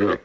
Yeah.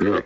Yeah.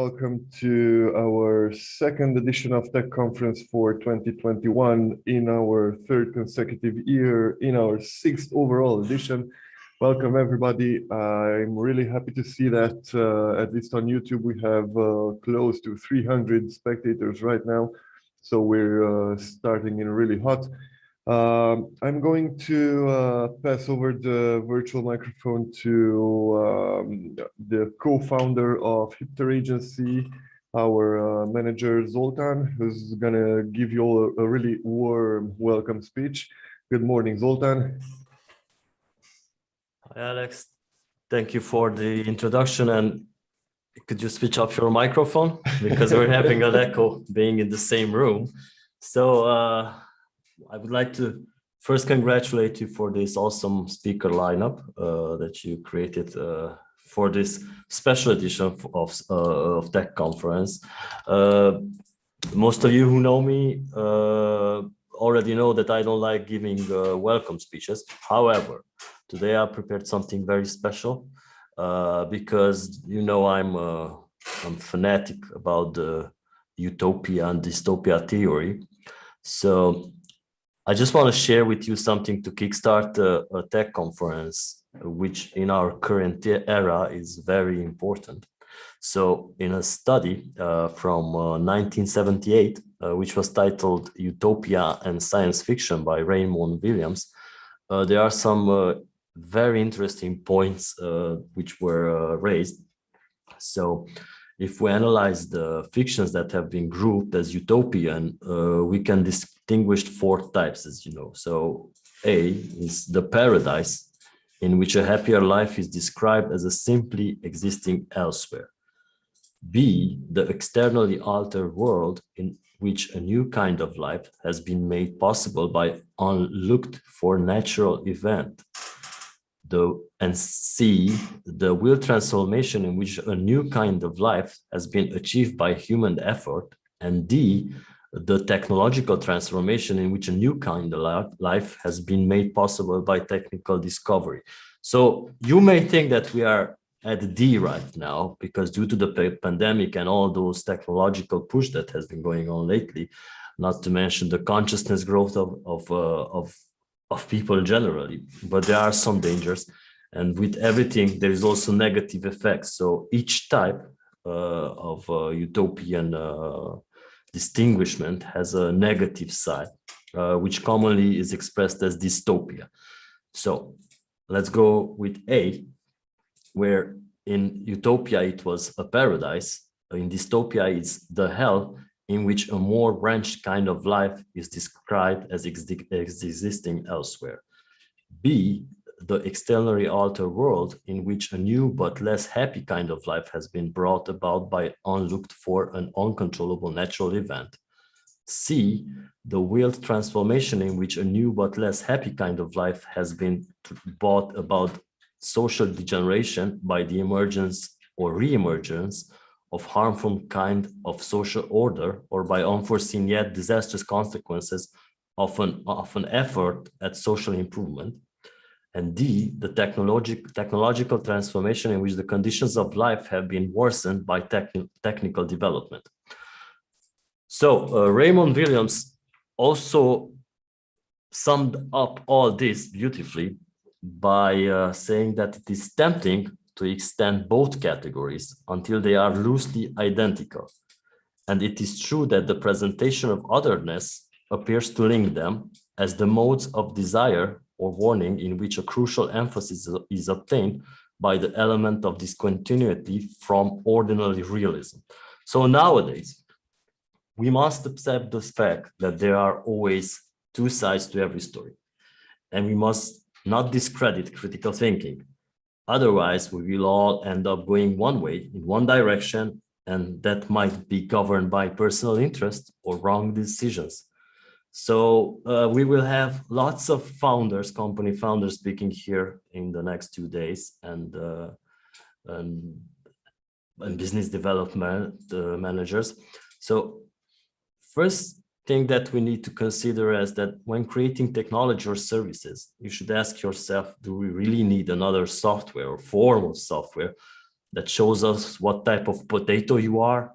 welcome to our second edition of Tech Conference for 2021 in our third consecutive year, in our sixth overall edition. Welcome everybody. I'm really happy to see that at least on YouTube we have close to 300 spectators right now. So we're starting in really hot. I'm going to pass over the virtual microphone to the co-founder of Hipther agency, our manager Zoltan, who's gonna give you all a really warm welcome speech. Good morning, Zoltan. Hi, Alex. Thank you for the introduction. And could you switch up your microphone? Because we're having an echo being in the same room. So I would like to first congratulate you for this awesome speaker lineup that you created for this special edition of Tech Conference. Most of you who know me already know that I don't like giving welcome speeches. However, today I prepared something very special because you know I'm fanatic about the utopia and dystopia theory. So I just want to share with you something to kickstart a tech conference, which in our current era is very important. So in a study from 1978, which was titled Utopia and Science Fiction by Raymond Williams, there are some very interesting points which were raised. So if we analyze the fictions that have been grouped as utopian, we can distinguish four types, as you know. So A is the paradise, in which a happier life is described as a simply existing elsewhere. B, the externally altered world, in which a new kind of life has been made possible by unlooked for natural event. And C, the will transformation in which a new kind of life has been achieved by human effort. And D, the technological transformation in which a new kind of life has been made possible by technical discovery. So you may think that we are at D right now, because due to the pandemic and all those technological push that has been going on lately, not to mention the consciousness growth of people generally, but there are some dangers, and with everything there is also negative effects. So each type of utopian distinguishment has a negative side, which commonly is expressed as dystopia. So let's go with A, where in utopia it was a paradise. In dystopia it's the hell, in which a more branched kind of life is described as existing elsewhere. B, the externally altered world, in which a new but less happy kind of life has been brought about by unlooked for and uncontrollable natural event. C, the willed transformation in which a new but less happy kind of life has been brought about social degeneration by the emergence or re-emergence of harmful kind of social order, or by unforeseen yet disastrous consequences of an effort at social improvement. And D, the technological transformation in which the conditions of life have been worsened by technical development. So Raymond Williams also summed up all this beautifully by saying that it is tempting to extend both categories until they are loosely identical. And it is true that the presentation of otherness appears to link them as the modes of desire or warning, in which a crucial emphasis is obtained by the element of discontinuity from ordinary realism. So nowadays, we must accept the fact that there are always two sides to every story, and we must not discredit critical thinking. Otherwise, we will all end up going one way, in one direction, and that might be governed by personal interest or wrong decisions. So we will have lots of founders, company founders speaking here in the next 2 days, and business development managers. So first thing that we need to consider is that when creating technology or services, you should ask yourself, do we really need another software or form of software that shows us what type of potato you are,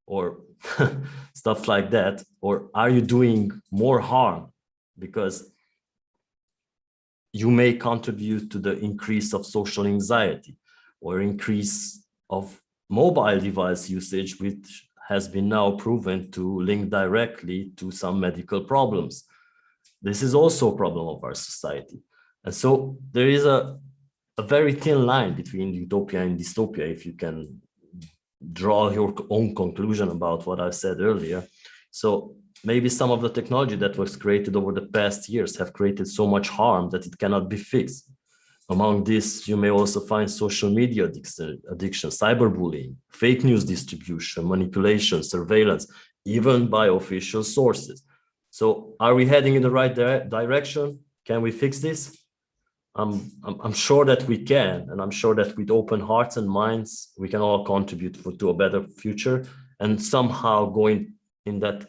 or stuff like that? Or are you doing more harm because you may contribute to the increase of social anxiety or increase of mobile device usage, which has been now proven to link directly to some medical problems? This is also a problem of our society. And so there is a very thin line between utopia and dystopia, if you can draw your own conclusion about what I said earlier. So maybe some of the technology that was created over the past years have created so much harm that it cannot be fixed. Among this, you may also find social media addiction, cyberbullying, fake news distribution, manipulation, surveillance, even by official sources. So are we heading in the right direction? Can we fix this? I'm sure that we can, and I'm sure that with open hearts and minds, we can all contribute to a better future and somehow going in that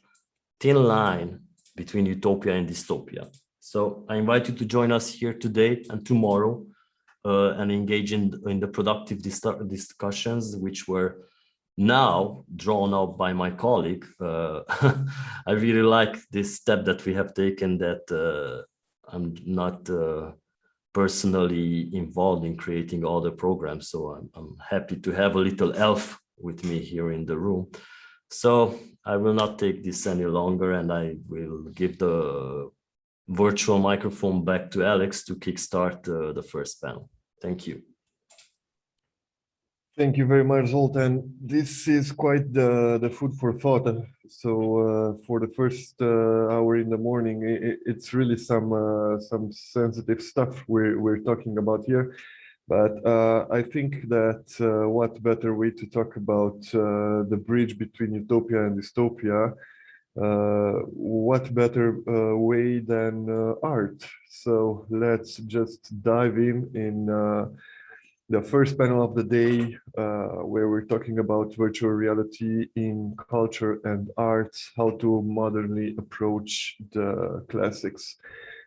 thin line between utopia and dystopia. So I invite you to join us here today and tomorrow and engage in the productive discussions, which were now drawn up by my colleague. I really like this step that we have taken, that I'm not personally involved in creating all the programs. So I'm happy to have a little elf with me here in the room. So I will not take this any longer, and I will give the virtual microphone back to Alex to kickstart the first panel. Thank you. Thank you very much, Zoltan. This is quite the food for thought. So for the first hour in the morning, it's really some sensitive stuff we're talking about here. But I think that what better way to talk about the bridge between utopia and dystopia? What better way than art? So let's just dive in the first panel of the day, where we're talking about virtual reality in culture and arts, how to modernly approach the classics.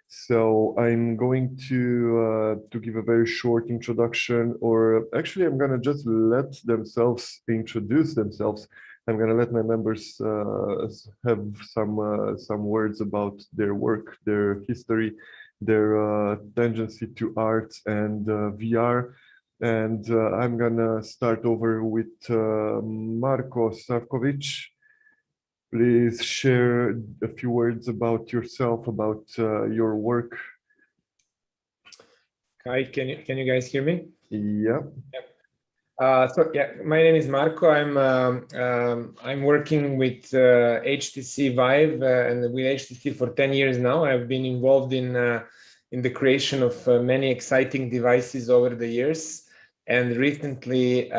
So I'm going to give a very short introduction, or actually I'm gonna just let themselves introduce themselves. I'm gonna let my members have some words about their work, their history, their tendency to art and VR. And I'm gonna start over with Marko Savkovic. Please share a few words about yourself, about your work. Hi, can you guys hear me? Yeah. So yeah, my name is Marko. I'm working with HTC Vive and with HTC for 10 years now. I've been involved in the creation of many exciting devices over the years, and recently,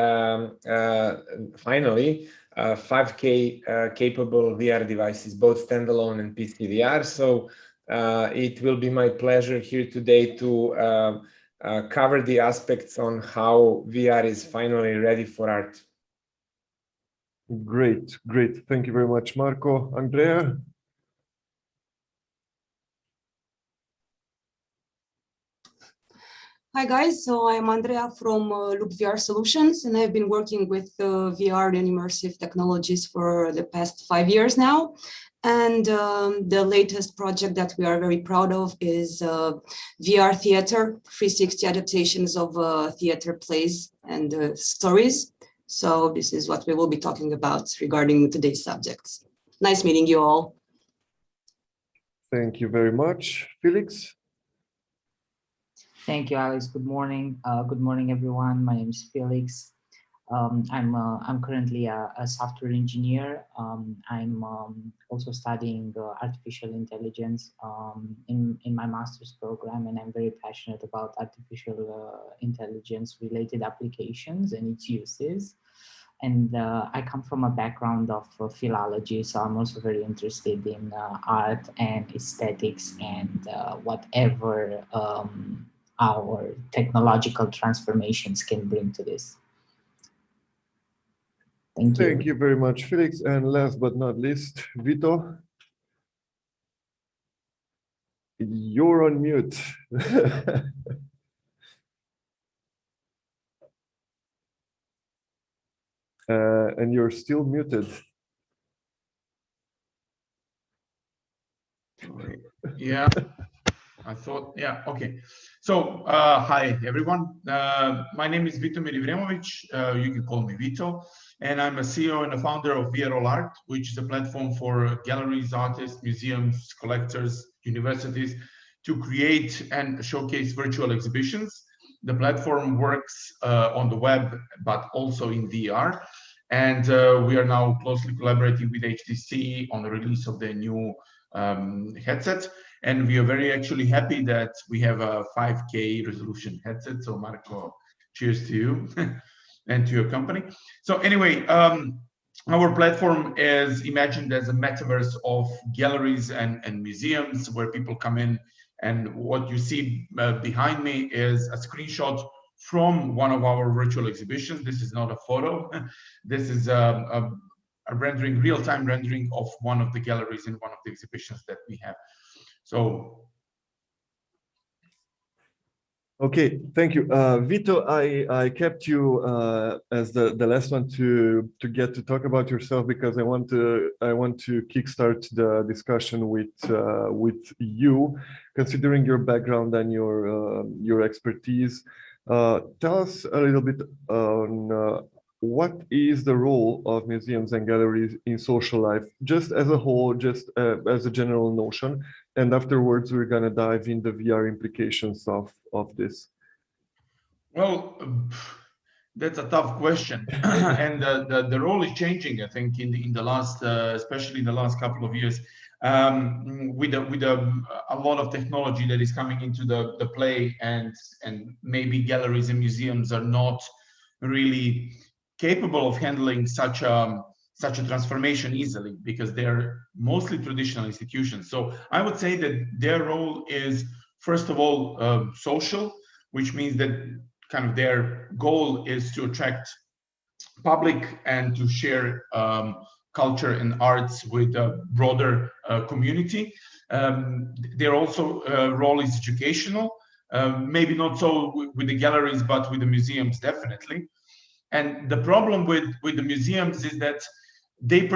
finally, 5K capable VR devices, both standalone and PC VR. So it will be my pleasure here today to cover the aspects on how VR is finally ready for art. Great, great. Thank you very much, Marko. Andrea? Hi guys, so I'm Andrea from Loop VR Solutions, and I've been working with VR and immersive technologies for the past 5 years now. And the latest project that we are very proud of is VR theater, 360 adaptations of theater plays and stories. So this is what we will be talking about regarding today's subjects. Nice meeting you all. Thank you very much. Felix? Thank you, Alex. Good morning. Good morning, everyone. My name is Felix. I'm currently a software engineer. I'm also studying artificial intelligence in my master's program, and I'm very passionate about artificial intelligence related applications and its uses. And I come from a background of philology, so I'm also very interested in art and aesthetics and whatever our technological transformations can bring to this. Thank you. Thank you very much, Felix. And last but not least, Vito. You're on mute. and you're still muted. Yeah, I thought, yeah, okay. So, hi, everyone. My name is Vito Milivremovic. You can call me Vito. And I'm a CEO and a founder of VRL Art, which is a platform for galleries, artists, museums, collectors, universities to create and showcase virtual exhibitions. The platform works on the web, but also in VR. And we are now closely collaborating with HTC on the release of the new headset. And we are very actually happy that we have a 5K resolution headset. So Marco, cheers to you and to your company. So anyway, our platform is imagined as a metaverse of galleries and museums where people come in. And what you see behind me is a screenshot from one of our virtual exhibitions. This is not a photo. This is a rendering, real-time rendering of one of the galleries in one of the exhibitions that we have. So. Okay, thank you. Vito, I kept you as the last one to get to talk about yourself because I want to kickstart the discussion with you, considering your background and your expertise. Tell us a little bit on what is the role of museums and galleries in social life, just as a whole, just as a general notion. And afterwards, we're going to dive into VR implications of this. Well, that's a tough question. And the role is changing, I think, in the last, especially in the last couple of years, with a lot of technology that is coming into the play, and maybe galleries and museums are not really capable of handling such a transformation easily because they're mostly traditional institutions. So I would say that their role is, first of all, social, which means that kind of their goal is to attract public and to share culture and arts with a broader community. Their also role is educational, maybe not so with the galleries, but with the museums, definitely. And the problem with the museums is that they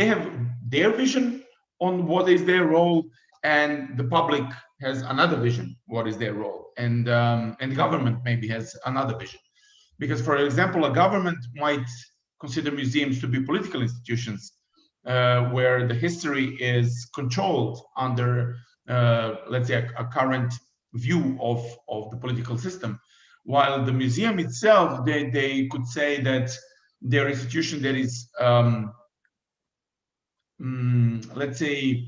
have their vision on what is their role, and the public has another vision what is their role, and government maybe has another vision. Because, for example, a government might consider museums to be political institutions where the history is controlled under, let's say, a current view of the political system. While the museum itself, they could say that they're an institution that is, let's say,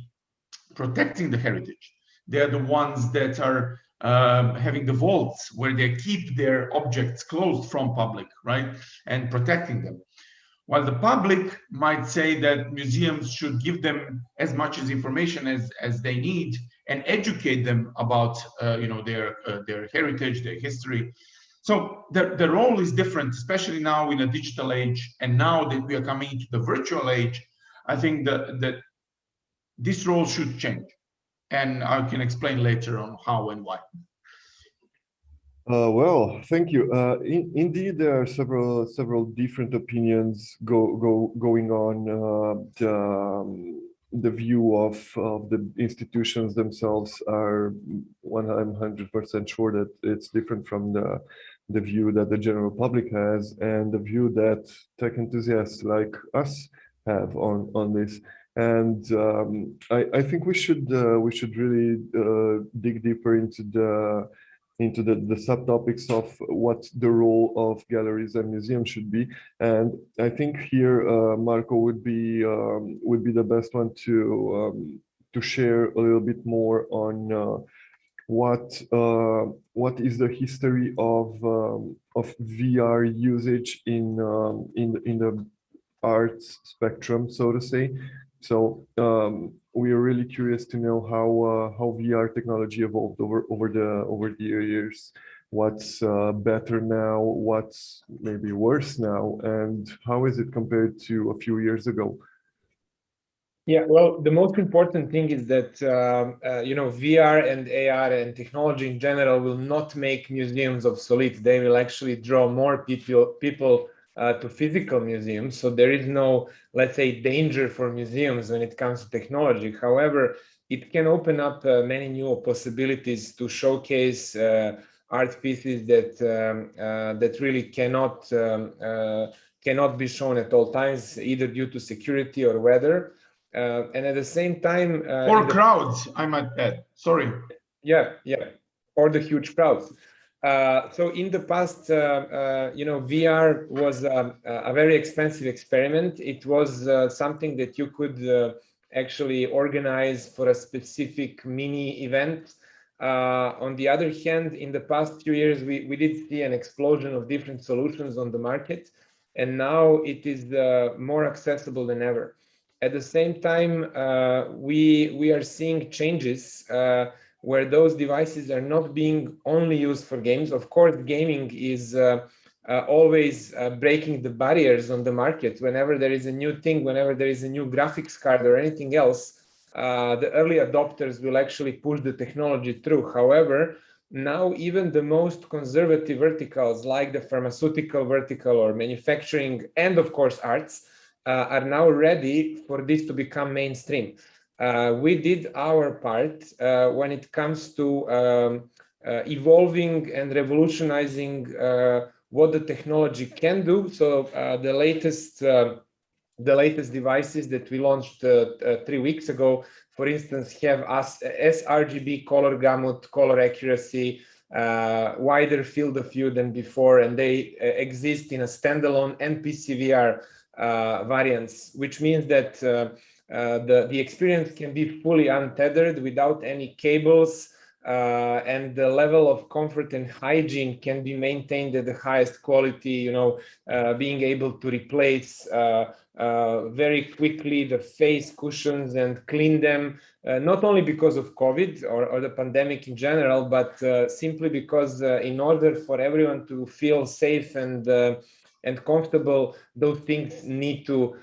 protecting the heritage. They're the ones that are having the vaults where they keep their objects closed from public, right? And protecting them. While the public might say that museums should give them as much as information as they need and educate them about their heritage, their history. So the role is different, especially now in a digital age, and now that we are coming into the virtual age. I think that this role should change, and I can explain later on how and why. Well, thank you. Indeed, there are several different opinions going on. The view of the institutions themselves are 100% sure that it's different from the view that the general public has, and the view that tech enthusiasts like us have on this. And I think we should really dig deeper into the subtopics of what the role of galleries and museums should be. And I think here Marco would be the best one to share a little bit more on what is the history of VR usage in the arts spectrum, so to say. So we are really curious to know how VR technology evolved over the years. What's better now? What's maybe worse now? And how is it compared to a few years ago? Yeah, well, the most important thing is that VR and AR and technology in general will not make museums obsolete. They will actually draw more people to physical museums. So there is no, let's say, danger for museums when it comes to technology. However, it can open up many new possibilities to showcase art pieces that really cannot be shown at all times, either due to security or weather. And at the same time, or crowds, I might add. Sorry. Yeah, or the huge crowds. So in the past, VR was a very expensive experiment. It was something that you could actually organize for a specific mini event. On the other hand, in the past few years, we did see an explosion of different solutions on the market, and now it is more accessible than ever. At the same time, we are seeing changes where those devices are not being only used for games. Of course, gaming is always breaking the barriers on the market. Whenever there is a new thing, whenever there is a new graphics card or anything else, the early adopters will actually push the technology through. However, now even the most conservative verticals like the pharmaceutical vertical or manufacturing and of course arts are now ready for this to become mainstream. We did our part when it comes to evolving and revolutionizing what the technology can do. So the latest devices that we launched 3 weeks ago, for instance, have sRGB color gamut, color accuracy, wider field of view than before, and they exist in a standalone and PCVR variants, which means that the experience can be fully untethered without any cables, and the level of comfort and hygiene can be maintained at the highest quality, being able to replace very quickly the face cushions and clean them, not only because of COVID or the pandemic in general, but simply because in order for everyone to feel safe and comfortable, those things need to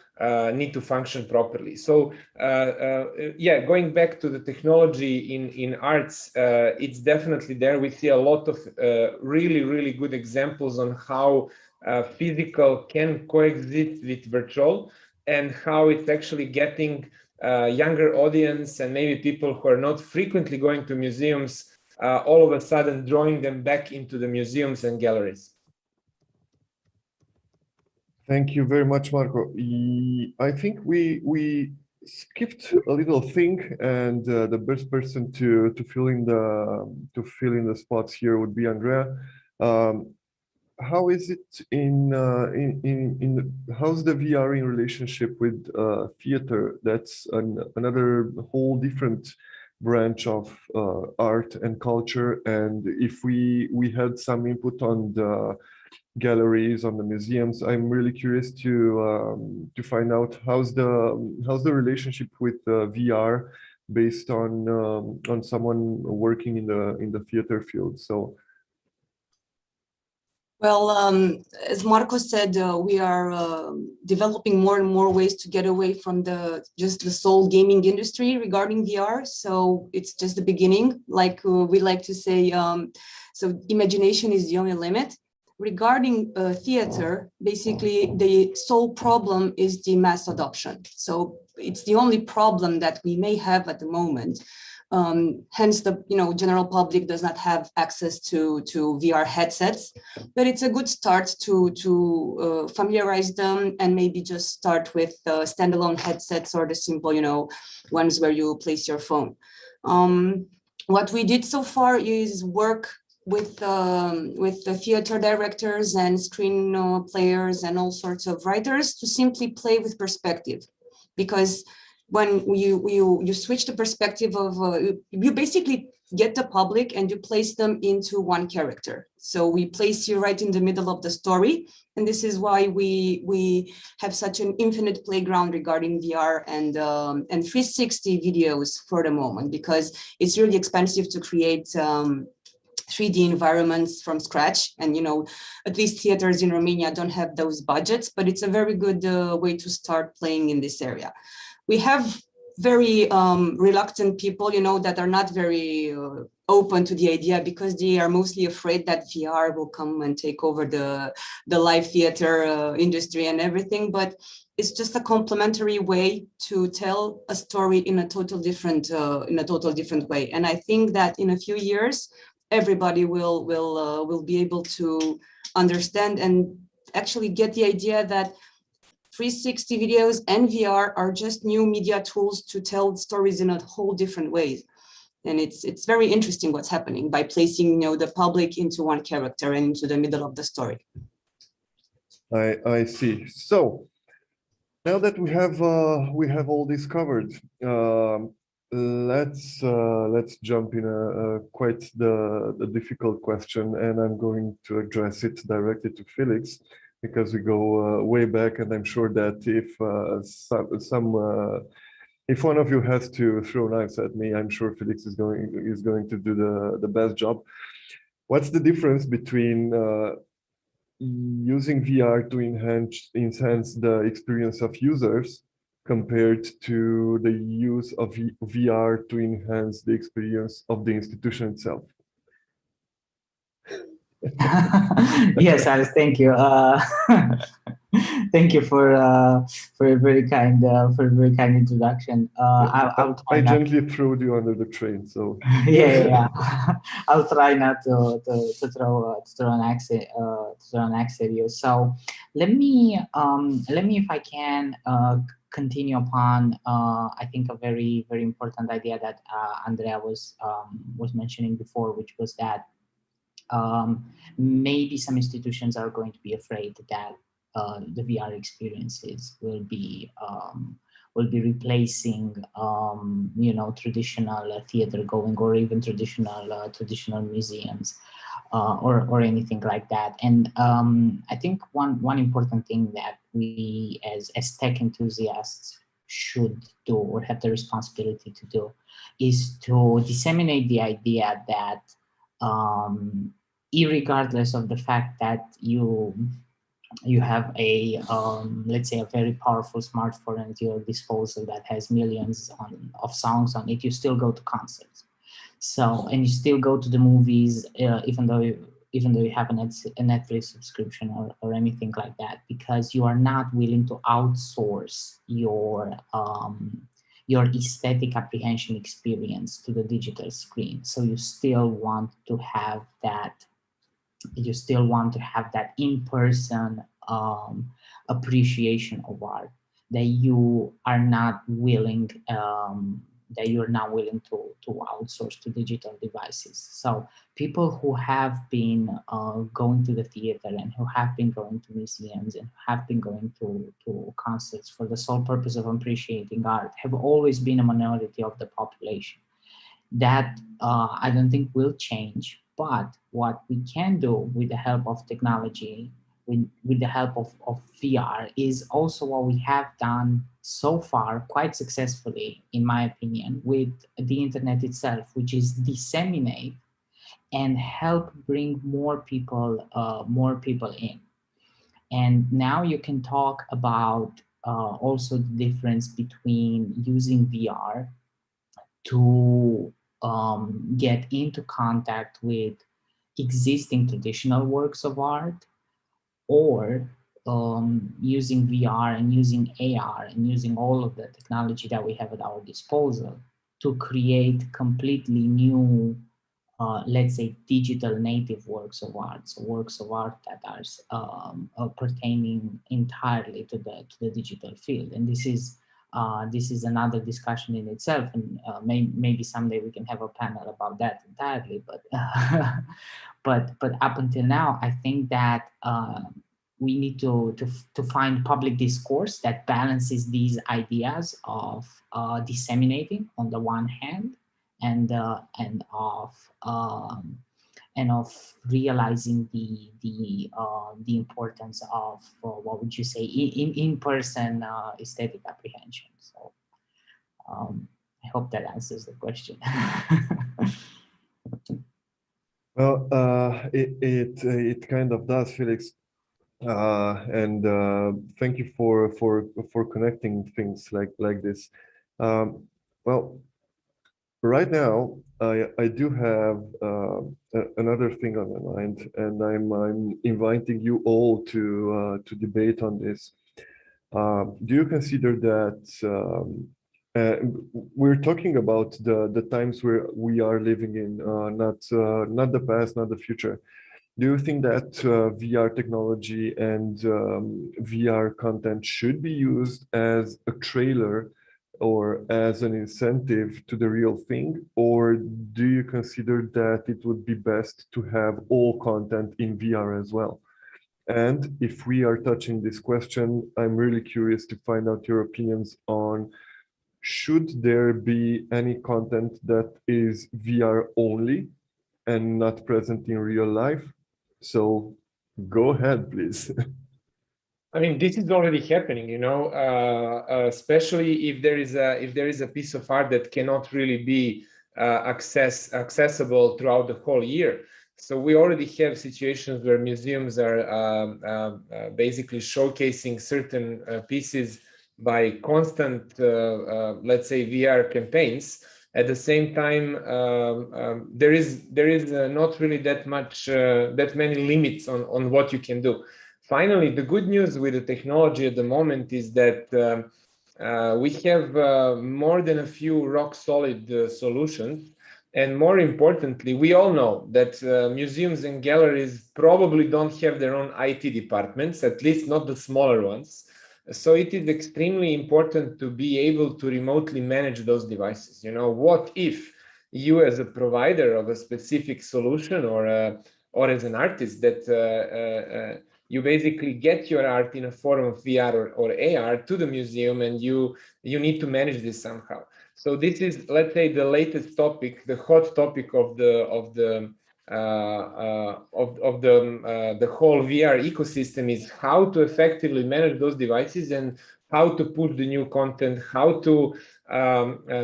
function properly. So going back to the technology in arts, it's definitely there. We see a lot of really good examples on how physical can coexist with virtual, and how it's actually getting younger audience and maybe people who are not frequently going to museums all of a sudden drawing them back into the museums and galleries. Thank you very much, Marco. I think we skipped a little thing, and the best person to fill in the spots here would be Andrea. How is it how's the VR in relationship with theater? That's another whole different branch of art and culture. And if we had some input on the galleries, on the museums, I'm really curious to find out how's the relationship with VR based on someone working in the theater field. So. Well, as Marco said, we are developing more and more ways to get away from just the sole gaming industry regarding VR. So it's just the beginning. Like we like to say, so imagination is the only limit. Regarding theater, basically the sole problem is the mass adoption. So it's the only problem that we may have at the moment. Hence, the general public does not have access to VR headsets, but it's a good start to familiarize them, and maybe just start with standalone headsets or the simple ones where you place your phone. What we did so far is work with the theater directors and screen players and all sorts of writers to simply play with perspective, because when you switch the perspective of, you basically get the public and you place them into one character. So we place you right in the middle of the story. And this is why we have such an infinite playground regarding VR and 360 videos for the moment, because it's really expensive to create 3D environments from scratch. And, at least theaters in Romania don't have those budgets, but it's a very good way to start playing in this area. We have very reluctant people, you know, that are not very open to the idea because they are mostly afraid that VR will come and take over the live theater industry and everything. But it's just a complementary way to tell a story in a total different way. And I think that in a few years, everybody will be able to understand and actually get the idea that 360 videos and VR are just new media tools to tell stories in a whole different way. And it's very interesting what's happening by placing, you know, the public into one character and into the middle of the story. I see. So now that we have all this covered, let's jump in a quite the difficult question, and I'm going to address it directly to Felix, because we go way back, and I'm sure that if one of you has to throw knives at me, I'm sure Felix is going to do the best job. What's the difference between using VR to enhance the experience of users compared to the use of VR to enhance the experience of the institution itself? Yes, Alice, thank you. Thank you for a very kind introduction. I gently threw you under the train, so yeah. I'll try not to throw an axe at you. So let me if I can continue upon I think a very important idea that Andrea was mentioning before, which was that maybe some institutions are going to be afraid that the VR experiences will be replacing you know, traditional theater going, or even traditional museums or anything like that. And I think one important thing that we as tech enthusiasts should do, or have the responsibility to do, is to disseminate the idea that irregardless of the fact that you have a let's say a very powerful smartphone at your disposal that has millions of songs on it, you still go to concerts. So, and you still go to the movies, even though you have a Netflix subscription or anything like that, because you are not willing to outsource your aesthetic apprehension experience to the digital screen. So you still want to have that. You still want to have that in-person appreciation of art that you are not willing to outsource to digital devices. So people who have been going to the theater, and who have been going to museums, and have been going to concerts for the sole purpose of appreciating art have always been a minority of the population. That I don't think will change. But what we can do with the help of technology, with the help of VR, is also what we have done so far quite successfully, in my opinion, with the internet itself, which is disseminate and help bring more people in. And now you can talk about also the difference between using VR to get into contact with existing traditional works of art, or using VR and using AR and using all of the technology that we have at our disposal to create completely new, let's say, digital native works of art, so works of art that are pertaining entirely to the digital field. And this is another discussion in itself, and maybe someday we can have a panel about that entirely. But but up until now, I think that we need to find public discourse that balances these ideas of disseminating on the one hand, and of realizing the importance of what would you say, in-person aesthetic apprehension. So I hope that answers the question. Well, it kind of does, Felix, and thank you for connecting things like this. Well, right now, I do have another thing on my mind, and I'm inviting you all to debate on this. Do you consider that we're talking about the times where we are living in, not the past, not the future? Do you think that VR technology and VR content should be used as a trailer or as an incentive to the real thing? Or do you consider that it would be best to have all content in VR as well? And if we are touching this question, I'm really curious to find out your opinions on, should there be any content that is VR only and not present in real life? So go ahead, please. I mean, this is already happening, you know, especially if there is a piece of art that cannot really be accessible throughout the whole year. So we already have situations where museums are basically showcasing certain pieces by constant, let's say, VR campaigns. At the same time, there is not really that many limits on what you can do. Finally, the good news with the technology at the moment is that we have more than a few rock-solid solutions. And more importantly, we all know that museums and galleries probably don't have their own IT departments, at least not the smaller ones. So it is extremely important to be able to remotely manage those devices. You know, what if you as a provider of a specific solution or as an artist that you basically get your art in a form of VR or AR to the museum, and you need to manage this somehow. So this is, let's say, the latest topic, the hot topic of the whole VR ecosystem, is how to effectively manage those devices and how to put the new content, how to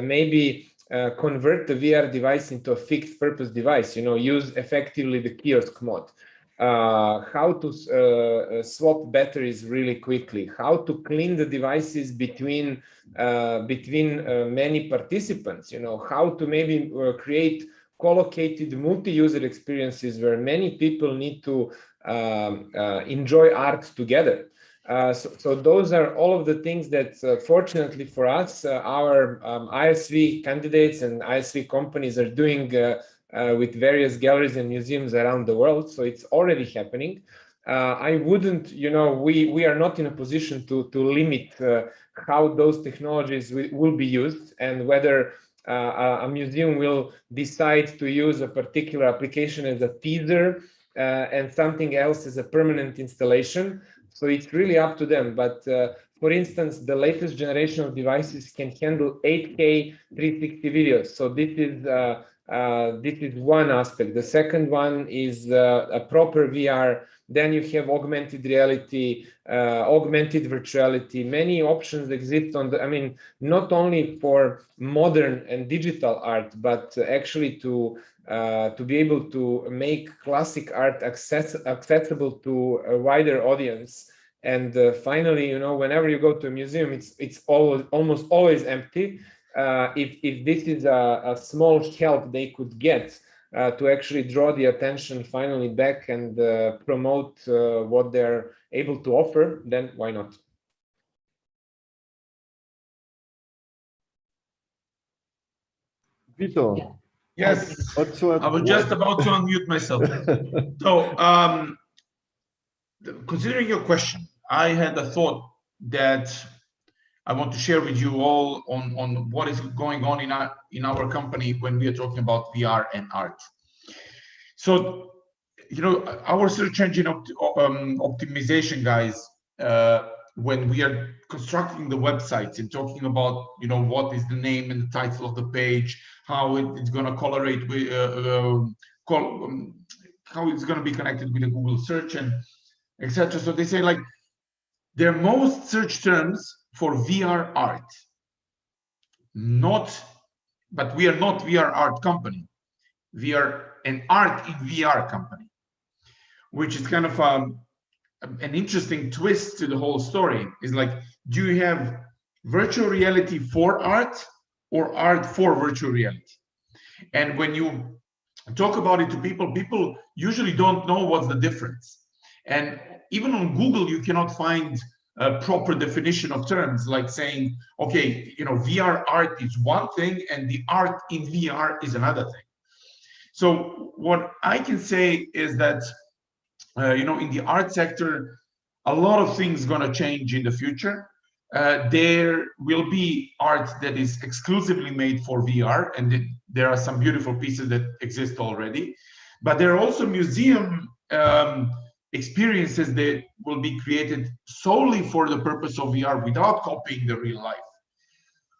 maybe convert the VR device into a fixed purpose device, you know, use effectively the kiosk mode. How to swap batteries really quickly, how to clean the devices between many participants, you know, how to maybe create collocated multi-user experiences where many people need to enjoy art together. So those are all of the things that, fortunately for us, our ISV candidates and ISV companies are doing with various galleries and museums around the world. So it's already happening. I wouldn't, you know, we are not in a position to limit how those technologies will be used, and whether a museum will decide to use a particular application as a teaser and something else as a permanent installation. So it's really up to them. But for instance, the latest generation of devices can handle 8K 360 videos. So this is one aspect. The second one is a proper VR. Then you have augmented reality, augmented virtuality. Many options exist on the, I mean, not only for modern and digital art, but actually to be able to make classic art accessible to a wider audience. And finally, you know, whenever you go to a museum, it's almost always empty. If this is a small help they could get to actually draw the attention finally back and promote what they're able to offer, then why not? Vito. Yeah. Yes, I was just about to unmute myself. So, considering your question, I had a thought that I want to share with you all on what is going on in our company when we are talking about VR and art. So, you know, our search engine optimization guys, when we are constructing the websites and talking about, you know, what is the name and the title of the page, how it's going to correlate with, how it's going to be connected with the Google search and etc. So they say, like, their most search terms for VR art, but we are not VR art company. We are an art in VR company, which is kind of an interesting twist to the whole story. Is like, do you have virtual reality for art or art for virtual reality. And when you talk about it to people, people usually don't know what's the difference. And even on Google, you cannot find a proper definition of terms, like saying, okay, you know, VR art is one thing and the art in VR is another thing. So what I can say is that, you know, in the art sector, a lot of things going to change in the future. There will be art that is exclusively made for VR, and there are some beautiful pieces that exist already. But there are also museum experiences that will be created solely for the purpose of VR without copying the real life.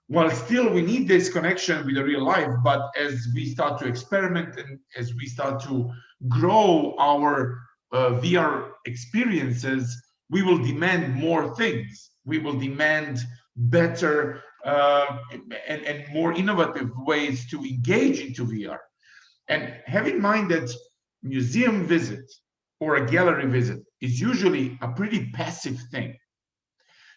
While still we need this connection with the real life, but as we start to experiment and as we start to grow our VR experiences, we will demand more things. We will demand better and more innovative ways to engage into VR. And have in mind that museum visit or a gallery visit is usually a pretty passive thing.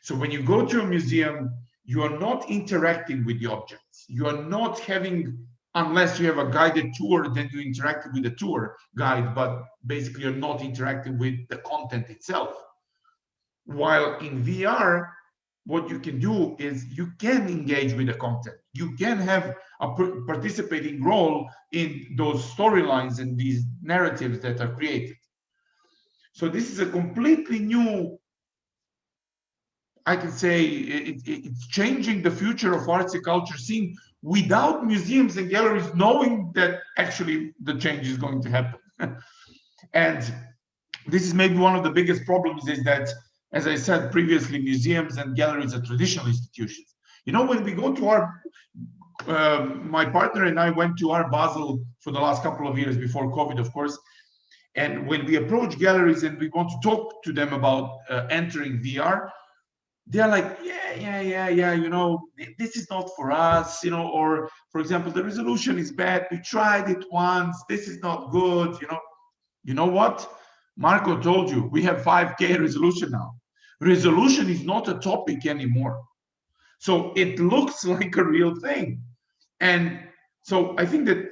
So when you go to a museum, you are not interacting with the objects. You are not having, unless you have a guided tour, then you interact with the tour guide, but basically you're not interacting with the content itself. While in VR, what you can do is you can engage with the content. You can have a participating role in those storylines and these narratives that are created. So this is a completely new, I can say it's changing the future of arts and culture scene without museums and galleries knowing that actually the change is going to happen. And this is maybe one of the biggest problems, is that, as I said previously, museums and galleries are traditional institutions. You know, when we go to our, my partner and I went to Art Basel for the last couple of years before COVID, of course. And when we approach galleries and we want to talk to them about entering VR, they're like, yeah, you know, this is not for us, you know, or for example, the resolution is bad. We tried it once. This is not good, you know. You know what? Marco told you, we have 5K resolution now. Resolution is not a topic anymore. So it looks like a real thing. And so I think that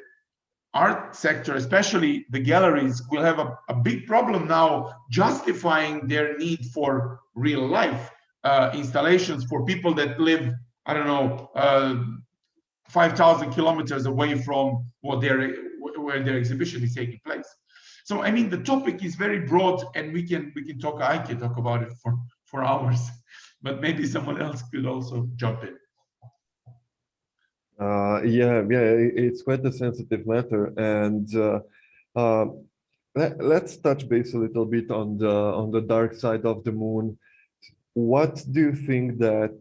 art sector, especially the galleries, will have a big problem now justifying their need for real life installations for people that live, I don't know, 5,000 kilometers away from where their exhibition is taking place. So I mean, the topic is very broad, and I can talk about it for hours, but maybe someone else could also jump in. Yeah, it's quite a sensitive matter, and let's touch base a little bit on the dark side of the moon. What do you think that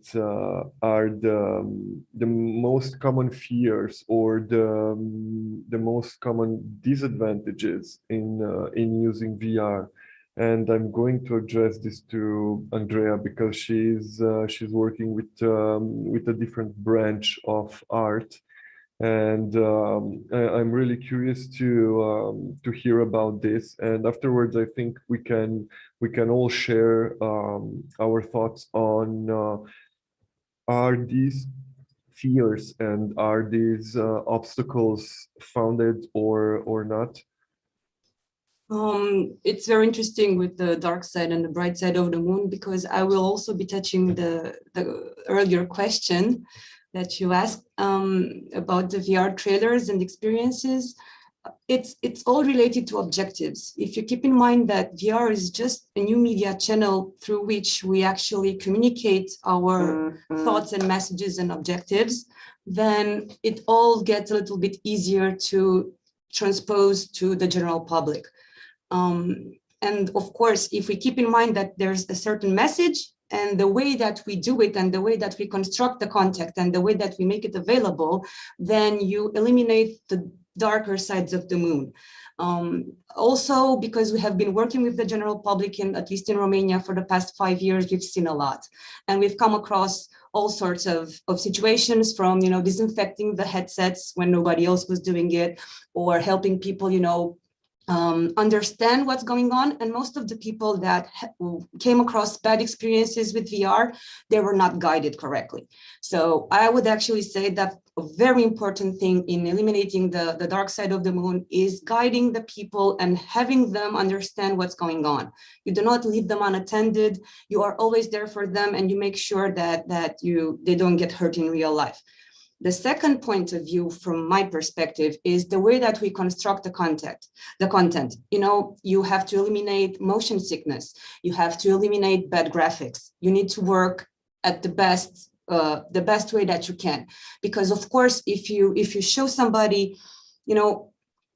are the most common fears or the most common disadvantages in using VR? And I'm going to address this to Andrea because she's working with a different branch of art, and I'm really curious to hear about this. And afterwards, I think we can all share our thoughts on are these fears and are these obstacles founded or not? It's very interesting with the dark side and the bright side of the moon, because I will also be touching the earlier question that you asked about the VR trailers and experiences. It's all related to objectives. If you keep in mind that VR is just a new media channel through which we actually communicate our thoughts and messages and objectives, then it all gets a little bit easier to transpose to the general public. And of course, if we keep in mind that there's a certain message, and the way that we do it and the way that we construct the content and the way that we make it available, then you eliminate the darker sides of the moon. Also, because we have been working with the general public, at least in Romania, for the past 5 years, we've seen a lot. And we've come across all sorts of situations, from, you know, disinfecting the headsets when nobody else was doing it, or helping people, you know, understand what's going on. And most of the people that came across bad experiences with VR, they were not guided correctly. So I would actually say that a very important thing in eliminating the dark side of the moon is guiding the people and having them understand what's going on. You do not leave them unattended. You are always there for them, and you make sure that they don't get hurt in real life. The second point of view from my perspective is the way that we construct the content. You know, you have to eliminate motion sickness. You have to eliminate bad graphics. You need to work at the best way that you can. Because of course, if you show somebody, you know,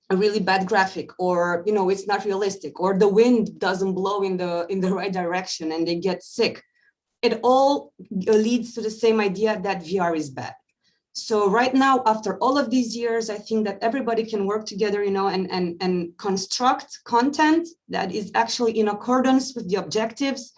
a really bad graphic, or, you know, it's not realistic, or the wind doesn't blow in the right direction and they get sick, it all leads to the same idea that VR is bad. So right now, after all of these years, I think that everybody can work together, you know, and construct content that is actually in accordance with the objectives.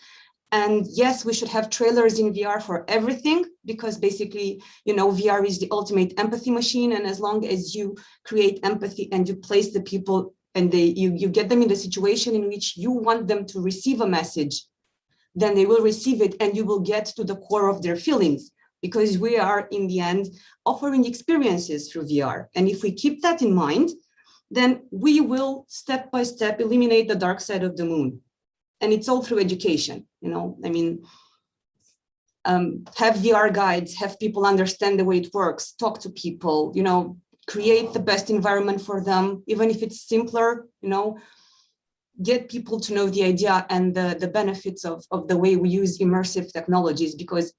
And yes, we should have trailers in VR for everything, because basically, you know, VR is the ultimate empathy machine. And as long as you create empathy and you place the people and you get them in the situation in which you want them to receive a message, then they will receive it and you will get to the core of their feelings. Because we are, in the end, offering experiences through VR. And if we keep that in mind, then we will step by step eliminate the dark side of the moon. And it's all through education, you know, I mean, have VR guides, have people understand the way it works, talk to people, you know, create the best environment for them, even if it's simpler, you know, get people to know the idea and the benefits of the way we use immersive technologies, because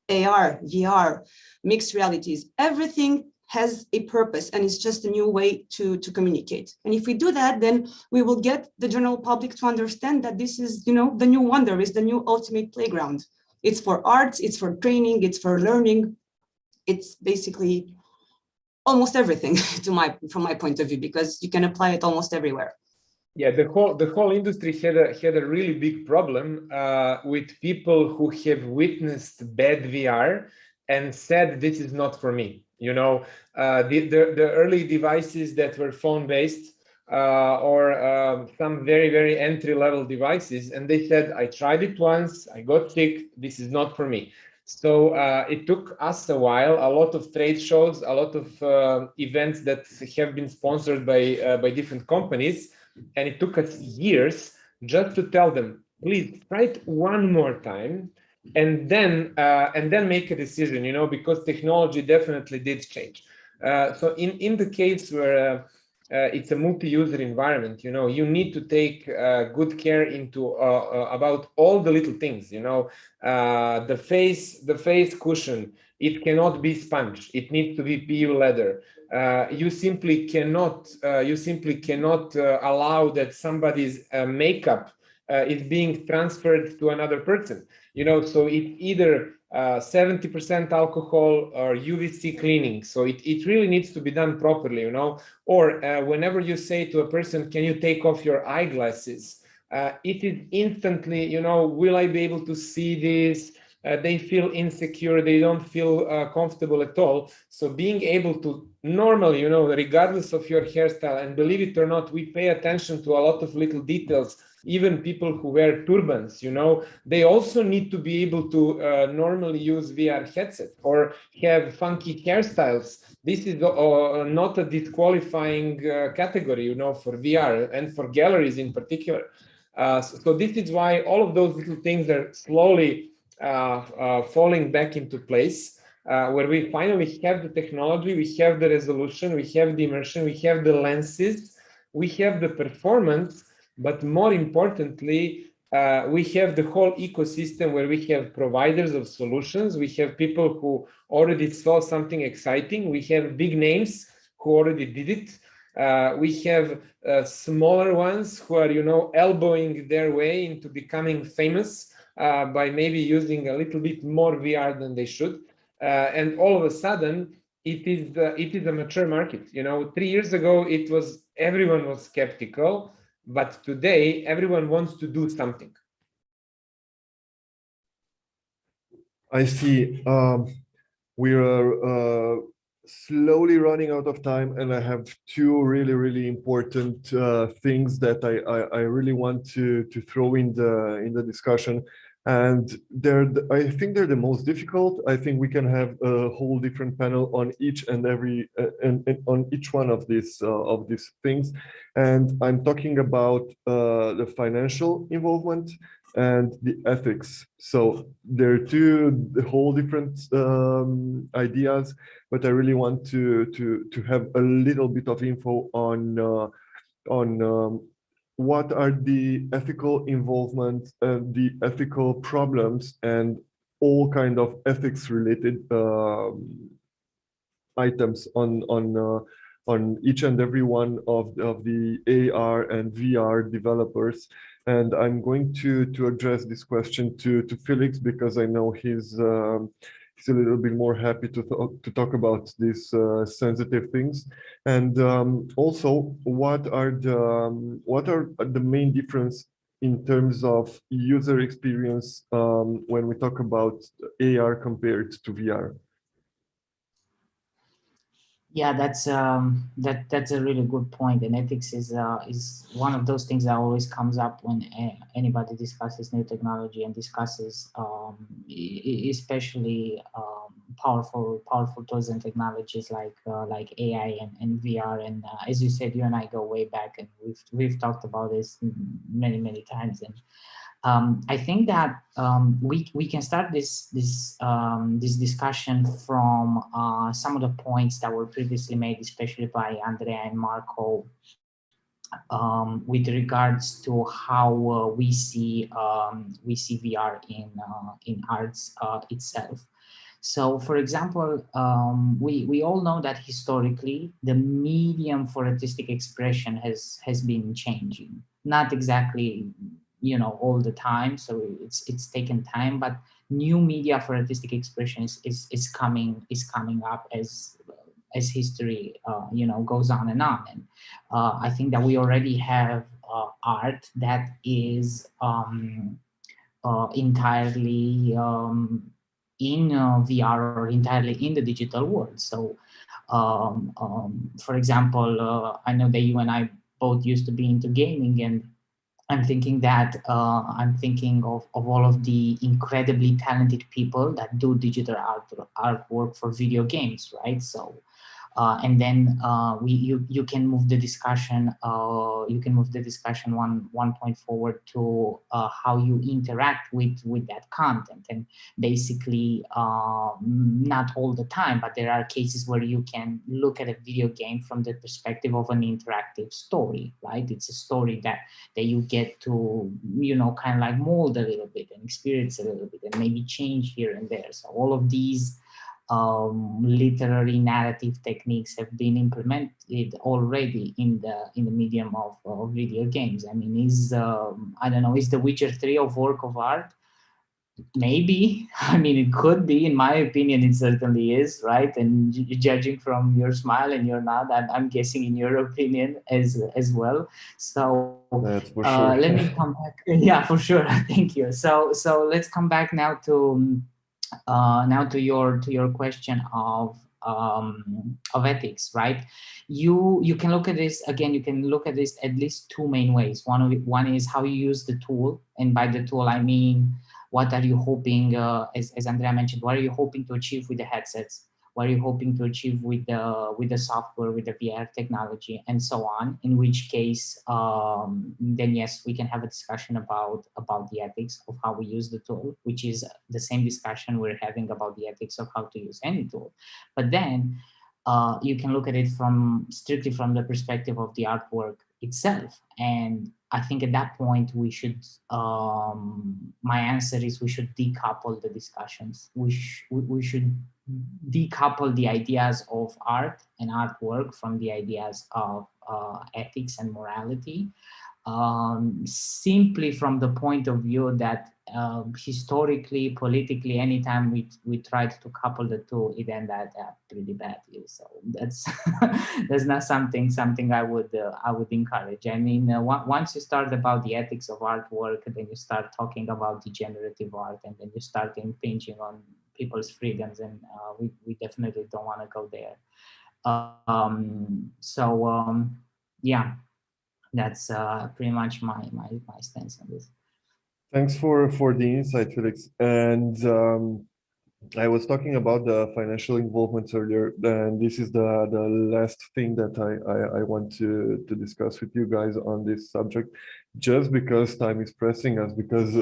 AR, VR, mixed realities, everything has a purpose, and it's just a new way to communicate. And if we do that, then we will get the general public to understand that this is, you know, the new wonder, is the new ultimate playground. It's for arts, it's for training, it's for learning. It's basically almost everything from my point of view, because you can apply it almost everywhere. Yeah, the whole industry had a really big problem with people who have witnessed bad VR and said, this is not for me. You know, the early devices that were phone based or some very, very entry-level devices, and they said, I tried it once, I got sick, this is not for me. So it took us a while, a lot of trade shows, a lot of events that have been sponsored by different companies. And it took us years just to tell them, please try it one more time, and then make a decision, you know, because technology definitely did change. So in the case where it's a multi-user environment, you know, you need to take good care into about all the little things, you know, the face cushion, it cannot be sponge, it needs to be PU leather. You simply cannot allow that somebody's makeup is being transferred to another person, you know, so it's either 70% alcohol or UVC cleaning. So it really needs to be done properly, you know, or whenever you say to a person, can you take off your eyeglasses? It is instantly, you know, will I be able to see this? They feel insecure, they don't feel comfortable at all. So being able to normally, you know, regardless of your hairstyle, and believe it or not, we pay attention to a lot of little details. Even people who wear turbans, you know, they also need to be able to normally use VR headsets or have funky hairstyles. This is not a disqualifying category, you know, for VR and for galleries in particular. So this is why all of those little things are slowly falling back into place, where we finally have the technology, we have the resolution, we have the immersion, we have the lenses, we have the performance, but more importantly, we have the whole ecosystem where we have providers of solutions, we have people who already saw something exciting, we have big names who already did it, we have smaller ones who are, you know, elbowing their way into becoming famous by maybe using a little bit more VR than they should, and all of a sudden it is a mature market. You know, 3 years ago everyone was skeptical, but today everyone wants to do something. I see. We are slowly running out of time, and I have two really important things that I really want to throw in the discussion. And I think they're the most difficult. I think we can have a whole different panel on each and every and on each one of these things. And I'm talking about the financial involvement and the ethics. So they're two whole different ideas, but I really want to have a little bit of info on what are the ethical involvement and the ethical problems and all kind of ethics related items on each and every one of the AR and VR developers. And I'm going to address this question to Felix, because I know he's a little bit more happy to talk about these sensitive things. And also, what are the main difference in terms of user experience when we talk about AR compared to VR? Yeah, that's a really good point, and ethics is one of those things that always comes up when anybody discusses new technology and discusses especially powerful tools and technologies like AI and VR. And as you said, you and I go way back, and we've talked about this many times. And I think that we can start this discussion from some of the points that were previously made, especially by Andrea and Marco, with regards to how we see VR in arts itself. So, for example, we all know that historically the medium for artistic expression has been changing. Not exactly, all the time. So it's taken time, but new media for artistic expression is coming up as history goes on and on. And I think that we already have art that is entirely in VR or entirely in the digital world. So, for example, I know that you and I both used to be into gaming, and I'm thinking of all of the incredibly talented people that do digital artwork for video games, right? So, and then you can move the discussion. One point forward to how you interact with that content. And basically, not all the time, but there are cases where you can look at a video game from the perspective of an interactive story, right? It's a story that you get to kind of like mold a little bit and experience a little bit and maybe change here and there. So all of these literary narrative techniques have been implemented already in the medium of video games. I mean, is The Witcher 3 a work of art? Maybe. I mean, it could be. In my opinion, it certainly is, right? And judging from your smile and your nod, I'm guessing in your opinion as well. So that's for sure. Let me come back. Yeah, for sure. Thank you. So let's come back now to your question of ethics, right? You can look at this again. You can look at this at least two main ways. One is how you use the tool, and by the tool I mean, what are you hoping, as Andrea mentioned, what are you hoping to achieve with the headsets? What are you hoping to achieve with the software, with the VR technology, and so on? In which case, then yes, we can have a discussion about the ethics of how we use the tool, which is the same discussion we're having about the ethics of how to use any tool. But then you can look at it strictly from the perspective of the artwork itself. And I think at that point we should, my answer is we should decouple the discussions. We should decouple the ideas of art and artwork from the ideas of ethics and morality, simply from the point of view that historically, politically, anytime we tried to couple the two, it ended up pretty badly. So that's that's not something I would encourage. I mean, once you start about the ethics of artwork, then you start talking about degenerative art, and then you start impinging on people's freedoms, and we definitely don't want to go there. Yeah, that's pretty much my stance on this. Thanks for the insight, Felix. And I was talking about the financial involvement earlier, and this is the last thing that I want to discuss with you guys on this subject, just because time is pressing us, because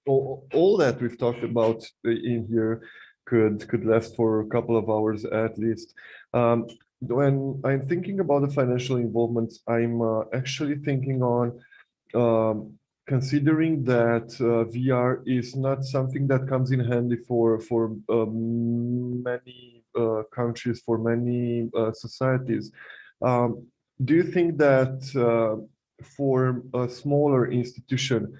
all that we've talked about in here could last for a couple of hours at least. When I'm thinking about the financial involvement, I'm actually thinking on considering that VR is not something that comes in handy for many countries, for many societies. Do you think that for a smaller institution,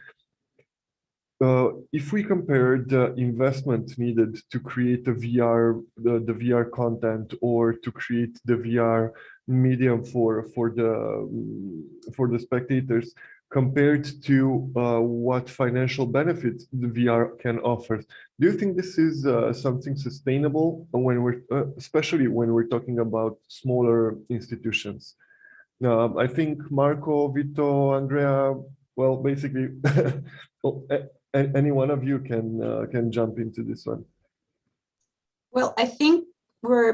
if we compare the investment needed to create the VR content, or to create the VR medium for the spectators, compared to what financial benefits the VR can offer, do you think this is something sustainable when we're, especially when we're talking about smaller institutions? I think Marco, Vito, Andrea, well, basically, any one of you can jump into this one. Well, I think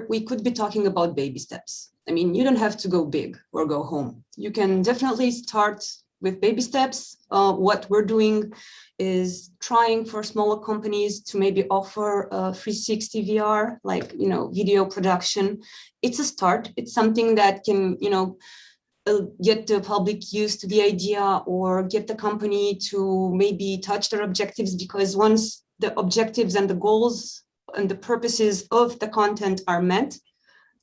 we could be talking about baby steps. I mean, you don't have to go big or go home. You can definitely start with baby steps. What we're doing is trying for smaller companies to maybe offer 360 VR, like, video production. It's a start. It's something that can, get the public used to the idea, or get the company to maybe touch their objectives, because once the objectives and the goals and the purposes of the content are met,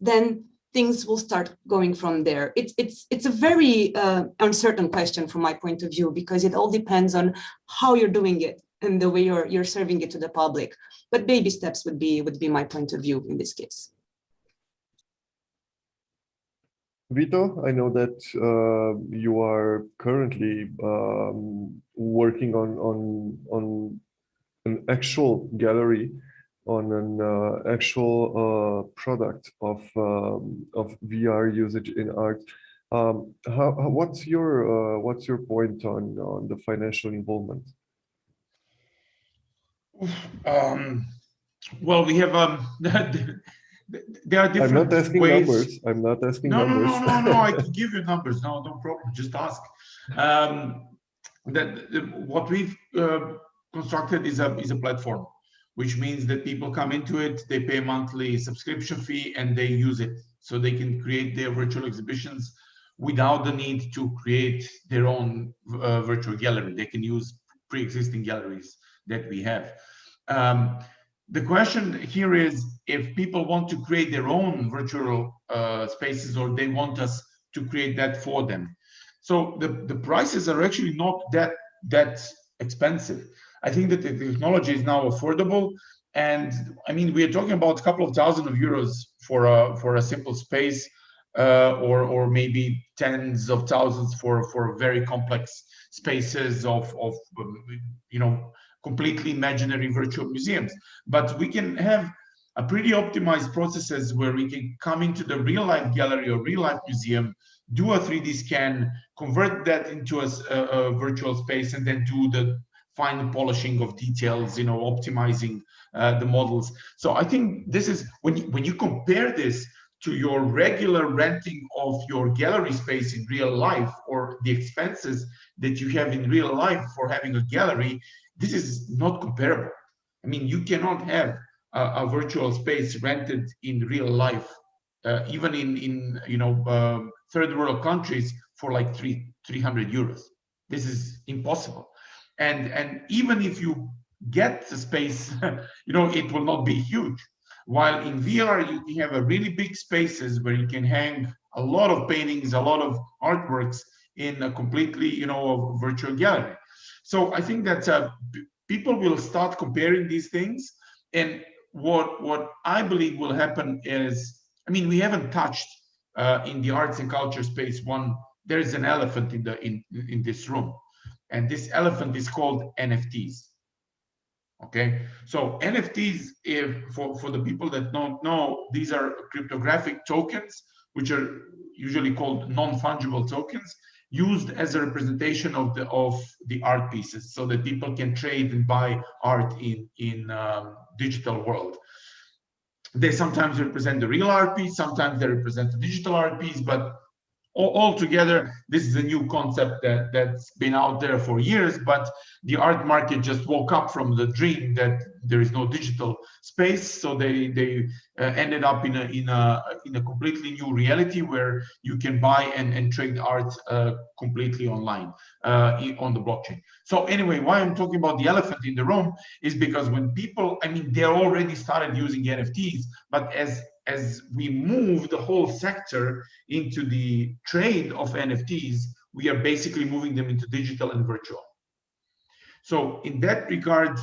then things will start going from there. It's a very uncertain question from my point of view, because it all depends on how you're doing it and the way you're serving it to the public. But baby steps would be my point of view in this case. Vito, I know that you are currently working on an actual gallery, on an actual product of VR usage in art. What's your point on the financial involvement? Well, we have there are different I'm not asking ways. numbers. I'm not asking numbers. No. I can give you numbers. No problem. Just ask. What we've constructed is a platform, which means that people come into it, they pay a monthly subscription fee, and they use it. So they can create their virtual exhibitions without the need to create their own virtual gallery. They can use pre-existing galleries that we have. The question here is if people want to create their own virtual spaces, or they want us to create that for them. So the prices are actually not that expensive. I think that the technology is now affordable, and I mean, we are talking about a couple of thousand of euros for a simple space, or maybe tens of thousands for very complex spaces of completely imaginary virtual museums. But we can have a pretty optimized processes where we can come into the real life gallery or real life museum, do a 3D scan, convert that into a virtual space, and then do the fine polishing of details, optimizing the models. So I think this is when you compare this to your regular renting of your gallery space in real life, or the expenses that you have in real life for having a gallery, this is not comparable. I mean, you cannot have a virtual space rented in real life, even in third world countries, for like 300 euros. This is impossible. And even if you get the space, it will not be huge. While in VR, you have a really big spaces where you can hang a lot of paintings, a lot of artworks in a completely, virtual gallery. So I think that people will start comparing these things. And what I believe will happen is, I mean, we haven't touched in the arts and culture space there is an elephant in this room. And this elephant is called NFTs. Okay, so NFTs, for the people that don't know, these are cryptographic tokens, which are usually called non-fungible tokens, used as a representation of the art pieces, so that people can trade and buy art in digital world. They sometimes represent the real art piece, sometimes they represent the digital art piece, but all together, this is a new concept that's been out there for years, but the art market just woke up from the dream that there is no digital space. So they ended up in a completely new reality where you can buy and trade art completely online on the blockchain. So anyway, why I'm talking about the elephant in the room is because when people, I mean, they already started using NFTs, but as we move the whole sector into the trade of NFTs, we are basically moving them into digital and virtual. So in that regard,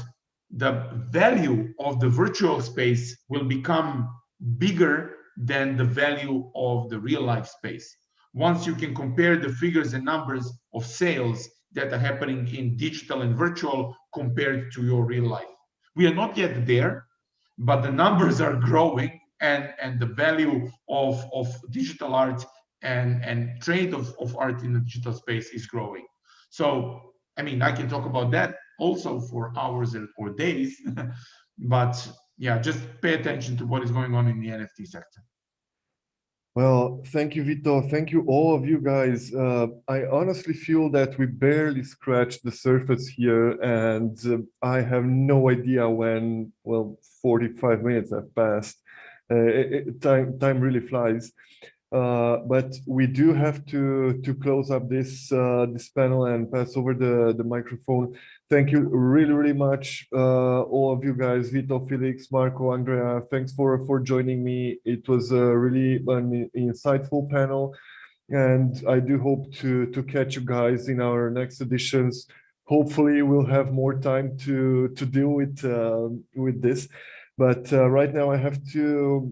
the value of the virtual space will become bigger than the value of the real life space. Once you can compare the figures and numbers of sales that are happening in digital and virtual compared to your real life. We are not yet there, but the numbers are growing, and the value of digital art and trade of art in the digital space is growing. So, I mean, I can talk about that also for hours or days, but yeah, just pay attention to what is going on in the NFT sector. Well, thank you, Vito. Thank you, all of you guys. I honestly feel that we barely scratched the surface here, and I have no idea when, well, 45 minutes have passed. Time really flies. But we do have to close up this this panel and pass over the microphone. Thank you really much, all of you guys, Vito, Felix, Marco, Andrea. Thanks for joining me. It was a really an insightful panel, and I do hope to catch you guys in our next editions. Hopefully, we'll have more time to deal with this. But right now I have to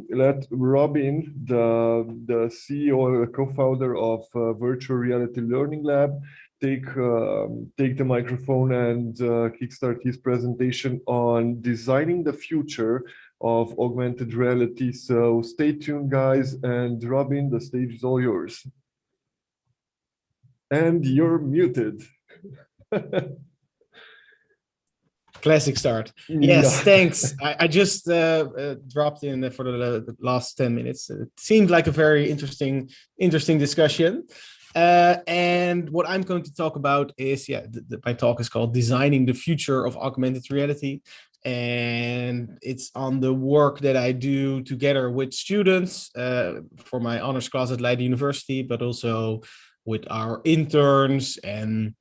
let Robin, the CEO, the co-founder of Virtual Reality Learning Lab, take the microphone and kickstart his presentation on designing the future of augmented reality. So stay tuned, guys. And Robin, the stage is all yours. And you're muted. Classic start. Yes, thanks. I just dropped in for the last 10 minutes. It seemed like a very interesting discussion. And what I'm going to talk about is, my talk is called Designing the Future of Augmented Reality. And it's on the work that I do together with students for my honors class at Leiden University, but also with our interns and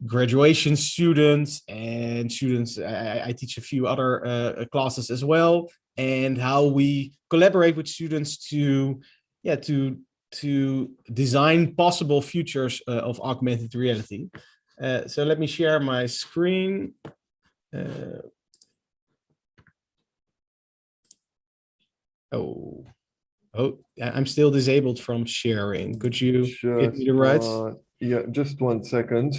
graduation students and students. I teach a few other classes as well, and how we collaborate with students to design possible futures of augmented reality. So let me share my screen. I'm still disabled from sharing. Could you give me the rights? Yeah, just 1 second.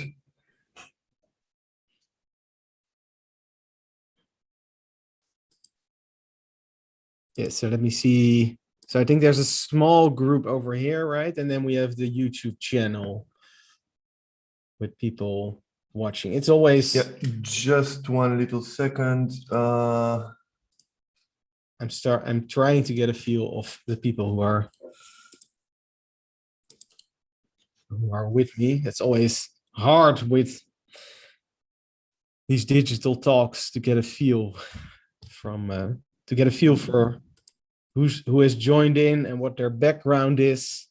Yeah, so let me see. So I think there's a small group over here, right? And then we have the YouTube channel with people watching. It's always... Yeah, just 1 little second. I'm trying to get a feel of the people who are with me. It's always hard with these digital talks to get a feel from for who has joined in and what their background is.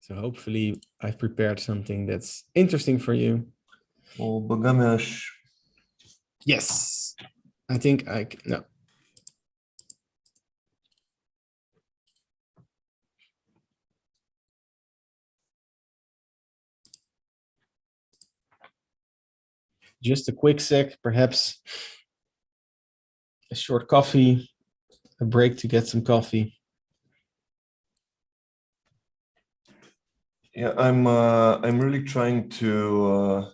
So hopefully I've prepared something that's interesting for you. Oh, Bagamiash. Yes, I think no. Just a quick sec, perhaps a short coffee, a break to get some coffee. Yeah, I'm really trying to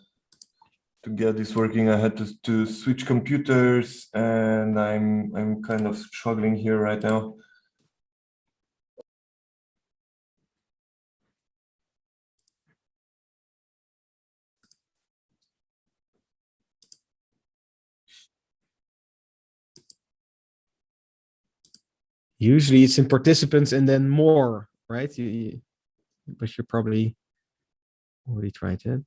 get this working, I had to switch computers, and I'm kind of struggling here right now. Usually it's in participants and then more, right? But you probably already tried it.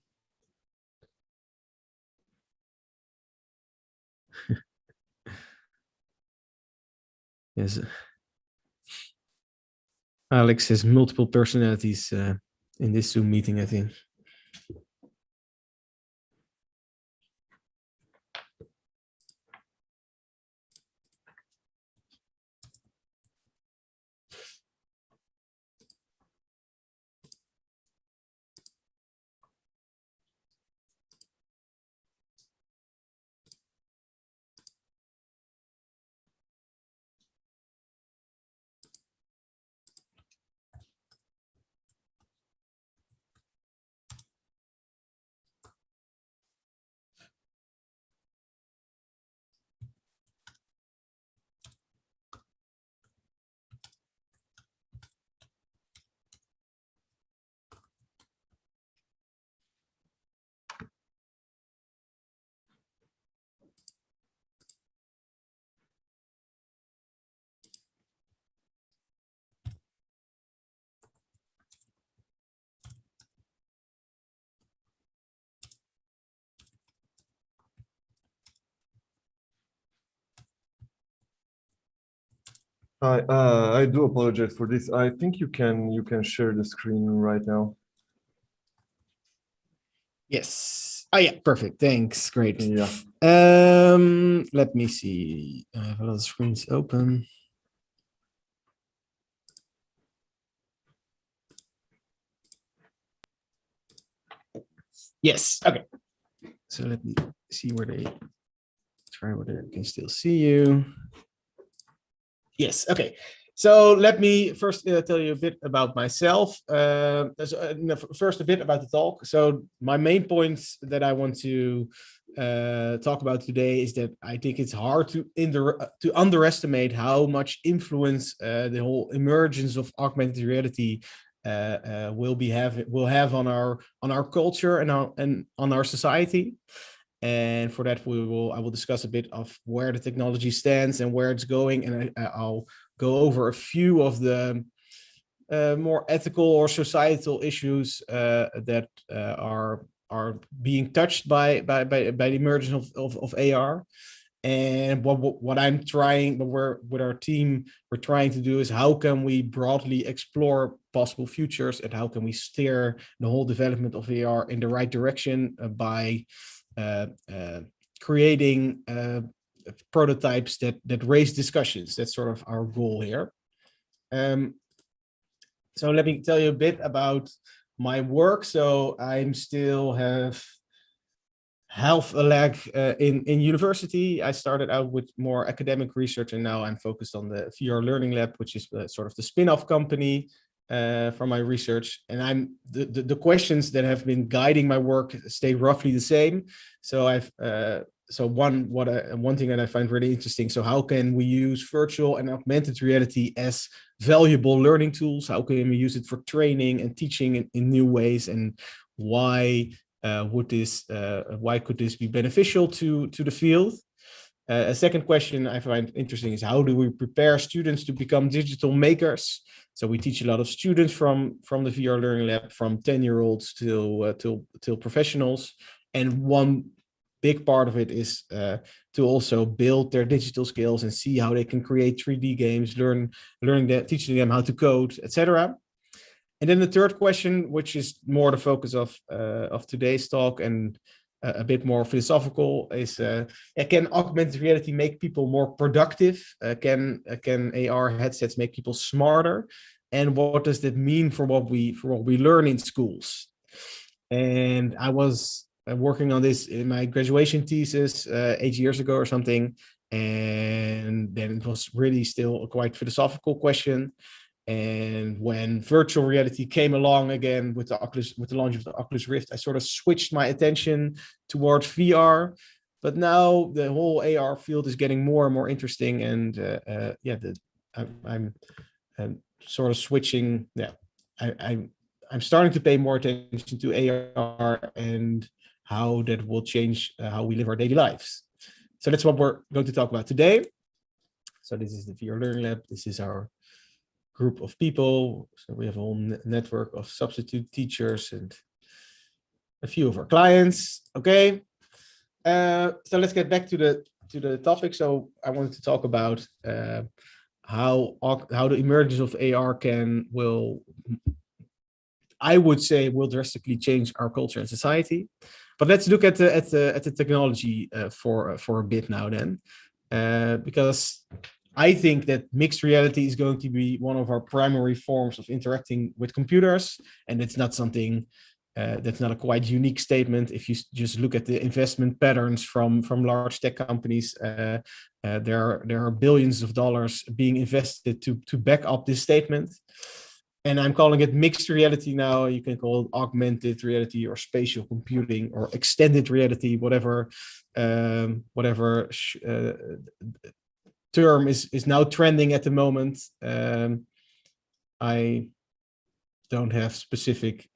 Yes. Alex has multiple personalities in this Zoom meeting, I think. I do apologize for this. I think you can share the screen right now. Yes. Oh yeah, perfect. Thanks. Great. Yeah. Let me see. I have a lot of screens open. Yes. Okay. So let me see where they whether I can still see you. Yes. Okay. So let me first tell you a bit about myself. First, a bit about the talk. So my main points that I want to talk about today is that I think it's hard to underestimate how much influence the whole emergence of augmented reality will have on our culture and on our society. And for that, I will discuss a bit of where the technology stands and where it's going, and I'll go over a few of the more ethical or societal issues that are being touched by the emergence of AR. And what I'm trying, with our team, we're trying to do is how can we broadly explore possible futures, and how can we steer the whole development of AR in the right direction by creating prototypes that raise discussions. That's sort of our goal here. So let me tell you a bit about my work. So I'm still have half a leg in university. I started out with more academic research, and now I'm focused on the VR Learning Lab, which is sort of the spin-off company from my research. And the questions that have been guiding my work stay roughly the same. So one thing that I find really interesting. So how can we use virtual and augmented reality as valuable learning tools? How can we use it for training and teaching in new ways? And why could this be beneficial to the field? A second question I find interesting is how do we prepare students to become digital makers? So we teach a lot of students from the VR Learning Lab, from 10-year-olds till professionals, and one big part of it is to also build their digital skills and see how they can create 3D games, teaching them how to code, etc. And then the third question, which is more the focus of today's talk and a bit more philosophical, is can augmented reality make people more productive? Can AR headsets make people smarter? And what does that mean for what we learn in schools? And I was working on this in my graduation thesis 8 years ago or something, and then it was really still a quite philosophical question. And when virtual reality came along again with the launch of the Oculus Rift, I sort of switched my attention towards VR. But now the whole AR field is getting more and more interesting, and I'm sort of switching. Yeah, I'm starting to pay more attention to AR and how that will change how we live our daily lives. So that's what we're going to talk about today. So this is the VR Learning Lab. This is our group of people. So we have a whole network of substitute teachers and a few of our clients. Okay. So let's get back to the topic. So I wanted to talk about how the emergence of AR will drastically change our culture and society. But let's look at the technology for a bit now then, because I think that mixed reality is going to be one of our primary forms of interacting with computers, and it's not something that's not a quite unique statement. If you just look at the investment patterns from large tech companies, there are billions of dollars being invested to back up this statement. And I'm calling it mixed reality now. You can call it augmented reality or spatial computing or extended reality, whatever term is now trending at the moment. I don't have specific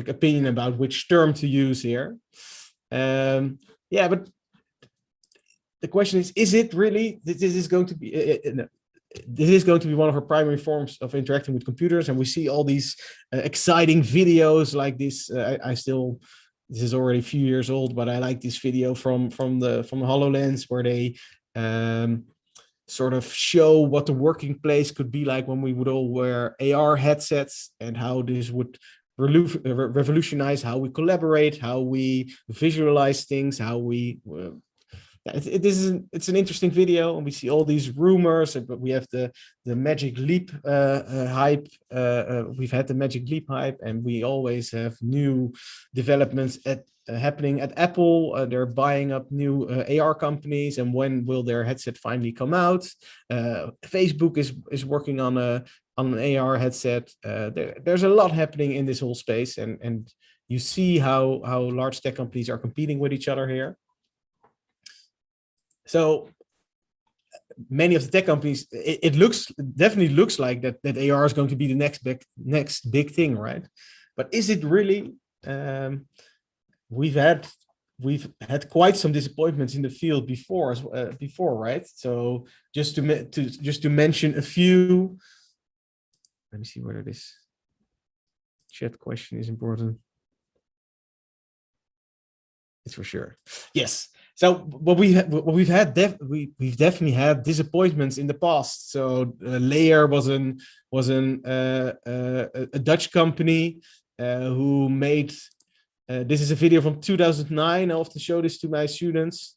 opinion about which term to use here. But the question is it really, this is going to be one of our primary forms of interacting with computers? And we see all these exciting videos like this. This is already a few years old, but I like this video from the HoloLens where they sort of show what the working place could be like when we would all wear AR headsets, and how this would revolutionize how we collaborate, how we visualize things, how we it's an interesting video, and we see all these rumors. But we have the Magic Leap hype. We've had the Magic Leap hype, and we always have new developments happening at Apple. They're buying up new AR companies, and when will their headset finally come out? Facebook is working on an AR headset. There's a lot happening in this whole space, and you see how large tech companies are competing with each other here. So many of the tech companies, it definitely looks like that AR is going to be the next big thing, right? But is it really? We've had quite some disappointments in the field before, right? So just to mention a few. Let me see whether this chat question is important. It's for sure. Yes. So we've definitely had disappointments in the past. So Layer was a Dutch company who made. This is a video from 2009. I often show this to my students.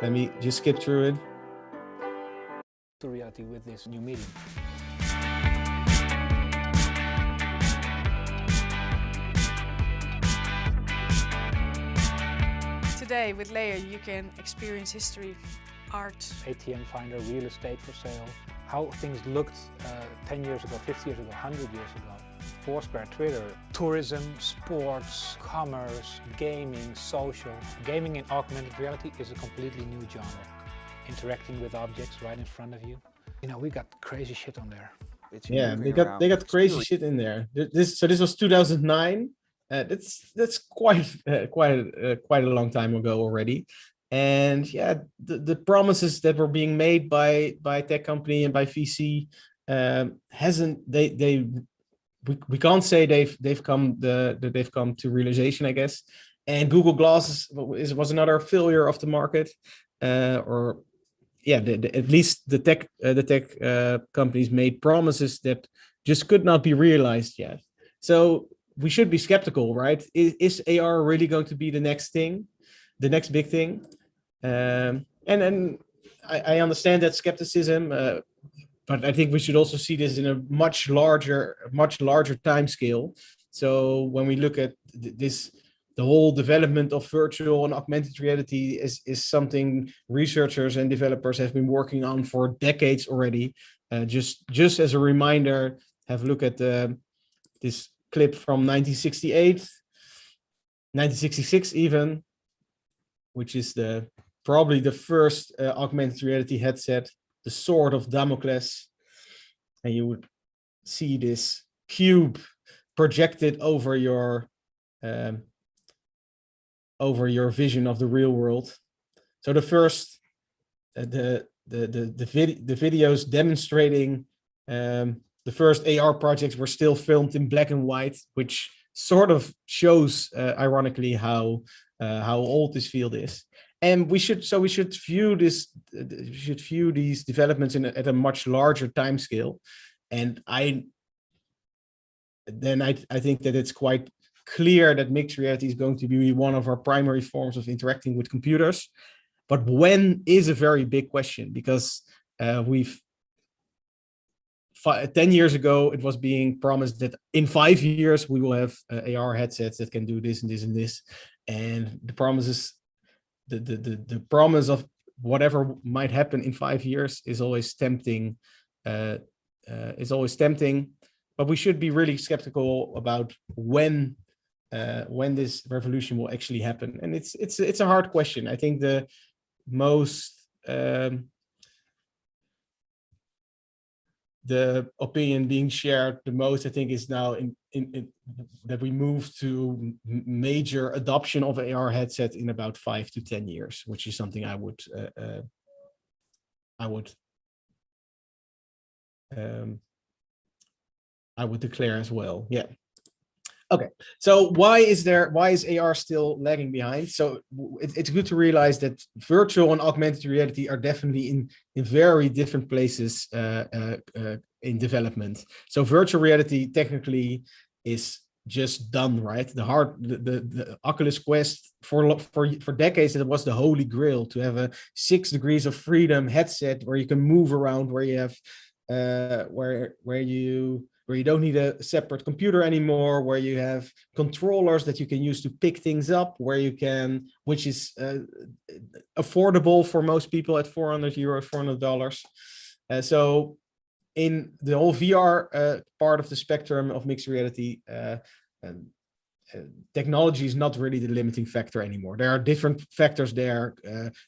Let me just skip through it. To reality with this new medium. Today with Layer you can experience history, art, ATM finder, real estate for sale, how things looked 10 years ago, 50 years ago, 100 years ago. Foursquare, Twitter, tourism, sports, commerce, gaming, social. Gaming in augmented reality is a completely new genre. Interacting with objects right in front of you. You know, we got crazy shit on there. They got crazy shit in there. This was 2009. That's quite a long time ago already. And yeah, the promises that were being made by tech company and by VC we can't say they've come to realization, I guess. And Google Glass was another failure of the market, at least the tech companies made promises that just could not be realized yet. So we should be skeptical, right? Is AR really going to be the next thing, the next big thing? And I understand that skepticism, but I think we should also see this in a much larger time scale. So when we look at this whole development of virtual and augmented reality is something researchers and developers have been working on for decades already. Just as a reminder, have a look at this clip from 1968, 1966 even, which is probably the first augmented reality headset, the Sword of Damocles. And you would see this cube projected over your vision of the real world. So the first the videos demonstrating the first AR projects were still filmed in black and white, which sort of shows ironically how old this field is. And we should view these developments at a much larger time scale. And I think that it's quite clear that mixed reality is going to be one of our primary forms of interacting with computers. But when is a very big question, because 10 years ago, it was being promised that in 5 years, we will have AR headsets that can do this and this and this. And the promises, the promise of whatever might happen in 5 years is always tempting, but we should be really skeptical about when this revolution will actually happen. And it's a hard question. I think the most the opinion being shared the most, I think, is now in that we move to major adoption of AR headset in about 5 to 10 years, which is something I would declare as well. Yeah. Okay. So why is AR still lagging behind? So it's good to realize that virtual and augmented reality are definitely in very different places in development. So virtual reality technically is just done, right? The Oculus Quest for decades, it was the holy grail to have a 6 degrees of freedom headset where you can move around, where you have where you don't need a separate computer anymore, where you have controllers that you can use to pick things up, which is affordable for most people at €400, $400. So in the whole VR part of the spectrum of mixed reality, technology is not really the limiting factor anymore. There are different factors there,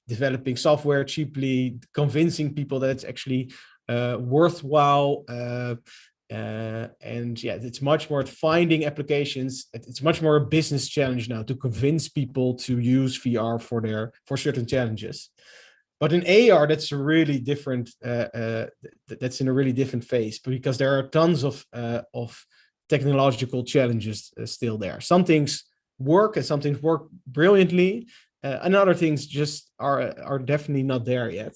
developing software cheaply, convincing people that it's actually worthwhile, and yeah, it's much more finding applications. It's much more a business challenge now to convince people to use VR for certain challenges. But in AR, that's a really different. That's in a really different phase, because there are tons of technological challenges still there. Some things work and some things work brilliantly, and other things just are definitely not there yet.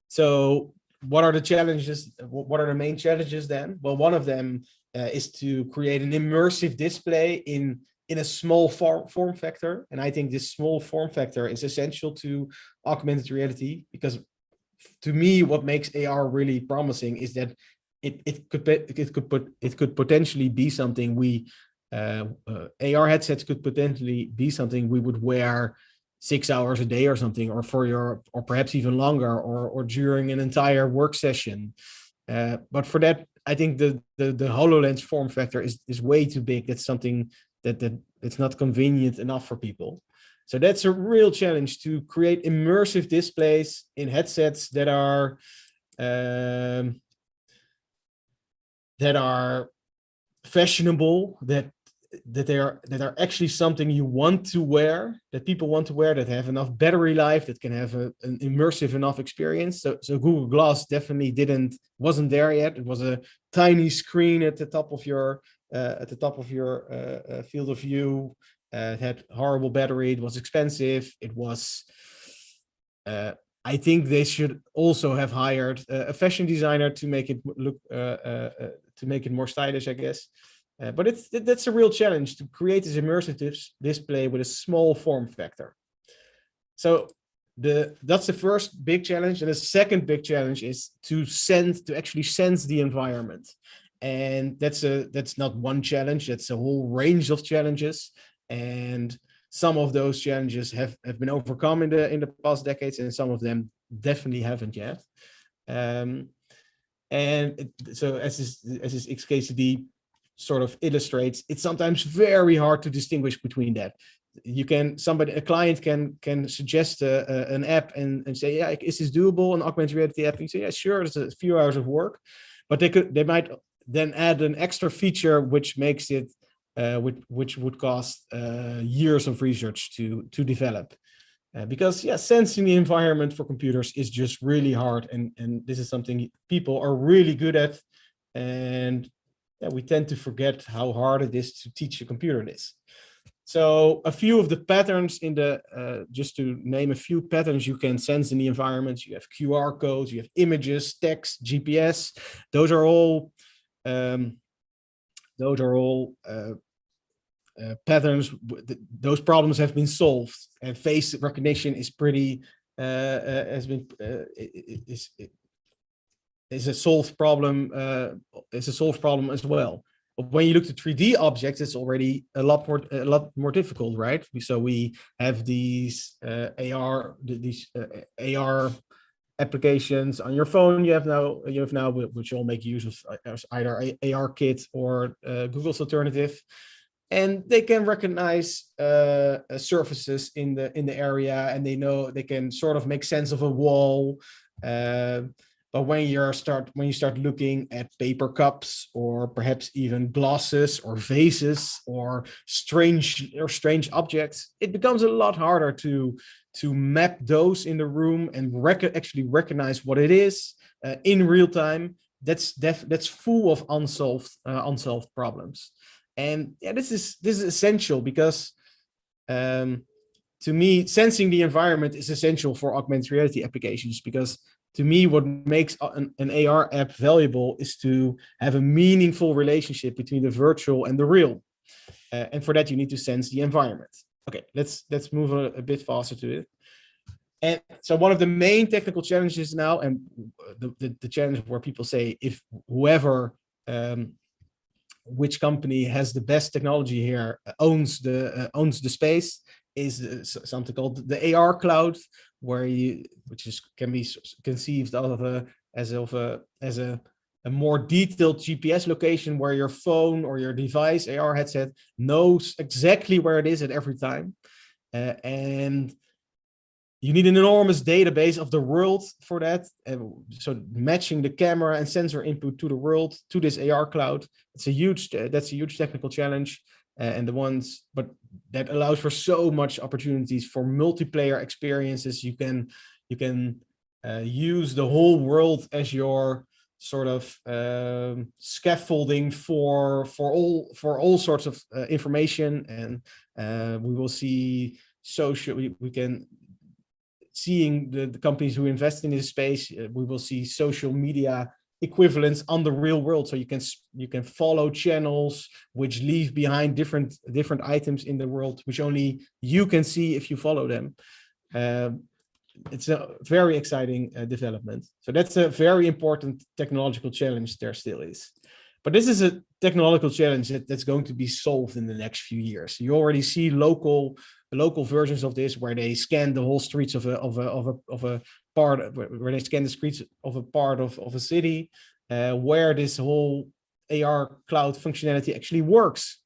So what are the challenges? What are the main challenges then? Well, one of them is to create an immersive display in a small form factor. And I think this small form factor is essential to augmented reality, because to me, what makes AR really promising is that it could potentially be something AR headsets could potentially be something we would wear 6 hours a day or something, or perhaps even longer, or during an entire work session. But for that, I think the HoloLens form factor is way too big. That's something that it's not convenient enough for people. So that's a real challenge, to create immersive displays in headsets that are fashionable, that they are actually something you want to wear, that people want to wear, that have enough battery life, that can have an immersive enough experience. So Google Glass definitely wasn't there yet. It was a tiny screen at the top of your field of view. It had horrible battery. It was expensive. It was. I think they should also have hired a fashion designer to make it look to make it more stylish, I guess. But that's a real challenge, to create this immersive display with a small form factor. So that's the first big challenge. And the second big challenge is to actually sense the environment. And that's not one challenge, that's a whole range of challenges. And some of those challenges have been overcome in the past decades, and some of them definitely haven't yet. So as this XKCD sort of illustrates, it's sometimes very hard to distinguish between that. A client can suggest an app and say, yeah, is this doable, an augmented reality app? And you say, yeah, sure, it's a few hours of work, but they might then add an extra feature which makes it which would cost years of research to develop. Because sensing the environment for computers is just really hard, and this is something people are really good at, and we tend to forget how hard it is to teach a computer this. So a few of the patterns just to name a few patterns you can sense in the environment. You have QR codes, you have images, text, GPS. Those are all patterns. Those problems have been solved, and face recognition is pretty is a solved problem. Is a solved problem as well. But when you look at 3D objects, it's already a lot more difficult, right? So we have these AR applications on your phone. You have now which all make use of either ARKit or Google's alternative. And they can recognize surfaces in the area, and they can sort of make sense of a wall. But when you start looking at paper cups, or perhaps even glasses or vases or strange objects, it becomes a lot harder to map those in the room and actually recognize what it is in real time. That's full of unsolved problems. And this is essential because to me, sensing the environment is essential for augmented reality applications, because to me, what makes an AR app valuable is to have a meaningful relationship between the virtual and the real. And for that, you need to sense the environment. Okay, let's move a bit faster to it. And so one of the main technical challenges now, and the challenge where people say, if whoever, which company has the best technology here owns the space, is something called the AR cloud, can be conceived as a more detailed GPS location, where your phone or your device, AR headset, knows exactly where it is at every time, and you need an enormous database of the world for that. So matching the camera and sensor input to the world, to this AR cloud, that's a huge technical challenge. But that allows for so much opportunities for multiplayer experiences. You can use the whole world as your sort of scaffolding for all sorts of information, and we will see we can. Seeing the companies who invest in this space, we will see social media equivalents on the real world. So you can follow channels which leave behind different items in the world, which only you can see if you follow them. It's a very exciting development. So that's a very important technological challenge there still is. But this is a technological challenge that's going to be solved in the next few years. You already see local versions of this, where they scan the whole streets of a part, where they scan the streets of a part of a city, where this whole AR cloud functionality actually works.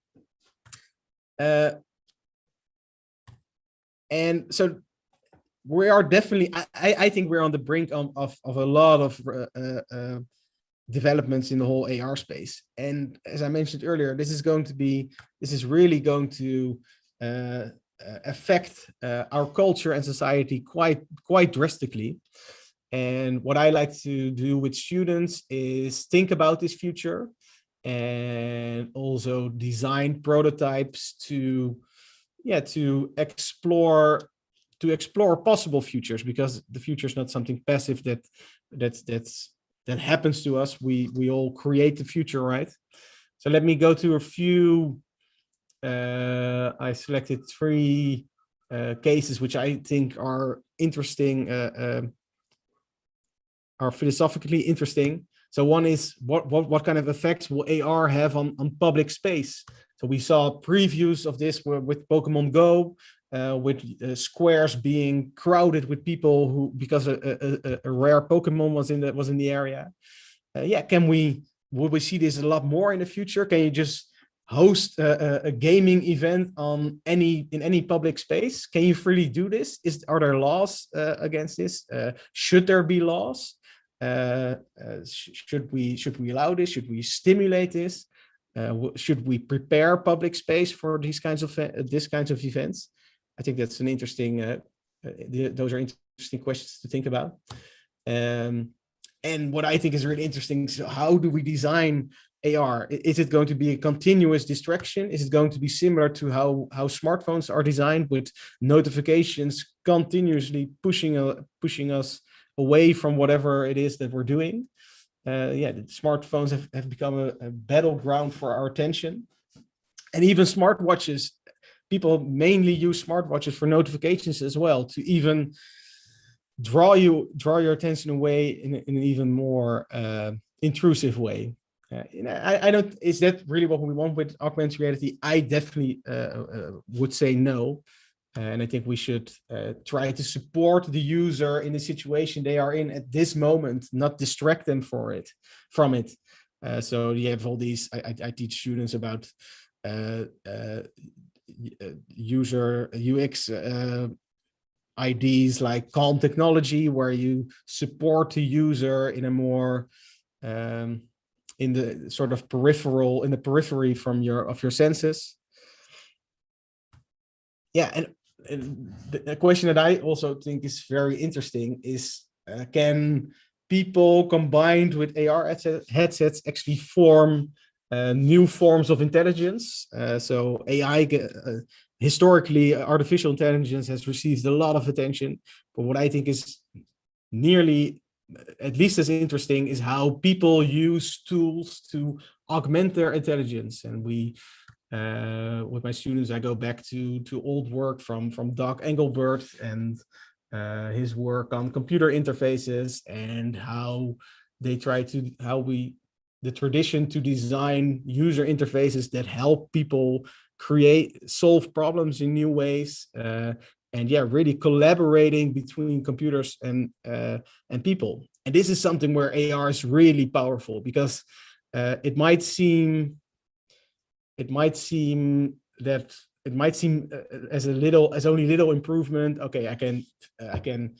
And so we are definitely, I think we're on the brink of a lot of developments in the whole AR space. And as I mentioned earlier, this is really going to affect our culture and society quite drastically. And what I like to do with students is think about this future, and also design prototypes to explore possible futures, because the future is not something passive that happens to us. We all create the future, right? So let me go to a few. I selected 3 cases which I think are interesting, are philosophically interesting. So one is what kind of effects will AR have on public space? So we saw previews of this with Pokemon Go, with squares being crowded with people who, because a rare Pokemon was in the area. Yeah, would we see this a lot more in the future? Can you just host a gaming event in any public space? Can you freely do this? Are there laws against this? Should there be laws? Should we allow this? Should we stimulate this? Should we prepare public space for these kinds of events? I think that's an interesting. Those are interesting questions to think about. And what I think is really interesting, so how do we design AR? Is it going to be a continuous distraction? Is it going to be similar to how smartphones are designed, with notifications continuously pushing us away from whatever it is that we're doing? Yeah, the smartphones have become a battleground for our attention. And even smartwatches, people mainly use smartwatches for notifications as well, to even draw your attention away in an even more intrusive way. I don't. Is that really what we want with augmented reality? I definitely would say no, and I think we should try to support the user in the situation they are in at this moment, not distract them from it. So you have all these. I teach students about user UX. IDs like Calm technology, where you support the user in a more in the sort of periphery from of your senses. Yeah, and the question that I also think is very interesting is, can people combined with AR headsets actually form new forms of intelligence? So AI. Historically, artificial intelligence has received a lot of attention, but what I think is nearly at least as interesting is how people use tools to augment their intelligence. And we, with my students, I go back to old work from Doc Engelbert and his work on computer interfaces, and how they try to, the tradition to design user interfaces that help people solve problems in new ways, and yeah, really collaborating between computers and people. And this is something where AR is really powerful, because it might seem as only little improvement. Okay, I can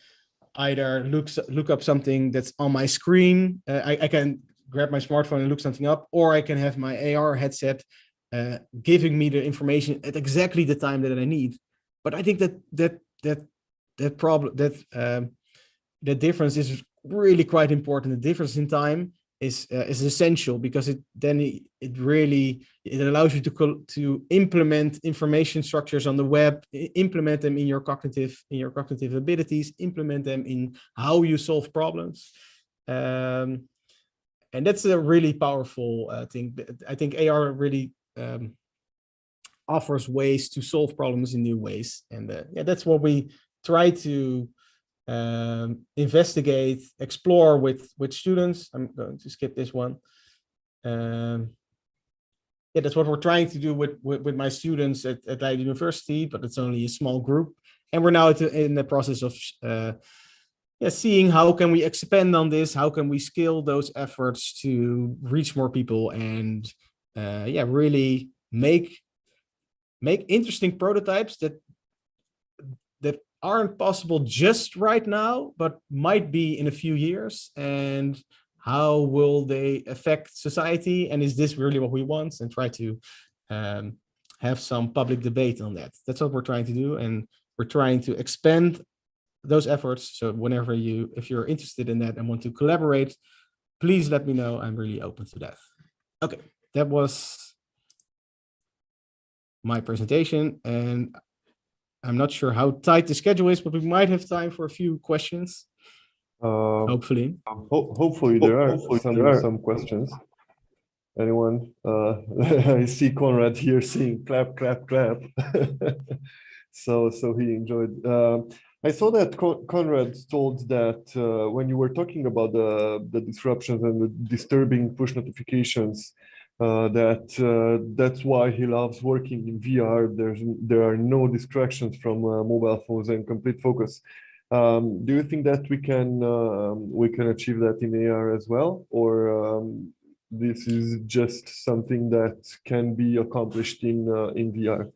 either look up something that's on my screen. I can grab my smartphone and look something up, or I can have my AR headset giving me the information at exactly the time that I need. But I think that difference is really quite important. The difference in time is essential, because it allows you to implement information structures on the web, implement them in your cognitive abilities, implement them in how you solve problems. And that's a really powerful thing. I think AR really offers ways to solve problems in new ways, and yeah, that's what we try to investigate, explore with students. I'm going to skip this one. Yeah, that's what we're trying to do with my students at Leiden University, but it's only a small group, and we're now in the process of seeing how can we expand on this, how can we scale those efforts to reach more people, and really make interesting prototypes that aren't possible just right now, but might be in a few years. And how will they affect society? And is this really what we want? And try to have some public debate on that. That's what we're trying to do, and we're trying to expand those efforts. So whenever if you're interested in that and want to collaborate, please let me know. I'm really open to that. Okay, that was my presentation, and I'm not sure how tight the schedule is, but we might have time for a few questions. Hopefully. Hopefully there are some questions. Anyone? I see Conrad here saying clap, clap, clap. So he enjoyed. I saw that Conrad told that when you were talking about the disruptions and the disturbing push notifications, That's why he loves working in VR. There are no distractions from mobile phones and complete focus. Do you think that we can achieve that in AR as well, or this is just something that can be accomplished in VR?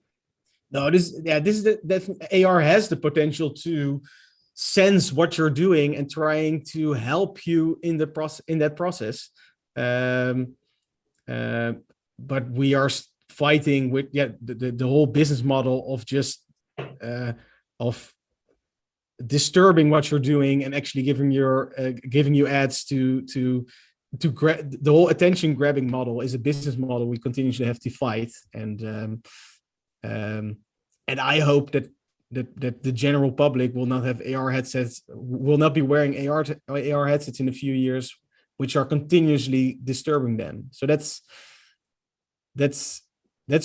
No, this is that AR has the potential to sense what you're doing and trying to help you in that process. But we are fighting with the whole business model of just of disturbing what you're doing and actually giving you ads to grab. The whole attention grabbing model is a business model we continuously have to fight, and I hope that the general public will not have AR headsets, will not be wearing AR headsets in a few years, which are continuously disturbing them. So that's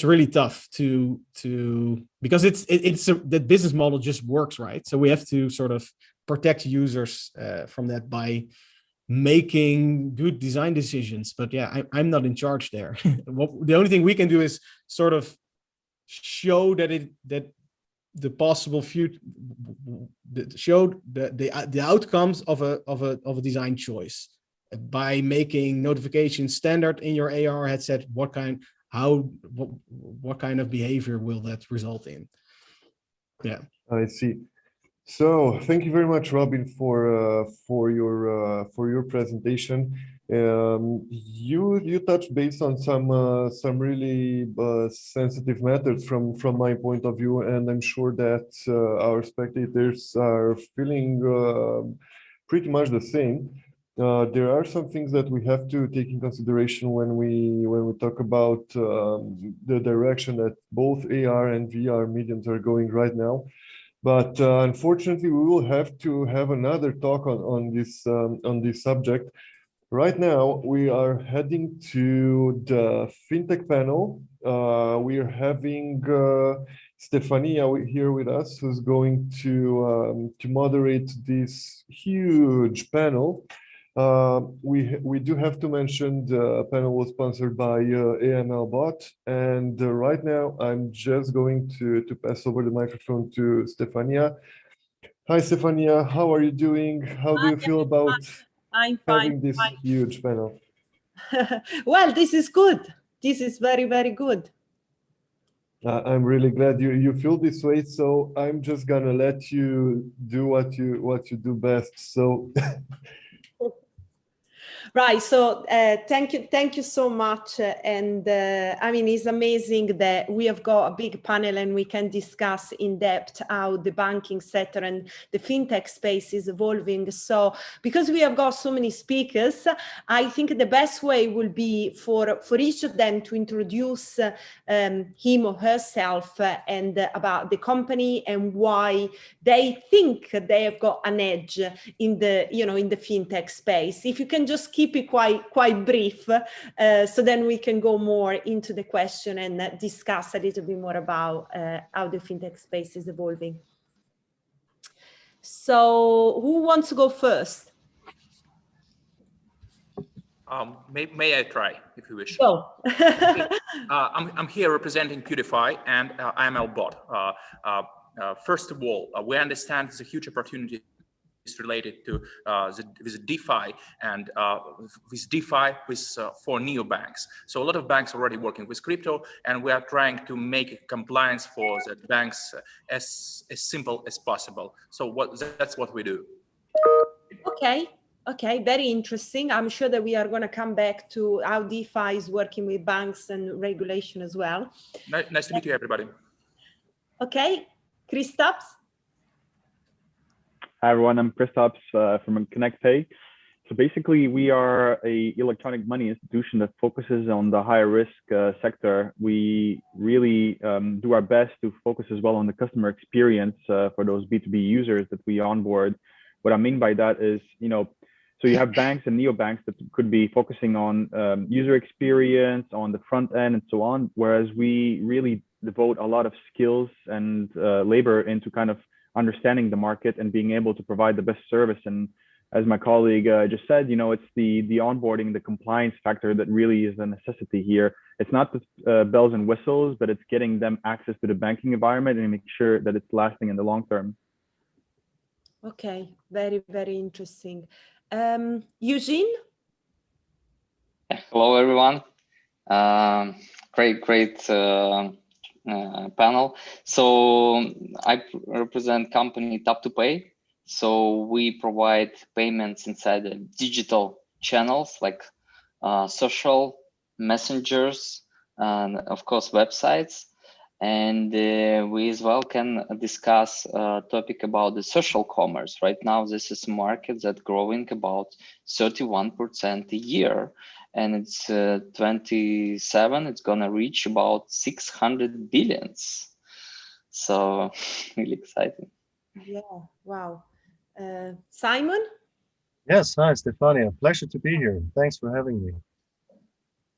really tough to because that business model just works, right? So we have to sort of protect users from that by making good design decisions. But yeah, I'm not in charge there. The only thing we can do is sort of show that the possible future, show the outcomes of a design choice by making notifications standard in your AR headset. What kind of behavior will that result in? Yeah, I see. So thank you very much, Robin, for your presentation. You touched base on some really sensitive matters from my point of view, and I'm sure that our spectators are feeling pretty much the same. There are some things that we have to take in consideration when we talk about the direction that both AR and VR mediums are going right now. But unfortunately, we will have to have another talk on this subject. Right now, we are heading to the FinTech panel. We are having Stefania here with us, who's going to moderate this huge panel. We do have to mention the panel was sponsored by AML Bot, and right now I'm just going to pass over the microphone to Stefania. Hi, Stefania. How are you doing? How do you feel about having this huge panel? Well, this is good. This is very, very good. I'm really glad you feel this way. So I'm just gonna let you do what you do best. So. Right. So thank you so much. And I mean, it's amazing that we have got a big panel and we can discuss in depth how the banking sector and the fintech space is evolving. So because we have got so many speakers, I think the best way will be for each of them to introduce him or herself and about the company and why they think they have got an edge in the fintech space. If you can just keep it quite brief, so then we can go more into the question and discuss a little bit more about how the fintech space is evolving. So who wants to go first? May I try, if you wish? Go. I'm here representing Pewdify and IML Bot. First of all, we understand there's a huge opportunity related to with DeFi and with DeFi for neobanks. So a lot of banks are already working with crypto, and we are trying to make compliance for the banks as simple as possible. So that's what we do. Okay, very interesting. I'm sure that we are going to come back to how DeFi is working with banks and regulation as well. Nice to meet you, everybody. Okay, Kristaps. Hi everyone, I'm Kristaps from ConnectPay. So basically, we are an electronic money institution that focuses on the higher risk sector. We really do our best to focus as well on the customer experience for those B2B users that we onboard. What I mean by that is, so you have banks and neobanks that could be focusing on user experience, on the front end and so on, whereas we really devote a lot of skills and labor into kind of understanding the market and being able to provide the best service and as my colleague just said, it's the onboarding, the compliance factor that really is a necessity here. It's not the bells and whistles, but it's getting them access to the banking environment and make sure that it's lasting in the long term. Okay, very, very interesting. Eugene? Hello, everyone. Great panel. So I represent company Tap to Pay. So we provide payments inside the digital channels like social, messengers, and of course websites. And we as well can discuss a topic about the social commerce. Right now, this is a market that's growing about 31% a year. And it's 27, it's gonna reach about 600 billions. So really exciting. Yeah, wow. Simon? Yes, hi, Stefania. Pleasure to be here. Thanks for having me.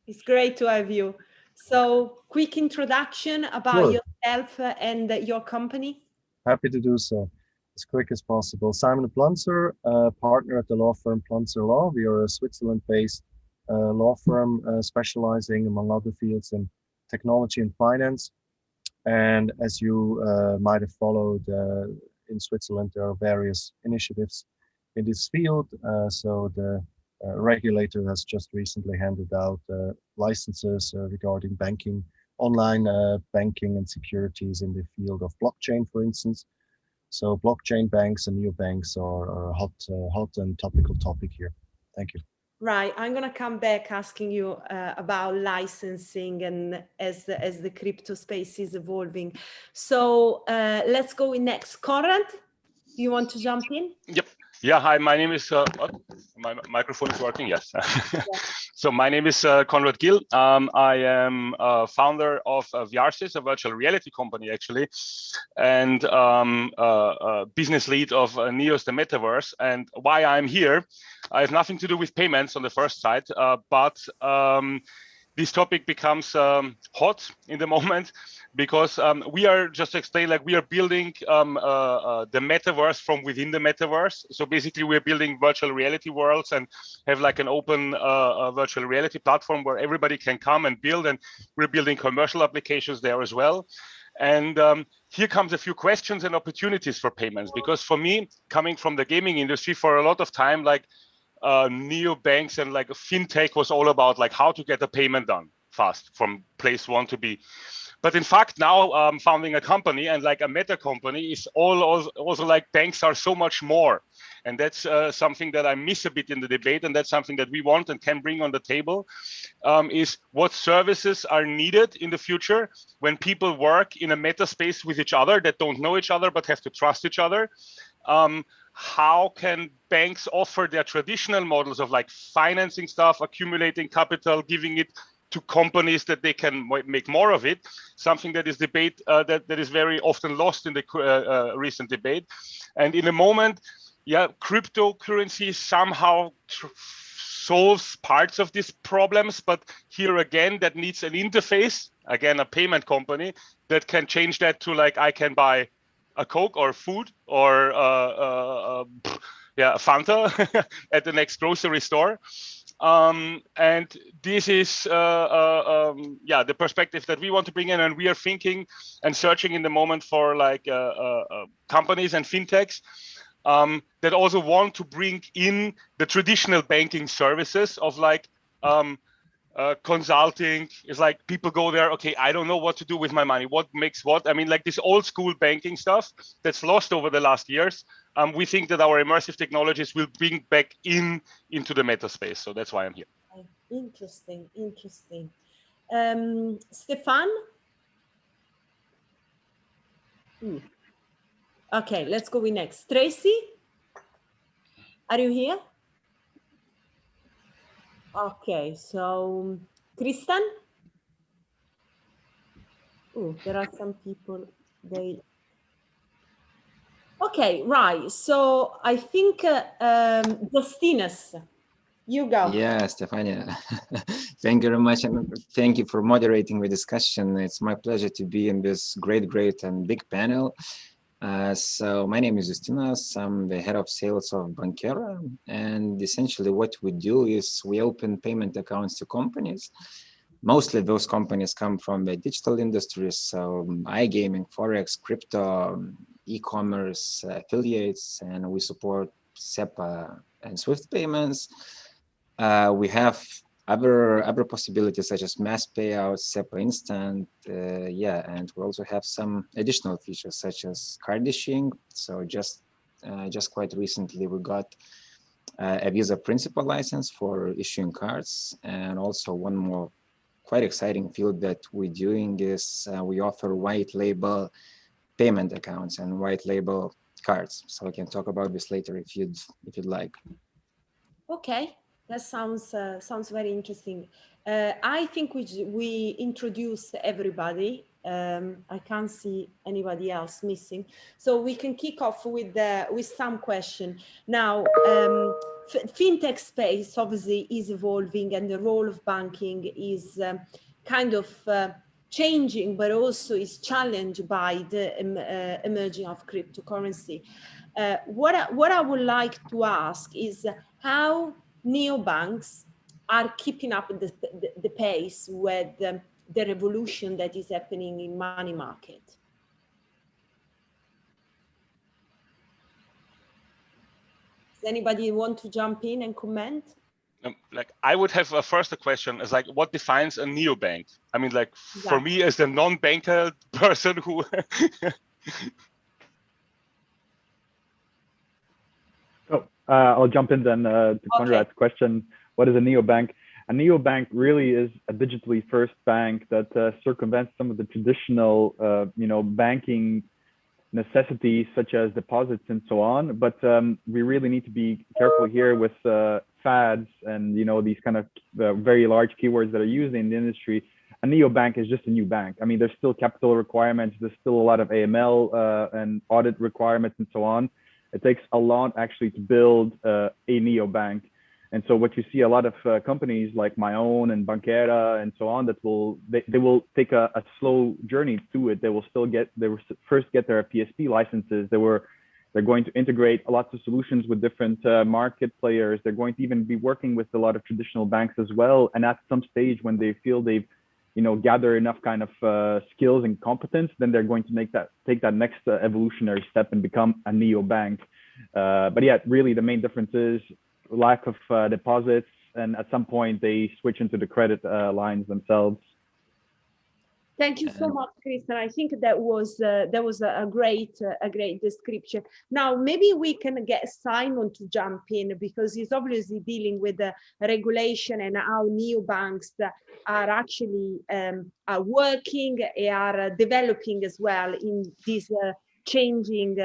It's great to have you. So, quick introduction about yourself and your company. Happy to do so as quick as possible. Simon Plunzer, partner at the law firm Plunzer Law. We are a Switzerland-based law firm specializing, among other fields, in technology and finance. And as you might have followed, in Switzerland, there are various initiatives in this field. So the regulator has just recently handed out licenses regarding banking, online banking and securities in the field of blockchain, for instance. So blockchain banks and neobanks are a hot and topical topic here. Thank you. Right, I'm gonna come back asking you about licensing and as the crypto space is evolving. So let's go in next. Conrad, do you want to jump in? Yep. Yeah, hi, my name is, my microphone is working, yes. Yeah. So my name is Conrad Gill. I am founder of VRSys, a virtual reality company actually, and business lead of Neos, the metaverse. And why I'm here, I have nothing to do with payments on the first side, but this topic becomes hot in the moment because we are, just to explain, like we are building the metaverse from within the metaverse. So basically we're building virtual reality worlds and have like an open virtual reality platform where everybody can come and build, and we're building commercial applications there as well. And here comes a few questions and opportunities for payments, because for me, coming from the gaming industry for a lot of time, like neobanks and like fintech was all about like how to get a payment done fast from place one to B. But in fact, now founding a company and like a meta company is also like banks are so much more. And that's something that I miss a bit in the debate. And that's something that we want and can bring on the table, is what services are needed in the future when people work in a meta space with each other that don't know each other, but have to trust each other. How can banks offer their traditional models of like financing stuff, accumulating capital, giving it to companies that they can make more of it, something that is debate that is very often lost in the recent debate. And in a moment, yeah, cryptocurrency somehow solves parts of these problems, but here again, that needs an interface, again, a payment company that can change that to like, I can buy a Coke or food or Fanta at the next grocery store. And this is the perspective that we want to bring in, and we are thinking and searching in the moment for like companies and fintechs that also want to bring in the traditional banking services of like consulting. Is like people go there, okay, I don't know what to do with my money, what makes what. I mean, like this old school banking stuff that's lost over the last years. We think that our immersive technologies will bring back into the meta space. So that's why I'm here. Interesting. Stefan? Okay, let's go with next. Tracy? Are you here? Okay, so Kristen? Oh, there are some people, Okay, right. So I think Justinus, you go. Yeah, Stefania, thank you very much. And thank you for moderating the discussion. It's my pleasure to be in this great and big panel. So my name is Justinas. I'm the head of sales of Banquera, and essentially what we do is we open payment accounts to companies. Mostly those companies come from the digital industries, so iGaming, Forex, crypto, e-commerce, affiliates, and we support SEPA and SWIFT payments. We have other possibilities such as mass payouts, SEPA Instant, and we also have some additional features such as card issuing. So just quite recently we got a Visa principal license for issuing cards, and also one more quite exciting field that we're doing is we offer white label payment accounts and white label cards. So we can talk about this later if you'd like. Okay. That sounds very interesting. I think we introduce everybody. I can't see anybody else missing, so we can kick off with some question. Now, fintech space obviously is evolving, and the role of banking is kind of changing, but also is challenged by the emerging of cryptocurrency. What I would like to ask is how neobanks are keeping up the pace with the revolution that is happening in money market. Does anybody want to jump in and comment? Like I would have first a question is like, what defines a neobank? I mean, like for me as a non-banker person who I'll jump in then to Conrad's question. What is a neobank? A neobank really is a digitally first bank that circumvents some of the traditional, banking necessities such as deposits and so on. But we really need to be careful here with fads and these kind of very large keywords that are used in the industry. A neobank is just a new bank. I mean, there's still capital requirements. There's still a lot of AML and audit requirements and so on. It takes a lot actually to build a neobank. And so what you see a lot of companies like my own and Banquera and so on, that they will take a slow journey to it. They will first get their PSP licenses. They're going to integrate lots of solutions with different market players. They're going to even be working with a lot of traditional banks as well. And at some stage when they feel they've gather enough kind of skills and competence, then they're going to take that next evolutionary step and become a neobank. But yeah, really the main difference is lack of deposits, and at some point they switch into the credit lines themselves. Thank you so much, Christian. I think that was a great description. Now maybe we can get Simon to jump in, because he's obviously dealing with the regulation and how neobanks are actually are working, are developing as well in this changing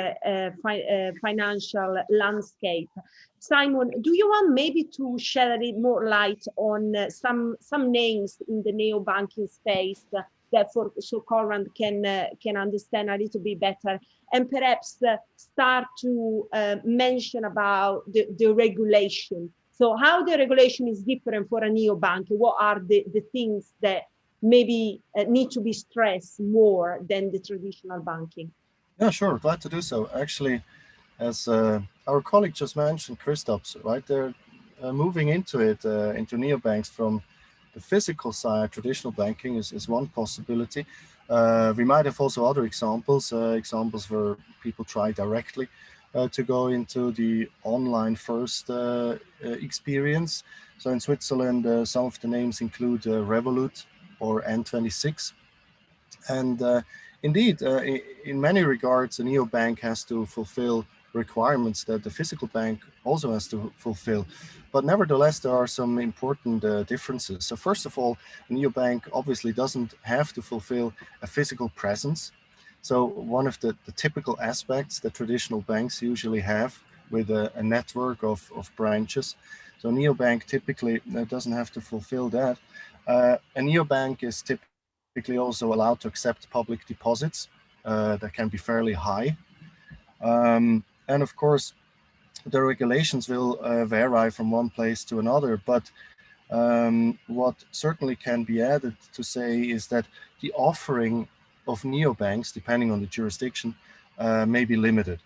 financial landscape. Simon, do you want maybe to shed a little more light on some names in the neobanking space that so Conrad can understand a little bit better, and perhaps start to mention about the regulation. So how the regulation is different for a neobank? What are the things that maybe need to be stressed more than the traditional banking? Yeah, sure. Glad to do so. Actually, as our colleague just mentioned, Christoph, right? They're moving into neobanks from the physical side. Traditional banking is one possibility. We might have also other examples where people try directly to go into the online first experience. So in Switzerland, some of the names include Revolut or N26. And indeed, in many regards, a neobank has to fulfill requirements that the physical bank also has to fulfill. But nevertheless, there are some important differences. So first of all, a neobank obviously doesn't have to fulfill a physical presence. So one of the typical aspects that traditional banks usually have with a network of branches. So a neobank typically doesn't have to fulfill that. A neobank is typically also allowed to accept public deposits that can be fairly high. And of course, the regulations will vary from one place to another, but what certainly can be added to say is that the offering of neobanks, depending on the jurisdiction, may be limited.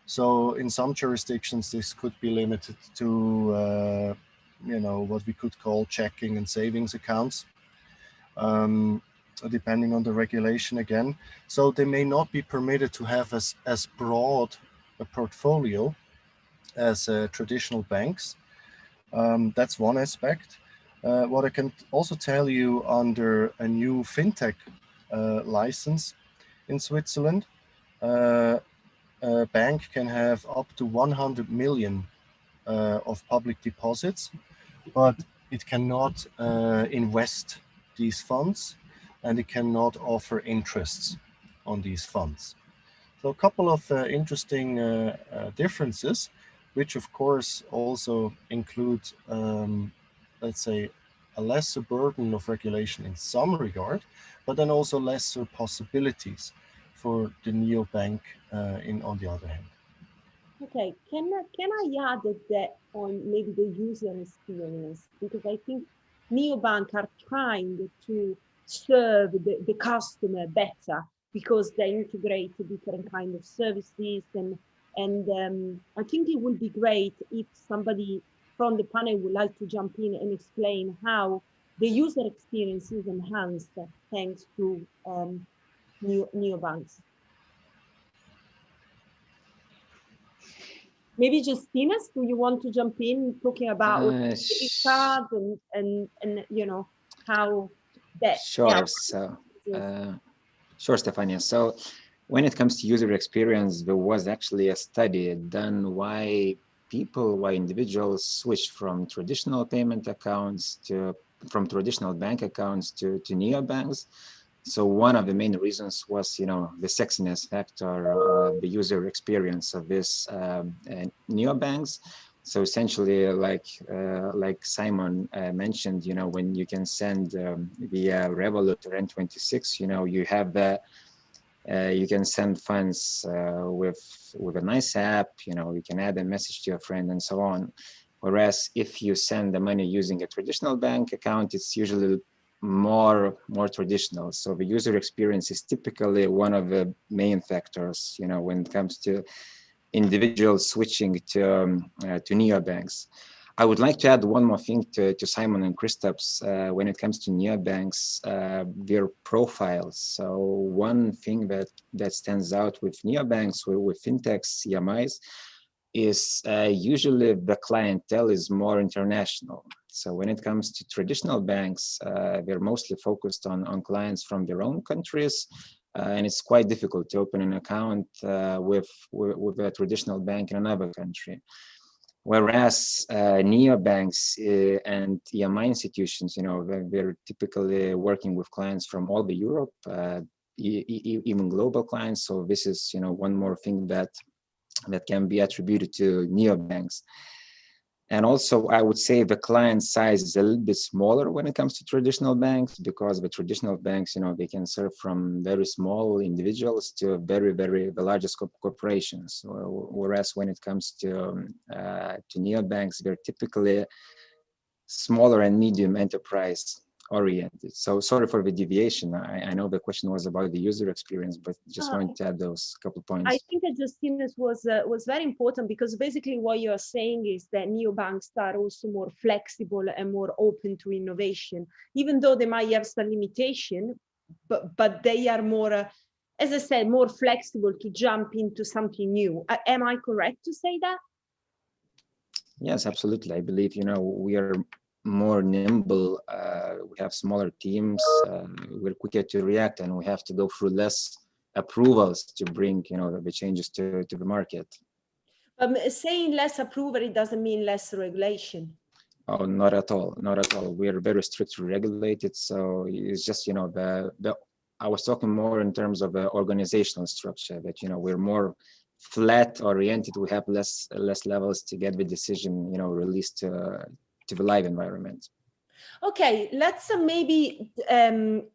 So in some jurisdictions, this could be limited to, what we could call checking and savings accounts, depending on the regulation again. So they may not be permitted to have as broad a portfolio as traditional banks. That's one aspect. What I can also tell you, under a new FinTech license in Switzerland, a bank can have up to 100 million of public deposits, but it cannot invest these funds, and it cannot offer interests on these funds. So a couple of interesting differences, which of course also include, let's say, a lesser burden of regulation in some regard, but then also lesser possibilities for the neobank on the other hand. Okay, can I add that on maybe the user experience? Because I think neobanks are trying to serve the customer better, because they integrate different kind of services, and I think it would be great if somebody from the panel would like to jump in and explain how the user experience is enhanced thanks to neobanks. Maybe Justinas, do you want to jump in talking about cards and how that Sure. helps? So, sure, Stefania. So when it comes to user experience, there was actually a study done why individuals switch from traditional payment accounts from traditional bank accounts to neobanks. So one of the main reasons was, the sexiness factor, the user experience of this neobanks. So essentially, like Simon mentioned, when you can send via Revolut or N26, you have the you can send funds with a nice app. You can add a message to your friend and so on. Whereas if you send the money using a traditional bank account, it's usually more traditional. So the user experience is typically one of the main factors, when it comes to individuals switching to neobanks. I would like to add one more thing to Simon and Christoph's when it comes to neobanks, their profiles. So one thing that stands out with neobanks, with fintechs, EMIs, is usually the clientele is more international. So when it comes to traditional banks, they're mostly focused on clients from their own countries, and it's quite difficult to open an account with a traditional bank in another country. Whereas neobanks and EMI institutions, they're typically working with clients from all the Europe, even global clients. So this is, one more thing that can be attributed to neobanks. And also, I would say the client size is a little bit smaller when it comes to traditional banks, because the traditional banks, they can serve from very small individuals to the largest corporations. Whereas when it comes to neobanks, they're typically smaller and medium enterprise oriented. So sorry for the deviation. I know the question was about the user experience, but just wanted to add those couple points. I think that Justinas was very important, because basically what you're saying is that neobanks are also more flexible and more open to innovation, even though they might have some limitation, but they are more, as I said, more flexible to jump into something new. Am I correct to say that? Yes, absolutely. I believe, we are more nimble, we have smaller teams, we're quicker to react, and we have to go through less approvals to bring the changes to the market. Saying less approval, it doesn't mean less regulation. Oh, not at all, not at all. We are very strictly regulated, so it's just I was talking more in terms of the organizational structure, that we're more flat oriented, we have less levels to get the decision released to the live environment. Okay, let's maybe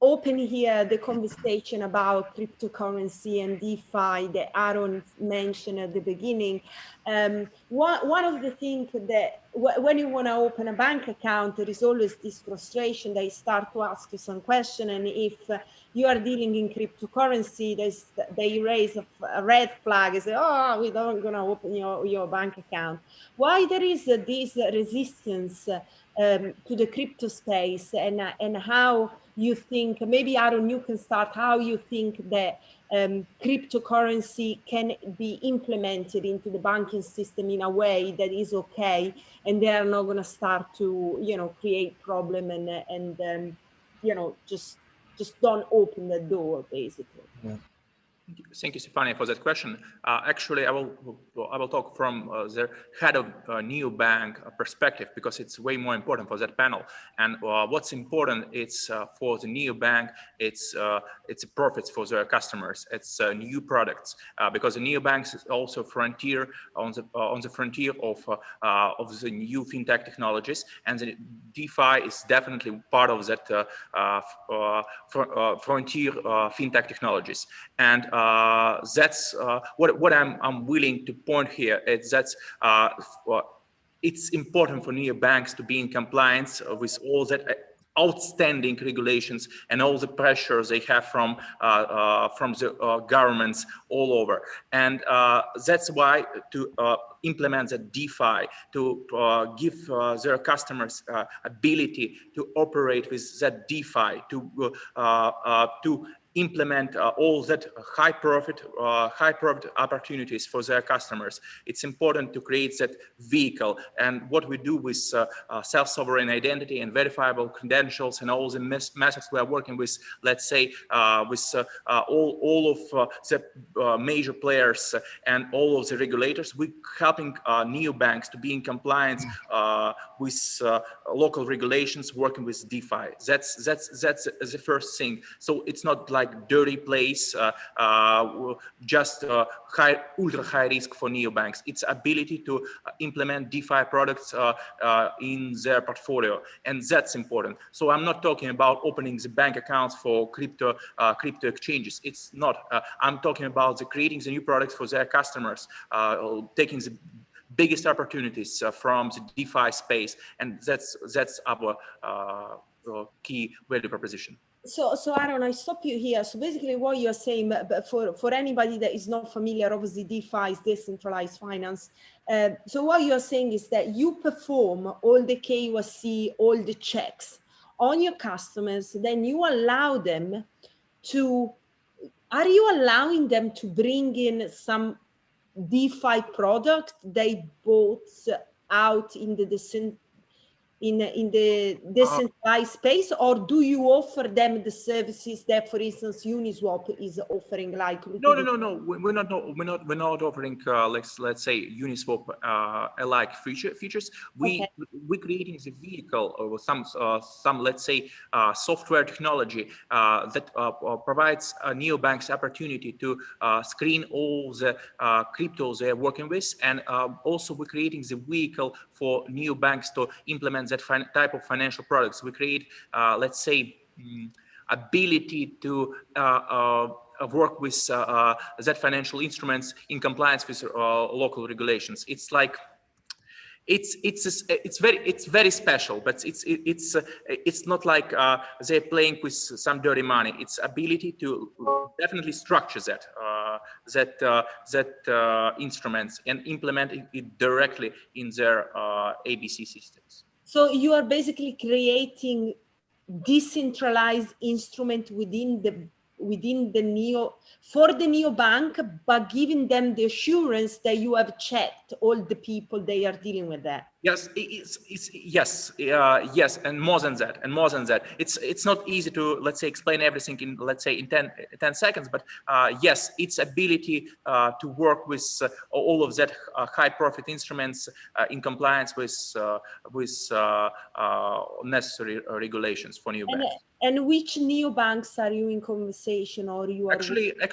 open here the conversation about cryptocurrency and DeFi that Aaron mentioned at the beginning. One of the things that when you want to open a bank account, there is always this frustration. They start to ask you some question, and if you are dealing in cryptocurrency, they raise a red flag and say, "Oh, we don't gonna open your bank account." Why there is this resistance to the crypto space, and how you think, maybe Aaron, you can start, how you think that cryptocurrency can be implemented into the banking system in a way that is okay, and they are not going to start to, create problem and just don't open the door, basically. Yeah. Thank you, Stefania, for that question. Actually, I will talk from the head of neobank perspective, because it's way more important for that panel. And what's important, it's for the neobank, it's profits for their customers. It's new products, because the neobanks is also frontier on the frontier of the new fintech technologies, and the DeFi is definitely part of that frontier fintech technologies. And that's what I'm willing to point here. It's important for neobanks to be in compliance with all that outstanding regulations and all the pressures they have from the governments all over. And that's why to implement the DeFi, to give their customers ability to operate with that DeFi, to implement all that high profit opportunities for their customers. It's important to create that vehicle. And what we do with self-sovereign identity and verifiable credentials and all the methods we are working with, let's say, with all of the major players and all of the regulators, we're helping neobanks to be in compliance with local regulations, working with DeFi. That's the first thing. So it's not like dirty place, just ultra high risk for neobanks. It's ability to implement DeFi products in their portfolio, and that's important. So I'm not talking about opening the bank accounts for crypto exchanges. It's not. I'm talking about creating the new products for their customers, taking the biggest opportunities from the DeFi space, and that's our key value proposition. So Aaron, I stop you here. So basically what you're saying, but for anybody that is not familiar, obviously DeFi is decentralized finance. So what you're saying is that you perform all the KYC, all the checks on your customers, then you allow them to, are you allowing them to bring in some DeFi product they bought out in the decentralized space, or do you offer them the services that, for instance, Uniswap is offering? Like no, we're not offering let's say Uniswap alike features. We're creating the vehicle or some let's say software technology that provides neobanks opportunity to screen all the cryptos they're working with, and also we're creating the vehicle for neobanks to implement that type of financial products. We create, let's say, ability to work with that financial instruments in compliance with local regulations. It's like it's very special, but it's not like they're playing with some dirty money. It's ability to definitely structure that instruments and implement it directly in their ABC systems. So you are basically creating decentralized instrument within the neobank, but giving them the assurance that you have checked all the people they are dealing with that. Yes, yes, and more than that. It's not easy to, let's say, explain everything in, let's say, in 10 seconds, but yes, its ability to work with all of that high profit instruments in compliance with necessary regulations for neobanks. And which neobanks are you in conversation, or you are? Actually, we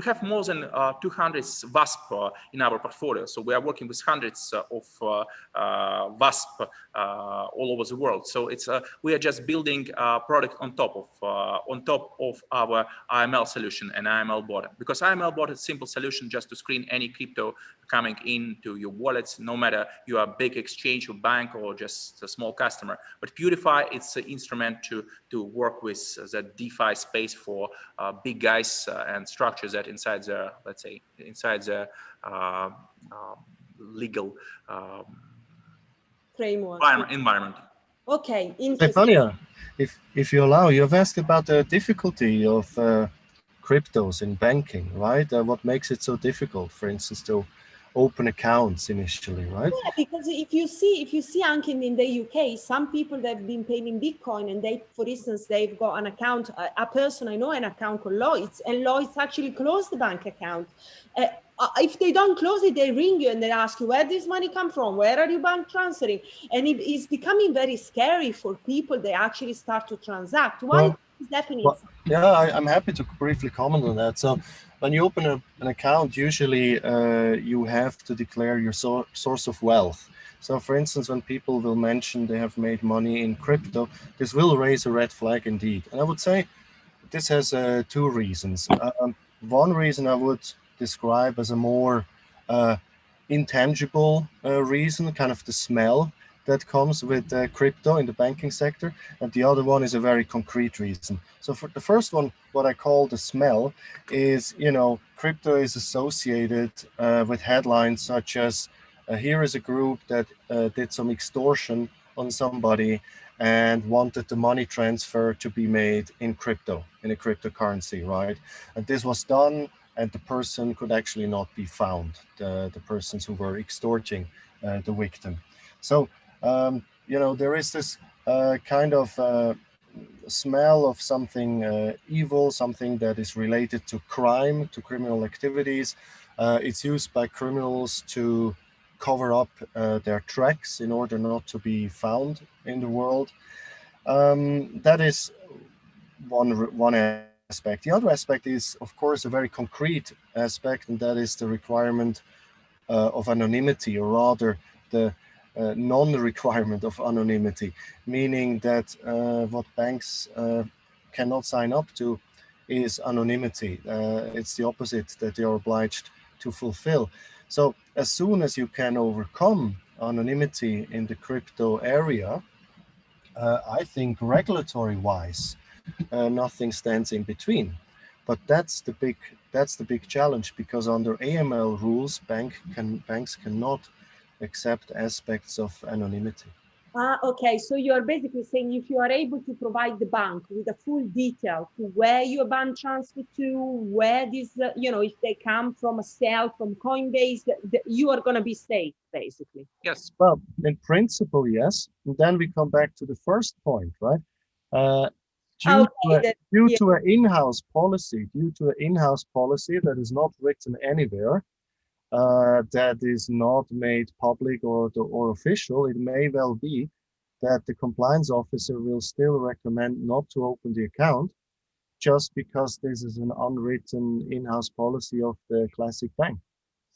have more than 200 VASP in our portfolio. So we are working with with hundreds of VASP all over the world. So it's we are just building a product on top of our AML solution and AML bot, because AML bot is a simple solution just to screen any crypto coming into your wallets, no matter you are a big exchange or bank or just a small customer. But Purify, it's an instrument to work with the DeFi space for big guys and structures that inside the, let's say, inside the legal framework environment. Okay, interesting. Stefania, if you allow, you've asked about the difficulty of cryptos in banking, right? What makes it so difficult, for instance, to open accounts initially, right? Yeah, because if you see Anke in the UK, some people that have been paying in Bitcoin, and they, for instance, they've got an account, a person I know, an account called Lloyds, and Lloyds actually closed the bank account. If they don't close it, they ring you and they ask you, where this money come from? Where are you bank transferring? And it is becoming very scary for people. They actually start to transact. Why is that happening? Well, yeah, I'm happy to briefly comment on that. So when you open an account, usually you have to declare your source of wealth. So for instance, when people will mention they have made money in crypto, this will raise a red flag indeed. And I would say this has two reasons. One reason I would describe as a more intangible reason, kind of the smell that comes with crypto in the banking sector, and the other one is a very concrete reason. So for the first one, what I call the smell is, you know, crypto is associated with headlines such as here is a group that did some extortion on somebody and wanted the money transfer to be made in crypto, in a cryptocurrency, right? And this was done, and the person could actually not be found, the persons who were extorting the victim. So, you know, there is this kind of smell of something evil, something that is related to crime, to criminal activities. It's used by criminals to cover up their tracks in order not to be found in the world. That is one aspect. The other aspect is, of course, a very concrete aspect, and that is the requirement of anonymity, or rather the non-requirement of anonymity, meaning that what banks cannot sign up to is anonymity. It's the opposite that they are obliged to fulfill. So as soon as you can overcome anonymity in the crypto area, I think regulatory-wise, nothing stands in between. But that's the big challenge, because under AML rules, banks cannot accept aspects of anonymity. Okay, so you are basically saying if you are able to provide the bank with a full detail to where your bank transfer to, where this, you know, if they come from a sale from Coinbase, you are going to be safe, basically. Yes. Well, in principle, yes. And then we come back to the first point, right? Due to an in-house policy that is not written anywhere, that is not made public or official, it may well be that the compliance officer will still recommend not to open the account just because this is an unwritten in-house policy of the classic bank.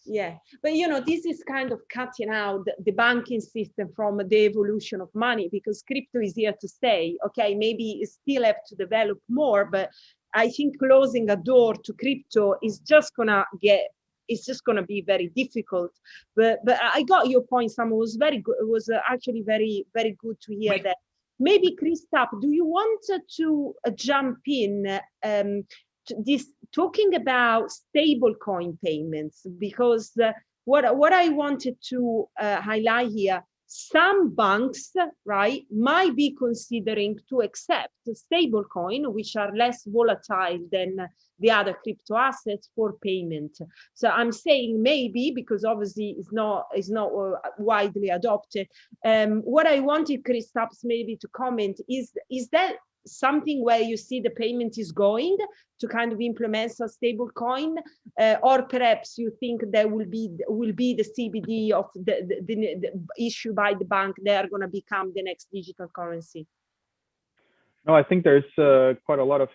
Yeah, but you know, this is kind of cutting out the banking system from the evolution of money, because crypto is here to stay. Okay, maybe it still have to develop more, but I think closing a door to crypto is just gonna it's just going to be very difficult. But I got your point, Sam. It was very good. It was actually very, very good to hear that. Maybe, Christoph, do you want to jump in to this, talking about stable coin payments? Because what I wanted to highlight here, some banks, right, might be considering to accept stable coin, which are less volatile than the other crypto assets, for payment. So I'm saying maybe, because obviously it's not widely adopted. What I wanted Christoph maybe to comment is that something where you see the payment is going to kind of implement a stable coin, or perhaps you think there will be the CBD of the issue by the bank, they are going to become the next digital currency? No, I think there's quite a lot of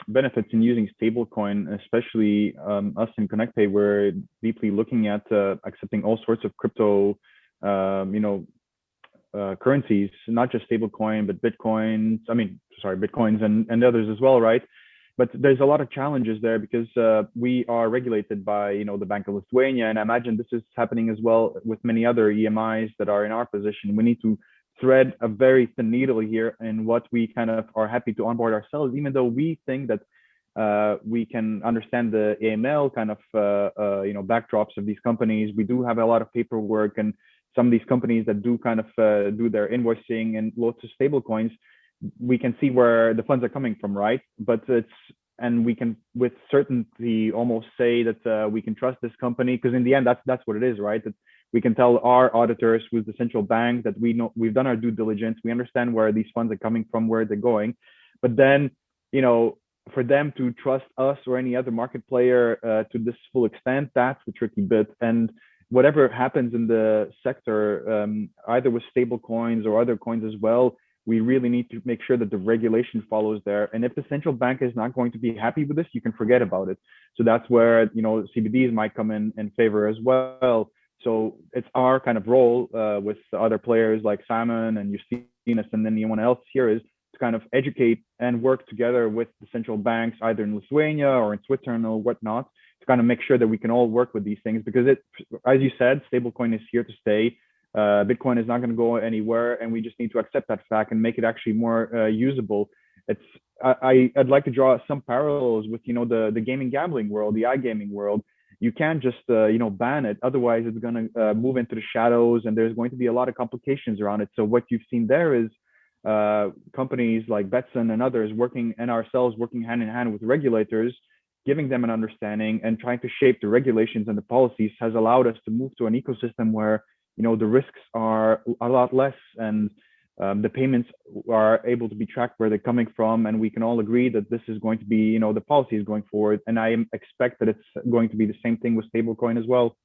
benefits in using stablecoin, especially us in ConnectPay. We're deeply looking at accepting all sorts of crypto, currencies, not just stablecoin, but Bitcoins. Bitcoins and others as well, right? But there's a lot of challenges there because we are regulated by, the Bank of Lithuania, and I imagine this is happening as well with many other EMIs that are in our position. We need to thread a very thin needle here in what we kind of are happy to onboard ourselves, even though we think that we can understand the AML kind of backdrops of these companies. We do have a lot of paperwork, and some of these companies that do kind of do their invoicing and loads of stable coins, we can see where the funds are coming from, right? And we can with certainty almost say that we can trust this company, because in the end, that's what it is, right? That we can tell our auditors with the central bank that we know we've done our due diligence, we understand where these funds are coming from, where they're going. But then, for them to trust us or any other market player to this full extent, that's the tricky bit. And whatever happens in the sector, either with stable coins or other coins as well, we really need to make sure that the regulation follows there. And if the central bank is not going to be happy with this, you can forget about it. So that's where, CBDs might come in favor as well. So it's our kind of role with other players like Simon and Justinas and anyone else here is to kind of educate and work together with the central banks, either in Lithuania or in Switzerland or whatnot, to kind of make sure that we can all work with these things, because as you said, stablecoin is here to stay. Bitcoin is not going to go anywhere, and we just need to accept that fact and make it actually more usable. I'd like to draw some parallels with the gaming gambling world, the iGaming world. You can't just ban it, otherwise it's going to move into the shadows, and there's going to be a lot of complications around it. So what you've seen there is companies like Betson and others and ourselves working hand in hand with regulators, giving them an understanding and trying to shape the regulations and the policies has allowed us to move to an ecosystem where the risks are a lot less, and the payments are able to be tracked where they're coming from, and we can all agree that this is going to be, the policy is going forward. And I expect that it's going to be the same thing with stablecoin as well.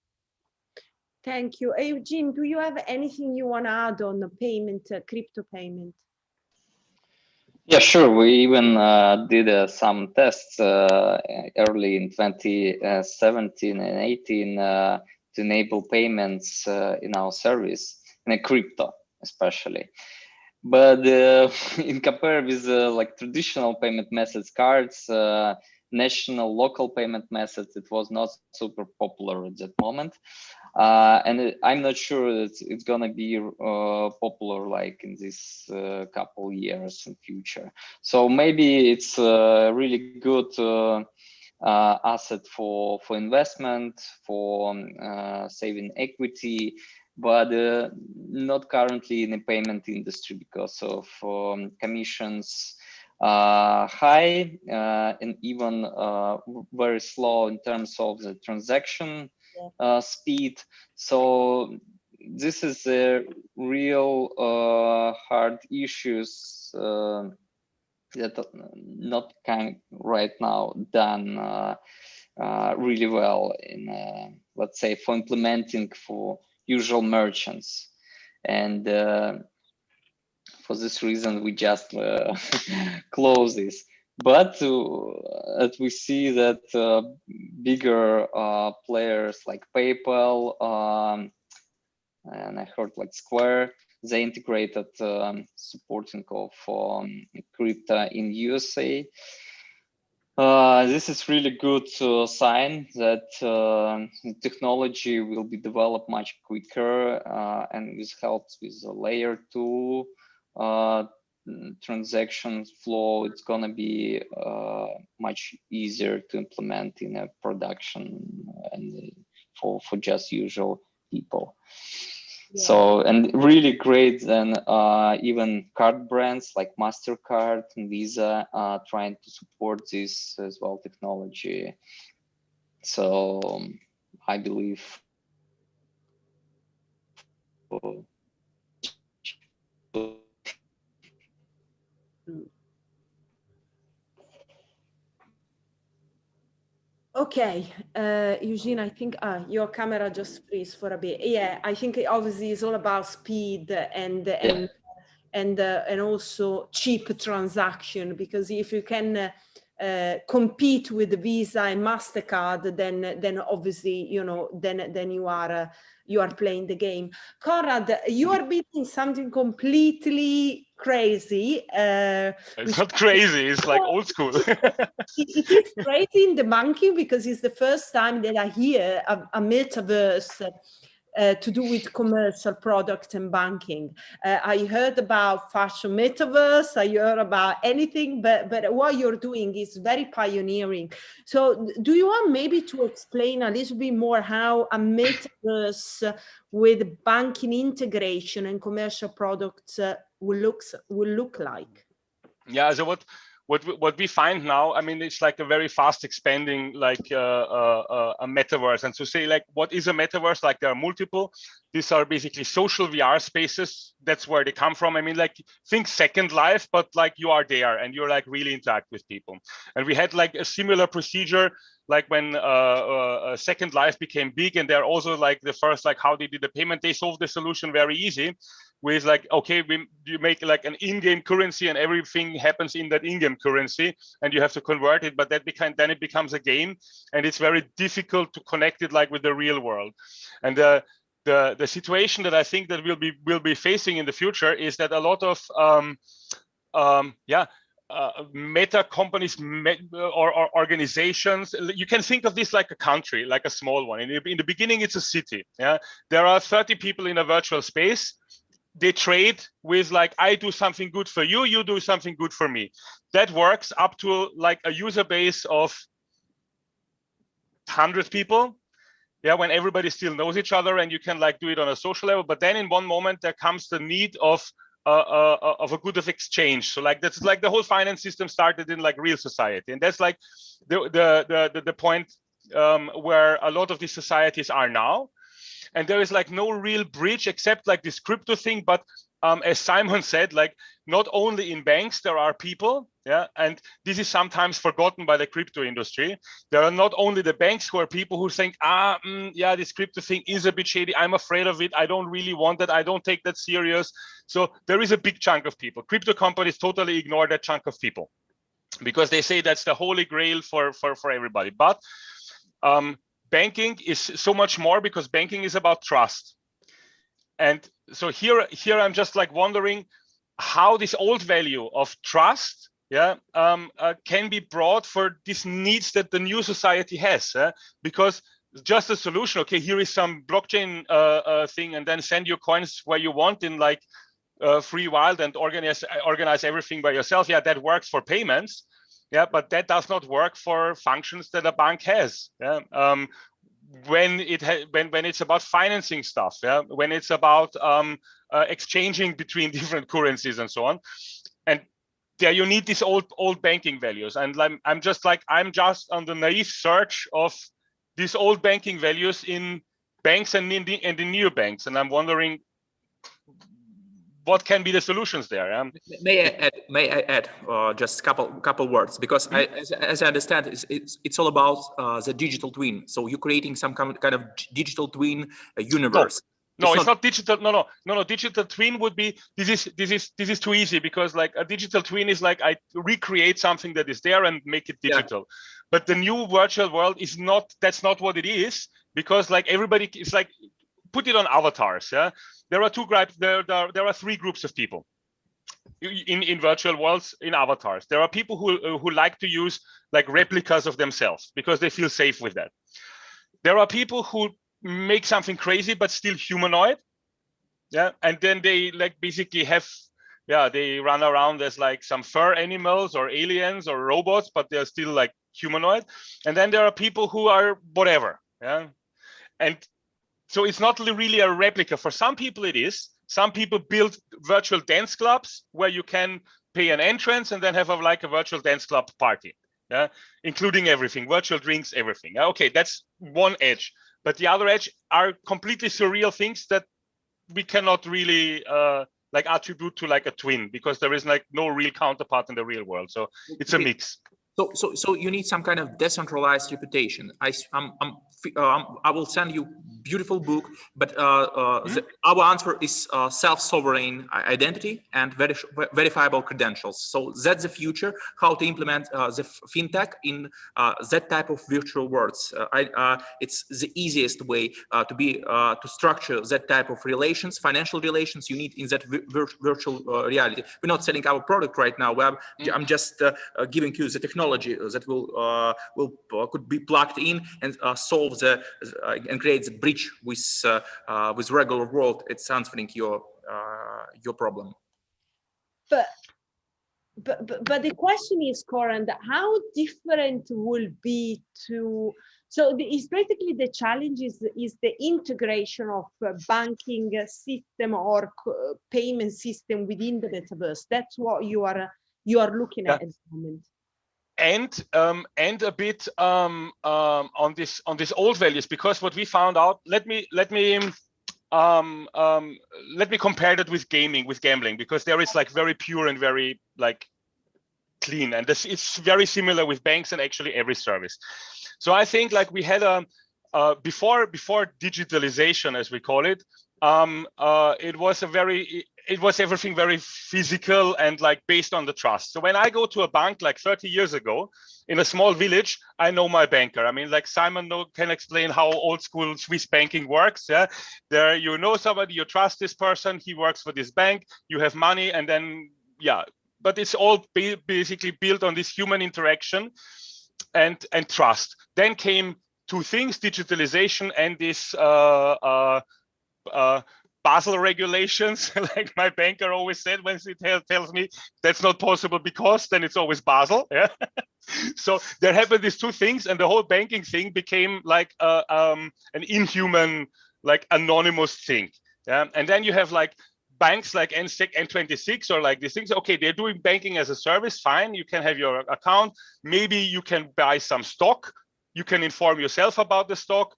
Thank you. Eugene, do you have anything you want to add on the payment, crypto payment? Yeah, sure. We even did some tests early in 2017 and 18 to enable payments in our service, in a crypto especially. But in compare with like traditional payment methods, cards, national local payment methods, it was not super popular at that moment. And I'm not sure that it's gonna be popular like in this couple years in future. So maybe it's a really good asset for investment, for saving equity, but not currently in the payment industry because of commissions high and even very slow in terms of the transaction speed. So this is a real hard issues that not right now done really well in let's say for implementing for usual merchants, and for this reason we just close this. But we see that bigger players like PayPal and I heard like Square, they integrated supporting of crypto in USA. This is really good sign that technology will be developed much quicker, and this helps with the layer 2 transaction flow. It's gonna be much easier to implement in a production and for just usual people. Yeah. So, and really great then even card brands like MasterCard and Visa are trying to support this as well technology. So I believe Okay, Eugene, I think your camera just freeze for a bit. Yeah, I think obviously it's all about speed and also cheap transaction, because if you can compete with Visa and MasterCard, then obviously, you know, then you are playing the game. Konrad, you are beating something completely crazy. It's not crazy, it's like old school. It is crazy in the banking because it's the first time that I hear a metaverse to do with commercial product and banking. I heard about fashion metaverse, I heard about anything, but what you're doing is very pioneering. So do you want maybe to explain a little bit more how a metaverse with banking integration and commercial products will look like? Yeah, so what we find now, I mean, it's like a very fast expanding, like a metaverse. And to say, like, what is a metaverse? Like, there are multiple. These are basically social VR spaces. That's where they come from. I mean, like, think Second Life, but like you are there and you're like really interact with people. And we had like a similar procedure, like when Second Life became big, and they're also like the first, like how they did the payment. They solved the solution very easy with like, okay, you make like an in-game currency and everything happens in that in-game currency and you have to convert it, but then it becomes a game and it's very difficult to connect it like with the real world. And the situation that I think that we'll be facing in the future is that a lot of meta companies or organizations, you can think of this like a country, like a small one. In the beginning, it's a city. Yeah, there are 30 people in a virtual space. They trade with like, I do something good for you, you do something good for me. That works up to like a user base of 100 people. Yeah, when everybody still knows each other and you can like do it on a social level. But then in one moment there comes the need of a good of exchange. So like that's like the whole finance system started in like real society, and that's like the point where a lot of these societies are now. And there is like no real bridge except like this crypto thing. But as Simon said, like not only in banks, there are people. Yeah. And this is sometimes forgotten by the crypto industry. There are not only the banks who are people who think, yeah, this crypto thing is a bit shady. I'm afraid of it. I don't really want it. I don't take that serious. So there is a big chunk of people. Crypto companies totally ignore that chunk of people because they say that's the holy grail for everybody. But banking is so much more, because banking is about trust. And so here I'm just like wondering how this old value of trust, yeah, can be brought for these needs that the new society has. Because just a solution, okay, here is some blockchain thing, and then send your coins where you want in like free wild and organize everything by yourself. Yeah, that works for payments. Yeah, but that does not work for functions that a bank has. Yeah, when it's about financing stuff. Yeah, when it's about exchanging between different currencies and so on. And there you need these old banking values. And I'm just on the naive search of these old banking values in banks and in the new banks. And I'm wondering what can be the solutions there. May I add just a couple words, because as I understand, it's all about the digital twin. So you're creating some kind of digital twin universe. No, it's not digital. No. Digital twin would be, this is too easy, because like a digital twin is like I recreate something that is there and make it digital. Yeah. But the new virtual world is not. That's not what it is, because like everybody is like, put it on avatars. Yeah. There are two groups. There are three groups of people in virtual worlds, in avatars. There are people who like to use like replicas of themselves because they feel safe with that. There are people who make something crazy but still humanoid. Yeah, and then they like basically they run around as like some fur animals or aliens or robots, but they're still like humanoid. And then there are people who are whatever. Yeah, and so it's not really a replica. For some people it is. Some people build virtual dance clubs where you can pay an entrance and then have a virtual dance club party, yeah, including everything, virtual drinks, everything. Okay, that's one edge. But the other edge are completely surreal things that we cannot really attribute to like a twin, because there is like no real counterpart in the real world. So it's a mix. So you need some kind of decentralized reputation. I will send you beautiful book, but our answer is self-sovereign identity and verifiable credentials. So that's the future, how to implement the fintech in that type of virtual worlds. It's the easiest way to structure that type of relations, financial relations you need in that virtual reality. We're not selling our product right now. I'm just giving you the technology that could be plugged in and solve and create the bridge with regular world. It's answering your problem. But the question is, Coran, how different will be to, so it's basically the challenge is the integration of banking system or payment system within the metaverse. That's what you are looking at the moment. And a bit on this old values, because what we found out, let me compare that with gambling, because there is like very pure and very like clean, and it's very similar with banks and actually every service. So I think like we had before digitalization, as we call it, it was everything very physical and like based on the trust. So when I go to a bank like 30 years ago in a small village, I know my banker. I mean, like Simon can explain how old school Swiss banking works. Yeah, there you know somebody, you trust this person, he works for this bank, you have money, and then but it's all basically built on this human interaction and trust. Then came two things: digitalization and this Basel regulations, like my banker always said when he tells me that's not possible because then it's always Basel. Yeah. So there happened these two things, and the whole banking thing became like an inhuman, like anonymous thing. Yeah. And then you have like banks like N26 or like these things. Okay, they're doing banking as a service. Fine, you can have your account. Maybe you can buy some stock. You can inform yourself about the stock.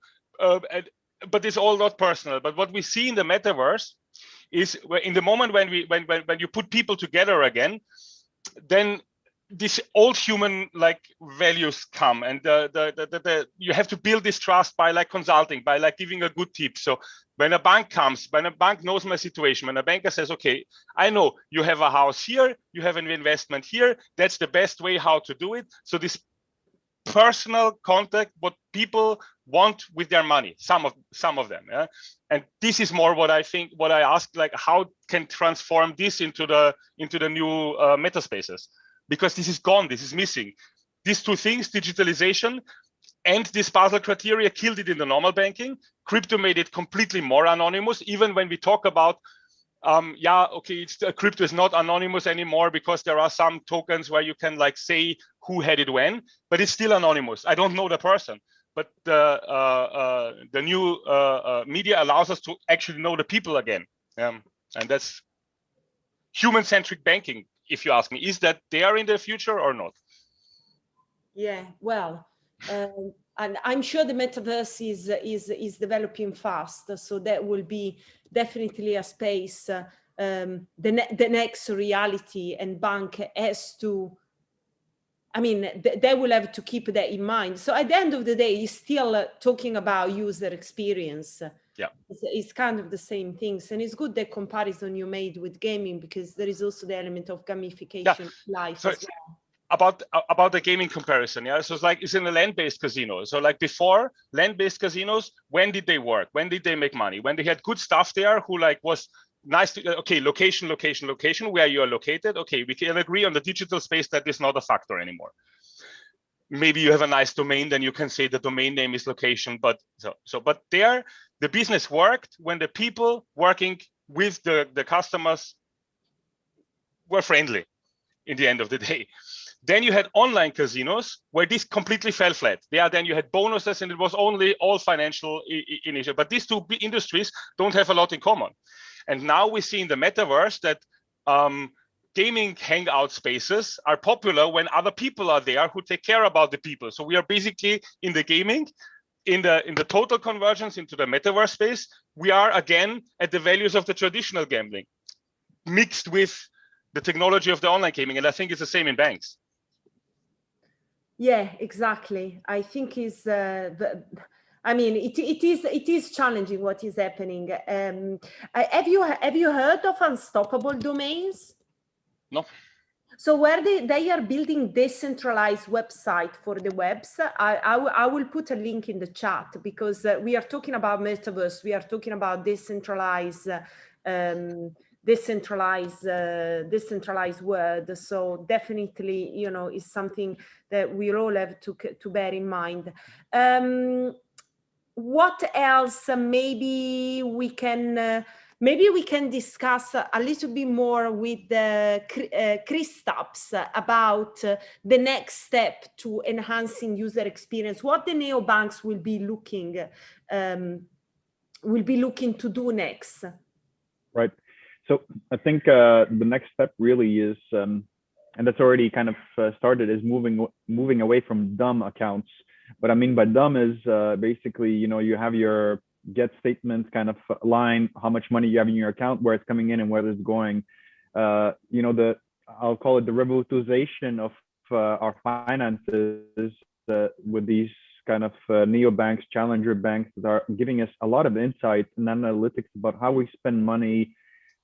But it's all not personal. But what we see in the metaverse is in the moment when you put people together again, then this old human like values come, and you have to build this trust by like consulting, by like giving a good tip. So when a bank comes, when a bank knows my situation, when a banker says, okay, I know you have a house here, you have an investment here, that's the best way how to do it. So this personal contact, what people want with their money, some of them, yeah. And this is more what I think, what I ask, like how can transform this into the new meta spaces, because this is gone, this is missing. These two things, digitalization and this Basel criteria, killed it in the normal banking. Crypto made it completely more anonymous. Even when we talk about crypto is not anonymous anymore because there are some tokens where you can like say who had it when, but it's still anonymous. I don't know the person, but the new media allows us to actually know the people again, and that's human-centric banking. If you ask me, is that there in the future or not? Yeah, well, and I'm sure the metaverse is developing fast, so that will be definitely a space. The next reality, and bank has to. I mean, they will have to keep that in mind. So at the end of the day, he's still talking about user experience. Yeah, it's kind of the same things, and it's good that comparison you made with gaming, because there is also the element of gamification life as well. About the gaming comparison, yeah. So it's like it's in a land-based casino. So like before, land-based casinos, when did they work? When did they make money? When they had good stuff there, who like was nice to, okay, location, where you are located. Okay, we can agree on the digital space that is not a factor anymore. Maybe you have a nice domain, then you can say the domain name is location, but but there, the business worked when the people working with the customers were friendly in the end of the day. Then you had online casinos where this completely fell flat. Then you had bonuses, and it was only all financial initiative. But these two industries don't have a lot in common. And now we see in the metaverse that gaming hangout spaces are popular when other people are there who take care about the people. So we are basically in the gaming, in the total convergence into the metaverse space. We are again at the values of the traditional gambling, mixed with the technology of the online gaming. And I think it's the same in banks. Yeah, exactly. I think I mean, it is challenging what is happening. Have you heard of unstoppable domains? No. So where they are building decentralized website for the webs, I will put a link in the chat, because we are talking about metaverse, we are talking about decentralized word. So definitely, you know, is something that we all have to bear in mind. What else? Maybe we can discuss a little bit more with Kristaps about the next step to enhancing user experience. What the neobanks will be looking to do next. Right. So I think the next step really is, and that's already kind of started, is moving away from dumb accounts. What I mean by dumb is basically, you know, you have your get statements kind of line, how much money you have in your account, where it's coming in and where it's going. You know, I'll call it the revolutionization of our finances with these kind of neobanks, challenger banks that are giving us a lot of insights and analytics about how we spend money,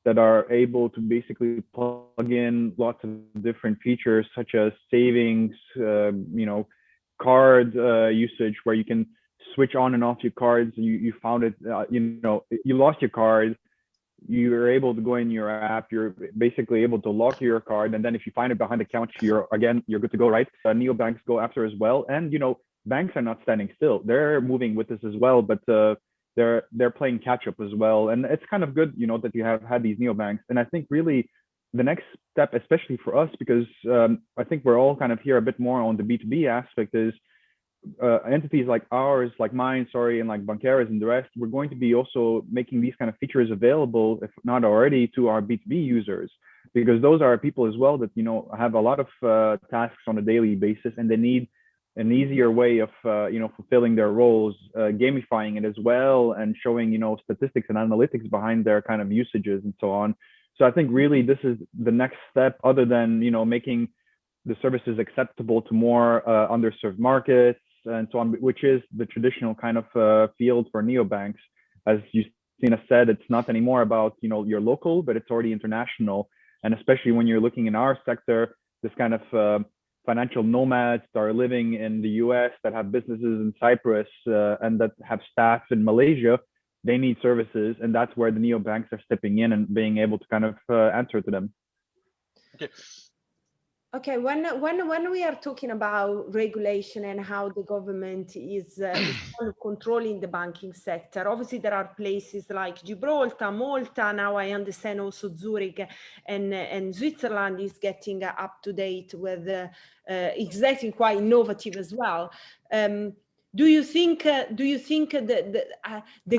that are able to basically plug in lots of different features such as savings, you know, card usage, where you can switch on and off your cards. You found it, you know, you lost your card, you're able to go in your app, you're basically able to lock your card, and then if you find it behind the couch, you're good to go, right? Neobanks go after as well. And you know, banks are not standing still, they're moving with this as well, but they're playing catch up as well. And it's kind of good, you know, that you have had these neobanks. And I think really the next step, especially for us, because I think we're all kind of here a bit more on the B2B aspect, is entities like ours, like mine, and like Banqueras and the rest, we're going to be also making these kind of features available, if not already, to our B2B users, because those are people as well that, you know, have a lot of tasks on a daily basis, and they need an easier way of, you know, fulfilling their roles, gamifying it as well, and showing, you know, statistics and analytics behind their kind of usages and so on. So I think really this is the next step, other than, you know, making the services acceptable to more underserved markets and so on, which is the traditional kind of field for neobanks. As Justina said, it's not anymore about, you know, your local, but it's already international. And especially when you're looking in our sector, this kind of financial nomads that are living in the US, that have businesses in Cyprus and that have staff in Malaysia, they need services, and that's where the neobanks are stepping in and being able to kind of answer to them. Okay, when we are talking about regulation and how the government is kind of controlling the banking sector, obviously there are places like Gibraltar, Malta, now I understand also Zurich and Switzerland is getting up to date with exactly quite innovative as well. Do you think the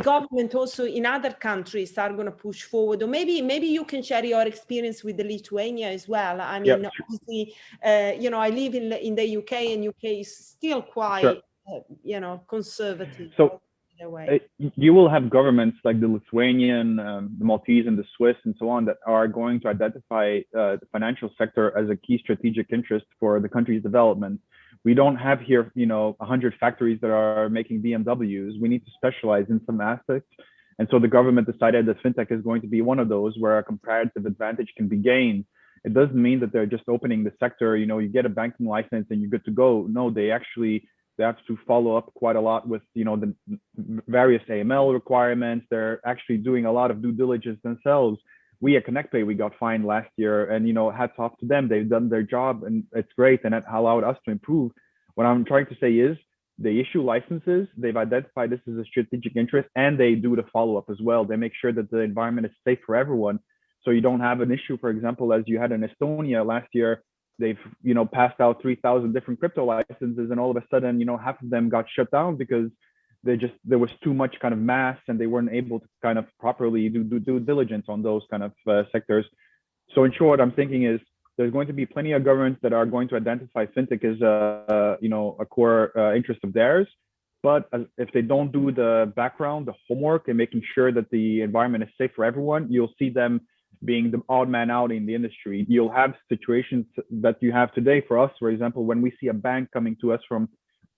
government also in other countries are going to push forward, or maybe you can share your experience with Lithuania as well? I mean, obviously, you know, I live in the UK, and UK is still quite, you know, conservative. So you will have governments like the Lithuanian, the Maltese, and the Swiss, and so on, that are going to identify the financial sector as a key strategic interest for the country's development. We don't have here, you know, 100 factories that are making BMWs. We need to specialize in some aspects. And so the government decided that fintech is going to be one of those where a comparative advantage can be gained. It doesn't mean that they're just opening the sector, you know, you get a banking license and you're good to go. No, they have to follow up quite a lot with, you know, the various AML requirements. They're actually doing a lot of due diligence themselves. We at ConnectPay, we got fined last year, and, you know, hats off to them. They've done their job, and it's great, and it allowed us to improve. What I'm trying to say is they issue licenses, they've identified this as a strategic interest, and they do the follow-up as well. They make sure that the environment is safe for everyone. So you don't have an issue, for example, as you had in Estonia last year. They've, you know, passed out 3,000 different crypto licenses, and all of a sudden, you know, half of them got shut down because there was too much kind of mass, and they weren't able to kind of properly do due diligence on those kind of sectors. So in short, I'm thinking is there's going to be plenty of governments that are going to identify fintech as you know, a core interest of theirs. But if they don't do the background, the homework, and making sure that the environment is safe for everyone, you'll see them being the odd man out in the industry. You'll have situations that you have today for us, for example, when we see a bank coming to us from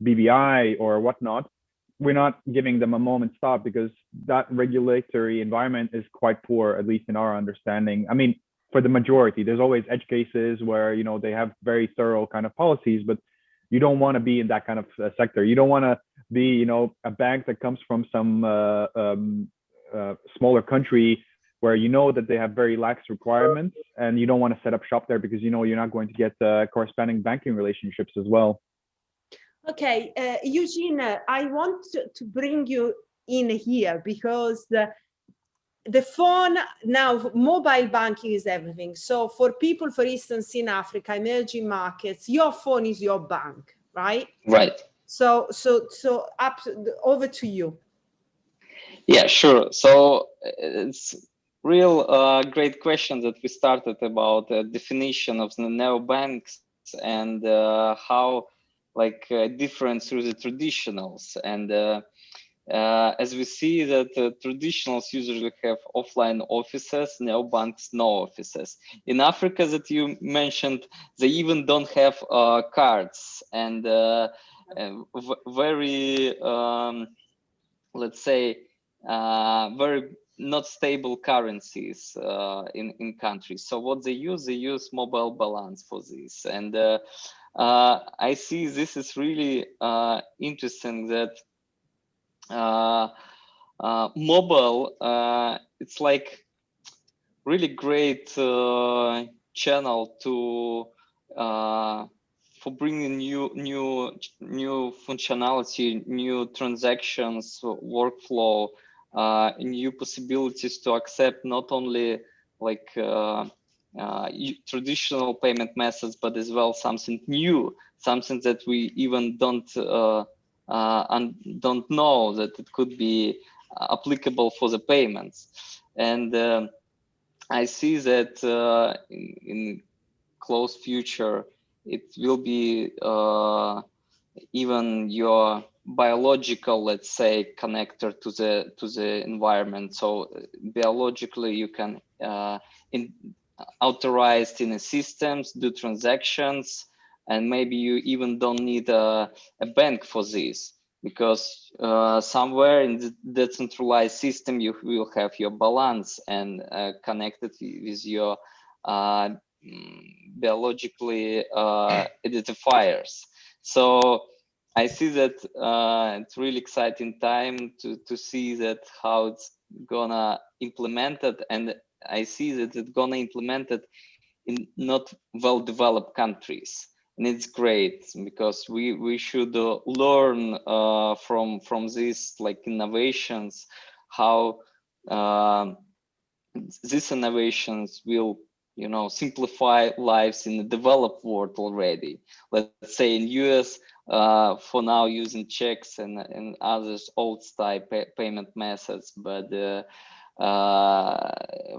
BVI or whatnot, we're not giving them a moment stop, because that regulatory environment is quite poor, at least in our understanding. I mean, for the majority, there's always edge cases where, you know, they have very thorough kind of policies, but you don't want to be in that kind of sector. You don't want to be, you know, a bank that comes from some smaller country where you know that they have very lax requirements, and you don't want to set up shop there because you know you're not going to get corresponding banking relationships as well. Okay, Eugene, I want to bring you in here because the phone now, mobile banking is everything. So for people, for instance, in Africa, emerging markets, your phone is your bank, right? Right. So up over to you. Yeah, sure. So it's real great question that we started about the definition of the neobanks and how like different through the traditionals. And as we see that traditionals usually have offline offices, neobanks no offices. In Africa that you mentioned, they even don't have cards, and very, let's say, very not stable currencies in countries. So what they use mobile balance for this. And I see this is really interesting that mobile, it's like really great channel to for bringing new functionality, new transactions, workflow, new possibilities to accept not only like traditional payment methods, but as well something new, something that we even don't know that it could be applicable for the payments. And I see that in close future, it will be even your biological, let's say, connector to the environment. So biologically, you can authorized in the systems, do transactions, and maybe you even don't need a bank for this, because somewhere in the decentralized system you will have your balance and connected with your biologically identifiers. So I see that it's really exciting time to see that how it's gonna implement it, and I see that it's gonna implement it in not well-developed countries, and it's great because we should learn from these like innovations, how these innovations will, you know, simplify lives in the developed world already. Let's say in US, for now using checks and others old style payment methods, but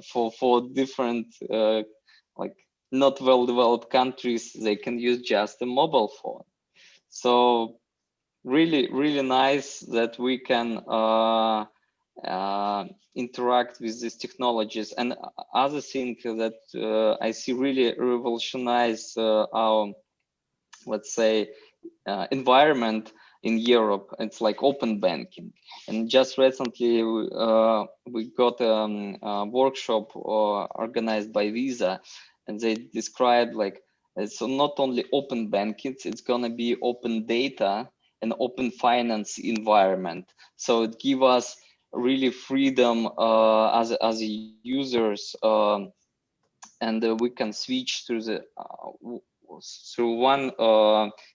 for different like not well-developed countries, they can use just a mobile phone. So really nice that we can interact with these technologies. And other thing that I see really revolutionize our, let's say, environment in Europe, it's like open banking. And just recently we got a workshop organized by Visa, and they described like it's not only open banking, it's gonna be open data and open finance environment. So it gives us really freedom as users, and we can switch through the through one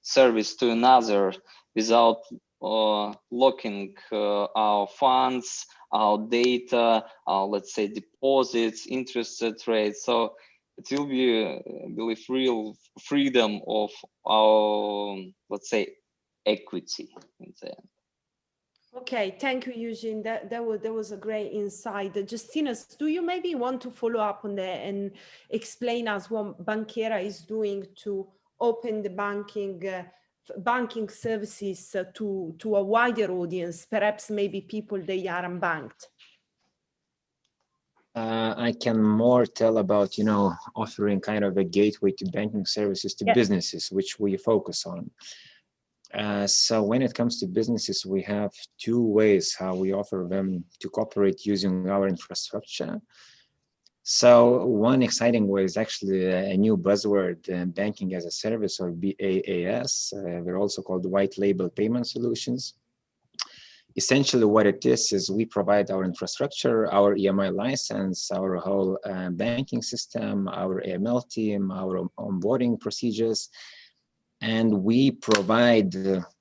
service to another without locking our funds, our data, our, let's say, deposits, interest rates. So it will be really real freedom of our, let's say, equity in the end. Okay, thank you, Eugene. That was a great insight. Justinas, do you maybe want to follow up on that and explain us what Banchera is doing to open the banking services to a wider audience, perhaps maybe people they are unbanked? I can more tell about, you know, offering kind of a gateway to banking services to businesses, which we focus on. So when it comes to businesses, we have two ways how we offer them to cooperate using our infrastructure. So one exciting way is actually a new buzzword, banking as a service, or BaaS. They're also called white label payment solutions. Essentially what it is we provide our infrastructure, our EMI license, our whole banking system, our AML team, our onboarding procedures, and we provide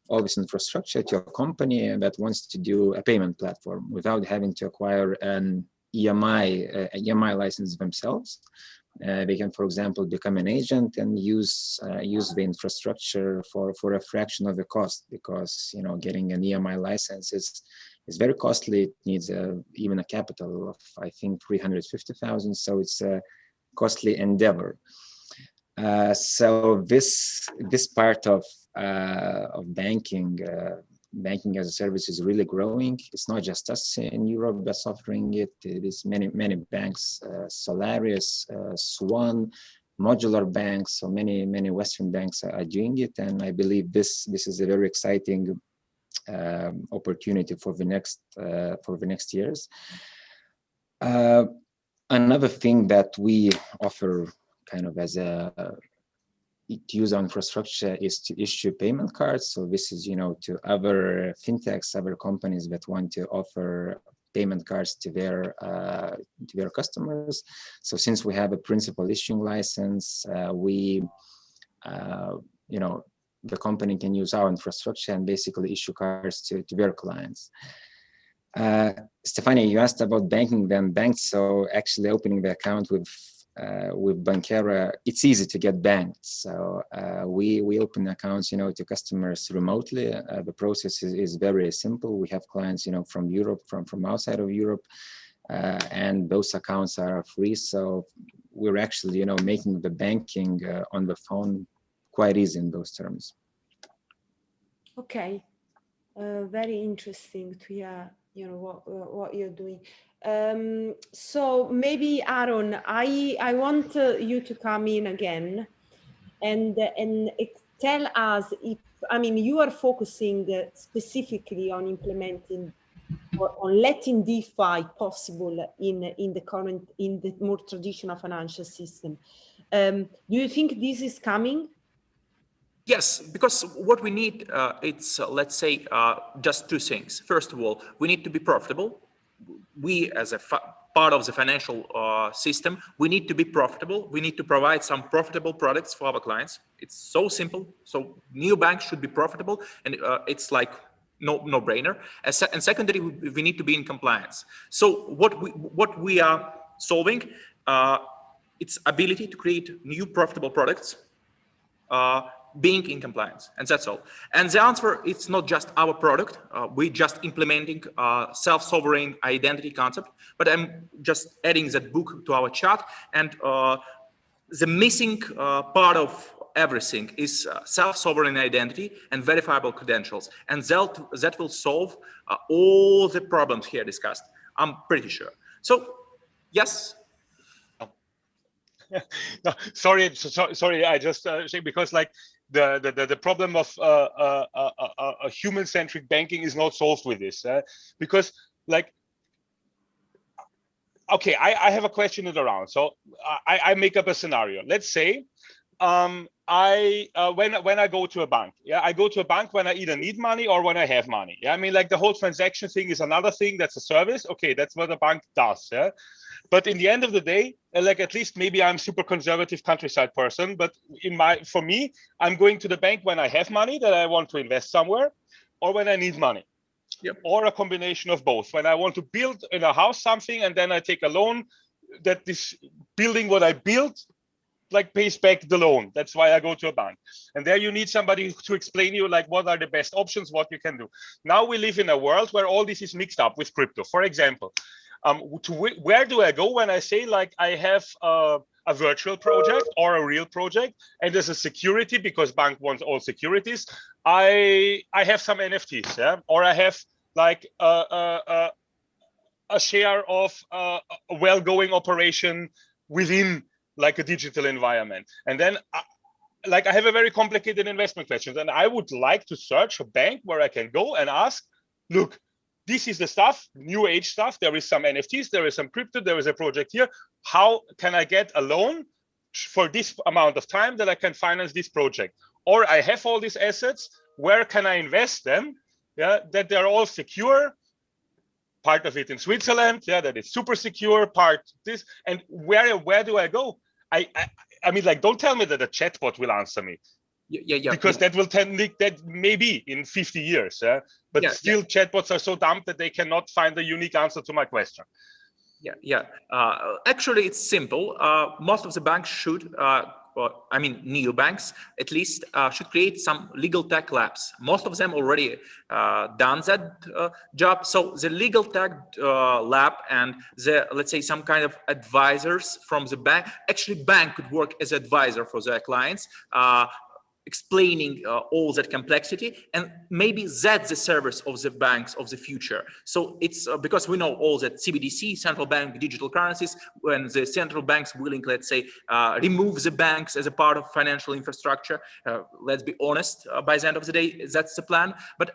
all this infrastructure to a company that wants to do a payment platform without having to acquire an EMI license themselves. They can, for example, become an agent and use the infrastructure for a fraction of the cost, because getting an EMI license is very costly. It needs even a capital of, I think, 350,000. So it's a costly endeavor. So this part of banking as a service is really growing. It's not just us in Europe that's offering it. It is many banks, Solaris, Swan, modular banks, so many Western banks are doing it, and I believe this is a very exciting opportunity for the next years. Another thing that we offer kind of as a to use our infrastructure is to issue payment cards. So this is, to other fintechs, other companies that want to offer payment cards to their customers. So since we have a principal issuing license, the company can use our infrastructure and basically issue cards to their clients. Stefania, you asked about banking then banks. So actually opening the account with Banchera, it's easy to get banked. So we open accounts, to customers remotely. The process is very simple. We have clients, from Europe, from outside of Europe, and those accounts are free. So we're actually, making the banking on the phone quite easy in those terms. Okay, very interesting to hear, what you're doing. So maybe Aaron, I want you to come in again and tell us if, you are focusing specifically on implementing or on letting DeFi possible in the more traditional financial system. Do you think this is coming? Yes, because what we need, it's, let's say, just two things. First of all, we need to be profitable. We, as a part of the financial system, we need to be profitable. We need to provide some profitable products for our clients. It's so simple. So new banks should be profitable, and it's like no-brainer. And secondly, we need to be in compliance. So what we are solving, it's ability to create new profitable products, being in compliance, and that's all. And the answer, it's not just our product. We're just implementing self-sovereign identity concept, but I'm just adding that book to our chat. And the missing part of everything is self-sovereign identity and verifiable credentials. And that will solve all the problems here discussed, I'm pretty sure. So, yes. No, sorry, I just say, because like the problem of a human-centric banking is not solved with this, because like, okay, I have a question in the round. So I make up a scenario. Let's say when I go to a bank, I go to a bank when I either need money or when I have money. Like the whole transaction thing is another thing. That's a service. Okay, that's what a bank does. But in the end of the day, like, at least maybe I'm super conservative countryside person, but for me, I'm going to the bank when I have money that I want to invest somewhere, or when I need money. Yep. Or a combination of both. When I want to build in a house something, and then I take a loan, that this building what I built like pays back the loan. That's why I go to a bank. And there you need somebody to explain you like what are the best options, what you can do. Now we live in a world where all this is mixed up with crypto. For example, where do I go when I say like I have a virtual project or a real project, and as a security, because bank wants all securities, I have some NFTs, or I have like a share of a well-going operation within like a digital environment, and then like I have a very complicated investment questions, and I would like to search a bank where I can go and ask, look, this is the stuff, new age stuff. There is some NFTs, there is some crypto, there is a project here. How can I get a loan for this amount of time that I can finance this project? Or I have all these assets, where can I invest them? Yeah, that they're all secure. Part of it in Switzerland, yeah, that it's super secure. Part this, and where do I go? I mean, like, don't tell me that a chatbot will answer me. Yeah. Because that will tend that maybe in 50 years. But still, chatbots are so dumb that they cannot find a unique answer to my question. Yeah. Actually, it's simple. Most of the banks should, I mean, neobanks at least, should create some legal tech labs. Most of them already done that job. So the legal tech lab and the, let's say, some kind of advisors from the bank, actually bank could work as advisor for their clients, explaining all that complexity, and maybe that's the service of the banks of the future. So it's because we know all that CBDC, central bank digital currencies, when the central banks willing, let's say, remove the banks as a part of financial infrastructure, let's be honest, by the end of the day, that's the plan. But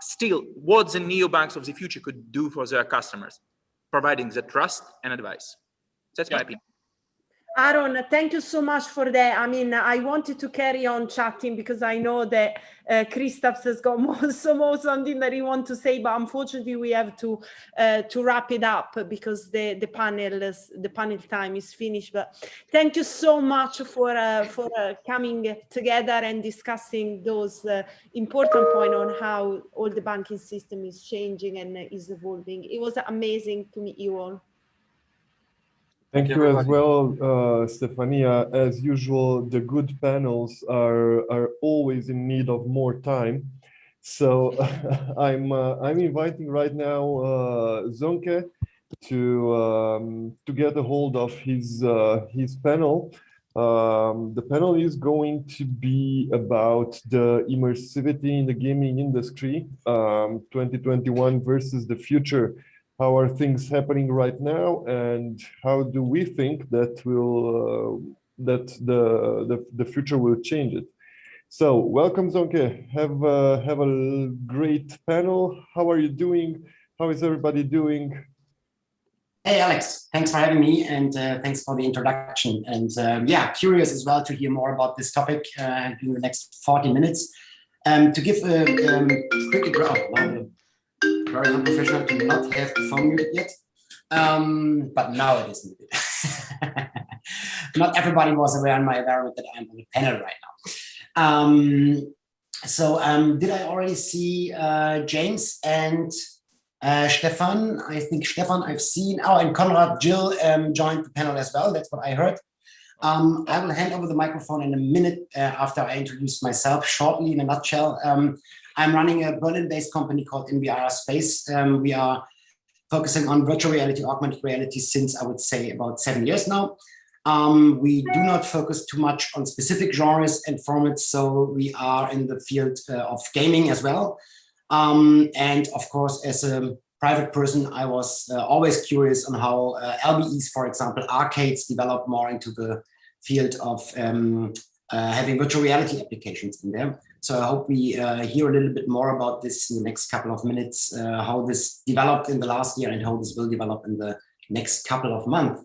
still, what the neobanks of the future could do for their customers, providing the trust and advice. That's my opinion. Aaron, thank you so much for that. I mean, I wanted to carry on chatting because I know that Kristaps has got more something that he wants to say, but unfortunately we have to wrap it up because the panel time is finished. But thank you so much for coming together and discussing those important points on how all the banking system is changing and is evolving. It was amazing to meet you all. Thank you as well, Stefania. As usual, the good panels are always in need of more time. So I'm inviting right now Zonke to get a hold of his panel. The panel is going to be about the immersivity in the gaming industry, 2021 versus the future. How are things happening right now, and how do we think that the future will change it? So welcome, Zonke. Have a great panel. How are you doing? How is everybody doing? Hey, Alex. Thanks for having me, and thanks for the introduction. And yeah, curious as well to hear more about this topic in the next 40 minutes. To give a quick very unprofessional to not have the phone muted yet, but now it is muted. Not everybody was aware in my environment that I'm on a panel right now. So did I already see James and Stefan? I think Stefan I've seen. Oh, and Konrad, Jill joined the panel as well. That's what I heard. I will hand over the microphone in a minute after I introduce myself shortly in a nutshell. I'm running a Berlin-based company called NVR Space. We are focusing on virtual reality, augmented reality since, I would say, about 7 years now. We do not focus too much on specific genres and formats, so we are in the field of gaming as well. And of course, as a private person, I was always curious on how LBEs, for example, arcades develop more into the field of having virtual reality applications in there. So I hope we hear a little bit more about this in the next couple of minutes, how this developed in the last year and how this will develop in the next couple of months.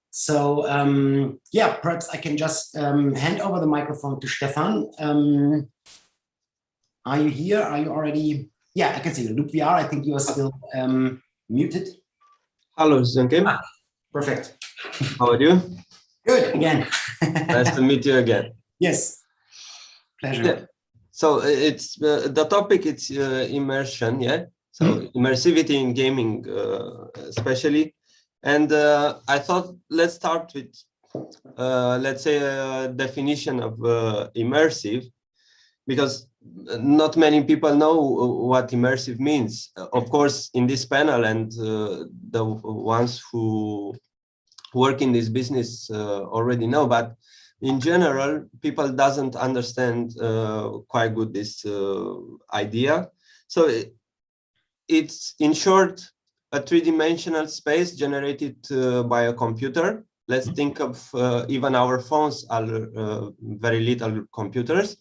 So yeah, perhaps I can just hand over the microphone to Stefan. Are you here? Are you already? Yeah, I can see you. Loop VR, I think you are still muted. Hello, Zonke. Perfect. How are you? Good, again. Nice to meet you again. Yes, pleasure. Yeah. So it's the topic, it's immersion, yeah? So immersivity in gaming, especially. And I thought, let's start with, let's say, a definition of immersive, because not many people know what immersive means. Of course, in this panel and the ones who work in this business already know, but in general, people doesn't understand quite good this idea. So it's, in short, a three-dimensional space generated by a computer Let's think of even our phones are very little computers,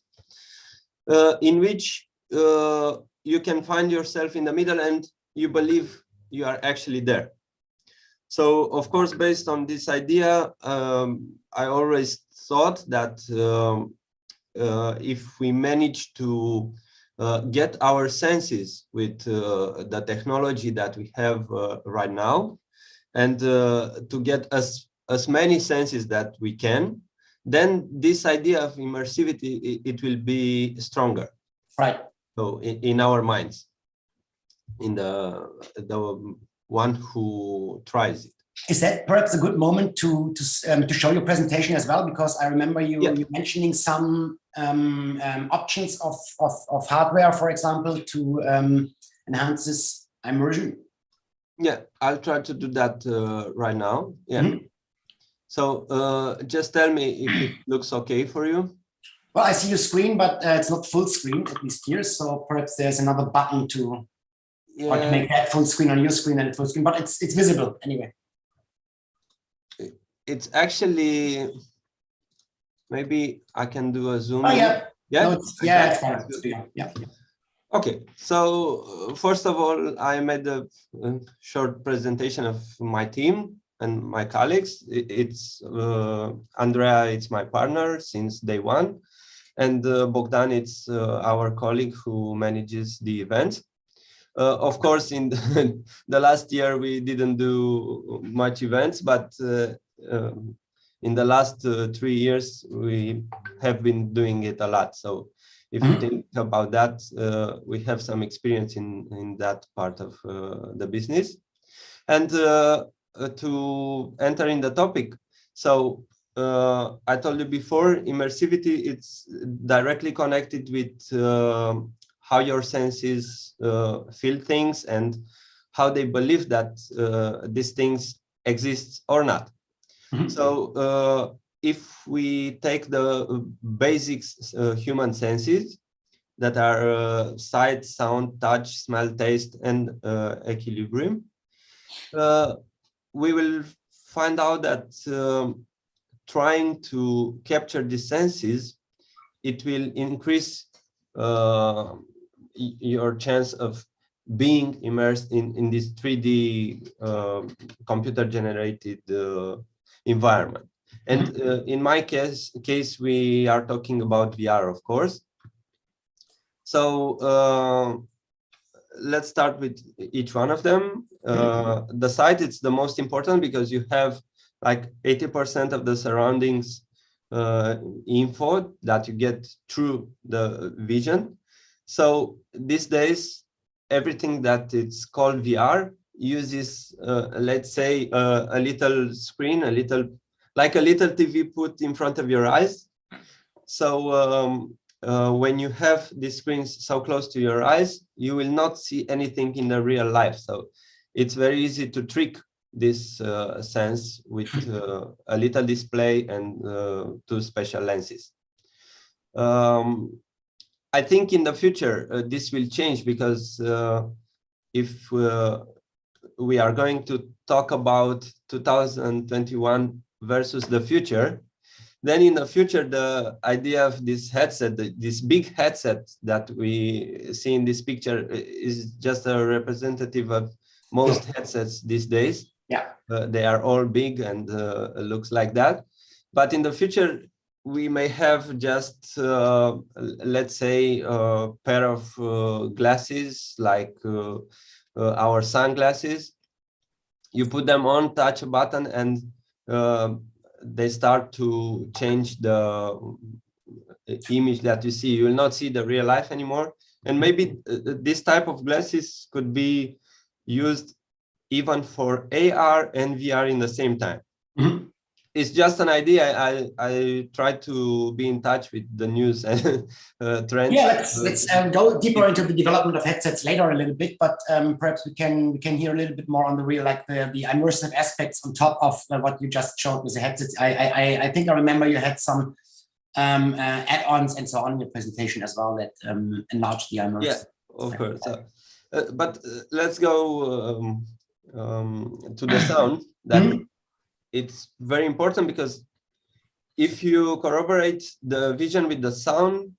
in which you can find yourself in the middle and you believe you are actually there. So, of course, based on this idea, I always thought that if we manage to get our senses with the technology that we have right now, and to get as many senses that we can, then this idea of immersivity, it will be stronger. Right. So in our minds, in the one who tries it. Is that perhaps a good moment to show your presentation as well? Because I remember you mentioning some options of hardware, for example, to enhance this immersion. Yeah, I'll try to do that right now. Yeah. So just tell me if it looks okay for you. Well, I see your screen, but it's not full screen, at least here. So perhaps there's another button to make that full screen on your screen and full screen, but it's visible anyway. It's actually, maybe I can do a zoom. Oh, yeah. Yeah, no, it's fine. Yeah. Okay, so first of all, I made a short presentation of my team and my colleagues. It's Andrea, it's my partner since day one, and Bogdan, it's our colleague who manages the event. Of course, in the last year, we didn't do much events, but in the last 3 years, we have been doing it a lot. So if you think about that, we have some experience in that part of the business. And to enter in the topic, so I told you before, immersivity, it's directly connected with how your senses feel things and how they believe that these things exist or not. So if we take the basics human senses that are sight, sound, touch, smell, taste, and equilibrium, we will find out that trying to capture the senses, it will increase your chance of being immersed in this 3D computer-generated environment. And in my case, we are talking about VR, of course. So let's start with each one of them. The sight, it's the most important because you have like 80% of the surroundings info that you get through the vision. So these days, everything that it's called VR uses, let's say, a little screen, like a little TV put in front of your eyes. So when you have these screens so close to your eyes, you will not see anything in the real life. So it's very easy to trick this sense with a little display and 2 special lenses. I think in the future, this will change because if we are going to talk about 2021 versus the future, then in the future, the idea of this headset, this big headset that we see in this picture is just a representative of most headsets these days. Yeah, they are all big and looks like that. But in the future, we may have just, let's say, a pair of glasses like our sunglasses. You put them on, touch a button, and they start to change the image that you see. You will not see the real life anymore. And maybe this type of glasses could be used even for AR and VR in the same time. It's just an idea. I try to be in touch with the news and trends. Yeah, let's go deeper into the development of headsets later a little bit, but perhaps we can hear a little bit more on the real, like the immersive aspects on top of what you just showed with the headsets. I think I remember you had some add-ons and so on in your presentation as well that enlarged the immersive. Yeah, of course. But let's go to the sound. That it's very important because if you corroborate the vision with the sound,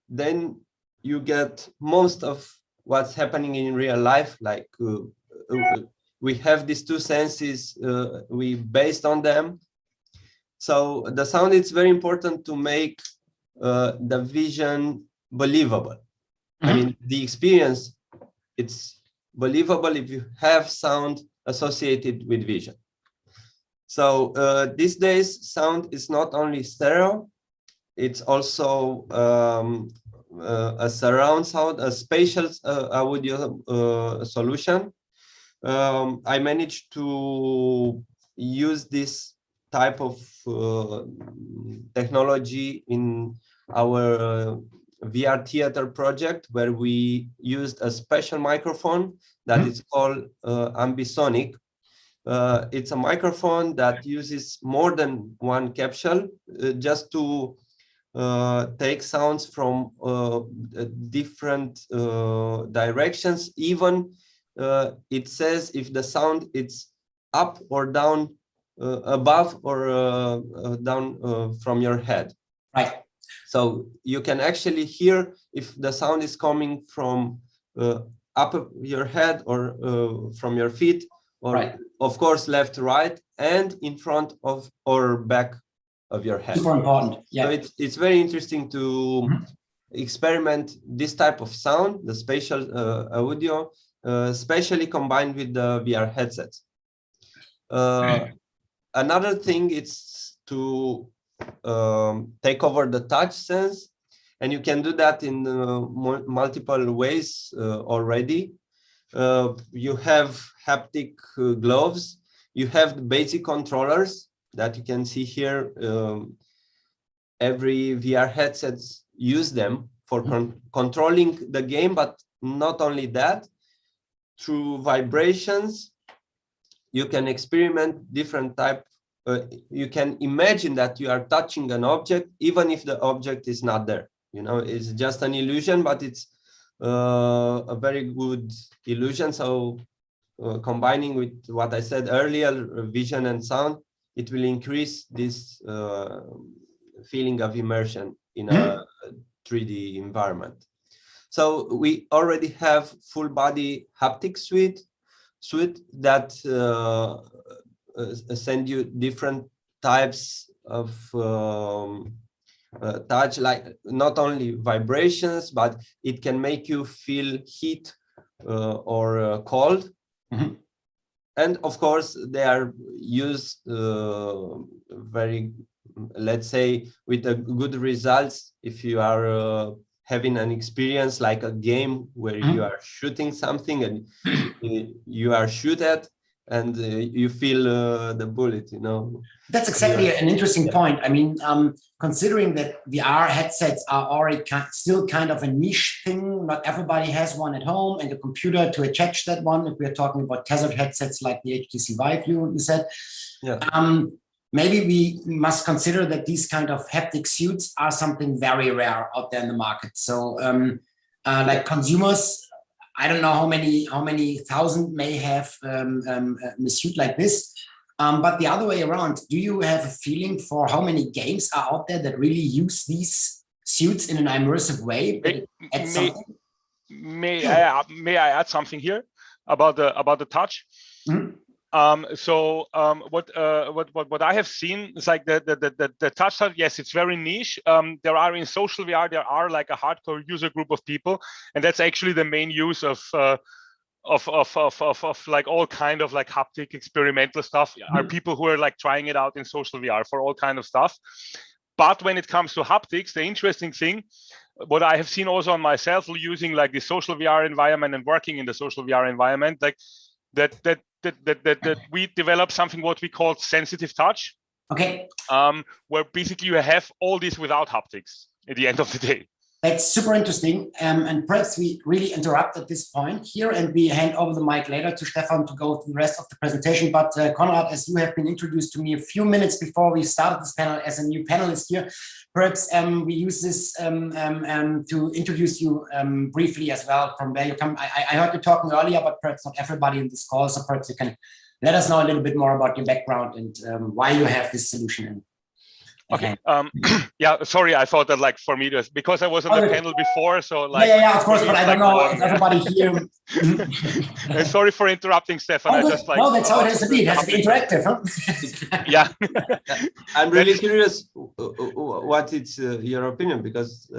then you get most of what's happening in real life. Like we have these two senses, we based on them. So the sound is very important to make the vision believable. I mean, the experience, it's believable if you have sound associated with vision. So these days, sound is not only stereo, it's also a surround sound, a spatial audio solution. I managed to use this type of technology in our VR theater project, where we used a special microphone that is called ambisonic. It's a microphone that uses more than one capsule just to take sounds from different directions. Even it says if the sound is up or down, above or down from your head. Right. So you can actually hear if the sound is coming from up your head or from your feet, or of course left, right, and in front of or back of your head. Super important. Yeah. So it's very interesting to experiment this type of sound, the spatial audio, especially combined with the VR headsets. Another thing is to take over the touch sense, and you can do that in multiple ways already. You have haptic gloves, you have the basic controllers that you can see here. Every VR headsets use them for controlling the game, but not only that, through vibrations, you can experiment different type. You can imagine that you are touching an object, even if the object is not there. You know, it's just an illusion, but it's a very good illusion. So combining with what I said earlier, vision and sound, it will increase this feeling of immersion in a 3D environment. So we already have full body haptic suite that send you different types of touch, like not only vibrations, but it can make you feel heat or cold. And of course, they are used very, let's say, with a good results if you are having an experience like a game where you are shooting something and you are shoot at and you feel the bullet, you know. That's exactly an interesting point. I mean, considering that VR headsets are already still kind of a niche thing, not everybody has one at home and a computer to attach that one. If we're talking about tethered headsets like the HTC Vive, you said, maybe we must consider that these kind of haptic suits are something very rare out there in the market. So like consumers, I don't know how many thousand may have a suit like this. But the other way around, do you have a feeling for how many games are out there that really use these suits in an immersive way? May I add something here about the touch? What I have seen is like the touch. Yes, it's very niche. There are in social VR, there are like a hardcore user group of people, and that's actually the main use of like all kind of like haptic experimental stuff are people who are like trying it out in social VR for all kind of stuff. But when it comes to haptics, the interesting thing, what I have seen also on myself using like the social VR environment and working in the social VR environment, like that we developed something what we call sensitive touch. Okay. Where basically you have all this without haptics at the end of the day. That's super interesting. And perhaps we really interrupt at this point here and we hand over the mic later to Stefan to go through the rest of the presentation. But Konrad, as you have been introduced to me a few minutes before we started this panel as a new panelist here, perhaps we use this to introduce you briefly as well from where you come. I heard you talking earlier, but perhaps not everybody in this call, so perhaps you can let us know a little bit more about your background and why you have this solution in. Okay. Yeah. Sorry, I thought that like for me, because I was on the panel before, so like. Yeah, of course, but I don't know if everybody here. And sorry for interrupting, Stefan. I just like. No, that's how it has to be. It has to be interactive, huh? Yeah. I'm really curious. What is your opinion? Because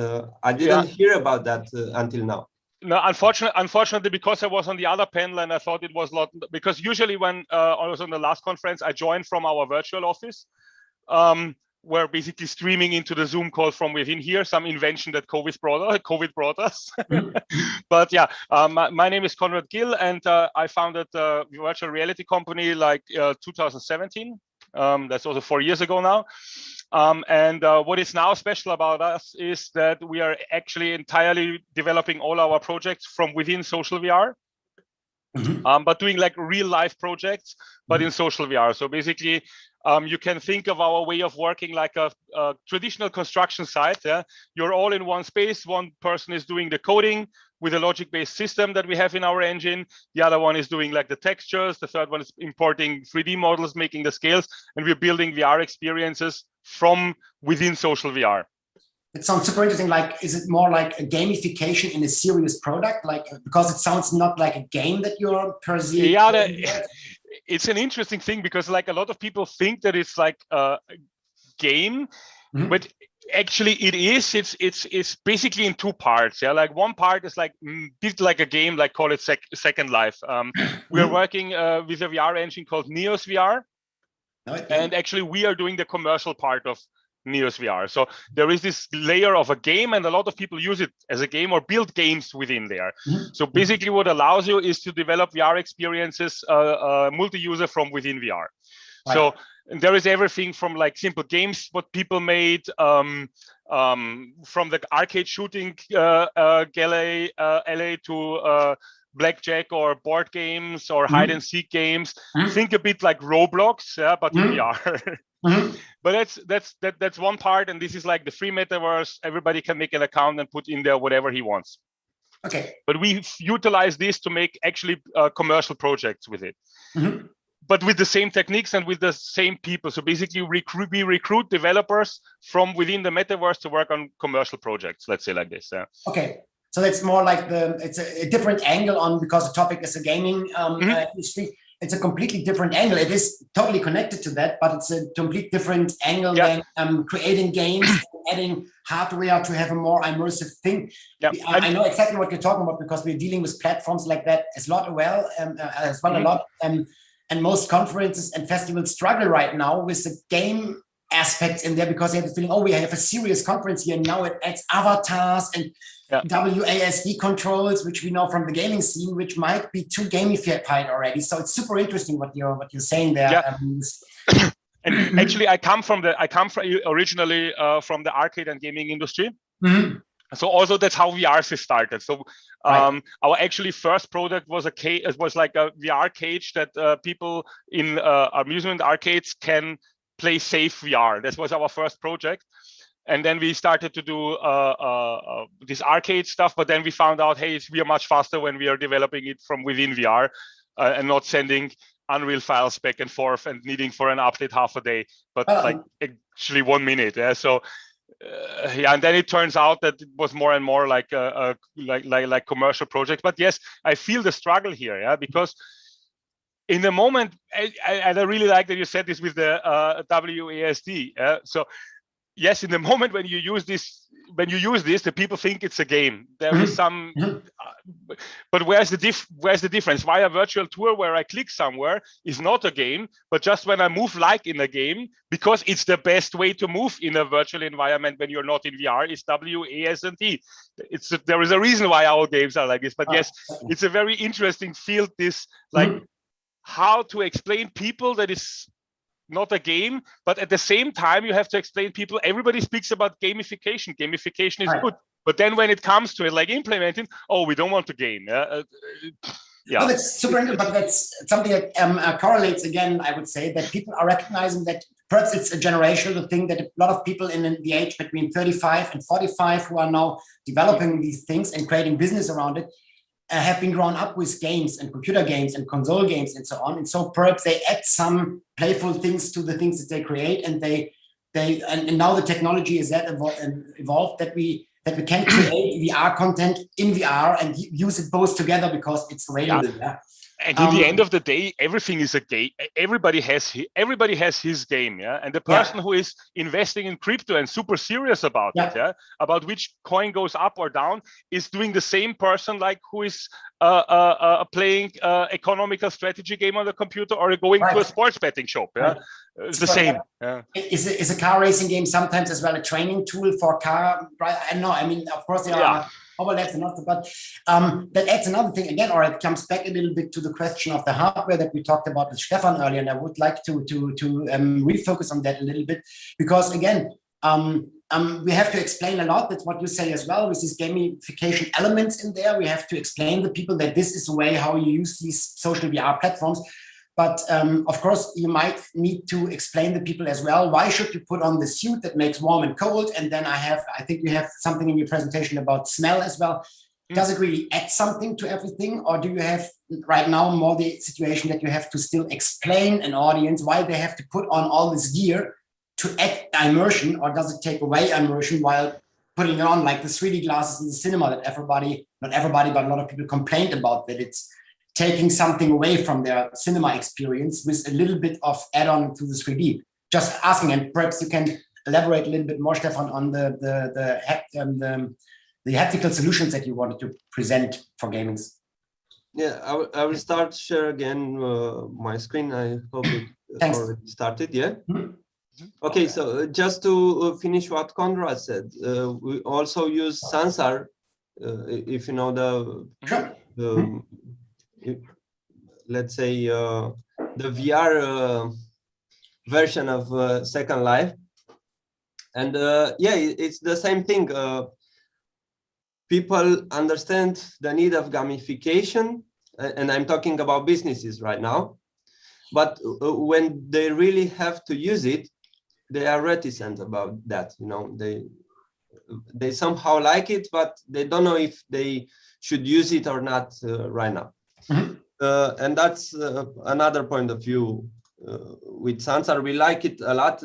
I didn't hear about that until now. No, unfortunately, because I was on the other panel and I thought it was not, because usually when I was on the last conference, I joined from our virtual office. We're basically streaming into the Zoom call from within here, some invention that COVID brought us. But yeah, my name is Conrad Gill, and I founded a virtual reality company like 2017. That's also 4 years ago now. And what is now special about us is that we are actually entirely developing all our projects from within social VR. But doing like real life projects, but in social VR. So basically, you can think of our way of working like a traditional construction site. Yeah? You're all in one space. One person is doing the coding with a logic-based system that we have in our engine. The other one is doing like the textures. The third one is importing 3D models, making the scales, and we're building VR experiences from within social VR. It sounds super interesting. Like, is it more like a gamification in a serious product? Like, because it sounds not like a game that you're per se. Yeah, it's an interesting thing because like a lot of people think that it's like a game, but actually it is. It's basically in two parts. Yeah, like one part is like built like a game, like call it Second Life. We're working with a VR engine called Neos VR, and actually we are doing the commercial part of Neos VR. So there is this layer of a game, and a lot of people use it as a game or build games within there. So basically what allows you is to develop VR experiences, multi-user from within VR. Right. So there is everything from like simple games, what people made, from the arcade shooting galley, LA to blackjack or board games or hide and seek games. Think a bit like Roblox, yeah, but in VR. But that's one part, and this is like the free metaverse. Everybody can make an account and put in there whatever he wants. Okay. But we utilize this to make actually commercial projects with it. But with the same techniques and with the same people. So basically, we recruit developers from within the metaverse to work on commercial projects. Let's say like this. Okay. So that's more like it's a different angle on, because the topic is a gaming industry. It's a completely different angle. It is totally connected to that, but it's a complete different angle than creating games, adding hardware to have a more immersive thing. I know exactly what you're talking about because we're dealing with platforms like that as well a lot. And most conferences and festivals struggle right now with the game aspects in there because they have the feeling, oh, we have a serious conference here. Now it adds avatars and WASD controls, which we know from the gaming scene, which might be too gamified already. So it's super interesting what you're saying there. Yeah. And actually, I come originally from the arcade and gaming industry. So also that's how VR started. So our actually first product was like a VR cage that people in amusement arcades can play safe VR. That was our first project. And then we started to do this arcade stuff, but then we found out, hey, we are much faster when we are developing it from within VR and not sending Unreal files back and forth and needing for an update half a day, but like actually 1 minute. Yeah. So and then it turns out that it was more and more like like commercial projects. But yes, I feel the struggle here, yeah, because in the moment, and I really like that you said this with the WASD. So yes, in the moment when you use this, the people think it's a game. There is some, but where's the difference? Why a virtual tour where I click somewhere is not a game, but just when I move like in a game, because it's the best way to move in a virtual environment when you're not in VR is WASD. There is a reason why our games are like this. But yes, it's a very interesting field. This like how to explain people that is not a game, but at the same time you have to explain people. Everybody speaks about gamification. Gamification is good, but then when it comes to it, like implementing, oh, we don't want to game. Well, that's super interesting, but that's something that correlates again. I would say that people are recognizing that perhaps it's a generational thing, that a lot of people in the age between 35 and 45 who are now developing these things and creating business around it have been grown up with games and computer games and console games and so on. And so perhaps they add some playful things to the things that they create, and and now the technology is that evolved that we can create VR content in VR and use it both together because it's available. Yeah. And in the end of the day, everything is a game. Everybody has his game, yeah. And the person who is investing in crypto and super serious about it, yeah, about which coin goes up or down, is doing the same person like who is playing economical strategy game on the computer or going to a sports betting shop. Yeah, it's the same. Yeah. Is a car racing game sometimes as well a training tool for car? Right? I know. I mean, of course there are overlaps and not, but that adds another thing again, or it comes back a little bit to the question of the hardware that we talked about with Stefan earlier, and I would like to refocus on that a little bit, because again, we have to explain a lot. That's what you say as well, with these gamification elements in there. We have to explain to people that this is the way how you use these social VR platforms. But of course, you might need to explain to people as well, why should you put on the suit that makes warm and cold? And then I think you have something in your presentation about smell as well. Does it really add something to everything? Or do you have right now more the situation that you have to still explain an audience why they have to put on all this gear to add immersion? Or does it take away immersion while putting it on, like the 3D glasses in the cinema that not everybody, but a lot of people complained about, that it's taking something away from their cinema experience with a little bit of add-on to the 3D. Just asking, and perhaps you can elaborate a little bit more, Stefan, on the haptical solutions that you wanted to present for gaming. Yeah, I will start share again my screen. I hope it already started. Yeah. Okay, so just to finish what Konrad said, we also use Sansar, if you know the let's say the VR version of Second Life, and it's the same thing. People understand the need of gamification, and I'm talking about businesses right now, but when they really have to use it, they are reticent about that. You know, they somehow like it, but they don't know if they should use it or not right now. And that's another point of view with Sansar. We like it a lot.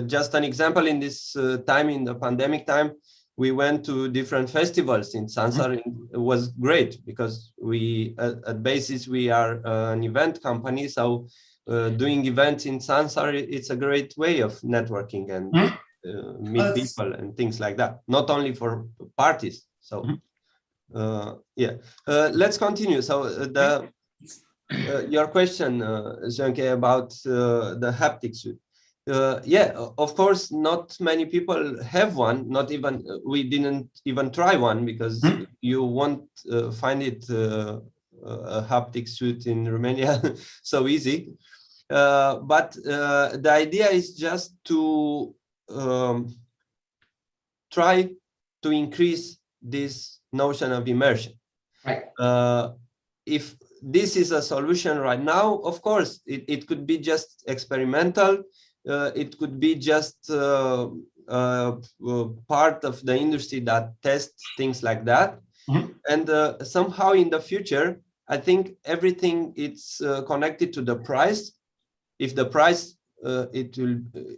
Just an example, in this time, in the pandemic time, we went to different festivals in Sansar. It was great because we, at basis, we are an event company. So doing events in Sansar, it's a great way of networking and meet people and things like that. Not only for parties. So let's continue. So your question, Zönke, about the haptic suit. Of course, not many people have one. Not even, we didn't even try one because you won't find it a haptic suit in Romania so easy. But the idea is just to try to increase this notion of immersion. Right. If this is a solution right now, of course, it could be just experimental. It could be just part of the industry that tests things like that. And somehow in the future, I think everything it's connected to the price. If the price it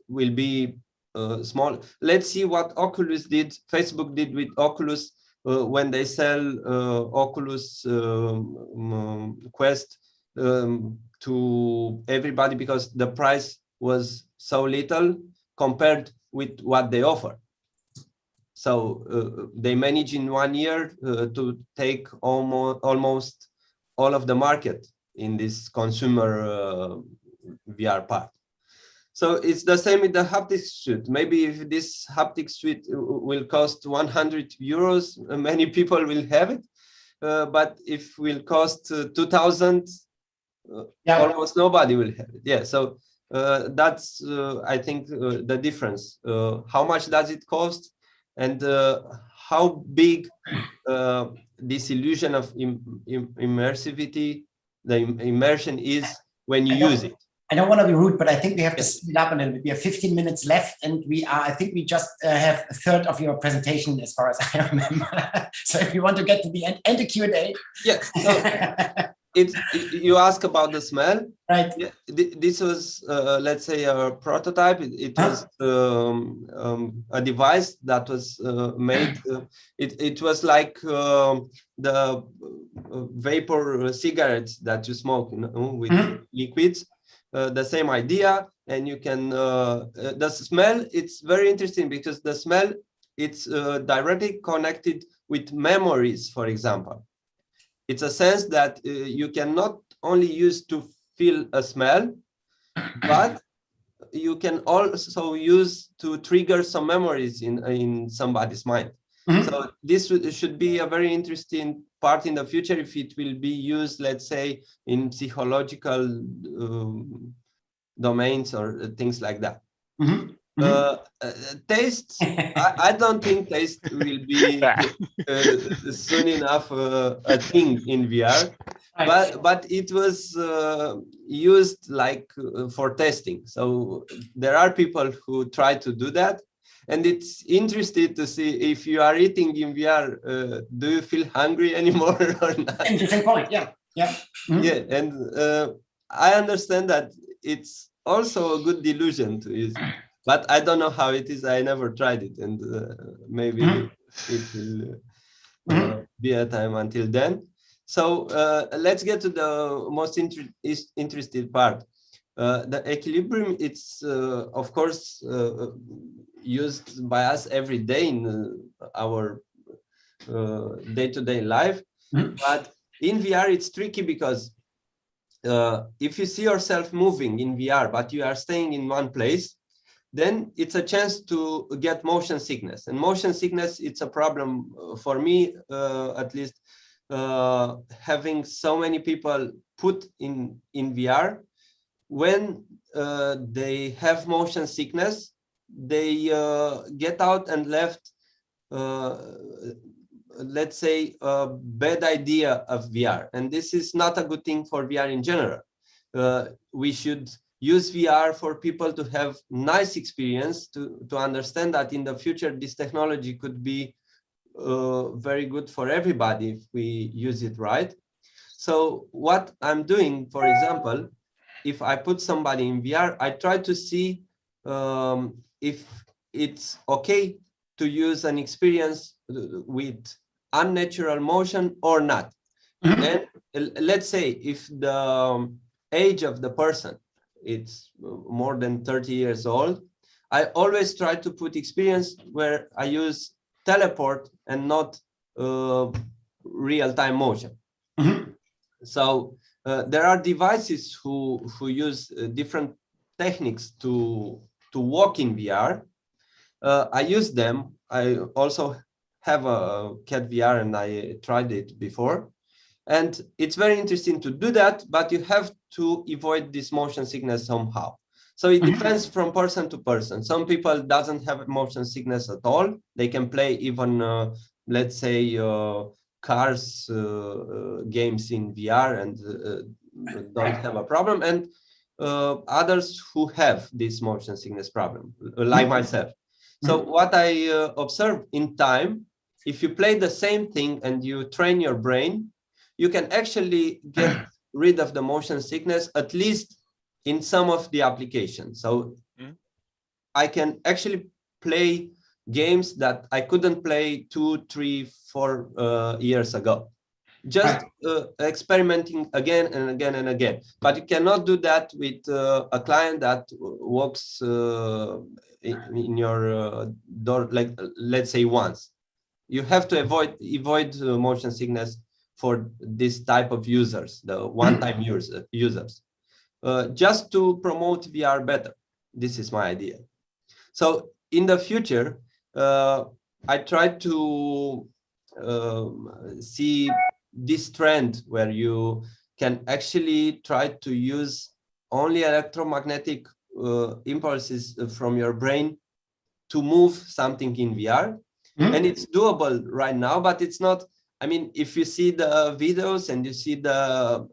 will be small. Let's see what Oculus did, Facebook did with Oculus when they sell Oculus Quest to everybody, because the price was so little compared with what they offer. So they managed in 1 year to take almost all of the market in this consumer VR part. So it's the same with the haptic suit. Maybe if this haptic suit will cost 100 euros, many people will have it. But if it will cost 2,000, almost nobody will have it. Yeah, so that's, I think, the difference. How much does it cost? And how big this illusion of immersivity, the immersion is when you use it. I don't want to be rude, but I think we have to speed up a little bit. We have 15 minutes left, and I think we just have a third of your presentation, as far as I remember. So if you want to get to the end and the Q&A. Yeah. So you ask about the smell, right? Yeah, this was let's say a prototype. It was a device that was made. It was like the vapor cigarettes that you smoke, with liquids. The same idea, and you can the smell. It's very interesting because the smell, it's directly connected with memories. For example, it's a sense that you can not only use to feel a smell, but you can also use to trigger some memories in somebody's mind. So this should be a very interesting part in the future if it will be used, let's say, in psychological domains or things like that. Taste, I don't think taste will be soon enough a thing in VR, but it was used like for testing. So there are people who try to do that. And it's interesting to see if you are eating in VR, do you feel hungry anymore or not? Interesting point, yeah. Yeah, and I understand that it's also a good delusion to use, but I don't know how it is. I never tried it, and maybe it will be a time until then. So let's get to the most interesting part. The equilibrium, it's of course used by us every day in our day-to-day life, but in VR it's tricky because if you see yourself moving in VR but you are staying in one place, then it's a chance to get motion sickness. And motion sickness, it's a problem for me, at least, having so many people put in VR. When they have motion sickness, they get out and left, let's say, a bad idea of VR. And this is not a good thing for VR in general. We should use VR for people to have nice experience, to understand that in the future, this technology could be very good for everybody if we use it right. So what I'm doing, for example, if I put somebody in VR, I try to see if it's okay to use an experience with unnatural motion or not. And let's say if the age of the person, it's more than 30 years old, I always try to put experience where I use teleport and not real-time motion. So there are devices who use different techniques to walk in VR. I use them. I also have a cat VR and I tried it before. And it's very interesting to do that, but you have to avoid this motion sickness somehow. So it depends from person to person. Some people doesn't have motion sickness at all. They can play even, let's say, cars games in VR and don't have a problem. And others who have this motion sickness problem, like myself. So what I observe in time, if you play the same thing and you train your brain, you can actually get rid of the motion sickness, at least in some of the applications. So I can actually play games that I couldn't play 2, 3, 4 years ago. Just experimenting again and again and again. But you cannot do that with a client that walks in your door, like let's say once. You have to avoid motion sickness for this type of users, the one-time users, just to promote VR better. This is my idea. So in the future, I try to see this trend where you can actually try to use only electromagnetic impulses from your brain to move something in VR. And it's doable right now, but it's not. I mean, if you see the videos and you see the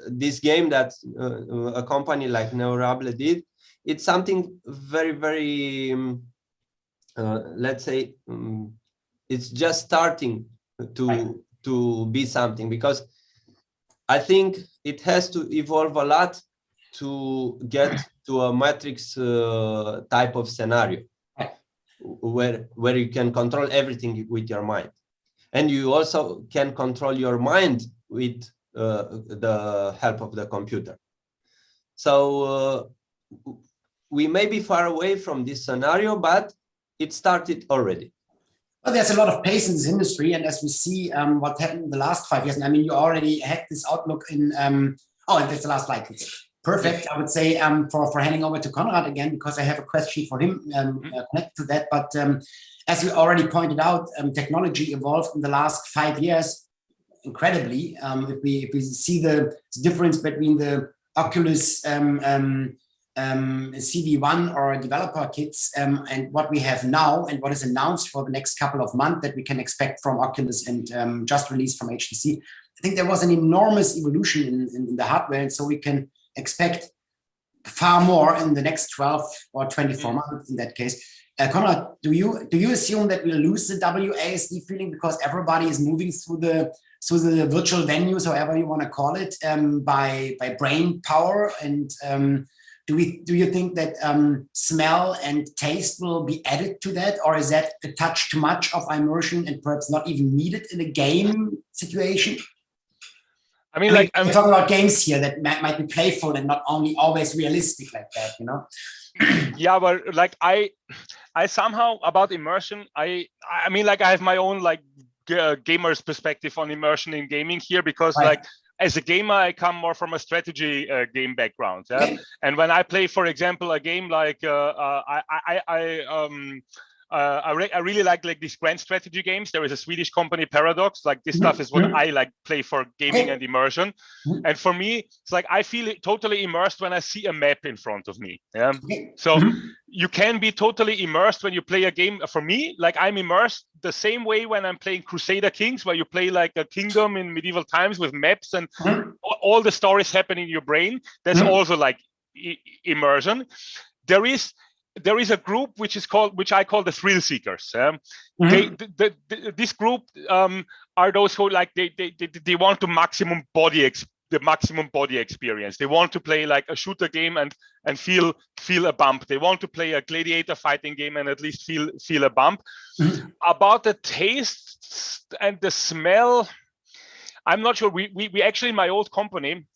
this game that a company like Neurable did, it's something very, very, let's say, it's just starting to be something, because I think it has to evolve a lot to get to a matrix type of scenario where you can control everything with your mind. And you also can control your mind with the help of the computer. So we may be far away from this scenario, but it started already. Well, there's a lot of pace in this industry, and as we see what happened in the last 5 years, and I mean, you already had this outlook in, and that's the last slide. It's perfect, I would say, for handing over to Konrad again, because I have a question for him connected to that. But as you already pointed out, technology evolved in the last 5 years incredibly. If we see the difference between the Oculus CV1 or developer kits and what we have now and what is announced for the next couple of months that we can expect from Oculus and just released from HTC, I think there was an enormous evolution in the hardware, and so we can expect far more in the next 12 or 24 months in that case. Konrad, do you assume that we'll lose the WASD feeling because everybody is moving through the virtual venues, however you want to call it, by brain power? And do you think that smell and taste will be added to that, or is that a touch too much of immersion and perhaps not even needed in a game situation? I mean, I'm talking about games here that might be playful and not only always realistic like that, you know? Yeah, but like I somehow about immersion, I mean, like I have my own like gamer's perspective on immersion in gaming here, because like as a gamer, I come more from a strategy game background. Yeah? Okay. And when I play, for example, a game like I really like these grand strategy games. There is a Swedish company, Paradox. Like this stuff is what I like play for gaming and immersion. And for me, it's like I feel totally immersed when I see a map in front of me. Yeah. So you can be totally immersed when you play a game. For me, like I'm immersed the same way when I'm playing Crusader Kings, where you play like a kingdom in medieval times with maps and all the stories happen in your brain. There's also like immersion. There is a group which I call the thrill seekers. This group are those who like they want the maximum body experience. They want to play like a shooter game and feel a bump. They want to play a gladiator fighting game and at least feel a bump. About the taste and the smell, I'm not sure. We actually, in my old company,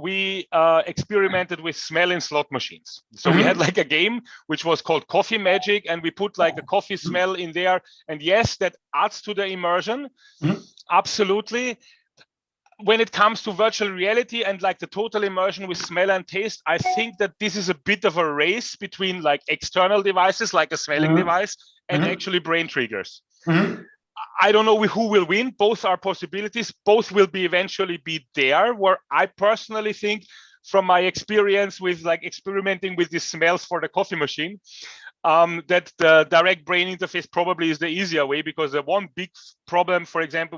we experimented with smell in slot machines. So we had like a game which was called Coffee Magic, and we put like a coffee smell in there. And yes, that adds to the immersion. Absolutely. When it comes to virtual reality and like the total immersion with smell and taste, I think that this is a bit of a race between like external devices, like a smelling device, and actually brain triggers. I don't know who will win. Both are possibilities. Both will eventually be there. Where I personally think, from my experience with like experimenting with the smells for the coffee machine, that the direct brain interface probably is the easier way, because the one big problem, for example,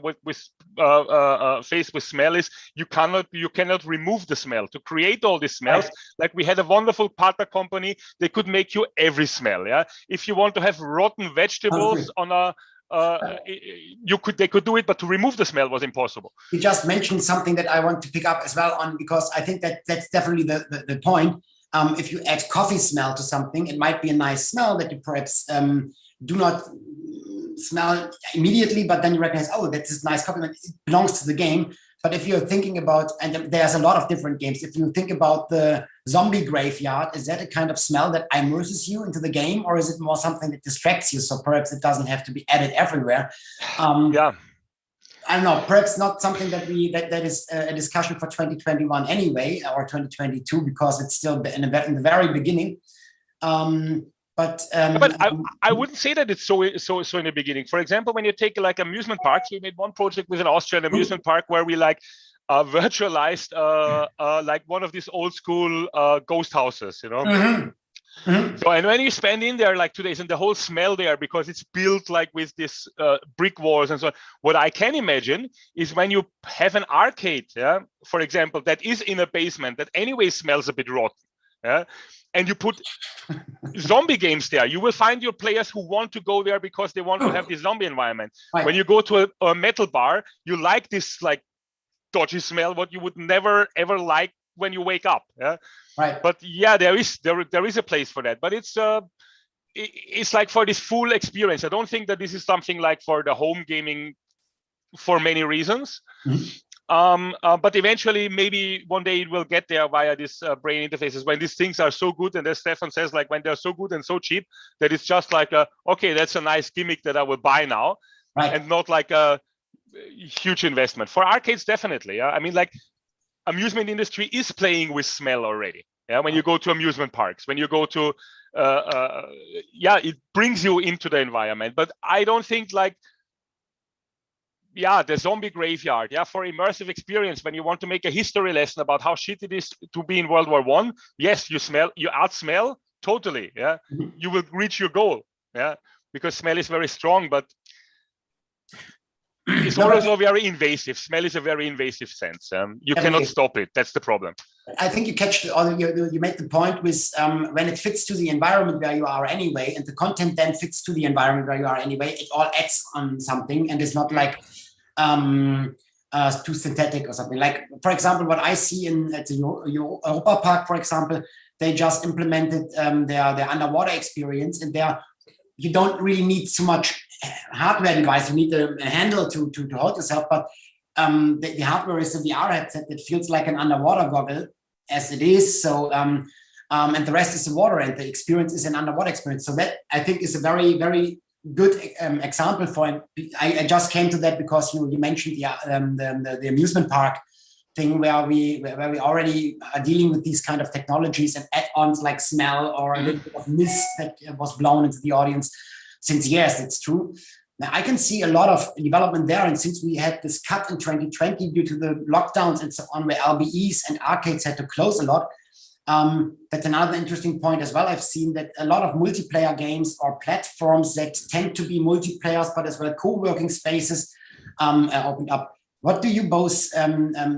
faced with smell is you cannot remove the smell. To create all these smells, like we had a wonderful partner company, they could make you every smell. Yeah, if you want to have rotten vegetables on a they could do it, but to remove the smell was impossible. You just mentioned something that I want to pick up as well on, because I think that's definitely the point. If you add coffee smell to something, it might be a nice smell that you perhaps do not smell immediately, but then you recognize, oh, that's this nice coffee, it belongs to the game. But if you're thinking about, and there's a lot of different games, if you think about the zombie graveyard, is that a kind of smell that immerses you into the game, or is it more something that distracts you? So perhaps it doesn't have to be added everywhere. Yeah. I don't know, perhaps not something that is a discussion for 2021 anyway, or 2022, because it's still in the very beginning. But I wouldn't say that it's so in the beginning. For example, when you take like amusement parks, we made one project with an Austrian amusement park where we like virtualized like one of these old school ghost houses, you know. So, and when you spend in there like 2 days and the whole smell there, because it's built like with this brick walls and so on, what I can imagine is when you have an arcade, for example, that is in a basement that anyway smells a bit rotten, and you put zombie games there, you will find your players who want to go there because they want to have this zombie environment. Right. When you go to a metal bar, you like this like dodgy smell, what you would never ever like when you wake up. Right. But yeah, there is a place for that, but it's like for this full experience. I don't think that this is something like for the home gaming for many reasons. But eventually, maybe one day it will get there via this brain interfaces when these things are so good. And as Stefan says, like when they're so good and so cheap that it's just like, okay, that's a nice gimmick that I will buy now, and not like a huge investment. For arcades, definitely. I mean, like amusement industry is playing with smell already. When you go to amusement parks, when you go to, it brings you into the environment. But I don't think like, the zombie graveyard, for immersive experience, when you want to make a history lesson about how shit it is to be in World War I, yes, you add smell, totally, you will reach your goal, because smell is very strong, but it's also very invasive. Smell is a very invasive sense. You cannot stop it. That's the problem. I think you catch you made the point with when it fits to the environment where you are anyway, and the content then fits to the environment where you are anyway, it all adds on something, and it's not like too synthetic or something. Like, for example, what I see at the Europa Park, for example, they just implemented their underwater experience, and there you don't really need so much hardware device. You need a handle to hold yourself, but the hardware is a VR headset that feels like an underwater goggle as it is. So and the rest is the water, and the experience is an underwater experience. So that I think is a very, very good example for. I just came to that because you mentioned the amusement park thing where we already are dealing with these kind of technologies and add-ons like smell or a little bit of mist that was blown into the audience. Since yes, it's true. Now I can see a lot of development there, and since we had this cut in 2020 due to the lockdowns and so on, where LBEs and arcades had to close a lot, that's another interesting point as well. I've seen that a lot of multiplayer games or platforms that tend to be multiplayers, but as well co-working spaces opened up. What do you both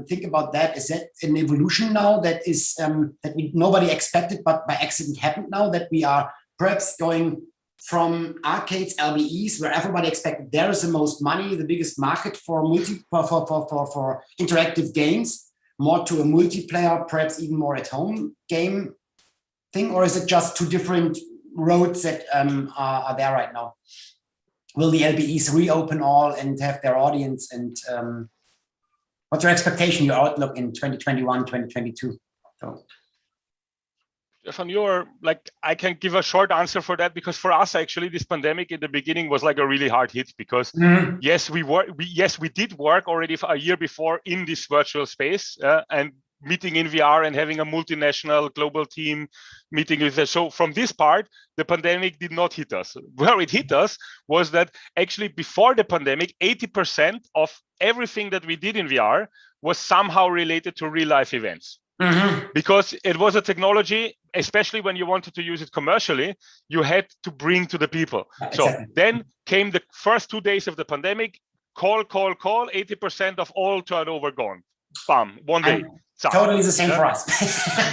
think about that? Is that an evolution now that is that nobody expected, but by accident happened now, that we are perhaps going from arcades, LBEs, where everybody expected there is the most money, the biggest market for interactive games, more to a multiplayer, perhaps even more at home game thing? Or is it just two different roads that are there right now? Will the LBEs reopen all and have their audience? And what's your expectation, your outlook in 2021, 2022? So. Stefan, you're like, I can give a short answer for that, because for us, actually, this pandemic in the beginning was like a really hard hit, because yes, we did work already for a year before in this virtual space and meeting in VR and having a multinational global team meeting with us. So from this part, the pandemic did not hit us. Where it hit us was that actually before the pandemic, 80% of everything that we did in VR was somehow related to real life events. Because it was a technology, especially when you wanted to use it commercially, you had to bring to the people. So then came the first 2 days of the pandemic, call, 80% of all turnover gone. Bam, one day. Totally the same for us.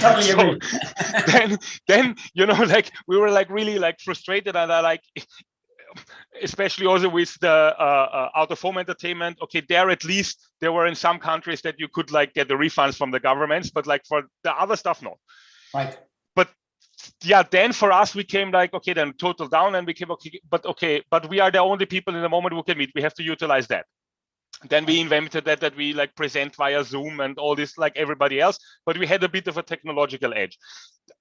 Totally agree. then you know, like we were like really like frustrated, and I like, especially also with the out of home entertainment. Okay, there at least there were in some countries that you could like get the refunds from the governments, but like for the other stuff, no. Right. But yeah, then for us we came like, okay, then total down, and we came okay, but we are the only people in the moment who can meet. We have to utilize that. Then we invented that we like present via Zoom and all this like everybody else, but we had a bit of a technological edge.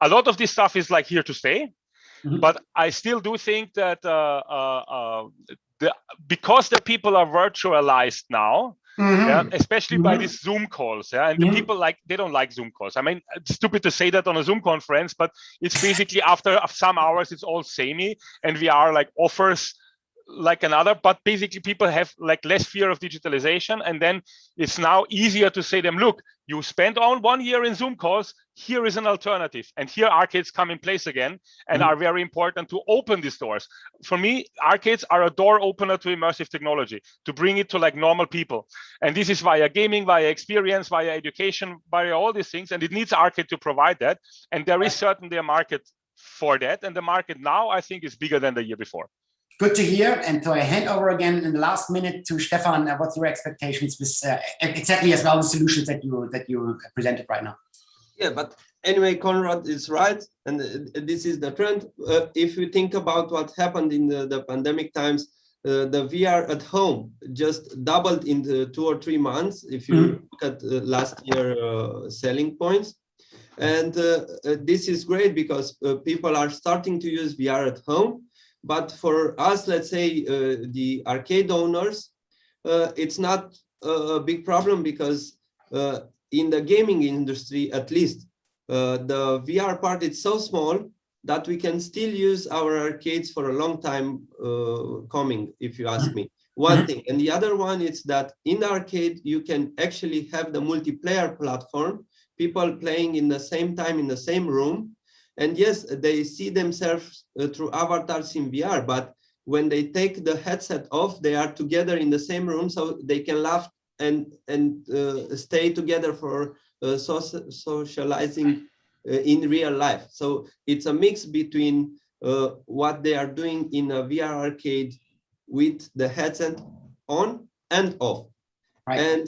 A lot of this stuff is like here to stay. But I still do think that because the people are virtualized now, especially by these Zoom calls, and the people like, they don't like Zoom calls. I mean, it's stupid to say that on a Zoom conference, but it's basically after some hours, it's all samey, and VR like offers like another, but basically people have like less fear of digitalization. And then it's now easier to say them, look, you spent on 1 year in Zoom calls, here is an alternative. And here arcades come in place again and are very important to open these doors. For me, arcades are a door opener to immersive technology, to bring it to like normal people. And this is via gaming, via experience, via education, via all these things. And it needs arcade to provide that. And there is certainly a market for that. And the market now, I think, is bigger than the year before. Good to hear. And so I hand over again in the last minute to Stefan. What's your expectations with exactly as well the solutions that you presented right now? Yeah, but anyway, Conrad is right, and this is the trend. If you think about what happened in the pandemic times, the VR at home just doubled in the 2 or 3 months. If you look at last year selling points, and this is great because people are starting to use VR at home. But for us, let's say the arcade owners, it's not a big problem because in the gaming industry, at least, the VR part is so small that we can still use our arcades for a long time coming, if you ask me. One thing. And the other one is that in the arcade, you can actually have the multiplayer platform, people playing in the same time in the same room. And yes, they see themselves through avatars in VR, but when they take the headset off, they are together in the same room, so they can laugh and stay together for socializing in real life. So it's a mix between what they are doing in a VR arcade with the headset on and off. Right. And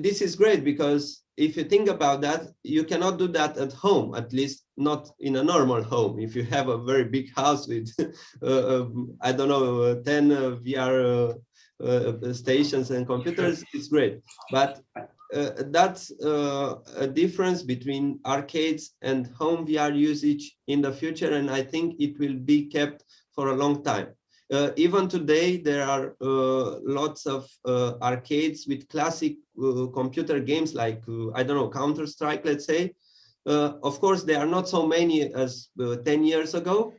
this is great because if you think about that, you cannot do that at home, at least not in a normal home. If you have a very big house with, I don't know, 10 VR stations and computers, it's great. But that's a difference between arcades and home VR usage in the future. And I think it will be kept for a long time. Even today, there are lots of arcades with classic computer games like, I don't know, Counter-Strike, let's say. Of course, there are not so many as 10 years ago,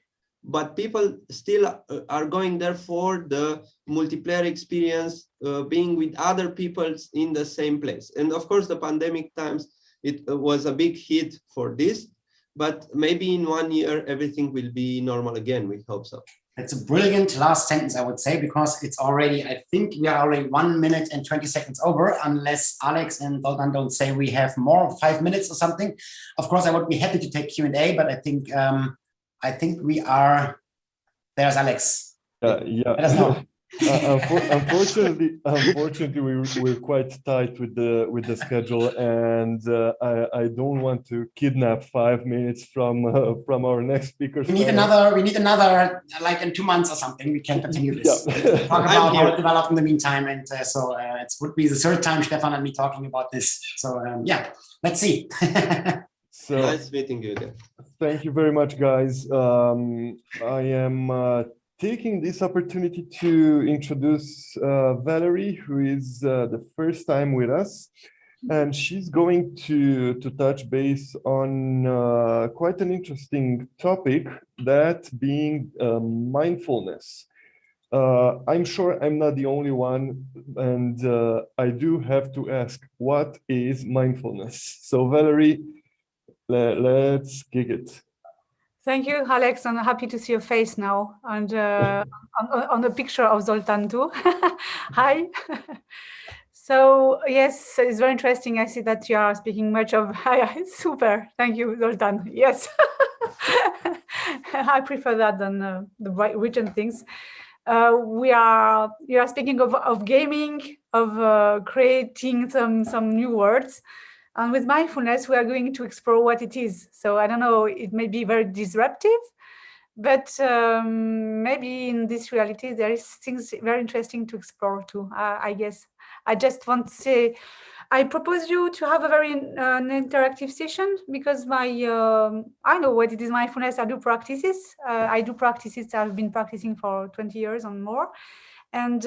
but people still are going there for the multiplayer experience, being with other people in the same place. And of course, the pandemic times, it was a big hit for this, but maybe in 1 year, everything will be normal again. We hope so. It's a brilliant last sentence, I would say, because it's already, I think we are already 1 minute and 20 seconds over, unless Alex and Zoltan don't say we have more, 5 minutes or something. Of course, I would be happy to take Q&A, but I think we are, there's Alex. Yeah. Let us know. Unfortunately, we're quite tight with the schedule, and I don't want to kidnap 5 minutes from our next speaker. We need another like in 2 months or something. We can continue this. Yeah. Talk about how it developed in the meantime, and so it would be the 3rd time Stefan and me talking about this. So yeah, let's see. So nice meeting you again. Thank you very much, guys. I am taking this opportunity to introduce Valérie, who is the first time with us, and she's going to touch base on quite an interesting topic, that being mindfulness. I'm sure I'm not the only one, and I do have to ask, what is mindfulness? So Valérie, let's kick it. Thank you, Alex. I'm happy to see your face now, and on the picture of Zoltan too. Hi. So yes, it's very interesting. I see that you are speaking much of. Super. Thank you, Zoltan. Yes, I prefer that than the written things. You are speaking of gaming, of creating some new words. And with mindfulness, we are going to explore what it is. So I don't know, it may be very disruptive, but maybe in this reality, there is things very interesting to explore too, I guess. I just want to say, I propose you to have a very an interactive session, because I know what it is mindfulness. I do practices. I've been practicing for 20 years and more. And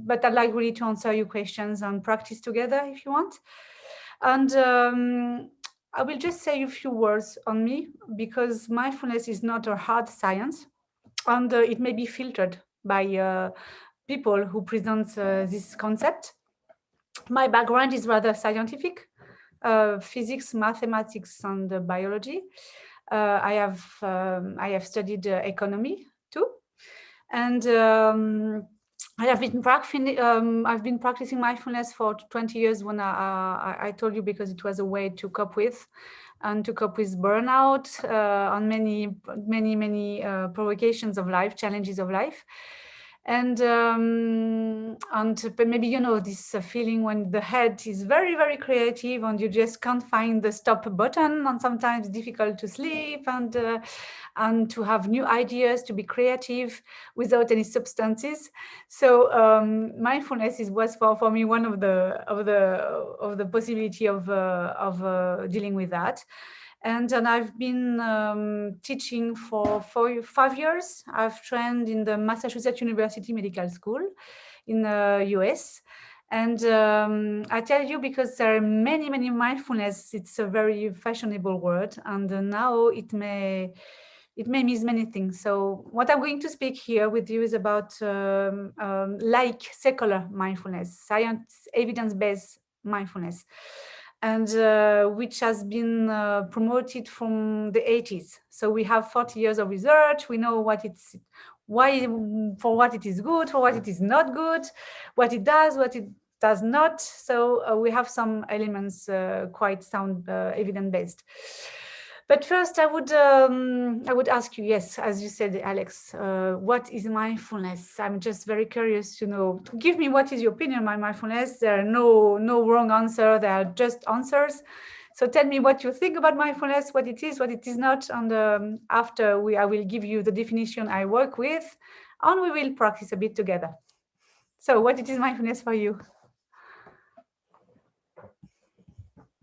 but I'd like really to answer your questions and practice together if you want. And I will just say a few words on me, because mindfulness is not a hard science, and it may be filtered by people who present this concept. My background is rather scientific, physics, mathematics, and biology. I have studied economy too, and I've been practicing mindfulness for 20 years. When I told you, because it was a way to cope with burnout, on many provocations of life, challenges of life. And maybe you know this feeling when the head is very, very creative and you just can't find the stop button, and sometimes difficult to sleep and to have new ideas, to be creative without any substances. So mindfulness was for me one of the possibility of dealing with that. And I've been teaching for 5 years. I've trained in the Massachusetts University Medical School in the US. And I tell you, because there are many mindfulness, it's a very fashionable word. And now it may mean many things. So what I'm going to speak here with you is about like secular mindfulness, science, evidence-based mindfulness, and which has been promoted from the 80s. So we have 40 years of research. We know what it is good, for what it is not good, what it does, what it does not. So we have some elements quite sound evidence-based. But first, I would ask you, yes, as you said, Alex, what is mindfulness? I'm just very curious to know. Give me what is your opinion on mindfulness. There are no wrong answer. There are just answers. So tell me what you think about mindfulness, what it is not, and after I will give you the definition I work with, and we will practice a bit together. So what it is mindfulness for you?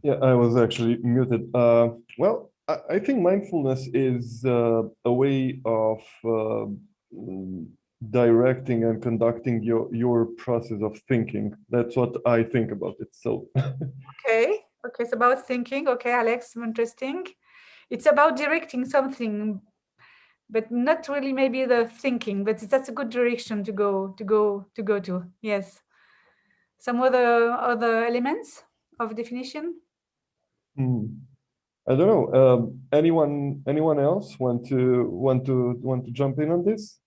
Yeah, I was actually muted. Well, I think mindfulness is a way of directing and conducting your process of thinking. That's what I think about it. So okay, it's about thinking. Okay, Alex, interesting. It's about directing something, but not really maybe the thinking, but that's a good direction to go to. Yes. Some other elements of definition? I don't know. Anyone else want to jump in on this?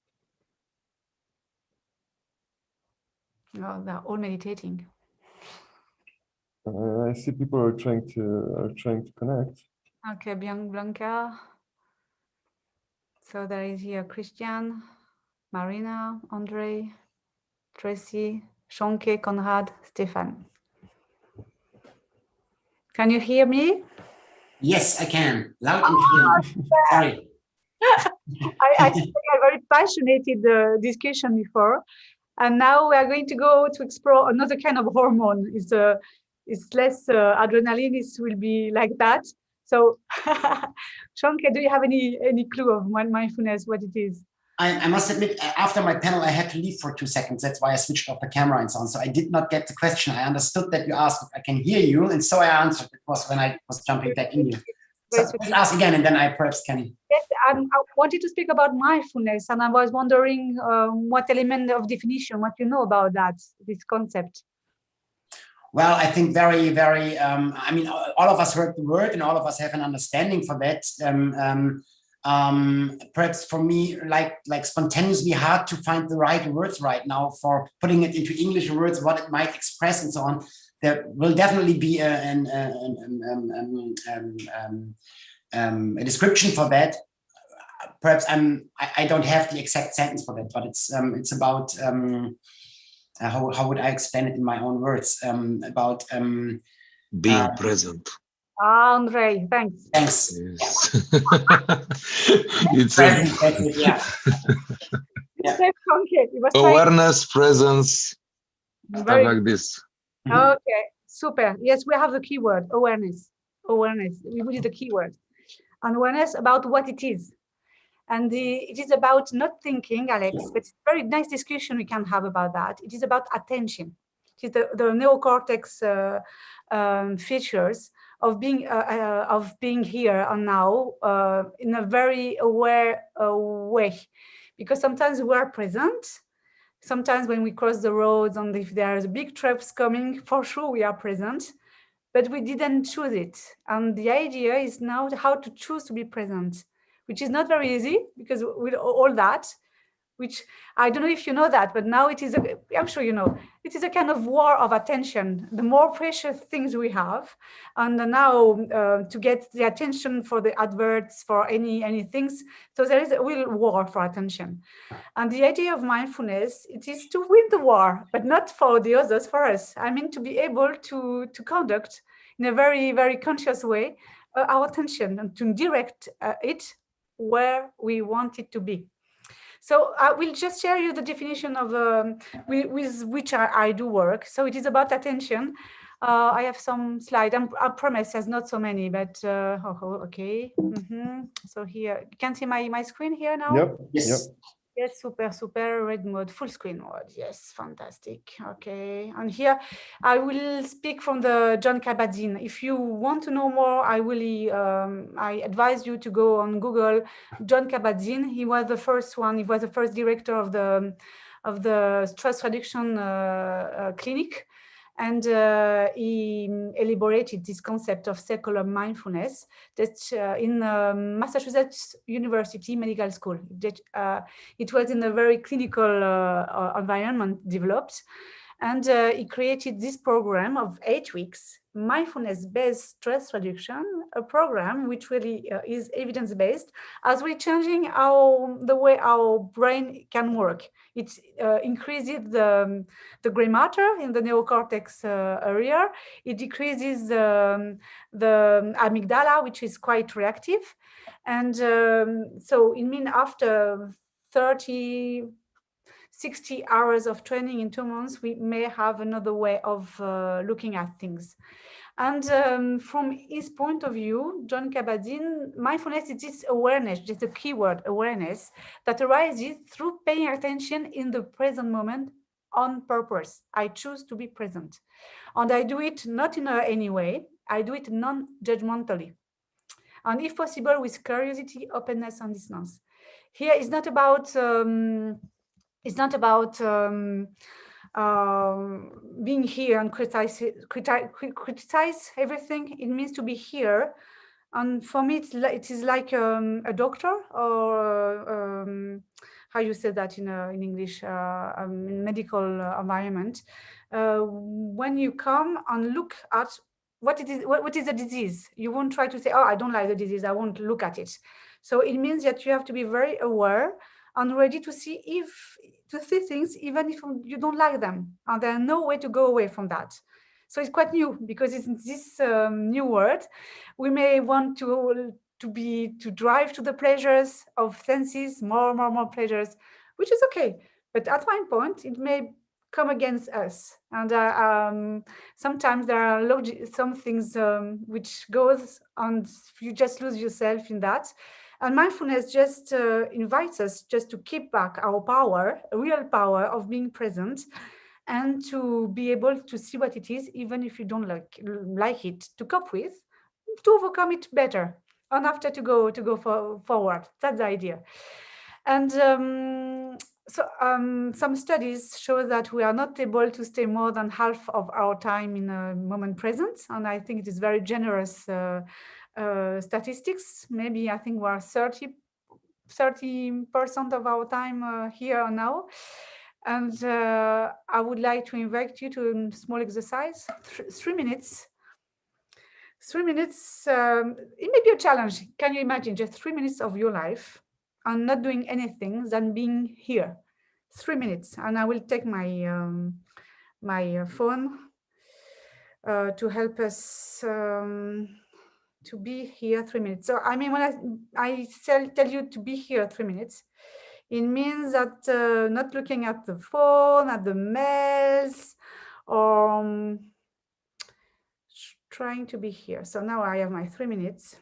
Oh, they're all meditating. I see people are trying to connect. Okay, Blanca. So there is here Christian, Marina, Andre, Tracy, Shonke, Konrad, Stefan. Can you hear me? Yes, I can. Loud and clear. Sorry. I think I very passionate discussion before, and now we are going to go to explore another kind of hormone. It's less adrenaline. It will be like that. So, Shonke, do you have any clue of mindfulness, what it is? I must admit, after my panel, I had to leave for 2 seconds. That's why I switched off the camera and so on. So I did not get the question. I understood that you asked if I can hear you, and so I answered. It was when I was jumping back in here. So let's ask again, and then I perhaps can. Yes, I wanted to speak about mindfulness, and I was wondering what element of definition, what you know about this concept. Well, I think very, very. I mean, all of us heard the word, and all of us have an understanding for that. Perhaps for me, like spontaneously hard to find the right words right now for putting it into English words, what it might express and so on. There will definitely be a description for that. Perhaps I don't have the exact sentence for that, but it's about how would I explain it in my own words? About being present. Andre, thanks. Thanks. Yes. It's present, yeah. Awareness, presence, stuff like this. Okay, super. Yes, we have the keyword awareness. Awareness. We put it the keyword. And awareness about what it is. And it is about not thinking, Alex, but it's a very nice discussion we can have about that. It is about attention. It is the neocortex features of being here and now in a very aware way, because sometimes we are present Sometimes when we cross the roads and if there's big trucks coming, for sure we are present, but we didn't choose it. And the idea is now how to choose to be present, which is not very easy because with all that, which I don't know if you know that, but now it is, I'm sure you know, it is a kind of war of attention. The more precious things we have, and now to get the attention for the adverts, for any things, so there is a real war for attention. And the idea of mindfulness, it is to win the war, but not for the others, for us. I mean, to be able to conduct in a very, very conscious way our attention and to direct it where we want it to be. So I will just share you the definition of with which I do work. So it is about attention. I have some slides. I promise there's not so many, but okay. So here, you can see my screen here now? Yep. Yes. Yep. Yes, super, red mode, full screen mode. Yes, fantastic. Okay, and here I will speak from the John Kabat-Zinn. If you want to know more, I really, I advise you to go on Google, John Kabat-Zinn. He was the first one. He was the first director of the stress reduction clinic. And he elaborated this concept of secular mindfulness that in Massachusetts University Medical School. It was in a very clinical environment developed. And he created this program of 8 weeks, mindfulness-based stress reduction, a program which really is evidence-based, as we're changing the way our brain can work. It increases the gray matter in the neocortex area. It decreases the amygdala, which is quite reactive. And so it means after 60 hours of training in 2 months, we may have another way of looking at things. And from his point of view, John Kabat-Zinn, mindfulness is this awareness, just a keyword, awareness, that arises through paying attention in the present moment on purpose. I choose to be present. And I do it not in any way, I do it non-judgmentally. And if possible, with curiosity, openness, and distance. Here it's not about being here and criticize everything. It means to be here. And for me, it is like a doctor, or how you say that in English, in medical environment. When you come and look at what is the disease, you won't try to say, oh, I don't like the disease, I won't look at it. So it means that you have to be very aware and ready to see things even if you don't like them, and there's no way to go away from that. So it's quite new, because it's this new world. We may want to drive to the pleasures of senses, more pleasures, which is okay. But at one point, it may come against us, and sometimes there are some things which goes, and you just lose yourself in that. And mindfulness just invites us just to keep back our power, real power of being present, and to be able to see what it is, even if you don't like it, to cope with, to overcome it better, and after to go forward. That's the idea. And some studies show that we are not able to stay more than half of our time in a moment present, and I think it is very generous statistics. Maybe I think we're 30% of our time here now. And I would like to invite you to a small exercise, 3 minutes. 3 minutes, it may be a challenge. Can you imagine just 3 minutes of your life and not doing anything than being here? 3 minutes. And I will take my my phone to help us to be here 3 minutes. So I mean, when I tell you to be here 3 minutes, it means that not looking at the phone, at the mails, or trying to be here. So now I have my 3 minutes.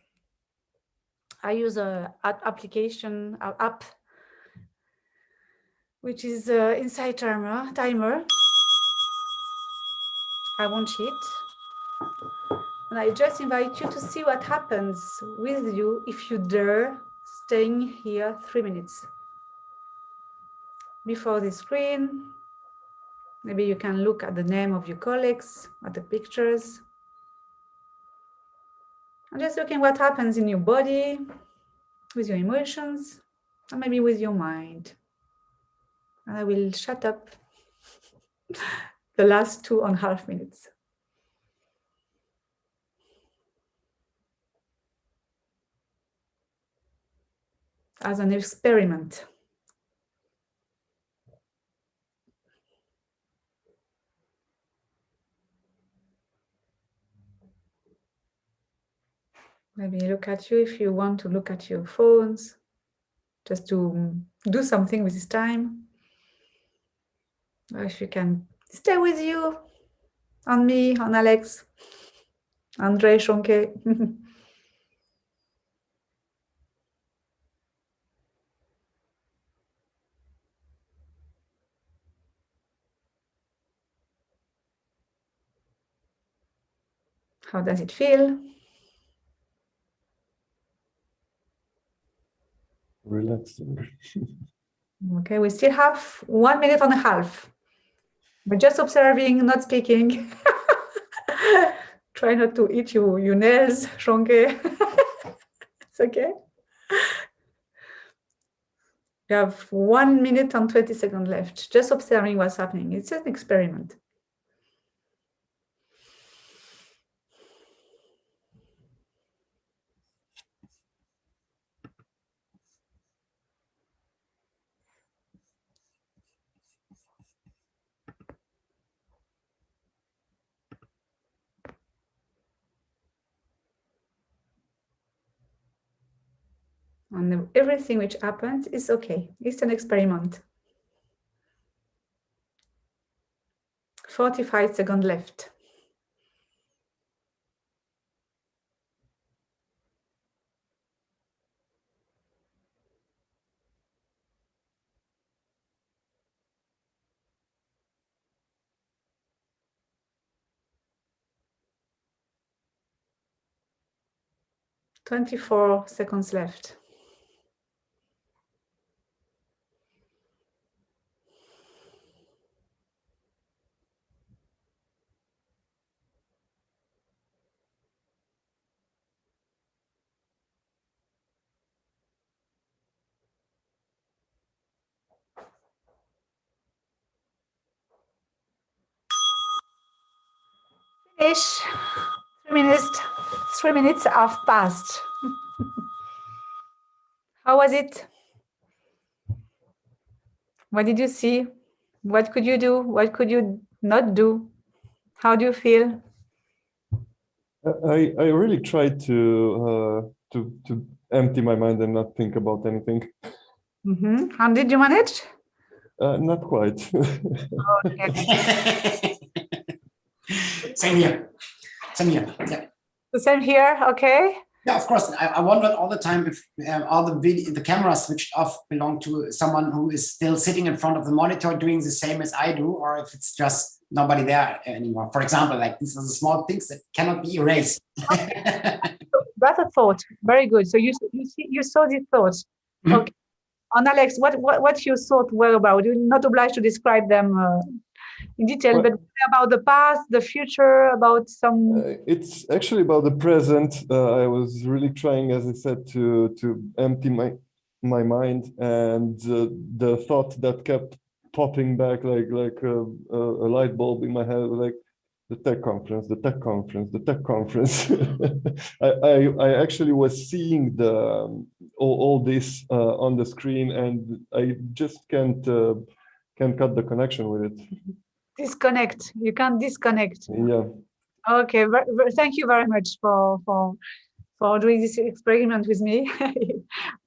I use an application, app, which is Insight Timer. I won't cheat. And I just invite you to see what happens with you if you dare staying here 3 minutes. before the screen. Maybe you can look at the name of your colleagues, at the pictures. And just looking what happens in your body, with your emotions, and maybe with your mind. And I will shut up the last 2.5 minutes. As an experiment. Maybe look at you if you want to look at your phones, just to do something with this time. Or if you can stay with you, on me, on Alex, André, Shonke. How does it feel? Relaxing. Okay, we still have 1.5 minutes. We're just observing, not speaking. Try not to eat your nails, Shonke. It's okay. You have 1 minute and 20 seconds left, just observing what's happening. It's an experiment. And everything which happens is okay. It's an experiment. 45 seconds left. Twenty-four seconds left. Finish. 3 minutes have passed. How was it? What did you see? What could you do? What could you not do? How do you feel? I really tried to empty my mind and not think about anything. Mm-hmm. How did you manage? Not quite. Okay. Same here. Same here. Yeah. The same here. Okay. Yeah, of course. I wondered all the time if all the cameras switched off belong to someone who is still sitting in front of the monitor doing the same as I do, or if it's just nobody there anymore. For example, like these are the small things that cannot be erased. That's a thought. Very good. So you saw this thought. Mm-hmm. Okay. And Alex, what your thoughts were about? You're not obliged to describe them in detail, but about the past, the future, about some. It's actually about the present. I was really trying, as I said, to empty my mind, and the thought that kept popping back like a light bulb in my head, like the tech conference. I actually was seeing all this on the screen, and I just can't cut the connection with it. Disconnect. You can't disconnect. Yeah. Okay. Thank you very much for doing this experiment with me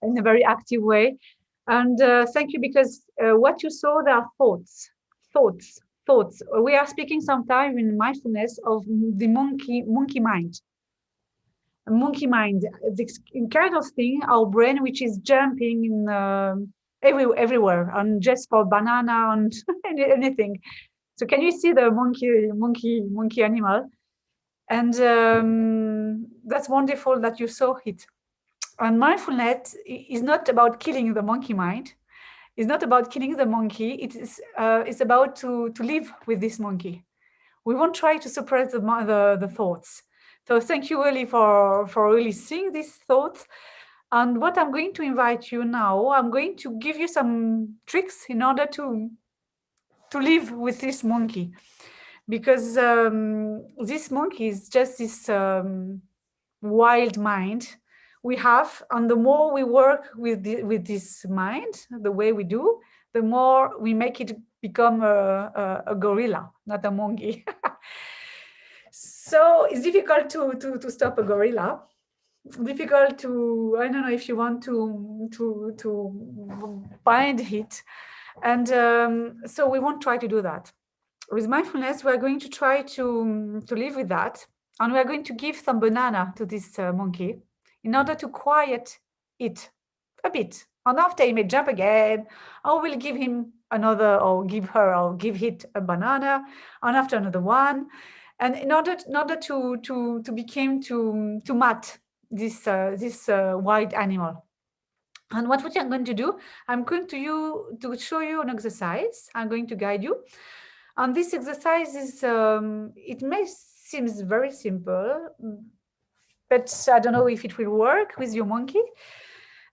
in a very active way, and thank you, because what you saw, there are thoughts. We are speaking sometimes in mindfulness of the monkey mind. A monkey mind, this kind of thing, our brain, which is jumping in everywhere, and just for banana and anything. So can you see the monkey animal? And that's wonderful that you saw it. And mindfulness is not about killing the monkey mind. It's not about killing the monkey. It's about to live with this monkey. We won't try to suppress the thoughts. So thank you really for really seeing these thoughts. And what I'm going to invite you now, I'm going to give you some tricks in order to live with this monkey, because this monkey is just this wild mind we have, and the more we work with this mind, the way we do, the more we make it become a gorilla, not a monkey. So it's difficult to stop a gorilla. Difficult to, I don't know if you want to bind it, and so we won't try to do that. With mindfulness, we are going to try to live with that, and we are going to give some banana to this monkey in order to quiet it a bit. And after he may jump again, or we'll give him another, or give her, or give it a banana, and after another one, and in order to become to mat this wild animal. And what we are going to do, I'm going to show you an exercise. I'm going to guide you. And this exercise is, it may seem very simple, but I don't know if it will work with your monkey.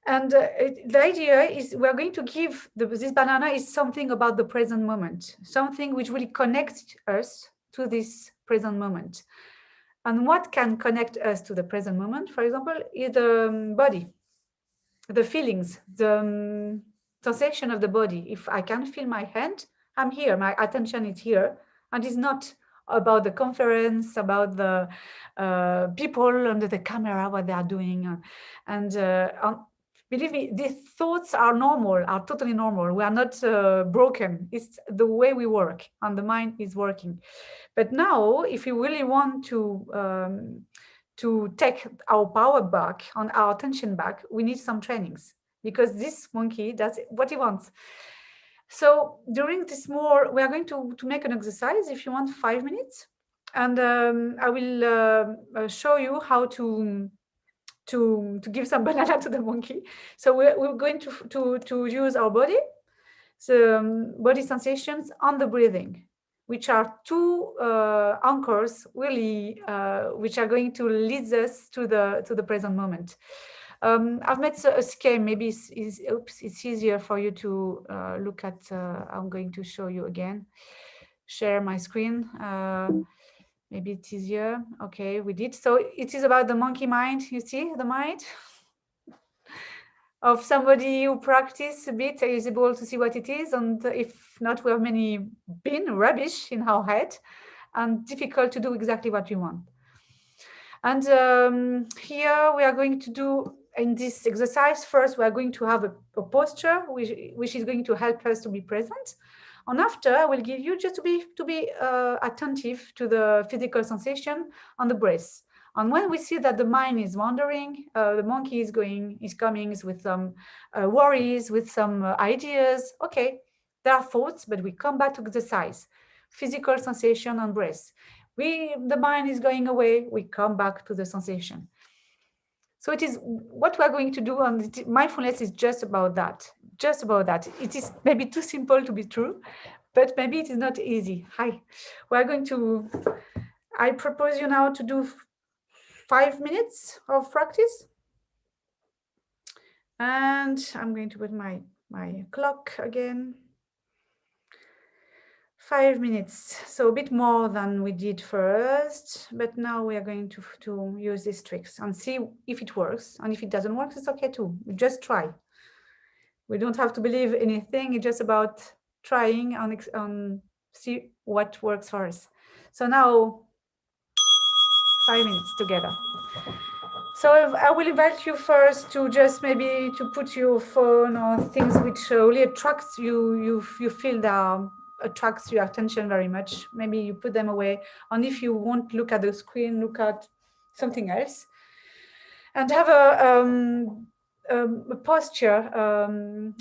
And the idea is we're going to give, this banana is something about the present moment, something which will connect us to this present moment. And what can connect us to the present moment, for example, is the body, the feelings, the sensation of the body. If I can feel my hand, I'm here, my attention is here, and it's not about the conference, about the people under the camera, what they are doing. Believe me, these thoughts are normal, are totally normal. We are not broken. It's the way we work, and the mind is working. But now, if you really want to take our power back, and our attention back, we need some trainings, because this monkey does what he wants. So during this we are going to make an exercise, if you want, 5 minutes. And I will show you how to give some banana to the monkey. So we're going to use our body, so body sensations, and the breathing, which are two anchors really, which are going to lead us to the present moment. I've made a scheme. Maybe it's easier for you to look at. I'm going to show you again. Share my screen. Maybe it's easier. Okay, we did. So it is about the monkey mind. You see the mind of somebody who practice a bit is able to see what it is. And if not, we have many bin rubbish in our head and difficult to do exactly what we want. And here we are going to do, in this exercise, first we are going to have a posture which is going to help us to be present. And after, I will give you just to be attentive to the physical sensation on the breath. And when we see that the mind is wandering, the monkey is coming with some worries, with some ideas. Okay, there are thoughts, but we come back to exercise, physical sensation and breath. The mind is going away, we come back to the sensation. So it is what we are going to do, and mindfulness is just about that. Just about that. It is maybe too simple to be true, but maybe it is not easy. I propose you now to do 5 minutes of practice. And I'm going to put my clock again. 5 minutes, so a bit more than we did first, but now we are going to use these tricks and see if it works. And if it doesn't work, it's okay too. We just try. We don't have to believe anything. It's just about trying and see what works for us. So now, 5 minutes together. So I will invite you first to just maybe to put your phone or things which really attracts you feel that attracts your attention very much. Maybe you put them away. And if you won't look at the screen, look at something else. And have a posture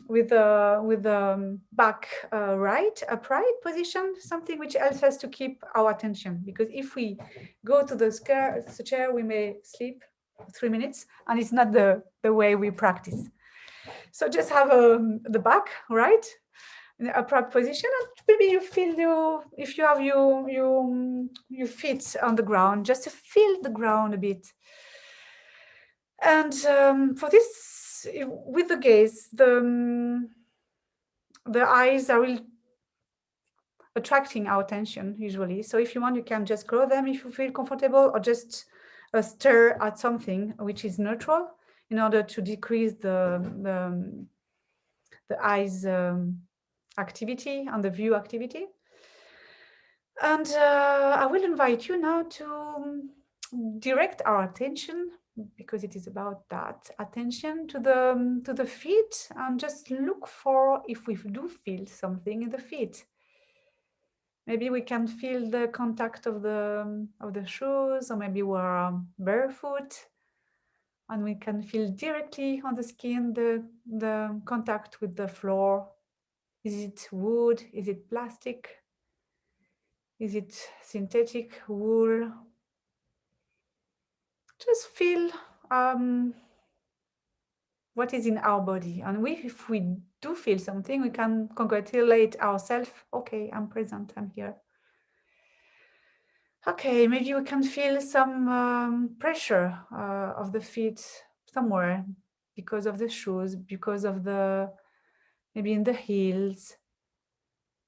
with the back upright position, something which helps us to keep our attention. Because if we go to the chair, we may sleep 3 minutes, and it's not the way we practice. So just have the back, right? In the upright position, and maybe you feel if you have your feet on the ground, just to feel the ground a bit. And for this, with the gaze, the eyes are really attracting our attention usually. So if you want, you can just close them if you feel comfortable, or just stare at something which is neutral in order to decrease the eyes activity and the view activity. And I will invite you now to direct our attention, because it is about that, attention to the feet, and just look for if we do feel something in the feet. Maybe we can feel the contact of the shoes, or maybe we're barefoot, and we can feel directly on the skin the contact with the floor. Is it wood? Is it plastic? Is it synthetic wool? Just feel what is in our body. And if we do feel something, we can congratulate ourselves. Okay, I'm present, I'm here. Okay, maybe we can feel some pressure of the feet somewhere because of the shoes, because of maybe in the heels,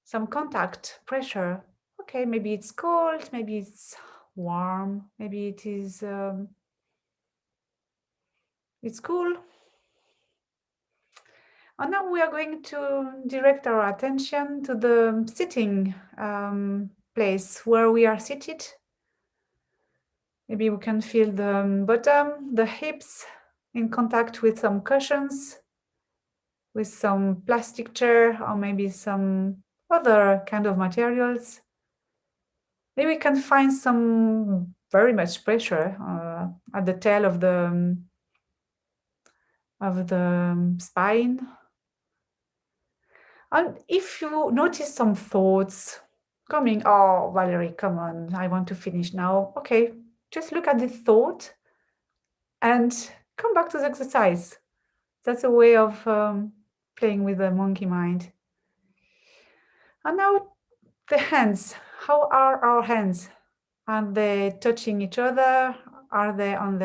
some contact, pressure. Okay, maybe it's cold, maybe it's warm, maybe it is, it's cool. And now we are going to direct our attention to the sitting place where we are seated. Maybe we can feel the bottom, the hips in contact with some cushions, with some plastic chair, or maybe some other kind of materials. Maybe we can find some very much pressure at the tail of the spine. And if you notice some thoughts coming, oh, Valérie, come on, I want to finish now. Okay, just look at the thought and come back to the exercise. That's a way of playing with the monkey mind. And now the hands. How are our hands? Are they touching each other? Are they on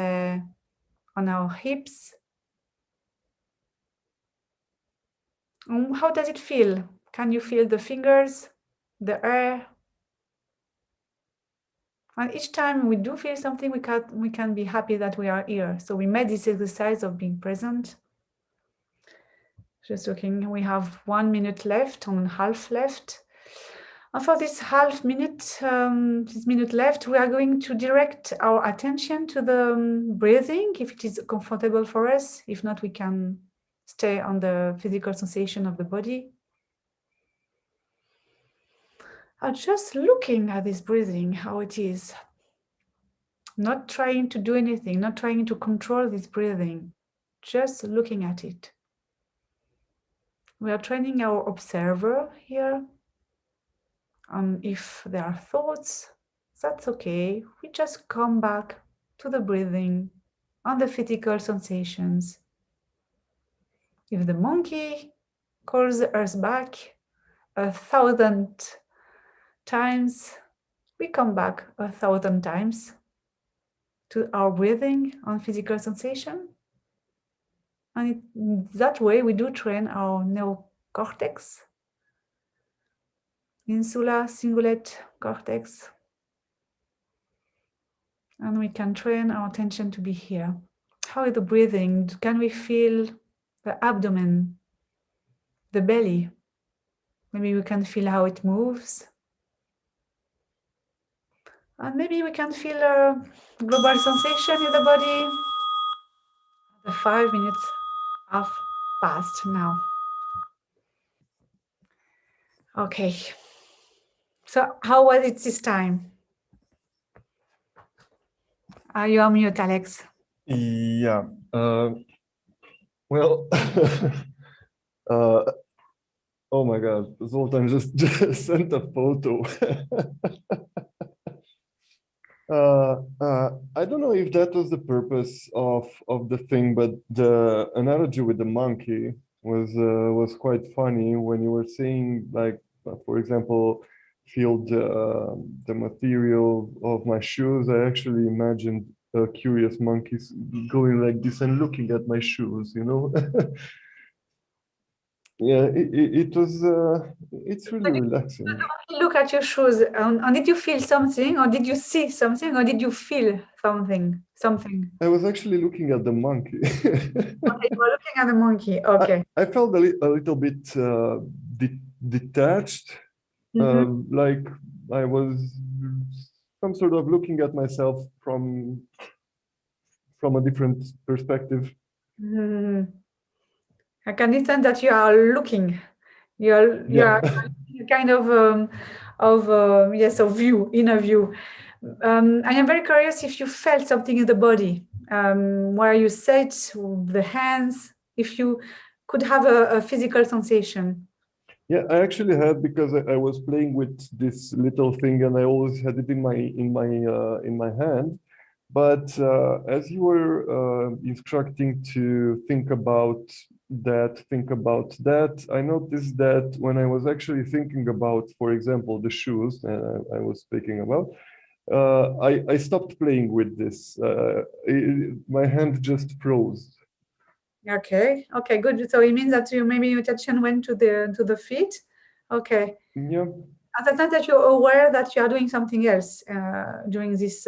our hips? How does it feel? Can you feel the fingers, the air? And each time we do feel something, we can be happy that we are here. So we made this exercise of being present. Just looking, we have 1 minute left, and half left. And for this half minute, this minute left, we are going to direct our attention to the breathing, if it is comfortable for us. If not, we can stay on the physical sensation of the body. Just looking at this breathing, how it is. Not trying to do anything, not trying to control this breathing, just looking at it. We are training our observer here. If there are thoughts, that's okay. We just come back to the breathing and the physical sensations. If the monkey calls us back 1,000 times, we come back 1,000 times to our breathing and physical sensation. And that way we do train our neocortex, insula, cingulate cortex. And we can train our attention to be here. How is the breathing? Can we feel the abdomen, the belly? Maybe we can feel how it moves. And maybe we can feel a global sensation in the body. The 5 minutes have passed now. Okay. So how was it this time? Are you on mute, Alex? Yeah. Well, oh my God, Zoltan just sent a photo. I don't know if that was the purpose of the thing, but the analogy with the monkey was quite funny when you were saying, like, for example, feel the material of my shoes. I actually imagined curious monkeys going like this and looking at my shoes, you know. Yeah, it was. It's really relaxing. Look at your shoes, and did you feel something, or did you see something, or did you feel something? Something. I was actually looking at the monkey. Okay, you were looking at the monkey. Okay. I felt a little bit detached, like I was some sort of looking at myself from a different perspective. I can understand that you are looking. You are kind of yes, of view, inner view. I am very curious if you felt something in the body, where you sat, the hands, if you could have a physical sensation. Yeah, I actually had, because I was playing with this little thing and I always had it in my hand. But as you were instructing to think about that, I noticed that when I was actually thinking about, for example, the shoes I was speaking about, I stopped playing with this. My hand just froze. Okay, good. So it means that maybe your attention went to the feet. Okay. Yeah. At the time that you're aware that you are doing something else during this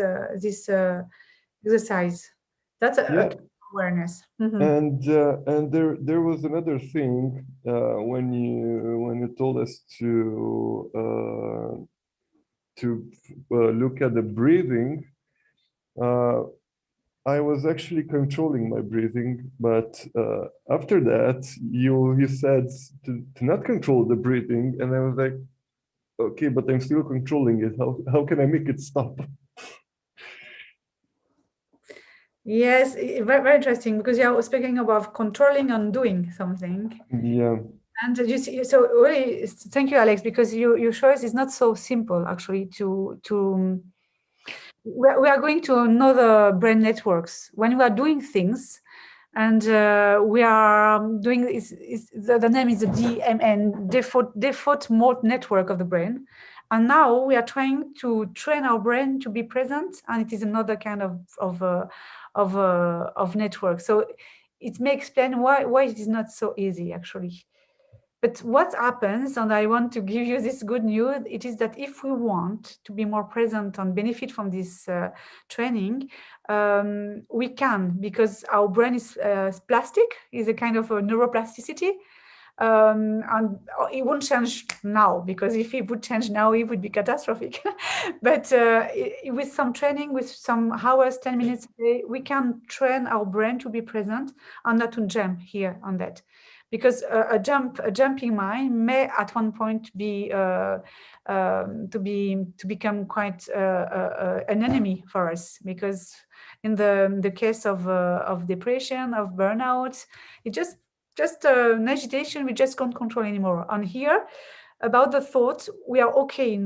exercise, that's a awareness. And there was another thing when you told us to look at the breathing. I was actually controlling my breathing, but after that, you said to not control the breathing, and I was like, okay, but I'm still controlling it. How can I make it stop? Yes, very, very interesting, because you are speaking about controlling and doing something. Yeah. And you see, so really, thank you, Alex, because your choice is not so simple actually. We are going to another brain networks when we are doing things, and we are doing the name is the DMN, default mode network of the brain. And now we are trying to train our brain to be present, and it is another kind of network. So it may explain why it is not so easy actually. But what happens, and I want to give you this good news, it is that if we want to be more present and benefit from this training, we can, because our brain is plastic, is a kind of a neuroplasticity. And it won't change now, because if it would change now, it would be catastrophic. But with some training, with some hours, 10 minutes a day, we can train our brain to be present and not to jump here on that. Because a jumping mind may at one point be to become quite an enemy for us. Because in the case of depression, of burnout, it just an agitation we just can't control anymore. And here, about the thoughts, we are okay.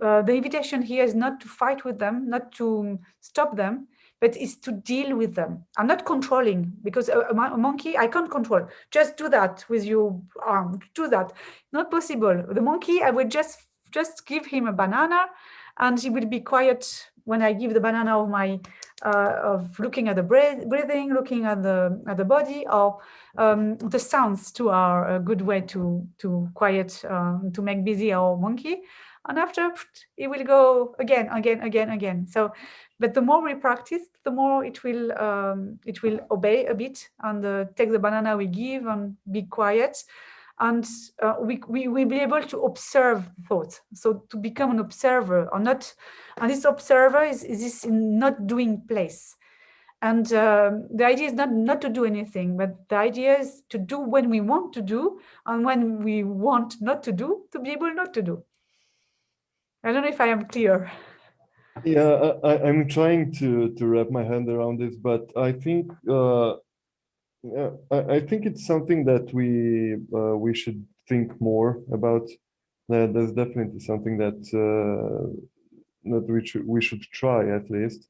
The invitation here is not to fight with them, not to stop them, but is to deal with them. I'm not controlling, because a monkey, I can't control. Just do that with your arm, do that. Not possible. The monkey, I would just give him a banana, and he will be quiet when I give the banana of looking at the breathing, looking at the body, or the sounds too are a good way to quiet, to make busy our monkey. And after, it will go again. So, but the more we practice, the more it will obey a bit and take the banana we give and be quiet. And we will be able to observe thoughts. So to become an observer, or not, and this observer is this not doing place. And the idea is not to do anything, but the idea is to do when we want to do, and when we want not to do, to be able not to do. I don't know if I am clear. Yeah, I'm trying to wrap my hand around this, but I think I think it's something that we should think more about. There's definitely something that that we should try at least.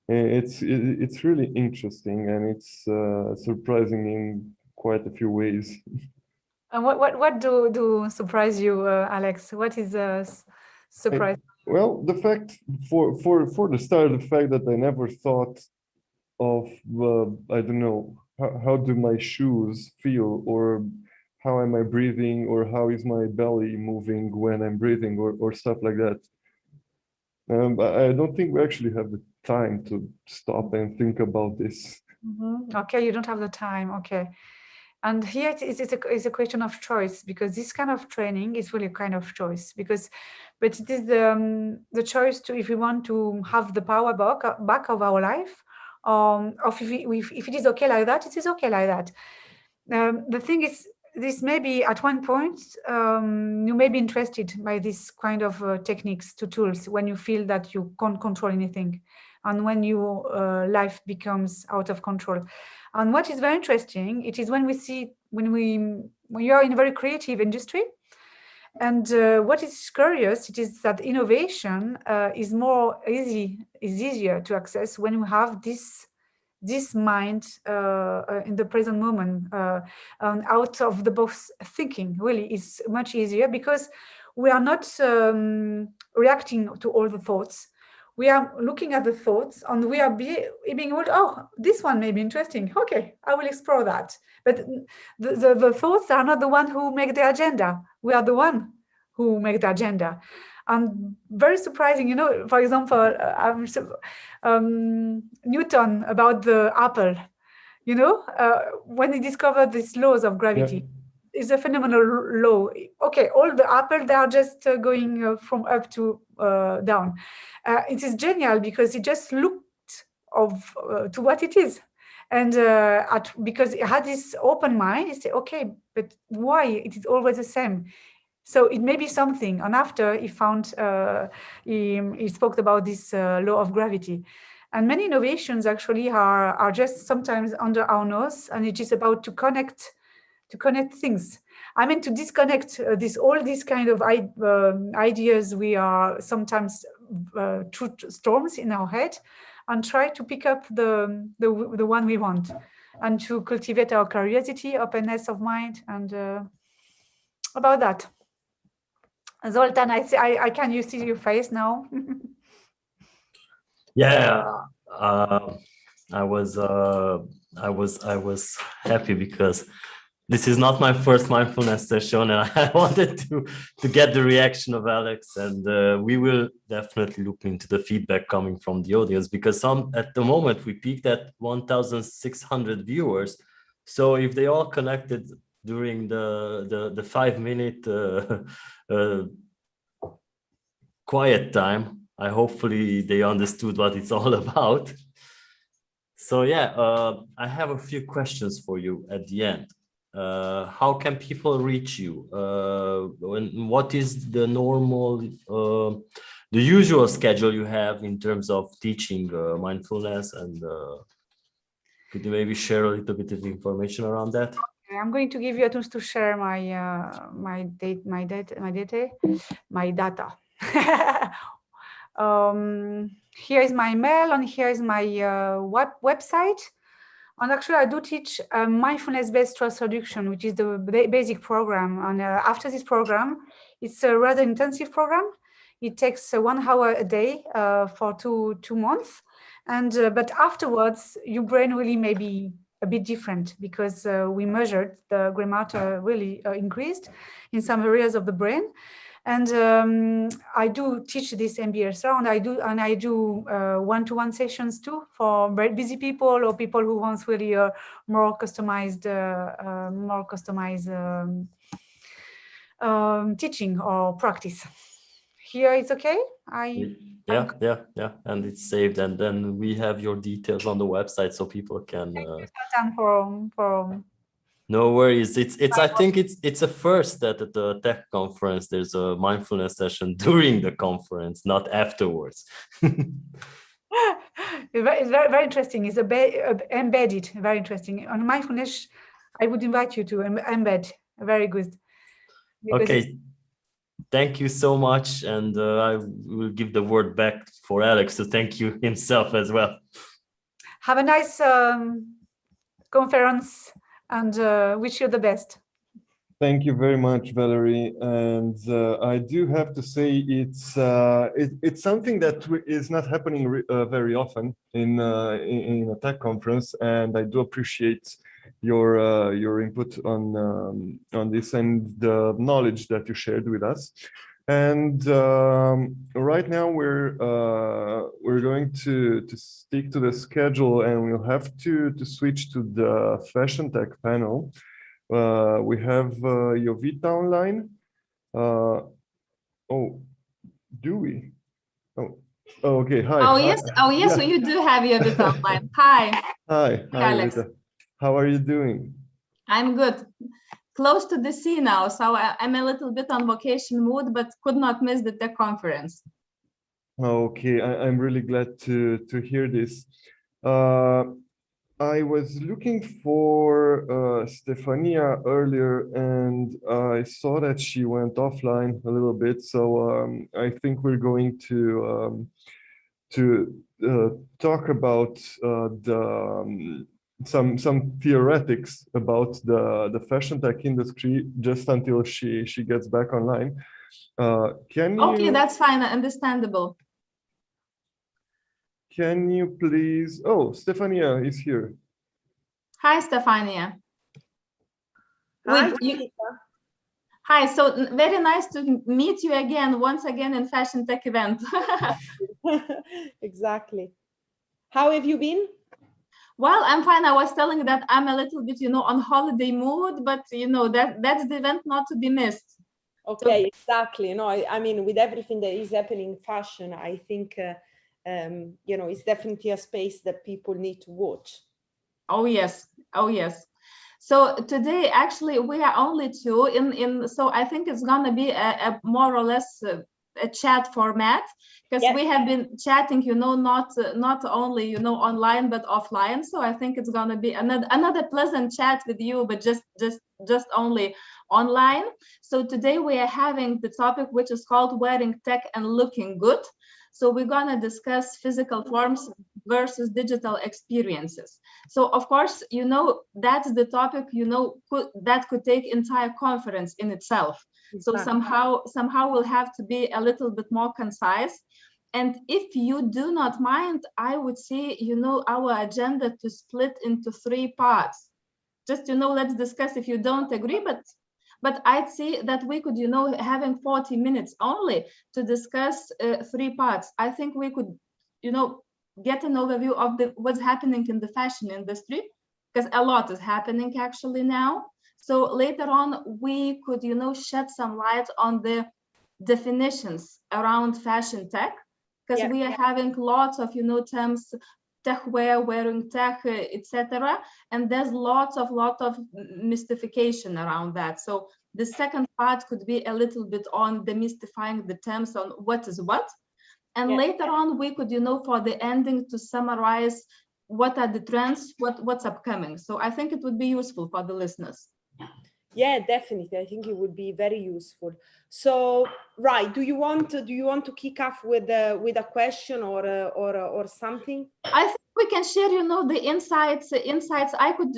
It's really interesting, and it's surprising in quite a few ways. And what do surprise you, Alex? What is surprise? Well, the fact for the start, the fact that I never thought of I don't know, how do my shoes feel, or how am I breathing, or how is my belly moving when I'm breathing, or stuff like that. I don't think we actually have the time to stop and think about this. Mm-hmm. Okay, you don't have the time. Okay. And here it's a question of choice, because this kind of training is really a kind of choice, but it is the choice to, if we want to have the power back of our life, of if it is okay like that, it is okay like that. The thing is, this may be at one point, you may be interested by this kind of techniques to tools when you feel that you can't control anything, and when your life becomes out of control. And what is very interesting, it is when you are in a very creative industry, and what is curious, it is that innovation is easier to access when you have this mind in the present moment, out of the box thinking. Really is much easier, because we are not reacting to all the thoughts. We are looking at the thoughts, and we are being able to, oh, this one may be interesting. Okay, I will explore that. But the thoughts are not the one who make the agenda. We are the one who make the agenda. And very surprising, you know, for example, Newton about the apple, you know, when he discovered these laws of gravity. Is a phenomenal law. Okay, all the apple, they are just going from up to down. It is genial, because it just looked to what it is, and because it had this open mind, it said, okay, but why it is always the same? So it may be something. And after he found, he spoke about this law of gravity. And many innovations actually are just sometimes under our nose, and it is about to connect things. I mean, to disconnect all these kind of ideas we are sometimes through storms in our head, and try to pick up the one we want, and to cultivate our curiosity, openness of mind, and about that. Zoltan, I can you see your face now? Yeah, I was happy because this is not my first mindfulness session, and I wanted to get the reaction of Alex, and we will definitely look into the feedback coming from the audience, because at the moment we peaked at 1,600 viewers. So if they all connected during the 5-minute quiet time, hopefully they understood what it's all about. So yeah, I have a few questions for you at the end. How can people reach you? What is the normal, the usual schedule you have in terms of teaching mindfulness? And could you maybe share a little bit of information around that? Okay, I'm going to give you a chance to share my data. Here is my mail, and here is my website. And actually, I do teach mindfulness-based stress reduction, which is the basic program. And after this program, it's a rather intensive program. It takes 1 hour a day for two months. And but afterwards, your brain really may be a bit different, because we measured the gray matter really increased in some areas of the brain. And I do teach this MBSR, and I do one-to-one sessions too for very busy people, or people who want really a more customized teaching or practice. Here it's okay. Yeah, and it's saved, and then we have your details on the website, so people can. Thank you, for No worries. I think it's a first that at the tech conference there's a mindfulness session during the conference, not afterwards. It's very, very interesting. It's embedded, very interesting. On mindfulness, I would invite you to embed. Very good. Okay. thank you so much. And I will give the word back for Alex to thank you himself as well. Have a nice conference and wish you the best. Thank you very much, Valérie. And I do have to say it's something that is not happening very often in a tech conference, and I do appreciate your input on this and the knowledge that you shared with us. And right now we're going to stick to the schedule, and we'll have to switch to the FashionTech panel. We have Jovita online. Oh, do we? Oh, okay. Hi. Oh, yes. Oh, yes. Yeah. So you do have Jovita online. Hi. Hi, Alex. Jovita. How are you doing? I'm good. Close to the sea now, so I'm a little bit on vacation mood, but could not miss the tech conference. Okay, I'm really glad to hear this. I was looking for Stefania earlier, and I saw that she went offline a little bit. So I think we're going to talk about some theoretics about the fashion tech industry just until she gets back online. Can you? Okay, that's fine. Understandable. Can you please? Oh, Stefania is here. Hi, Stefania. Hi, Hi. So very nice to meet you again, once again in Fashion Tech event. Exactly. How have you been? Well, I'm fine. I was telling that I'm a little bit, on holiday mood, but that's the event not to be missed. Okay, so, exactly. No, I mean, with everything that is happening in fashion, I think. It's definitely a space that people need to watch. Oh yes, oh yes. So today, actually, we are only two so I think it's gonna be a more or less a chat format, because we have been chatting, not only online but offline. So I think it's gonna be another pleasant chat with you, but just only online. So today we are having the topic which is called wearing tech and looking good. So we're going to discuss physical forms versus digital experiences. So of course, that's the topic, that could take entire conference in itself. So somehow we'll have to be a little bit more concise. And if you do not mind, I would say, our agenda to split into 3 parts. Just, let's discuss if you don't agree, but I'd say that we could, having 40 minutes only to discuss 3 parts. I think we could, get an overview of what's happening in the fashion industry, because a lot is happening actually now. So later on, we could, shed some light on the definitions around fashion tech, because we are having lots of, terms, tech wear, wearing tech, etc. And there's lot of mystification around that. So the second part could be a little bit on demystifying the terms on what is what. And later on, we could, for the ending, to summarize what are the trends, what's upcoming. So I think it would be useful for the listeners. Yeah, definitely. I think it would be very useful. So, right, do you want to kick off with a question or something? I think we can share, the insights. I could,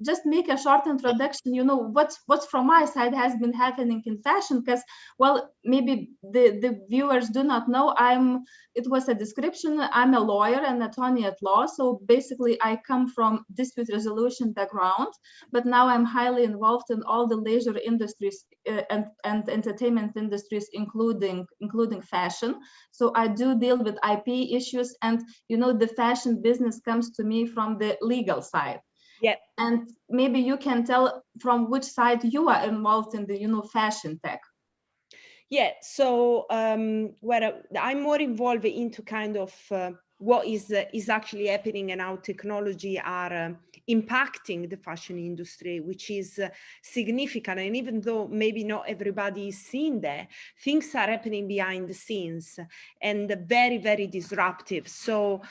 just make a short introduction. What's from my side has been happening in fashion, because, well, maybe the viewers do not know. It was a description. I'm a lawyer and attorney at law. So basically, I come from dispute resolution background, but now I'm highly involved in all the leisure industries and entertainment industries, including fashion. So I do deal with IP issues, and the fashion business comes to me from the legal side. Yeah. And maybe you can tell from which side you are involved in the fashion tech. Yeah. So where I'm more involved into kind of what is actually happening and how technology are impacting the fashion industry, which is significant. And even though maybe not everybody is seeing that, things are happening behind the scenes and very, very disruptive. So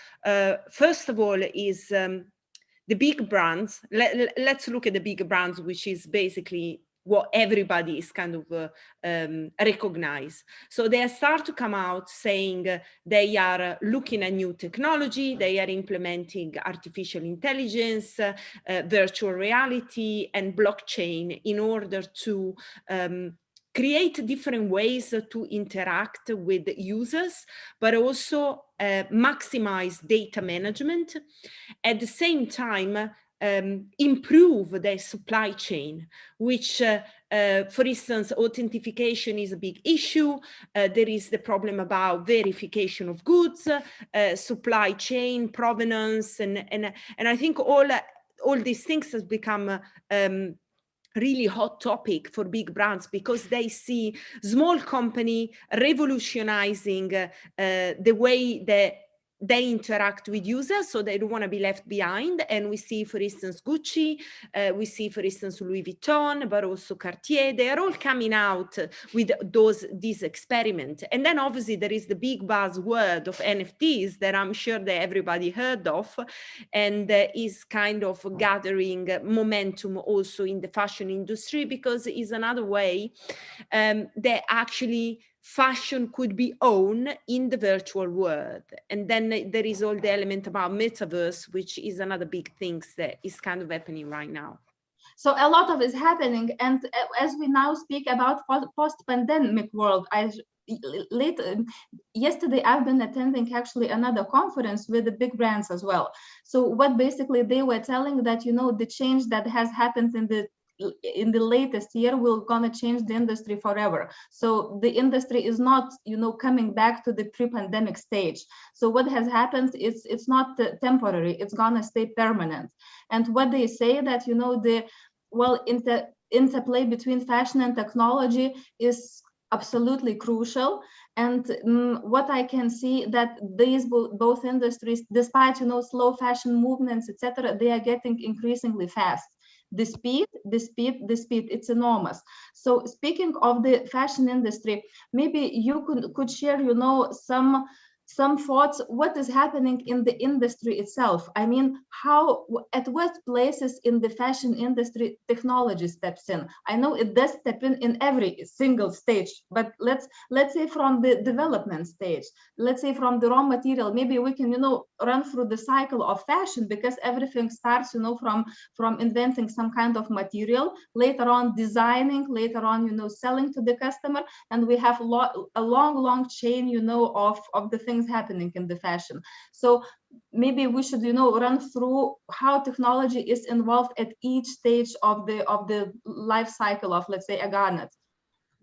first of all is the big brands. Let's look at the big brands, which is basically what everybody is kind of recognize. So they start to come out saying they are looking at new technology, they are implementing artificial intelligence, virtual reality, and blockchain in order to create different ways to interact with users, but also maximize data management. At the same time, improve their supply chain, which, for instance, authentication is a big issue. There is the problem about verification of goods, supply chain provenance, and I think all these things has become really hot topic for big brands, because they see small company revolutionizing the way that they interact with users, so they don't want to be left behind. And we see, for instance, Gucci, we see, for instance, Louis Vuitton, but also Cartier, they are all coming out with these experiments. And then obviously there is the big buzzword of NFTs that I'm sure that everybody heard of, and is kind of gathering momentum also in the fashion industry, because it's another way that actually fashion could be owned in the virtual world. And then there is all the element about metaverse, which is another big thing that is kind of happening right now. So a lot of is happening. And as we now speak about post-pandemic world, yesterday I've been attending actually another conference with the big brands as well. So what basically they were telling that, you know, the change that has happened in the latest year will gonna change the industry forever. So the industry is not, you know, coming back to the pre-pandemic stage. So what has happened is it's not temporary, it's gonna stay permanent. And what they say that, you know, the interplay between fashion and technology is absolutely crucial. And what I can see that these both industries, despite, you know, slow fashion movements, etc., they are getting increasingly fast. The speed, it's enormous. So speaking of the fashion industry, maybe you could share, you know, some thoughts, what is happening in the industry itself. I mean, at what places in the fashion industry technology steps in? I know it does step in every single stage, but let's say from the development stage, let's say from the raw material, maybe we can, you know, run through the cycle of fashion, because everything starts, you know, from inventing some kind of material, later on designing, later on, you know, selling to the customer, and we have a long chain, you know, of the things happening in the fashion. So maybe we should, you know, run through how technology is involved at each stage of the life cycle of, let's say, a garment.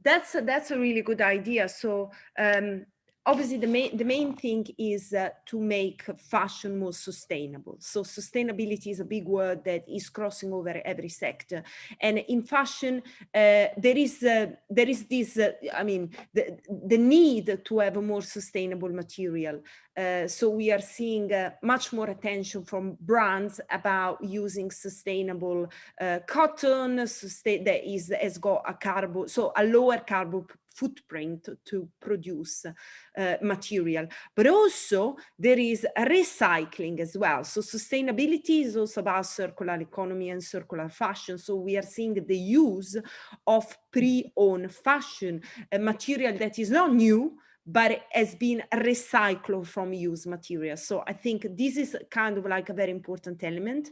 That's a really good idea. So obviously the main thing is to make fashion more sustainable. So sustainability is a big word that is crossing over every sector. And in fashion, there is this, I mean, the need to have a more sustainable material. So we are seeing much more attention from brands about using sustainable cotton that has got a lower carbon footprint to produce material. But also there is recycling as well. So sustainability is also about circular economy and circular fashion. So we are seeing the use of pre-owned fashion, a material that is not new, but has been recycled from used material. So I think this is kind of like a very important element.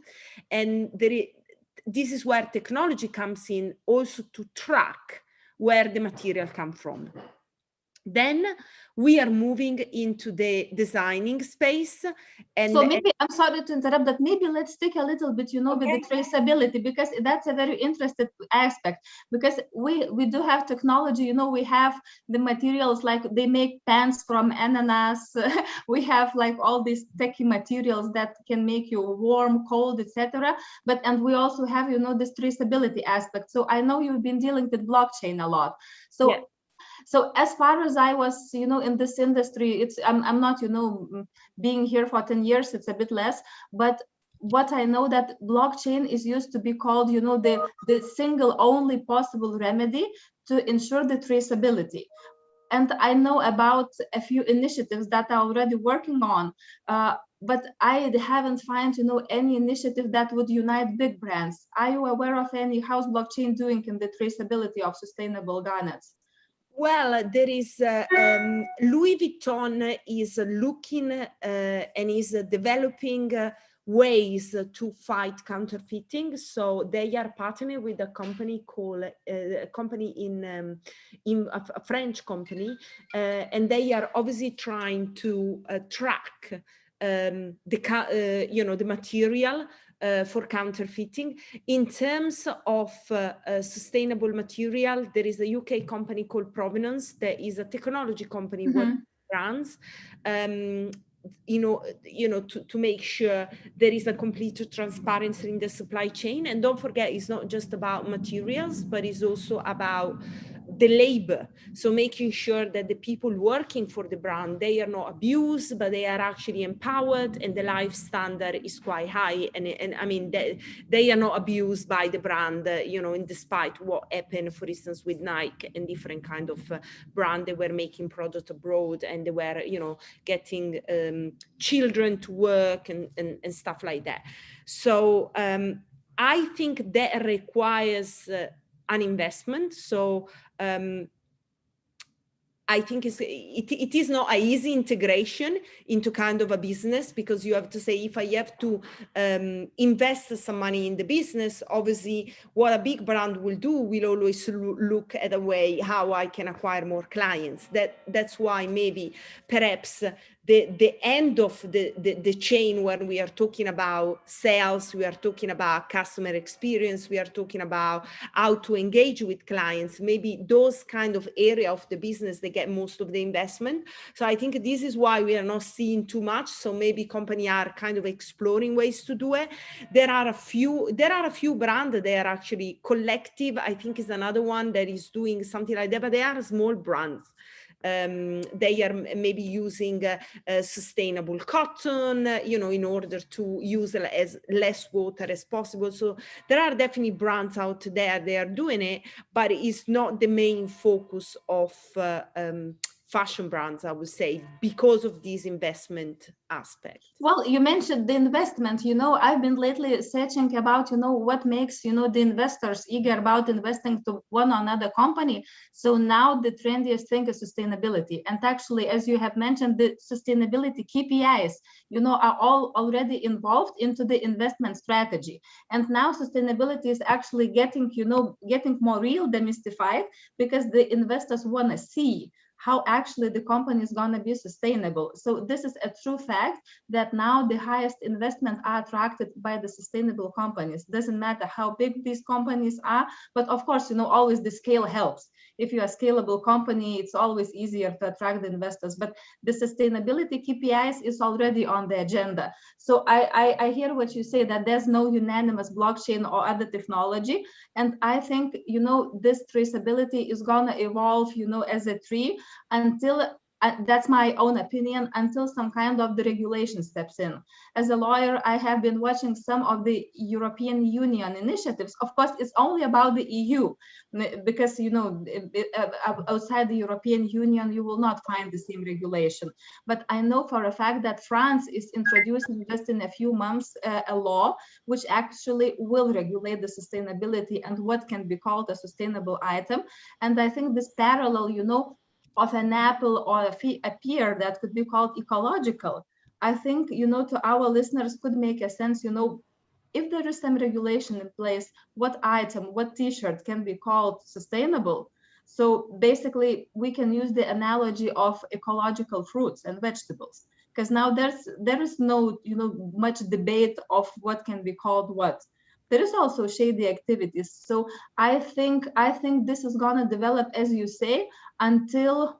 And this is where technology comes in also to track where the material comes from. Then we are moving into the designing space. And so maybe, I'm sorry to interrupt, but maybe let's stick a little bit, you know, with the traceability, because that's a very interesting aspect, because we do have technology, you know, we have the materials, like they make pants from ananas, we have like all these techy materials that can make you warm, cold, etc. And we also have, you know, this traceability aspect. So I know you've been dealing with blockchain a lot. So yeah. So as far as I was, you know, in this industry, I'm not, you know, being here for 10 years, it's a bit less, but what I know that blockchain is used to be called, you know, the single only possible remedy to ensure the traceability. And I know about a few initiatives that are already working on. but I haven't found, any initiative that would unite big brands. Are you aware of any house blockchain doing in the traceability of sustainable garments? Well, there is Louis Vuitton is looking and is developing ways to fight counterfeiting. So they are partnering with a company called a French company, and they are obviously trying to track the material for counterfeiting. In terms of sustainable material, there is a UK company called Provenance that is a technology company with brands, to make sure there is a complete transparency in the supply chain. And don't forget, it's not just about materials, but it's also about the labor. So making sure that the people working for the brand, they are not abused, but they are actually empowered, and the life standard is quite high. And I mean, they are not abused by the brand, and despite what happened, for instance, with Nike and different kind of brand, they were making products abroad, and they were, getting children to work and stuff like that. So I think that requires an investment. So I think it is not an easy integration into kind of a business, because you have to say, if I have to invest some money in the business, obviously what a big brand will do will always look at a way how I can acquire more clients. That's why maybe perhaps the end of the chain, when we are talking about sales, we are talking about customer experience, we are talking about how to engage with clients, maybe those kind of area of the business, they get most of the investment. So I think this is why we are not seeing too much. So maybe companies are kind of exploring ways to do it. There are a few brands that are actually Collective, I think is another one that is doing something like that, but they are small brands. They are maybe using sustainable cotton, in order to use as less water as possible. So there are definitely brands out there, they are doing it, but it's not the main focus of fashion brands, I would say, because of this investment aspect. Well, you mentioned the investment. I've been lately searching about, what makes, the investors eager about investing to one or another company. So now the trendiest thing is sustainability. And actually, as you have mentioned, the sustainability KPIs, are all already involved into the investment strategy. And now sustainability is actually getting more real, demystified, because the investors want to see how actually the company is going to be sustainable. So this is a true fact that now the highest investment are attracted by the sustainable companies. Doesn't matter how big these companies are, but of course, always the scale helps. If you're a scalable company, it's always easier to attract the investors, but the sustainability KPIs is already on the agenda. So I hear what you say, that there's no unanimous blockchain or other technology. And I think, this traceability is gonna evolve, as a tree until, that's my own opinion, until some kind of the regulation steps in. As a lawyer, I have been watching some of the European Union initiatives. Of course, it's only about the EU, because, outside the European Union, you will not find the same regulation. But I know for a fact that France is introducing just in a few months a law which actually will regulate the sustainability and what can be called a sustainable item. And I think this parallel, of an apple or a pear that could be called ecological, I think, to our listeners could make a sense, if there is some regulation in place, what item, what t-shirt can be called sustainable. So basically, we can use the analogy of ecological fruits and vegetables, because now there is no, much debate of what can be called what. There is also shady activities. So I think this is gonna develop, as you say, until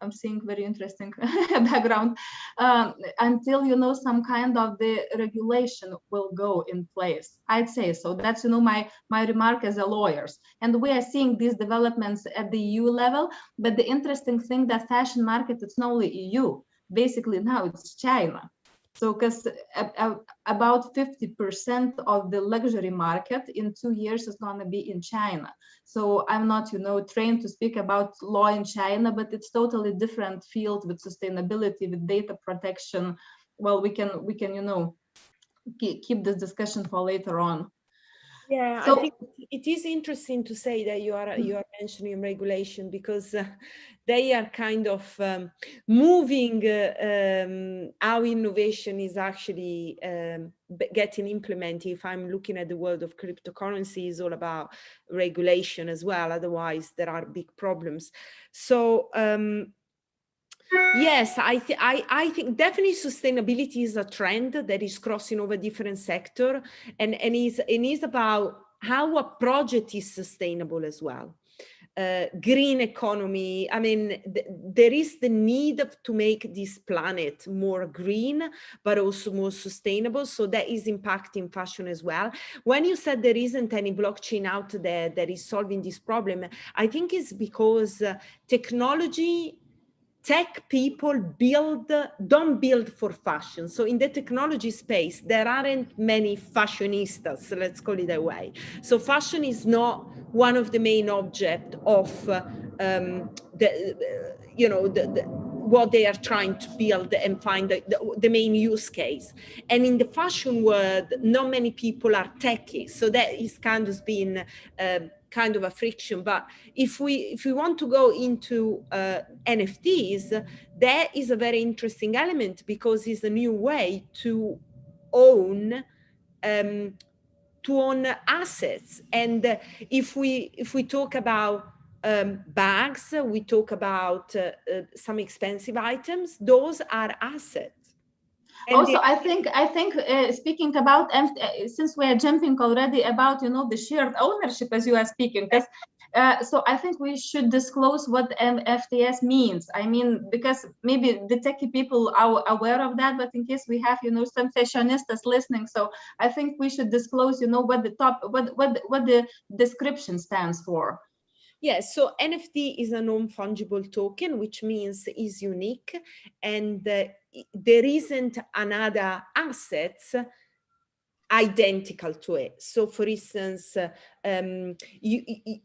I'm seeing very interesting background, until some kind of the regulation will go in place. I'd say so. That's my remark as a lawyer. And we are seeing these developments at the EU level. But the interesting thing that fashion market, it's not only EU. Basically now it's China. So because about 50% of the luxury market in 2 years is going to be in China. So I'm not, trained to speak about law in China, but it's totally different field with sustainability, with data protection, well, we can keep this discussion for later on. Yeah, so, I think it is interesting to say that you are mentioning regulation, because they are kind of moving how innovation is actually getting implemented. If I'm looking at the world of cryptocurrency, it's all about regulation as well. Otherwise, there are big problems. So yes, I think definitely sustainability is a trend that is crossing over different sectors, and is about how a project is sustainable as well. Green economy. I mean, there is the need to make this planet more green, but also more sustainable. So that is impacting fashion as well. When you said there isn't any blockchain out there that is solving this problem, I think it's because tech people don't build for fashion. So in the technology space, there aren't many fashionistas, let's call it that way. So fashion is not one of the main objects of what they are trying to build and find the main use case. And in the fashion world, not many people are techies. So that is kind of been kind of a friction. But if we want to go into NFTs, that is a very interesting element, because it's a new way to own assets. And if we talk about bags, we talk about some expensive items, those are assets. And also, I think speaking about, since we are jumping already about the shared ownership as you are speaking, because so I think we should disclose what FTS means. I mean, because maybe the techie people are aware of that, but in case we have some fashionistas listening, so I think we should disclose what the description stands for. Yes, so NFT is a non-fungible token, which means is unique, and there isn't another asset identical to it. So for instance, and it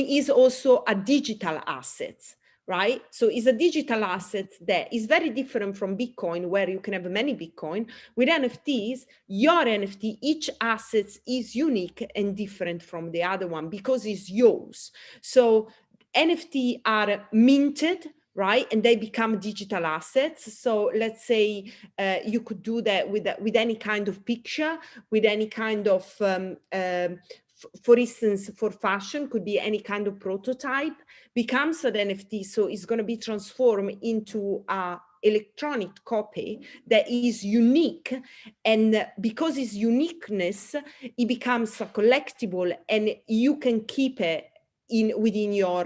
is also a digital asset, right? So it's a digital asset that is very different from Bitcoin, where you can have many Bitcoin. With NFTs, your NFT, each asset is unique and different from the other one because it's yours. So NFT are minted, right? And they become digital assets. So let's say you could do that with any kind of picture, with any kind of, for instance, for fashion, could be any kind of prototype, becomes an NFT. So it's going to be transformed into a electronic copy that is unique, and because it's uniqueness, it becomes a collectible, and you can keep it within your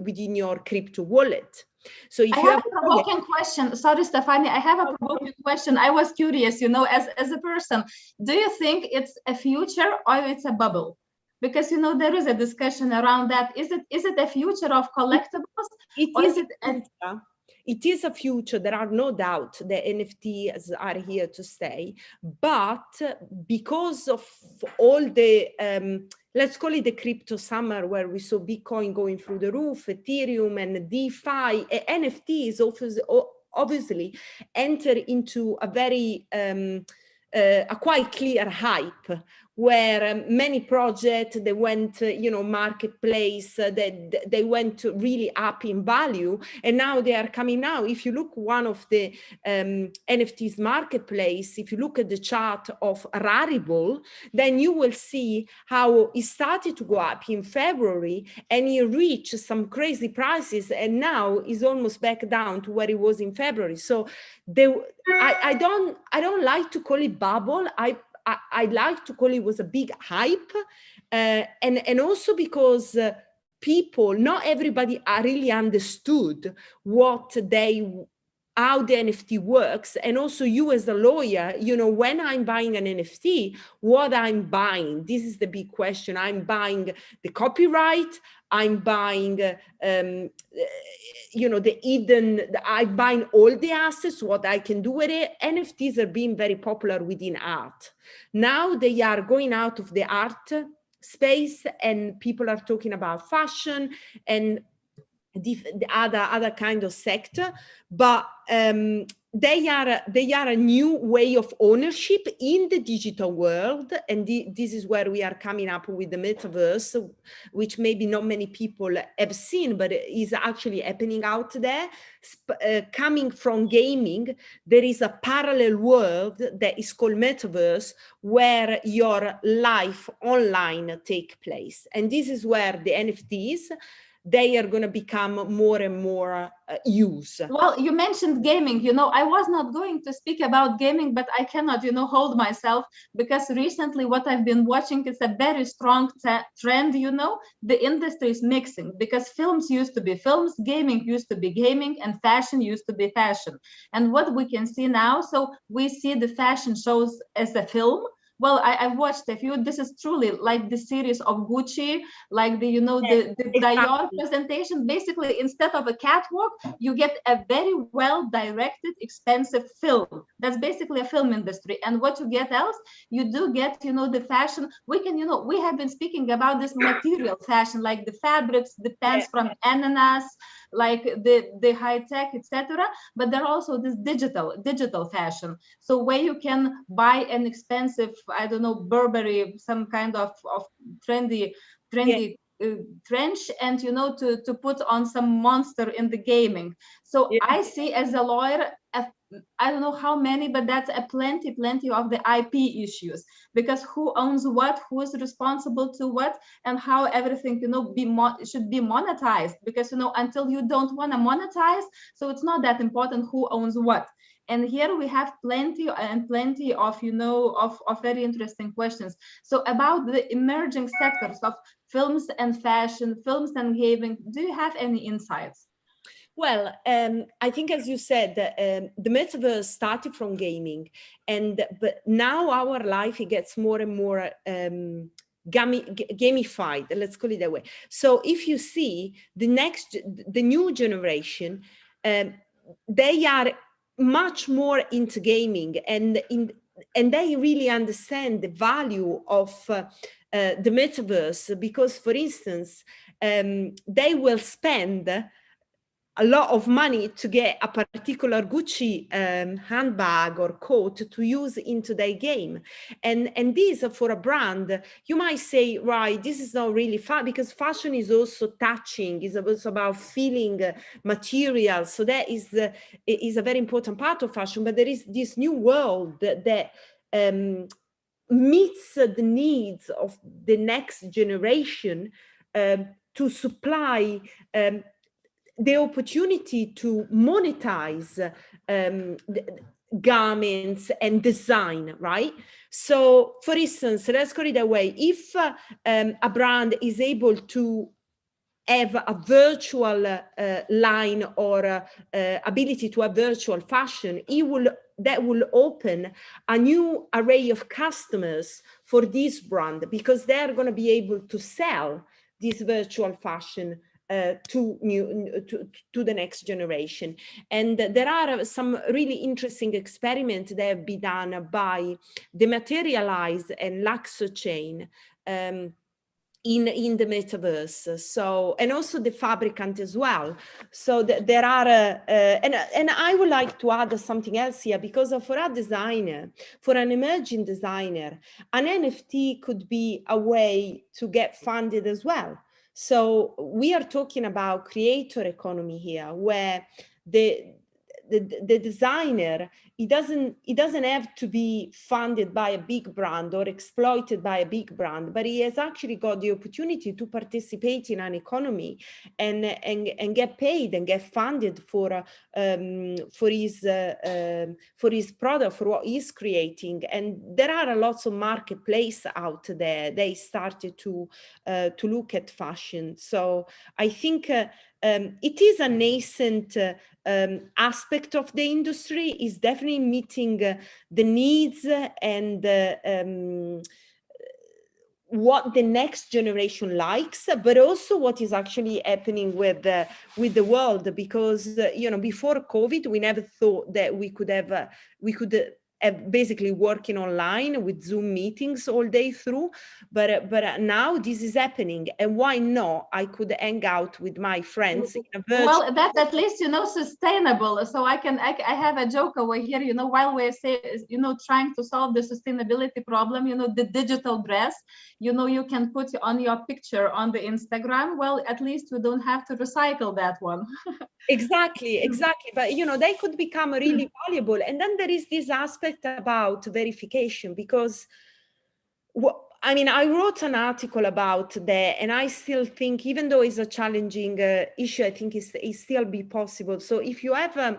within your crypto wallet. So if I have a provoking question. Sorry, Stefani, I have a provoking question. I was curious, as a person, do you think it's a future or it's a bubble? Because there is a discussion around that. Is it a future of collectibles? It is a future. There are no doubt that NFTs are here to stay, but because of all the let's call it the crypto summer, where we saw Bitcoin going through the roof, Ethereum and DeFi, NFTs obviously enter into a very a quite clear hype, where many projects, they went, marketplace, they went really up in value, and now they are coming now. If you look one of the NFTs marketplace, if you look at the chart of Rarible, then you will see how it started to go up in February, and it reached some crazy prices, and now is almost back down to where it was in February. So I don't like to call it bubble. I like to call it was a big hype, and also because not everybody really understood how the NFT works. And also you as a lawyer, when I'm buying an NFT, what I'm buying, this is the big question. I'm buying the copyright, I'm buying, I'm buying all the assets, what I can do with it. NFTs are being very popular within art. Now they are going out of the art space, and people are talking about fashion, and the other kind of sector, but they are a new way of ownership in the digital world, and this is where we are coming up with the metaverse, which maybe not many people have seen, but is actually happening out there. Coming from gaming, there is a parallel world that is called metaverse, where your life online take place, and this is where the NFTs, they are going to become more and more used. Well, you mentioned gaming. I was not going to speak about gaming, but I cannot, hold myself, because recently what I've been watching is a very strong trend. The industry is mixing, because films used to be films, gaming used to be gaming, and fashion used to be fashion. And what we can see now, so we see the fashion shows as a film. Well, I've watched a few. This is truly like the series of Gucci, like the Dior presentation. Basically, instead of a catwalk, you get a very well-directed, expensive film. That's basically a film industry. And what you get else, you do get, the fashion. We can, we have been speaking about this material fashion, like the fabrics, the pants from ananas, like the high tech, etc. But there are also this digital fashion. So where you can buy an expensive, I don't know, Burberry, some kind of trendy trench, and to put on some monster in the gaming. So I see, as a lawyer, I don't know how many, but that's a plenty of the IP issues, because who owns what, who is responsible to what, and how everything should be monetized, because until you don't want to monetize, so it's not that important who owns what. And here we have plenty of of very interesting questions. So about the emerging sectors of films and fashion, films and gaming, do you have any insights? Well, I think, as you said, the metaverse started from gaming, but now our life, it gets more and more gamified, let's call it that way. So if you see the new generation, they are much more into gaming, and they really understand the value of the metaverse, because, for instance, they will spend a lot of money to get a particular Gucci handbag or coat to use into their game. And this, for a brand, you might say, right, this is not really fun, because fashion is also touching, is also about feeling material. So that is a very important part of fashion. But there is this new world that meets the needs of the next generation to supply the opportunity to monetize garments and design, right? So, for instance, let's call it that way. If a brand is able to have a virtual line or ability to have virtual fashion, that will open a new array of customers for this brand, because they're going to be able to sell this virtual fashion to the next generation. And there are some really interesting experiments that have been done by the Materialize and Luxo chain in the metaverse. So, and also the Fabricant as well. So there are, and I would like to add something else here, because for a designer, for an emerging designer, an NFT could be a way to get funded as well. So we are talking about creator economy here, where the designer, he doesn't have to be funded by a big brand or exploited by a big brand, but he has actually got the opportunity to participate in an economy and get paid and get funded for his product, for what he's creating. And there are lots of marketplace out there. They started to look at fashion. So I think it is a nascent aspect of the industry, is definitely meeting the needs and what the next generation likes, but also what is actually happening with the world. Because before COVID, we never thought that we could basically working online with Zoom meetings all day through, but now this is happening, and why not? I could hang out with my friends in a virtual. Well, that's at least, you know, sustainable. So I have a joke over here, you know, while we're trying to solve the sustainability problem, you know, the digital dress, you know, you can put on your picture on the Instagram. Well, at least we don't have to recycle that one. Exactly. But, you know, they could become really valuable. And then there is this aspect about verification, because I mean, I wrote an article about that, and I still think, even though it's a challenging issue, I think it still be possible. So if you have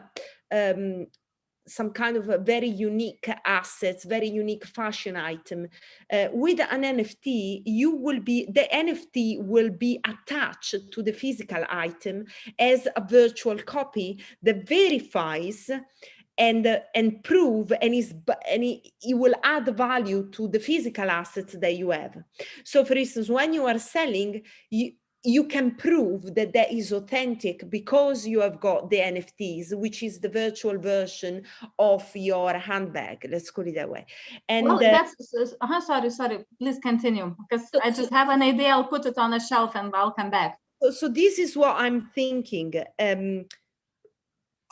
some kind of a very unique assets, very unique fashion item, with an NFT, the NFT will be attached to the physical item as a virtual copy that verifies and prove, and it will add value to the physical assets that you have. So for instance, when you are selling, you can prove that that is authentic because you have got the NFTs, which is the virtual version of your handbag. Let's call it that way. And well, that's sorry, please continue, because I just have an idea. I'll put it on a shelf and I'll come back. So this is what I'm thinking.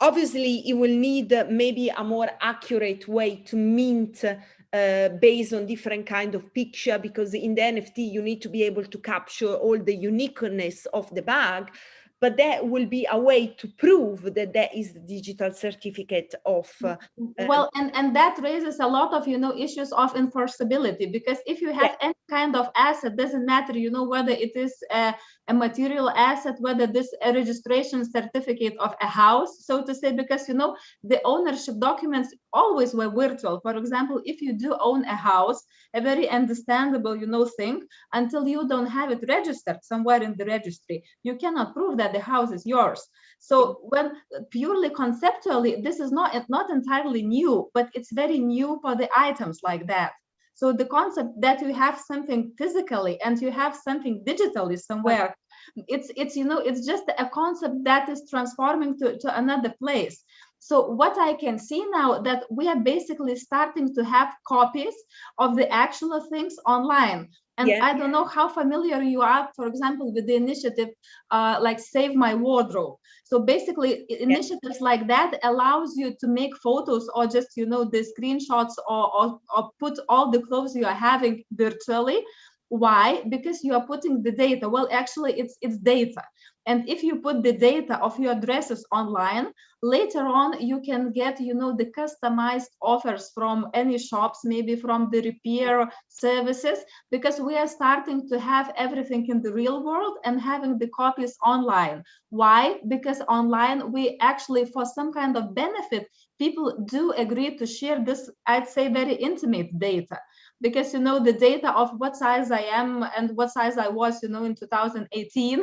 Obviously, it will need maybe a more accurate way to mint based on different kind of picture, because in the NFT, you need to be able to capture all the uniqueness of the bag, but that will be a way to prove that that is the digital certificate of. Well, and that raises a lot of, you know, issues of enforceability, because if you have any kind of asset, doesn't matter, you know, whether it is a material asset, whether this a registration certificate of a house, so to say, because, you know, the ownership documents always were virtual. For example, if you do own a house, a very understandable, you know, thing, until you don't have it registered somewhere in the registry, you cannot prove that the house is yours. So when purely conceptually, this is not entirely new, but it's very new for the items like that. So the concept that you have something physically and you have something digitally somewhere, it's you know, it's just a concept that is transforming to another place. So what I can see now, that we are basically starting to have copies of the actual things online. And I don't know how familiar you are, for example, with the initiative like Save My Wardrobe. So basically, initiatives like that allows you to make photos, or just, you know, the screenshots, or put all the clothes you are having virtually. Why? Because you are putting the data. Well, actually, it's data. And if you put the data of your dresses online, later on, you can get, you know, the customized offers from any shops, maybe from the repair services, because we are starting to have everything in the real world and having the copies online. Why? Because online, we actually, for some kind of benefit, people do agree to share this, I'd say, very intimate data. Because, you know, the data of what size I am and what size I was, you know, in 2018,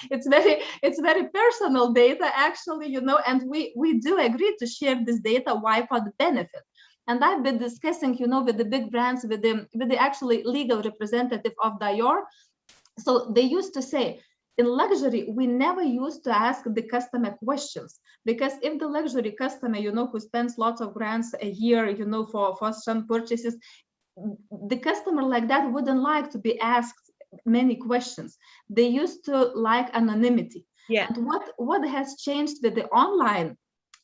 it's very personal data, actually, you know, and we do agree to share this data. Why? For the benefit. And I've been discussing, you know, with the big brands, with the actually legal representative of Dior. So they used to say, in luxury, we never used to ask the customer questions, because if the luxury customer, you know, who spends lots of grants a year, you know, for some purchases, the customer like that wouldn't like to be asked many questions. They used to like anonymity. And what has changed with the online,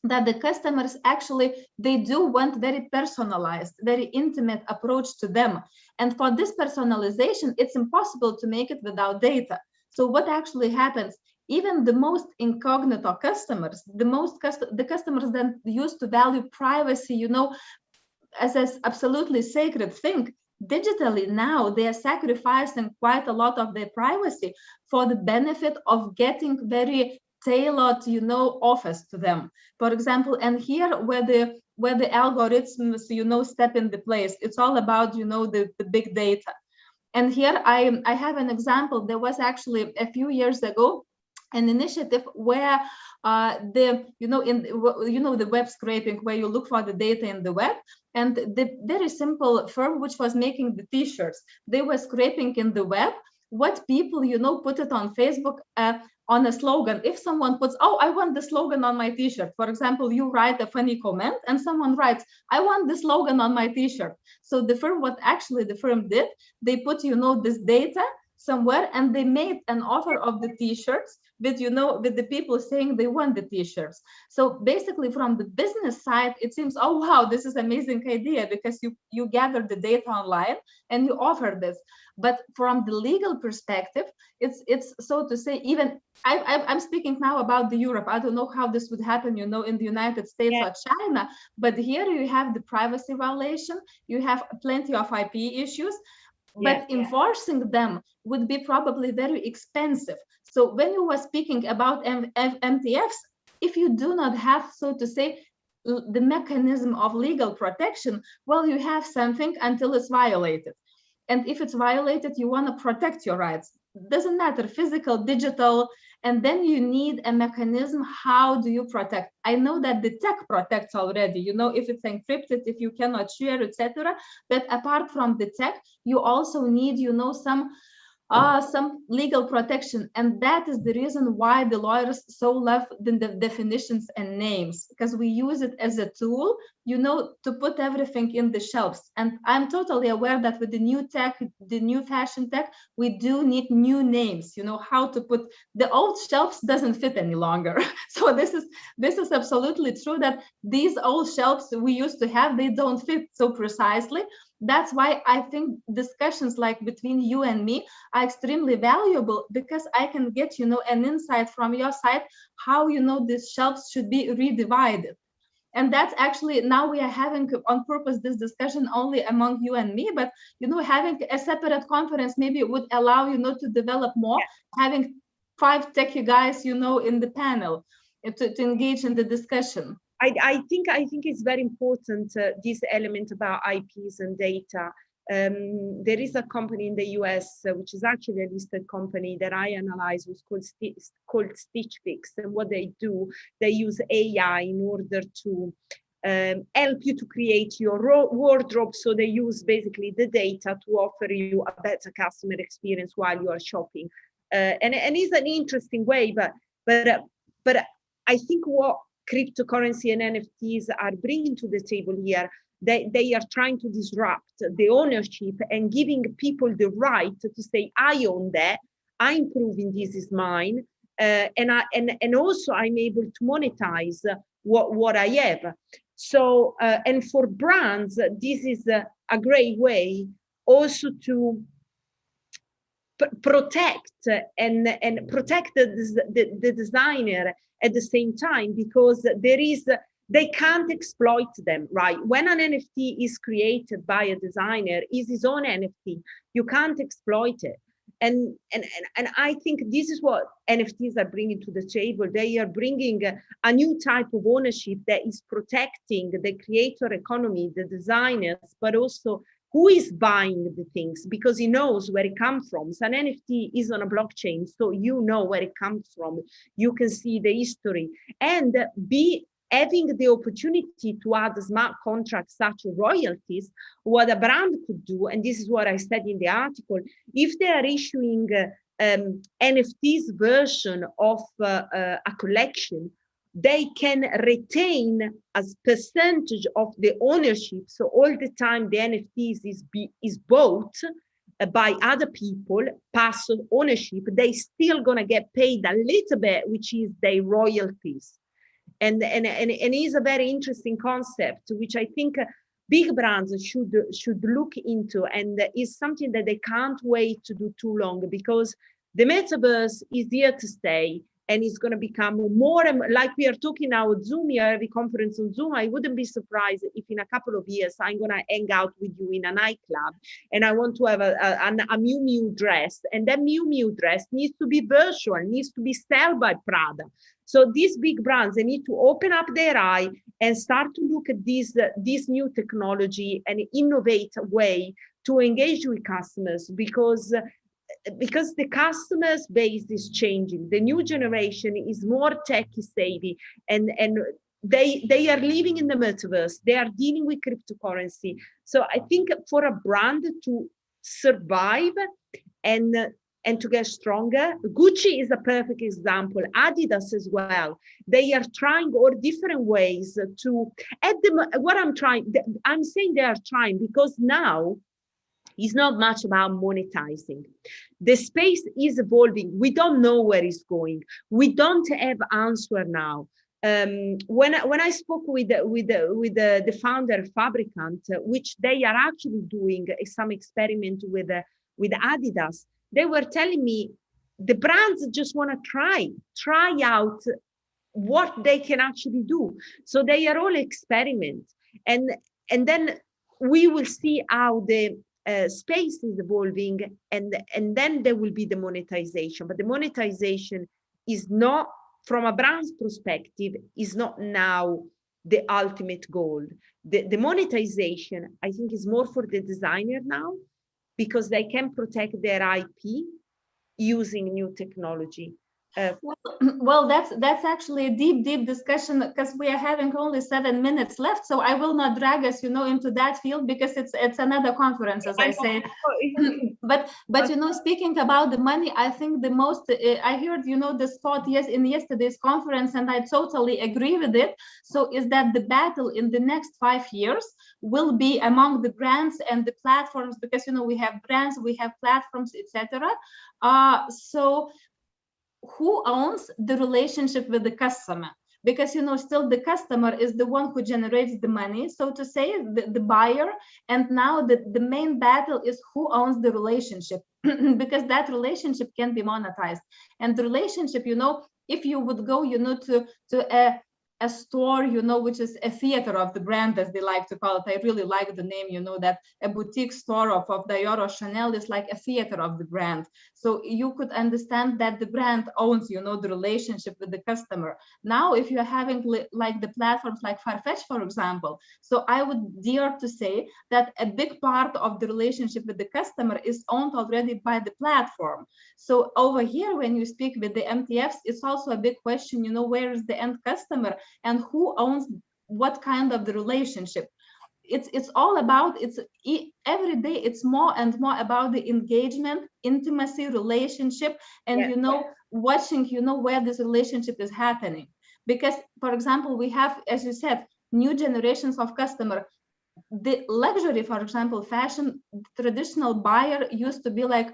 that the customers actually, they do want very personalized, very intimate approach to them. And for this personalization, it's impossible to make it without data. So what actually happens, even the most incognito customers, the customers that used to value privacy, you know, as an absolutely sacred thing, digitally now they are sacrificing quite a lot of their privacy for the benefit of getting very tailored, you know, offers to them. For example, and here where the algorithms, you know, step into place, it's all about, you know, the big data. And here I have an example. There was actually a few years ago an initiative where the web scraping, where you look for the data in the web, and the very simple firm which was making the t-shirts, they were scraping in the web what people, you know, put it on Facebook on a slogan. If someone puts, oh, I want the slogan on my t-shirt. For example, you write a funny comment and someone writes, I want the slogan on my t-shirt. So the firm, what actually the firm did, they put, you know, this data somewhere and they made an offer of the t-shirts with, you know, with the people saying they want the t-shirts. So basically from the business side, it seems, oh, wow, this is an amazing idea because you gather the data online and you offer this. But from the legal perspective, it's so to say, even I'm speaking now about the Europe. I don't know how this would happen, you know, in the United States or China, but here you have the privacy violation, you have plenty of IP issues, but enforcing them would be probably very expensive. So when you were speaking about MTFs, if you do not have, so to say, the mechanism of legal protection, well, you have something until it's violated. And if it's violated, you want to protect your rights. Doesn't matter, physical, digital, and then you need a mechanism. How do you protect? I know that the tech protects already, you know, if it's encrypted, if you cannot share, etc. But apart from the tech, you also need, you know, some legal protection. And that is the reason why the lawyers so love the definitions and names, because we use it as a tool, you know, to put everything in the shelves. And I'm totally aware that with the new tech, the new fashion tech, we do need new names, you know, how to put the old shelves doesn't fit any longer. So this is absolutely true that these old shelves we used to have, they don't fit so precisely. That's why I think discussions like between you and me are extremely valuable, because I can get, you know, an insight from your side how, you know, these shelves should be redivided. And that's actually, now we are having on purpose this discussion only among you and me, but, you know, having a separate conference maybe would allow, you know, to develop more, having 5 techie guys, you know, in the panel to engage in the discussion. I think it's very important, this element about IPs and data. There is a company in the US, which is actually a listed company that I analyze, was called Stitch Fix. And what they do, they use AI in order to help you to create your wardrobe. So they use basically the data to offer you a better customer experience while you are shopping. And it's an interesting way, but I think what cryptocurrency and NFTs are bringing to the table here, they are trying to disrupt the ownership and giving people the right to say, I own that, I'm proving this is mine, and also I'm able to monetize what I have. So, and for brands, this is a great way also to protect and protect the designer at the same time, because they can't exploit them, right? When an NFT is created by a designer, is his own NFT, you can't exploit it. And I think this is what NFTs are bringing to the table. They are bringing a new type of ownership that is protecting the creator economy, the designers, but also who is buying the things, because he knows where it comes from. So an NFT is on a blockchain, so you know where it comes from. You can see the history and having the opportunity to add smart contracts such as royalties. What a brand could do, and this is what I said in the article, if they are issuing NFTs version of a collection, they can retain as percentage of the ownership. So all the time the NFTs is bought by other people, passive ownership, they still gonna get paid a little bit, which is their royalties. And it is a very interesting concept, which I think big brands should look into, and is something that they can't wait to do too long, because the metaverse is here to stay. And it's going to become more and more, like we are talking now at Zoom, here, every conference on Zoom. I wouldn't be surprised if in a couple of years, I'm going to hang out with you in a nightclub and I want to have a Miu Miu dress. And that Miu Miu dress needs to be virtual, needs to be sold by Prada. So these big brands, they need to open up their eye and start to look at this new technology and innovate a way to engage with customers, because the customers base is changing. The new generation is more tech savvy, and they are living in the metaverse. They are dealing with cryptocurrency. So I think for a brand to survive and and to get stronger. Gucci is a perfect example. Adidas as well. They are trying all different ways to add them. What I'm saying they are trying because now it's not much about monetizing. The space is evolving. We don't know where it's going. We don't have answer now. When I spoke with the founder Fabricant, which they are actually doing some experiment with Adidas, they were telling me the brands just want to try out what they can actually do. So they are all experiment, and then we will see how the space is evolving, and then there will be the monetization. But the monetization is not, from a brand's perspective, is not now the ultimate goal. The monetization, I think, is more for the designer now, because they can protect their IP using new technology. Well, that's actually a deep discussion, because we are having only 7 minutes left. So I will not drag us, into that field, because it's another conference, as I say. But speaking about the money, I think the most I heard, this thought in yesterday's conference, and I totally agree with it. So is that the battle in the next 5 years will be among the brands and the platforms, because we have brands, we have platforms, etc. So who owns the relationship with the customer? Because still the customer is the one who generates the money, so to say, the buyer. And now the main battle is who owns the relationship, because that relationship can be monetized. And the relationship, if you would go to a store, which is a theater of the brand, as they like to call it. I really like the name, that a boutique store of Dior or Chanel is like a theater of the brand. So you could understand that the brand owns, the relationship with the customer. Now, if you're having like the platforms like Farfetch, for example, so I would dare to say that a big part of the relationship with the customer is owned already by the platform. So over here, when you speak with the MTFs, it's also a big question, where is the end customer? And who owns what kind of the relationship? It's all about, every day it's more and more about the engagement, intimacy, relationship, and watching where this relationship is happening. Because, for example, we have, as you said, new generations of customer. The luxury, for example, fashion, traditional buyer used to be like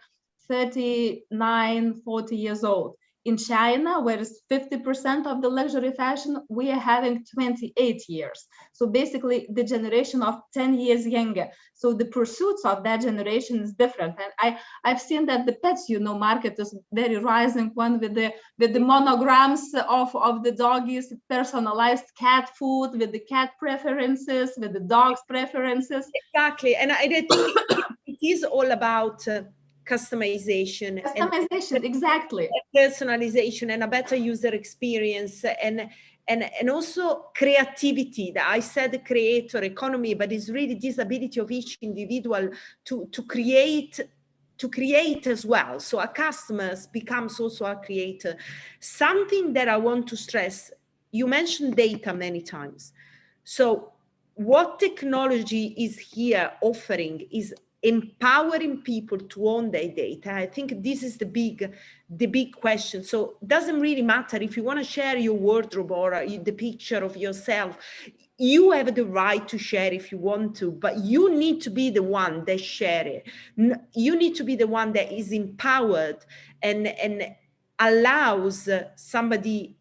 39, 40 years old. In China, where it's 50% of the luxury fashion, we are having 28 years. So basically the generation of 10 years younger. So the pursuits of that generation is different. And I've seen that the pets, market is very rising one with the monograms of the doggies, personalized cat food, with the cat preferences, with the dog's preferences. Exactly. And I think it is all about customization, exactly, personalization, and a better user experience, and also creativity. I said creator economy, but it's really this ability of each individual to create as well. So a customer becomes also a creator. Something that I want to stress, you mentioned data many times. So what technology is here offering is empowering people to own their data. I think this is the big question. So it doesn't really matter if you want to share your wardrobe or the picture of yourself. You have the right to share if you want to, but you need to be the one that share it. You need to be the one that is empowered and allows somebody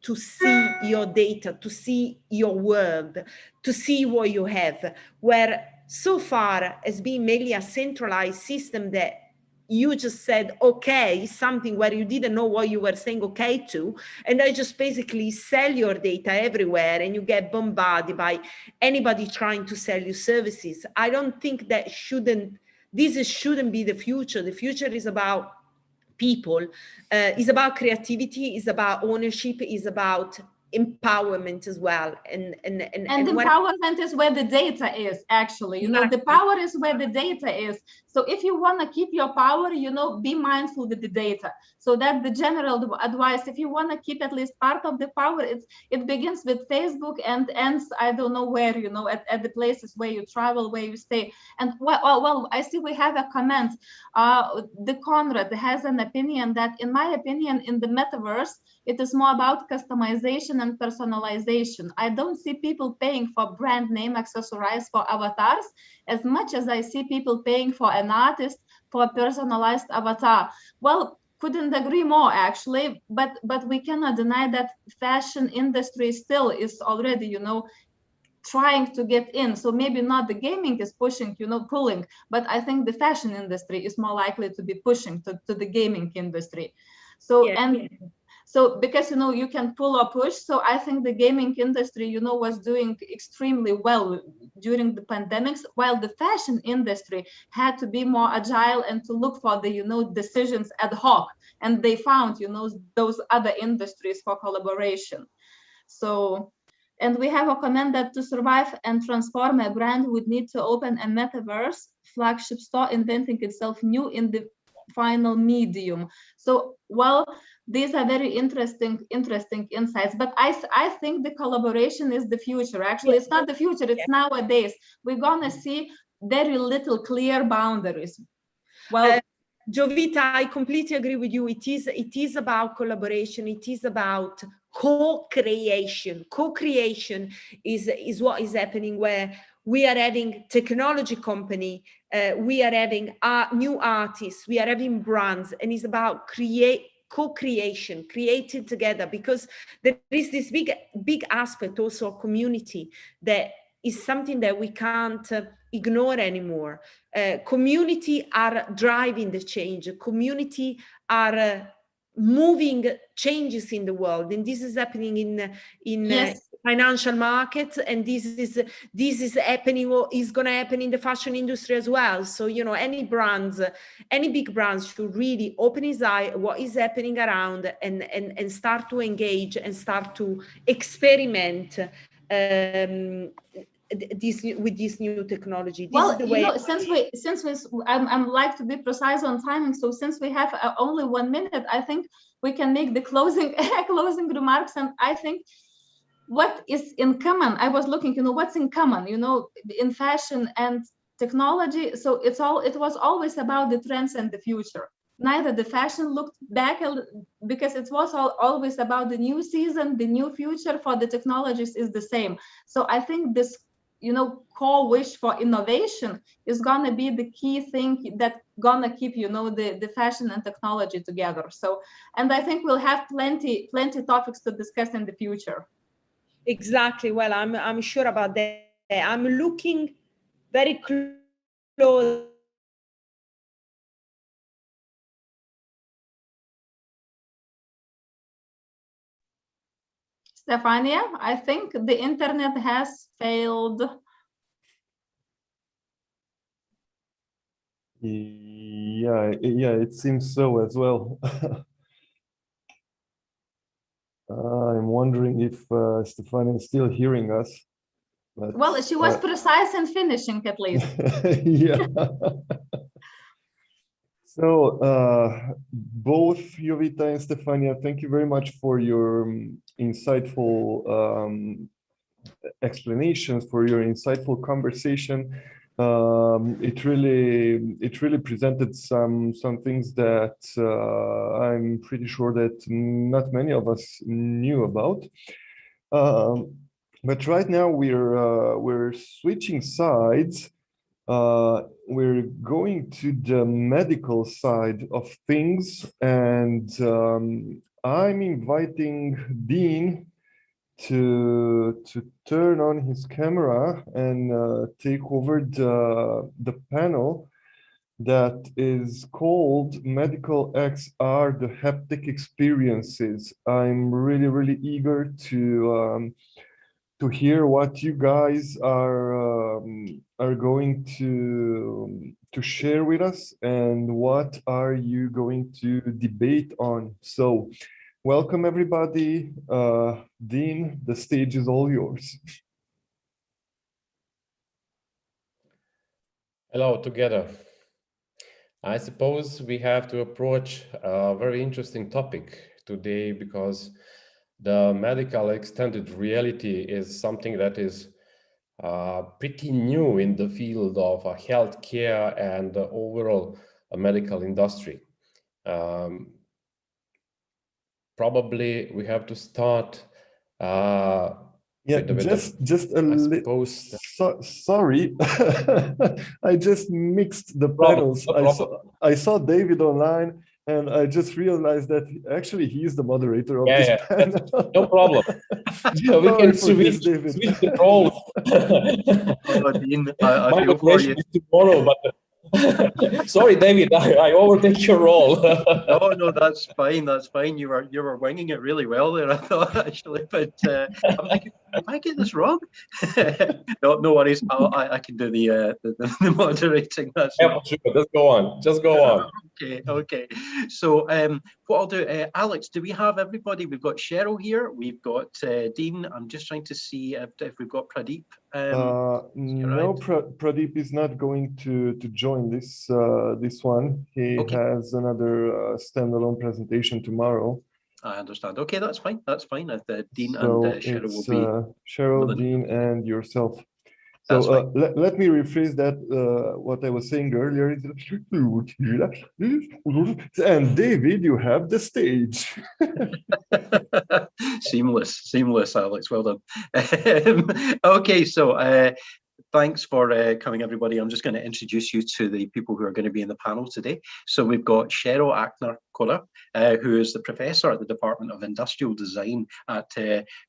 to see your data, to see your world, to see what you have, where so far has been mainly a centralized system that you just said, okay, something where you didn't know what you were saying okay to, and I just basically sell your data everywhere and you get bombarded by anybody trying to sell you services. I don't think that shouldn't be the future. The future is about people, is about creativity, is about ownership, is about empowerment as well. And empowerment is where the data is, actually. You know, the power is where the data is. So if you want to keep your power, you know, be mindful with the data. So that's the general advice. If you want to keep at least part of the power, it begins with Facebook and ends, I don't know where, you know, at the places where you travel, where you stay. And well, I see we have a comment. The Conrad has an opinion that, in my opinion, in the metaverse, it is more about customization and personalization. I don't see people paying for brand name accessories for avatars as much as I see people paying for an artist for a personalized avatar. Well, couldn't agree more, actually, but we cannot deny that fashion industry still is already, you know, trying to get in. So maybe not the gaming is pushing, you know, pulling, but I think the fashion industry is more likely to be pushing to the gaming industry. So so because, you know, you can pull or push. So I think the gaming industry, you know, was doing extremely well during the pandemics, while the fashion industry had to be more agile and to look for the, you know, decisions ad hoc. And they found, you know, those other industries for collaboration. So, and we have a comment that to survive and transform a brand would need to open a metaverse flagship store, inventing itself new in the final medium. So, well, these are very interesting insights, but I think the collaboration is the future. Actually, it's not the future, it's nowadays. We're gonna see very little clear boundaries. Well, Jovita, I completely agree with you. It is about collaboration. It is about co-creation. Co-creation is what is happening, where we are having technology company, we are having new artists, we are having brands, and it's about co-creation, created together, because there is this big aspect also of community that is something that we can't ignore anymore. Community are driving the change. Community are moving changes in the world, and this is happening in financial markets, and this is happening, or is going to happen in the fashion industry as well. So, you know, any big brands should really open his eye what is happening around, and start to engage and start to experiment with this new technology. This is the way. You know, since I'm like to be precise on timing. So since we have only 1 minute, I think we can make the closing remarks. And I think what is in common, I was looking, you know, what's in common, you know, in fashion and technology. So it was always about the trends and the future. Neither the fashion looked back, because it was always about the new season, the new future. For the technologies is the same. So I think this, you know, core wish for innovation is gonna be the key thing that gonna keep, you know, the fashion and technology together. So, and I think we'll have plenty topics to discuss in the future. Exactly. Well, I'm sure about that. I'm looking very close. Stefania, I think the internet has failed. Yeah, it seems so as well. I'm wondering if Stefania is still hearing us. But, well, she was precise in finishing, at least. Yeah. So both Jovita and Stefania, thank you very much for your insightful explanations, for your insightful conversation. It really presented some things that I'm pretty sure that not many of us knew about. But right now we're switching sides. We're going to the medical side of things, and I'm inviting Dean to turn on his camera and take over the panel that is called Medical XR, the Haptic Experiences. I'm really eager to hear what you guys are going to share with us, and what are you going to debate on. So welcome everybody. Dean, the stage is all yours. Hello together. I suppose we have to approach a very interesting topic today because the medical extended reality is something that is pretty new in the field of healthcare and the overall medical industry. Probably we have to start yeah, just a little. Sorry, I just mixed the panels. I saw David online, and I just realized that actually he is the moderator of this panel. No problem. Yeah, we can switch the roles. Dean, I My feel for you. is tomorrow, but sorry, David, I overtake your role. No, that's fine. That's fine. You were winging it really well there, I thought, actually. But I'm thinking, if I get this wrong, no worries. I can do the moderating. That's yeah, sure. Just go on. Just go on. Okay. So what I'll do, Alex, do we have everybody? We've got Cheryl here. We've got Dean. I'm just trying to see if we've got Pradeep. No, Pradeep is not going to join this one. He has another standalone presentation tomorrow. I understand. Okay, that's fine. That's fine. Dean so and Cheryl will be Cheryl, Dean, and yourself. So let me rephrase that. What I was saying earlier is, and David, you have the stage. Seamless, Alex. Well done. Okay, so thanks for coming, everybody. I'm just going to introduce you to the people who are going to be in the panel today. So we've got Cheryl Ackner-Koller, who is the professor at the Department of Industrial Design at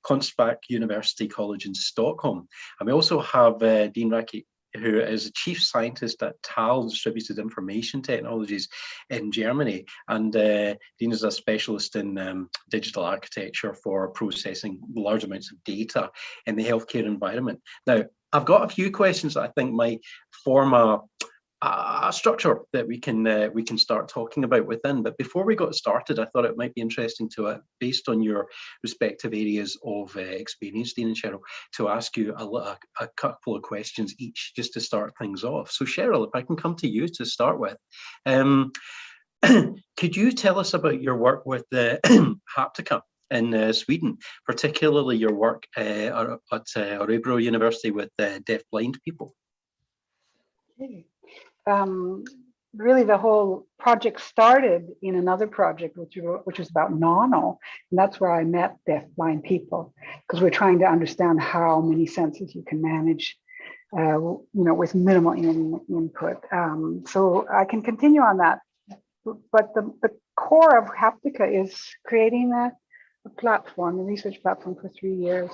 Konstfack University College in Stockholm. And we also have Dean Racke, who is a chief scientist at TAL, Distributed Information Technologies in Germany. And Dean is a specialist in digital architecture for processing large amounts of data in the healthcare environment. Now, I've got a few questions that I think might form a structure that we can start talking about within. But before we got started, I thought it might be interesting to, based on your respective areas of experience, Dean and Cheryl, to ask you a couple of questions each, just to start things off. So Cheryl, if I can come to you to start with, could you tell us about your work with Haptic in Sweden, particularly your work at Örebro University with deaf-blind people? Okay. Really, the whole project started in another project, which was about nano, and that's where I met deaf-blind people, because we're trying to understand how many senses you can manage, with minimal input. So I can continue on that, but the core of Haptica is creating a platform, a research platform for 3 years,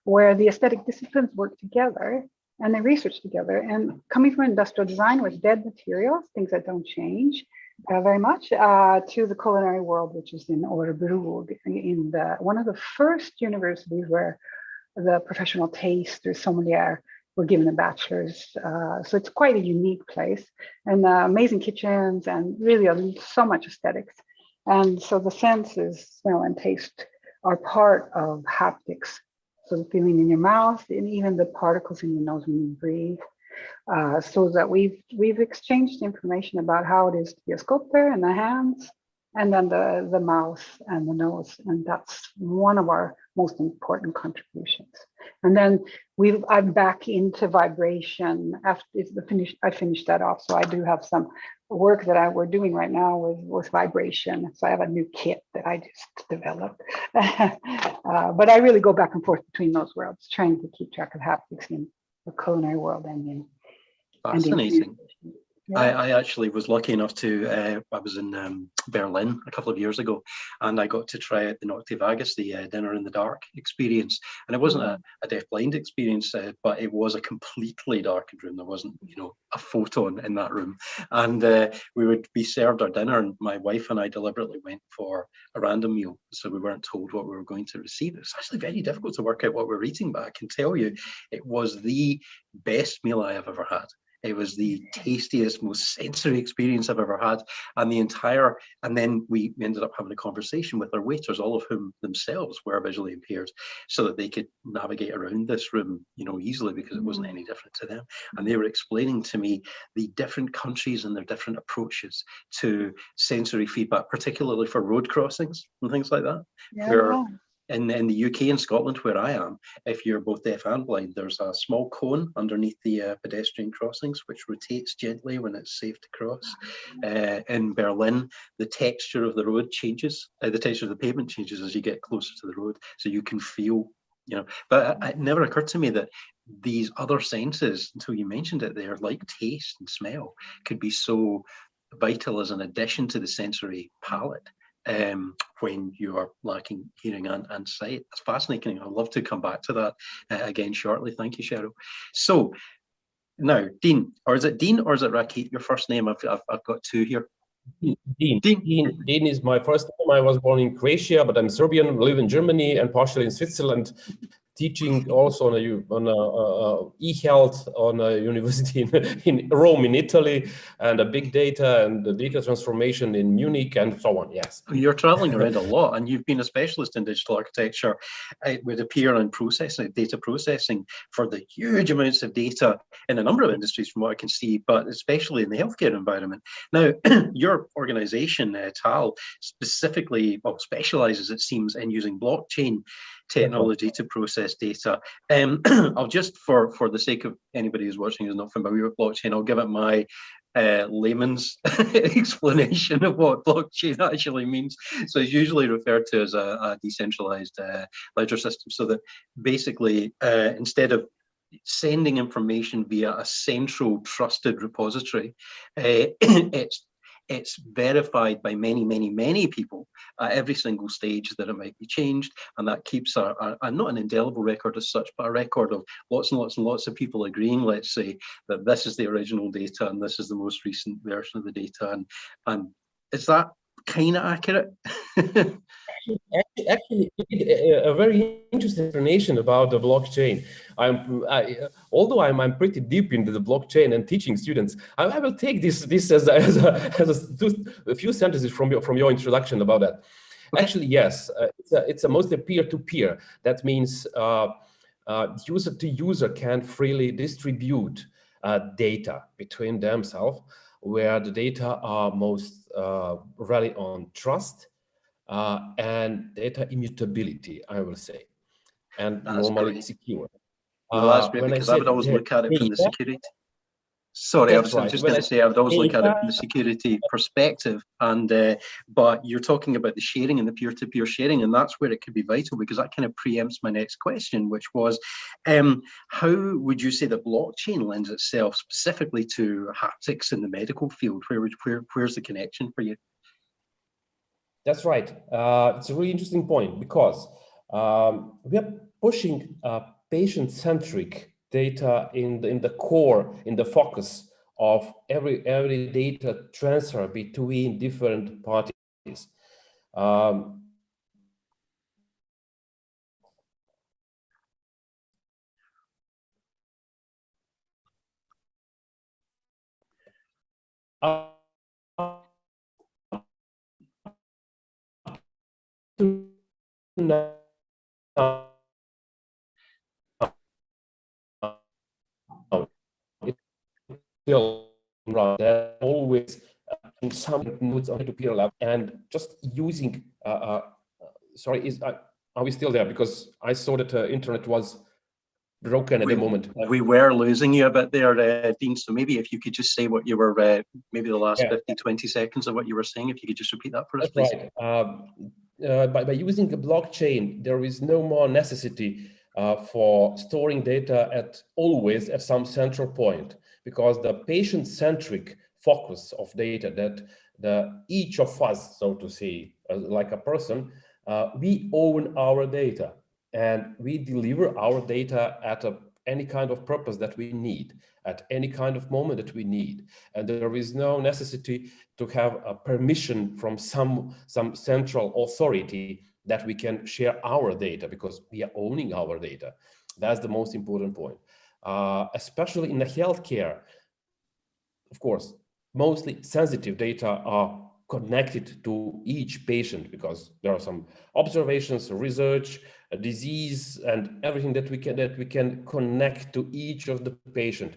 where the aesthetic disciplines work together and they research together. And coming from industrial design with dead materials, things that don't change very much, to the culinary world, which is in Örebro, in one of the first universities where the professional tasters, sommelier, were given a bachelor's. So it's quite a unique place, and amazing kitchens, and really so much aesthetics. And so the senses, smell and taste, are part of haptics. So the feeling in your mouth, and even the particles in your nose when you breathe. So that we've exchanged information about how it is to be a sculptor in the hands, and then the mouth and the nose. And that's one of our most important contributions. And then I'm back into vibration after I finished that off. So I do have some work that we're doing right now with vibration. So I have a new kit that I just developed. But I really go back and forth between those worlds, trying to keep track of haptics in the culinary world and in. Fascinating. Yeah. I actually was lucky enough to, I was in Berlin a couple of years ago, and I got to try out the Noctivagus, the dinner in the dark experience. And it wasn't a deaf-blind experience, but it was a completely darkened room. There wasn't, a photon in that room. And we would be served our dinner, and my wife and I deliberately went for a random meal. So we weren't told what we were going to receive. It was actually very difficult to work out what we were eating, but I can tell you, it was the best meal I have ever had. It was the tastiest, most sensory experience I've ever had. And then we ended up having a conversation with our waiters, all of whom themselves were visually impaired, so that they could navigate around this room, easily, because it wasn't any different to them. And they were explaining to me the different countries and their different approaches to sensory feedback, particularly for road crossings and things like that. Yeah, where yeah. in the UK and Scotland, where I am, if you're both deaf and blind, there's a small cone underneath the pedestrian crossings, which rotates gently when it's safe to cross. In Berlin, the texture of the road changes, the texture of the pavement changes as you get closer to the road, so you can feel, But it never occurred to me that these other senses, until you mentioned it there, like taste and smell, could be so vital as an addition to the sensory palette. When you are lacking hearing and sight. It's fascinating. I'd love to come back to that again shortly. Thank you, Cheryl. So now, Dean, or is it Dean or is it Rakit, your first name? I've got two here. Dean is my first name. I was born in Croatia, but I'm Serbian, live in Germany and partially in Switzerland, teaching also on e-health on a university in Rome, in Italy, and a big data and the data transformation in Munich and so on. Yes. You're traveling around a lot, and you've been a specialist in digital architecture. It would appear in processing, data processing for the huge amounts of data in a number of industries from what I can see, but especially in the healthcare environment. Now, your organization, TAL, specifically, specializes, it seems, in using blockchain technology to process data. I'll just, for the sake of anybody who's watching who's not familiar with blockchain, I'll give it my layman's explanation of what blockchain actually means. So it's usually referred to as a decentralized ledger system, so that basically instead of sending information via a central trusted repository, it's verified by many people at every single stage that it might be changed, and that keeps a not an indelible record as such, but a record of lots and lots of people agreeing, let's say, that this is the original data and this is the most recent version of the data. And is that kind of accurate? Actually, a very interesting explanation about the blockchain. Although I'm pretty deep into the blockchain and teaching students, I will take this as a few sentences from your introduction about that. Okay. Actually, yes, it's a mostly peer-to-peer. That means user to user can freely distribute data between themselves, where the data are most rely on trust. And data immutability, I will say, and that's normally great. Secure. No, that's great, because I would always look at it from the security. Sorry, I was just going to say, I would always look at it from the security perspective, and but you're talking about the sharing and the peer-to-peer sharing, and that's where it could be vital, because that kind of preempts my next question, which was, how would you say that blockchain lends itself specifically to haptics in the medical field? Where's the connection for you? That's right. It's a really interesting point, because we are pushing patient-centric data in the core, in the focus of every data transfer between different parties. Always in some nodes on peer level, and just using sorry, are we still there? Because I saw that internet was broken at the moment. We were losing you a bit there, Dean, so maybe if you could just say what you were, maybe the last 50-20 seconds of what you were saying, if you could just repeat that for us, please. Right. By using a blockchain, there is no more necessity for storing data always at some central point, because the patient-centric focus of data that each of us, so to say, like a person, we own our data, and we deliver our data at any kind of purpose that we need, at any kind of moment that we need. And there is no necessity to have a permission from some central authority that we can share our data, because we are owning our data. That's the most important point. Especially in the healthcare, of course, mostly sensitive data are connected to each patient because there are some observations, research, disease, and everything that we can connect to each of the patient.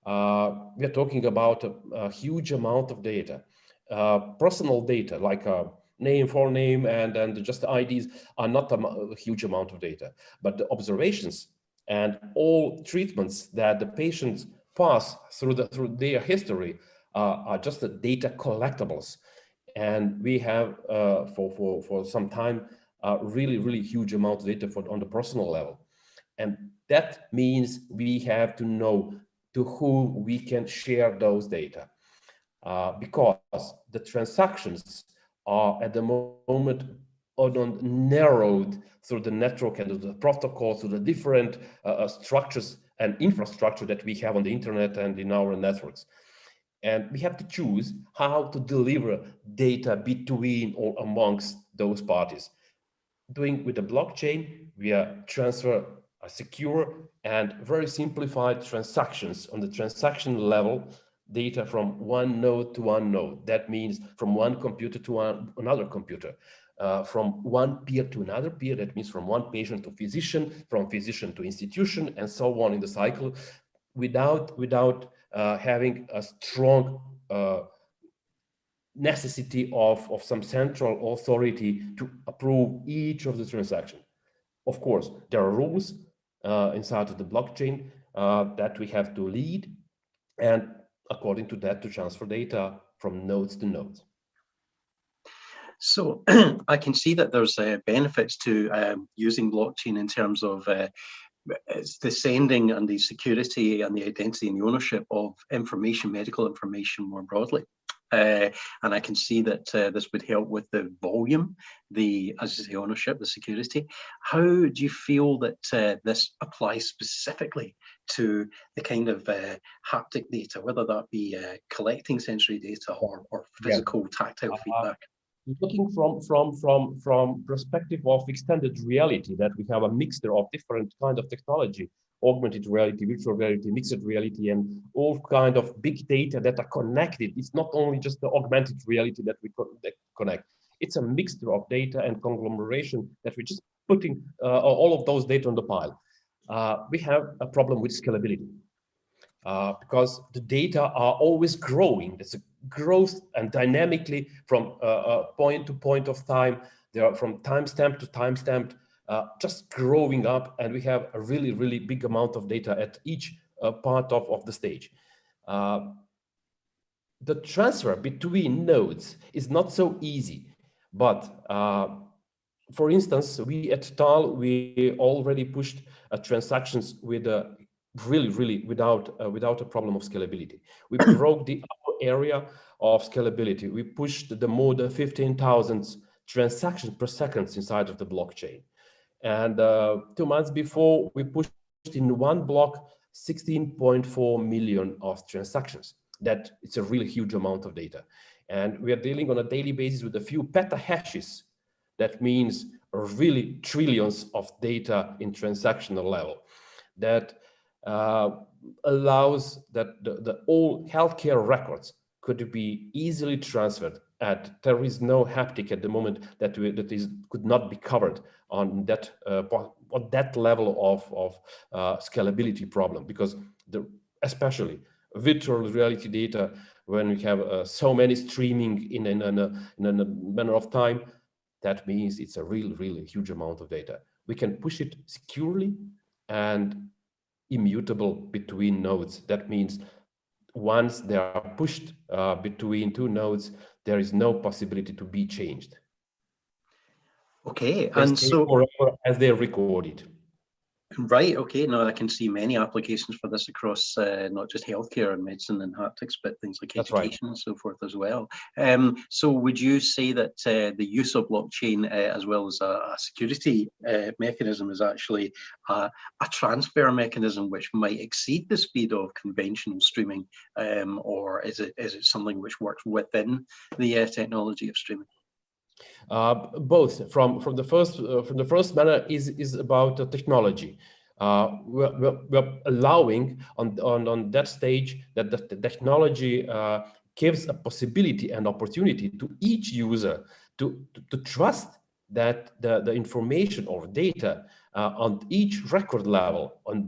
We are talking about a huge amount of data. Personal data like name, forename, and just IDs are not a huge amount of data, but the observations and all treatments that the patients pass through their history are just the data collectibles. And we have for some time really huge amount of data on the personal level. And that means we have to know to whom we can share those data. Because the transactions are at the moment narrowed through the network and the protocol, through the different structures and infrastructure that we have on the internet and in our networks. And we have to choose how to deliver data between or amongst those parties. Doing with the blockchain, we transfer a secure and very simplified transactions on the transaction level, data from one node to one node. That means from one computer to another computer, from one peer to another peer. That means from one patient to physician, from physician to institution, and so on in the cycle, without having a strong necessity of some central authority to approve each of the transactions. Of course, there are rules inside of the blockchain that we have to lead, and according to that, to transfer data from nodes to nodes. So I can see that there's benefits to using blockchain in terms of it's the sending and the security and the identity and the ownership of information, medical information more broadly. And I can see that this would help with the volume, as you say, ownership, the security. How do you feel that this applies specifically to the kind of haptic data, whether that be collecting sensory data or physical tactile feedback? Looking from perspective of extended reality, that we have a mixture of different kind of technology, augmented reality, virtual reality, mixed reality, and all kind of big data that are connected. It's not only just the augmented reality that we connect. It's a mixture of data and conglomeration that we're just putting all of those data on the pile. We have a problem with scalability because the data are always growing. There's a growth and dynamically from point to point of time. They are from timestamp to timestamp, just growing up, and we have a really big amount of data at each part of the stage. The transfer between nodes is not so easy, but for instance, we at TAL, we already pushed transactions with really without a problem of scalability. We broke the upper area of scalability. We pushed the more than 15,000 transactions per second inside of the blockchain. And 2 months before, we pushed in one block 16.4 million of transactions. That it's a really huge amount of data. And we are dealing on a daily basis with a few petahashes. That means really trillions of data in transactional level. That allows that the all healthcare records could be easily transferred. There is no haptic at the moment that could not be covered on that level of scalability problem, because especially virtual reality data, when we have so many streaming in a manner of time, that means it's a really huge amount of data. We can push it securely and immutable between nodes. That means once they are pushed between two nodes, there is no possibility to be changed. Okay, and so forever as they are recorded. Right. Okay. Now I can see many applications for this across not just healthcare and medicine and haptics, but things like education and so forth as well. So would you say that the use of blockchain as well as a security mechanism is actually a transfer mechanism which might exceed the speed of conventional streaming, or is it something which works within the technology of streaming? Both. From the first manner is about technology. we're allowing on that stage that the technology gives a possibility and opportunity to each user to trust that the information or data on each record level, on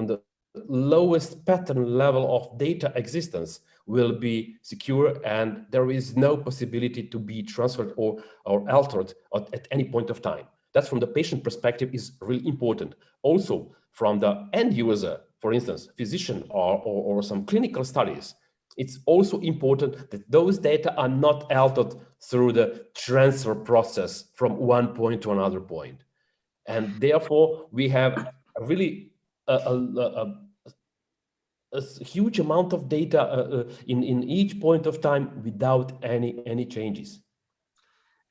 the lowest pattern level of data existence will be secure, and there is no possibility to be transferred or altered at any point of time. That's from the patient perspective is really important. Also from the end user, for instance, physician or some clinical studies, it's also important that those data are not altered through the transfer process from one point to another point. And therefore, we have really a huge amount of data in each point of time without any changes.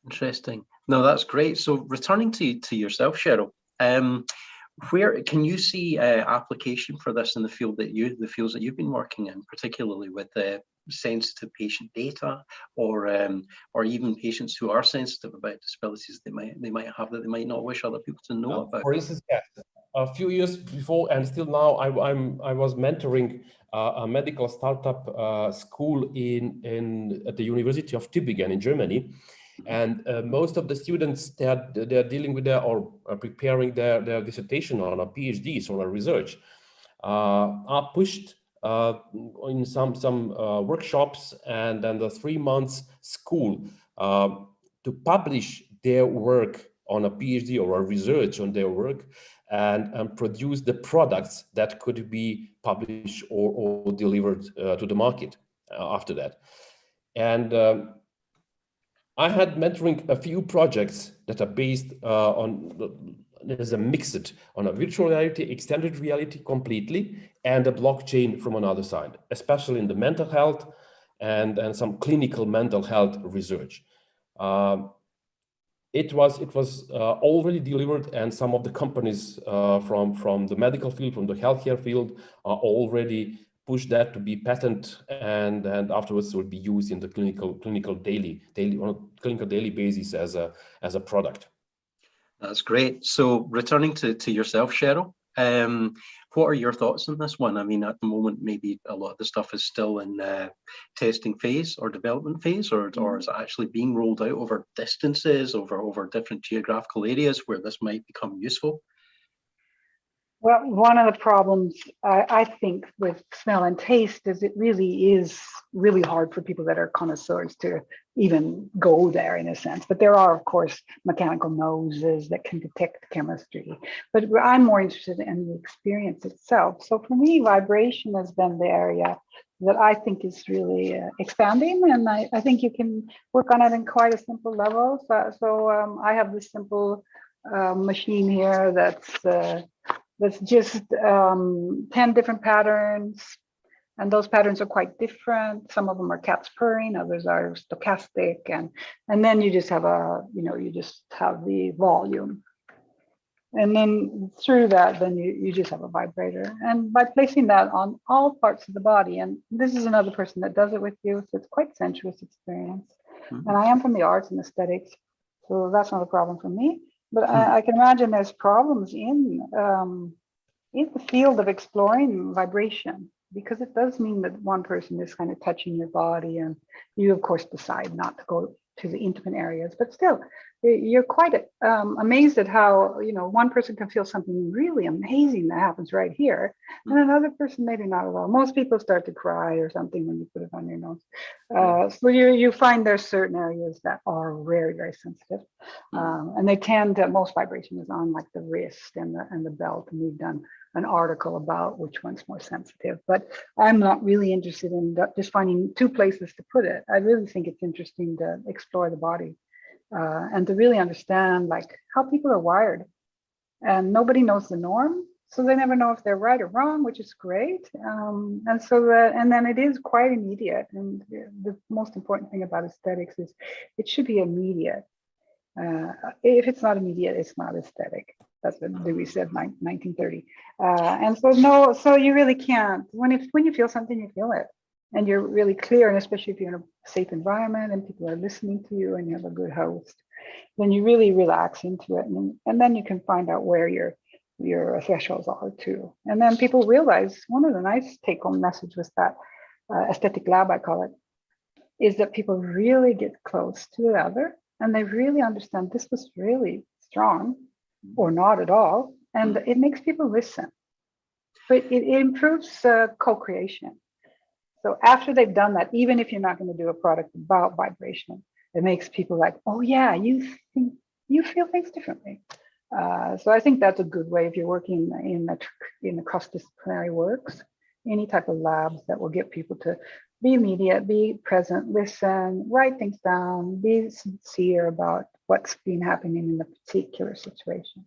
Interesting. No, that's great. So returning to yourself, Cheryl, where can you see application for this in the fields that you've been working in, particularly with sensitive patient data, or even patients who are sensitive about disabilities they might have that they might not wish other people to know about? For instance, yes. A few years before and still now, I was mentoring a medical startup school at the University of Tübingen in Germany. And most of the students they're dealing with or preparing their dissertation on a PhD, so a research, are pushed in some workshops and then the 3 months school to publish their work on a PhD or a research on their work and produce the products that could be published or delivered to the market after that. And I had mentoring a few projects that are based there's a mixed on a virtual reality, extended reality completely, and a blockchain from another side, especially in the mental health and some clinical mental health research. It was already delivered, and some of the companies from the medical field, from the healthcare field, are already pushed that to be patent, and afterwards will be used in the clinical daily on a clinical daily basis as a product. That's great. So returning to yourself, Cheryl, what are your thoughts on this one? I mean, at the moment, maybe a lot of the stuff is still in testing phase or development phase, or is it actually being rolled out over distances, over different geographical areas where this might become useful? Well, one of the problems I think with smell and taste is it really is really hard for people that are connoisseurs to even go there in a sense. But there are, of course, mechanical noses that can detect chemistry. But I'm more interested in the experience itself. So for me, vibration has been the area that I think is really expanding. And I think you can work on it in quite a simple level. So I have this simple machine here that's just 10 different patterns, and those patterns are quite different. Some of them are cats purring, others are stochastic, and then you just have you just have the volume, and then through that, then you just have a vibrator. And by placing that on all parts of the body, and this is another person that does it with you, so it's quite sensuous experience. And I am from the arts and aesthetics, so that's not a problem for me. But I can imagine there's problems in the field of exploring vibration, because it does mean that one person is kind of touching your body, and you, of course, decide not to go to the intimate areas. But still, you're quite amazed at how one person can feel something really amazing that happens right here, and another person maybe not at all. Most people start to cry or something when you put it on your nose. So you find there's certain areas that are very, very sensitive, and they tend to, most vibration is on like the wrist and the belt, and we've done an article about which one's more sensitive. But I'm not really interested in just finding two places to put it. I really think it's interesting to explore the body and to really understand like how people are wired. And nobody knows the norm, so they never know if they're right or wrong, which is great. And then it is quite immediate. And the most important thing about aesthetics is it should be immediate. If it's not immediate, it's not aesthetic. That's what Dewey said, 1930. And so you really can't. When you feel something, you feel it, and you're really clear. And especially if you're in a safe environment and people are listening to you, and you have a good host, then you really relax into it, and then you can find out where your your thresholds are too. And then people realize, one of the nice take-home message was that aesthetic lab, I call it, is that people really get close to the other and they really understand this was really strong or not at all. And it makes people listen. But it improves co-creation. So after they've done that, even if you're not going to do a product about vibration, it makes people like, oh yeah, you feel things differently. So I think that's a good way if you're working in the cross-disciplinary works, any type of labs that will get people to be immediate, be present, listen, write things down, be sincere about what's been happening in the particular situation.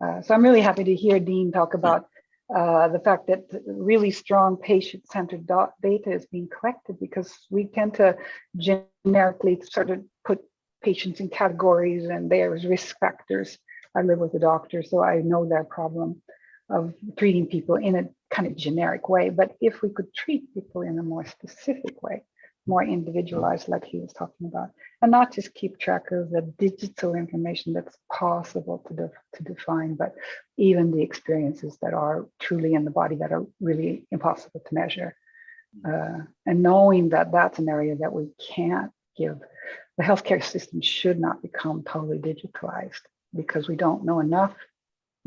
So I'm really happy to hear Dean talk about the fact that really strong patient-centered data is being collected, because we tend to generically sort of put patients in categories and there's risk factors. I live with a doctor, so I know their problem of treating people in a kind of generic way. But if we could treat people in a more specific way, more individualized, like he was talking about, and not just keep track of the digital information that's possible to define, but even the experiences that are truly in the body that are really impossible to measure. And knowing that that's an area that we can't give, the healthcare system should not become totally digitalized, because we don't know enough.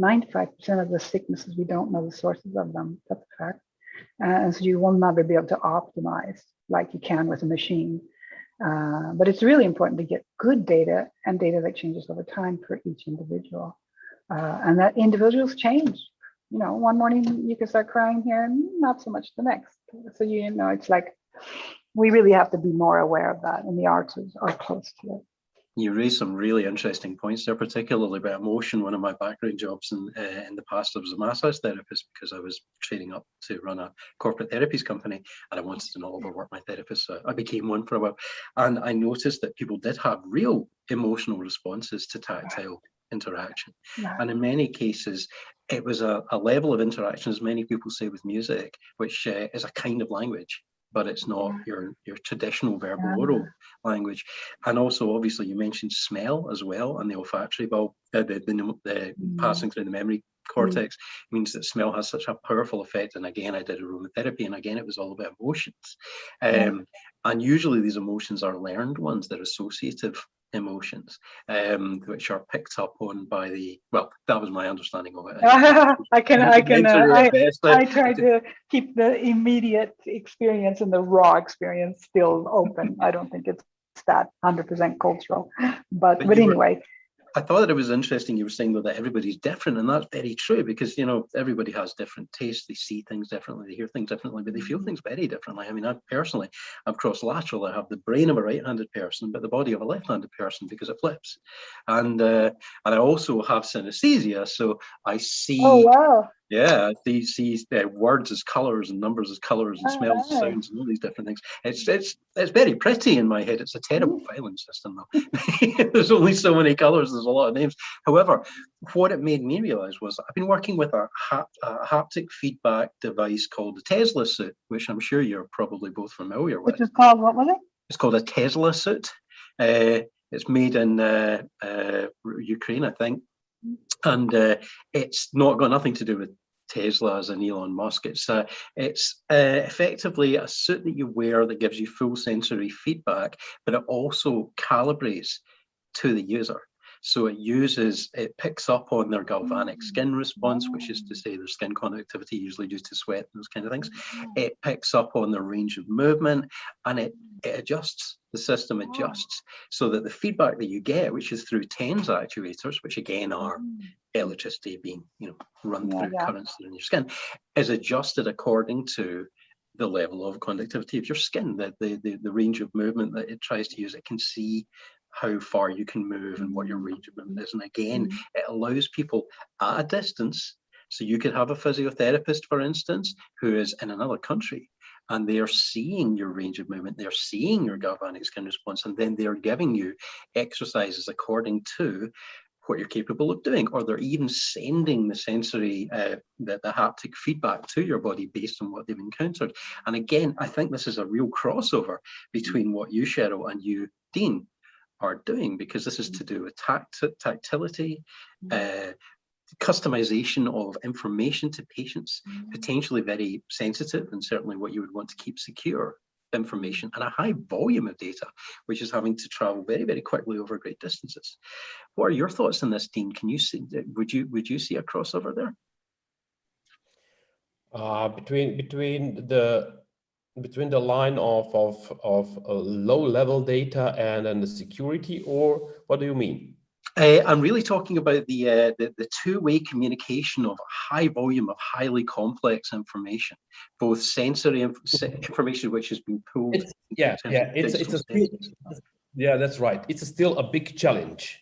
95% of the sicknesses, we don't know the sources of them. That's a fact. And so you will never be able to optimize like you can with a machine. But it's really important to get good data and data that changes over time for each individual. And that individuals change. You know, one morning you can start crying here and not so much the next. So, you know, it's like, we really have to be more aware of that, and the arts are close to it. You raised some really interesting points there, particularly about emotion. One of my background jobs in the past, I was a massage therapist because I was training up to run a corporate therapies company, and I wanted to not overwork my therapist, so I became one for a while. And I noticed that people did have real emotional responses to tactile interaction. And in many cases, it was a level of interaction, as many people say with music, which is a kind of language, but it's not your traditional verbal oral language. And also, obviously, you mentioned smell as well, and the olfactory bulb, the passing through the memory cortex means that smell has such a powerful effect. And again, I did aromatherapy, and again, it was all about emotions. And usually these emotions are learned ones. They're associative emotions, which are picked up on by the, well, that was my understanding of it. I try to keep the immediate experience and the raw experience still open. I don't think it's that 100% cultural, but anyway. I thought that it was interesting you were saying though that everybody's different, and that's very true, because you know everybody has different tastes. They see things differently, they hear things differently, but they feel things very differently. I mean, I'm cross-lateral. I have the brain of a right-handed person, but the body of a left-handed person, because it flips. And I also have synesthesia, so I see. Oh wow! Yeah, they see words as colors and numbers as colors and smells as sounds and all these different things. It's very pretty in my head. It's a terrible filing system though. There's only so many colors. There's a lot of names. However, what it made me realize was I've been working with a haptic feedback device called the Tesla suit, which I'm sure you're probably both familiar with. Which is called, what was it? It's called a Tesla suit. It's made in Ukraine, I think. And it's not got nothing to do with Tesla as an Elon Musk. It's effectively a suit that you wear that gives you full sensory feedback, but it also calibrates to the user. So it picks up on their galvanic skin response, which is to say their skin conductivity, usually due to sweat and those kind of things. It picks up on their range of movement, and it adjusts. The system adjusts so that the feedback that you get, which is through TENS actuators, which again are electricity being run through currents in your skin, is adjusted according to the level of conductivity of your skin, the range of movement that it tries to use. It can see how far you can move and what your range of movement is. And again, it allows people at a distance. So you could have a physiotherapist, for instance, who is in another country, and they are seeing your range of movement, they're seeing your galvanic skin response, and then they're giving you exercises according to what you're capable of doing, or they're even sending the sensory, the haptic feedback to your body based on what they've encountered. And again, I think this is a real crossover between what you, Cheryl, and you, Dean, are doing, because this is to do with tactility, customization of information to patients, potentially very sensitive and certainly what you would want to keep secure information, and a high volume of data, which is having to travel very, very quickly over great distances. What are your thoughts on this, Dean? Can you see, would you see a crossover there? Between the line of low level data and then the security, or what do you mean? I'm really talking about the two-way communication of a high volume of highly complex information, both sensory information which has been pulled. That's right. It's still a big challenge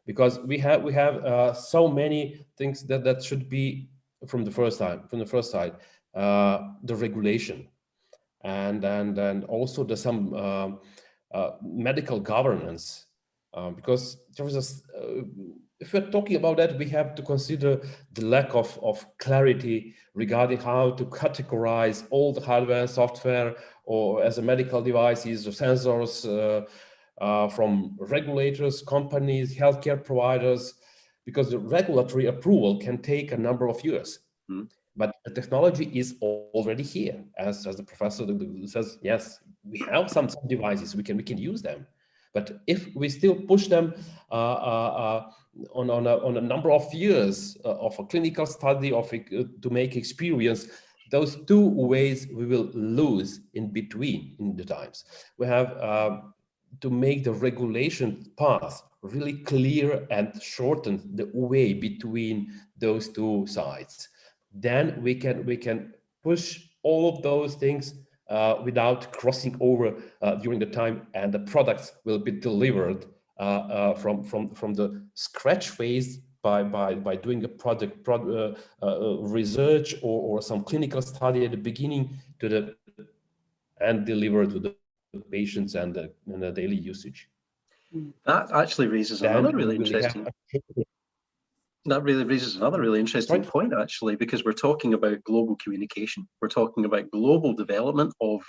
because we have so many things that should be from the first side, the regulation, and also some medical governance. Because there is if we're talking about that, we have to consider the lack of clarity regarding how to categorize all the hardware and software, or as a medical devices or sensors from regulators, companies, healthcare providers, because the regulatory approval can take a number of years. But the technology is already here, as the professor says. Yes, we have some devices, we can use them. But if we still push them on a number of years of a clinical study to make experience, those 2 ways we will lose in between in the times. We have to make the regulation path really clear and shorten the way between those 2 sides. Then we can push all of those things without crossing over during the time, and the products will be delivered from the scratch phase by doing a project research or some clinical study at the beginning and delivered to the patients and the daily usage. That actually raises another really interesting. That really raises another really interesting point, actually, because we're talking about global communication. We're talking about global development of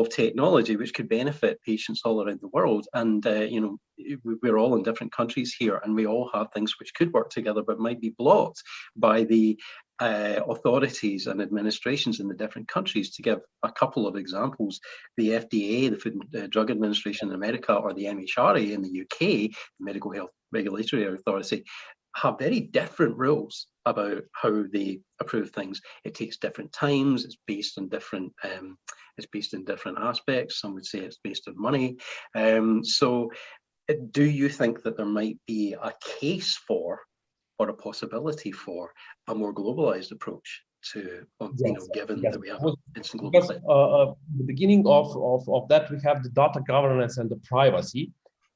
technology, which could benefit patients all around the world. And we're all in different countries here, and we all have things which could work together, but might be blocked by the authorities and administrations in the different countries. To give a couple of examples, the FDA, the Food and Drug Administration in America, or the MHRA in the UK, the Medical Health Regulatory Authority, have very different rules about how they approve things. It takes different times. It's based on different. It's based in different aspects. Some would say it's based on money. So, do you think that there might be a case for, or a possibility for, a more globalized approach to, given that we have instant globalization? The beginning of that, we have the data governance and the privacy.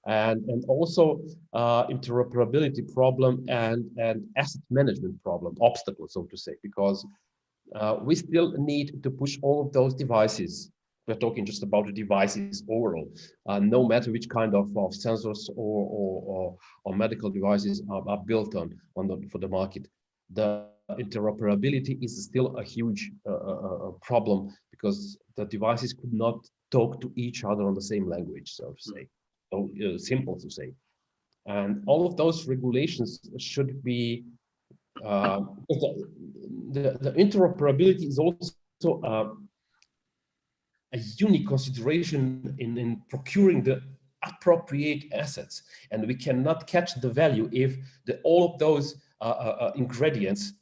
And also interoperability problem and asset management problem, obstacle, so to say, because we still need to push all of those devices. We're talking just about the devices overall, no matter which kind of sensors or medical devices are built for the market. The interoperability is still a huge problem because the devices could not talk to each other on the same language, so to say. So simple to say, and all of those regulations should be the interoperability is also a unique consideration in procuring the appropriate assets, and we cannot catch the value if all of those ingredients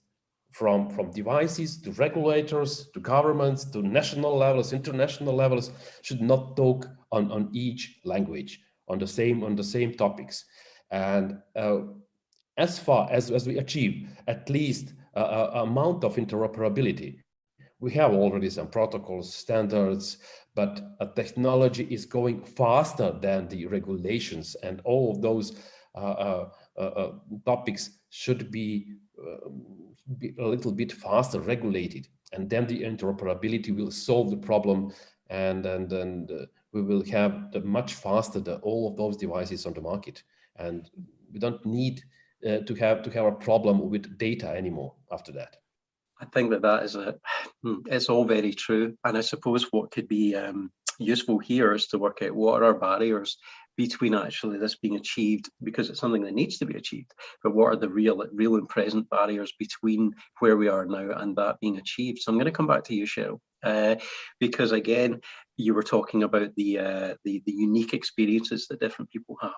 from devices to regulators to governments to national levels, international levels, should not talk on each language on the same topics. And as far as we achieve at least amount of interoperability, we have already some protocols, standards, but technology is going faster than the regulations, and all of those topics should be a little bit faster regulated, and then the interoperability will solve the problem, and we will have much faster all of those devices on the market, and we don't need to have a problem with data anymore after that. I think that is it's all very true, and I suppose what could be useful here is to work out what are our barriers between actually this being achieved because it's something that needs to be achieved, but what are the real and present barriers between where we are now and that being achieved? So I'm going to come back to you, Cheryl, because again, you were talking about the unique experiences that different people have.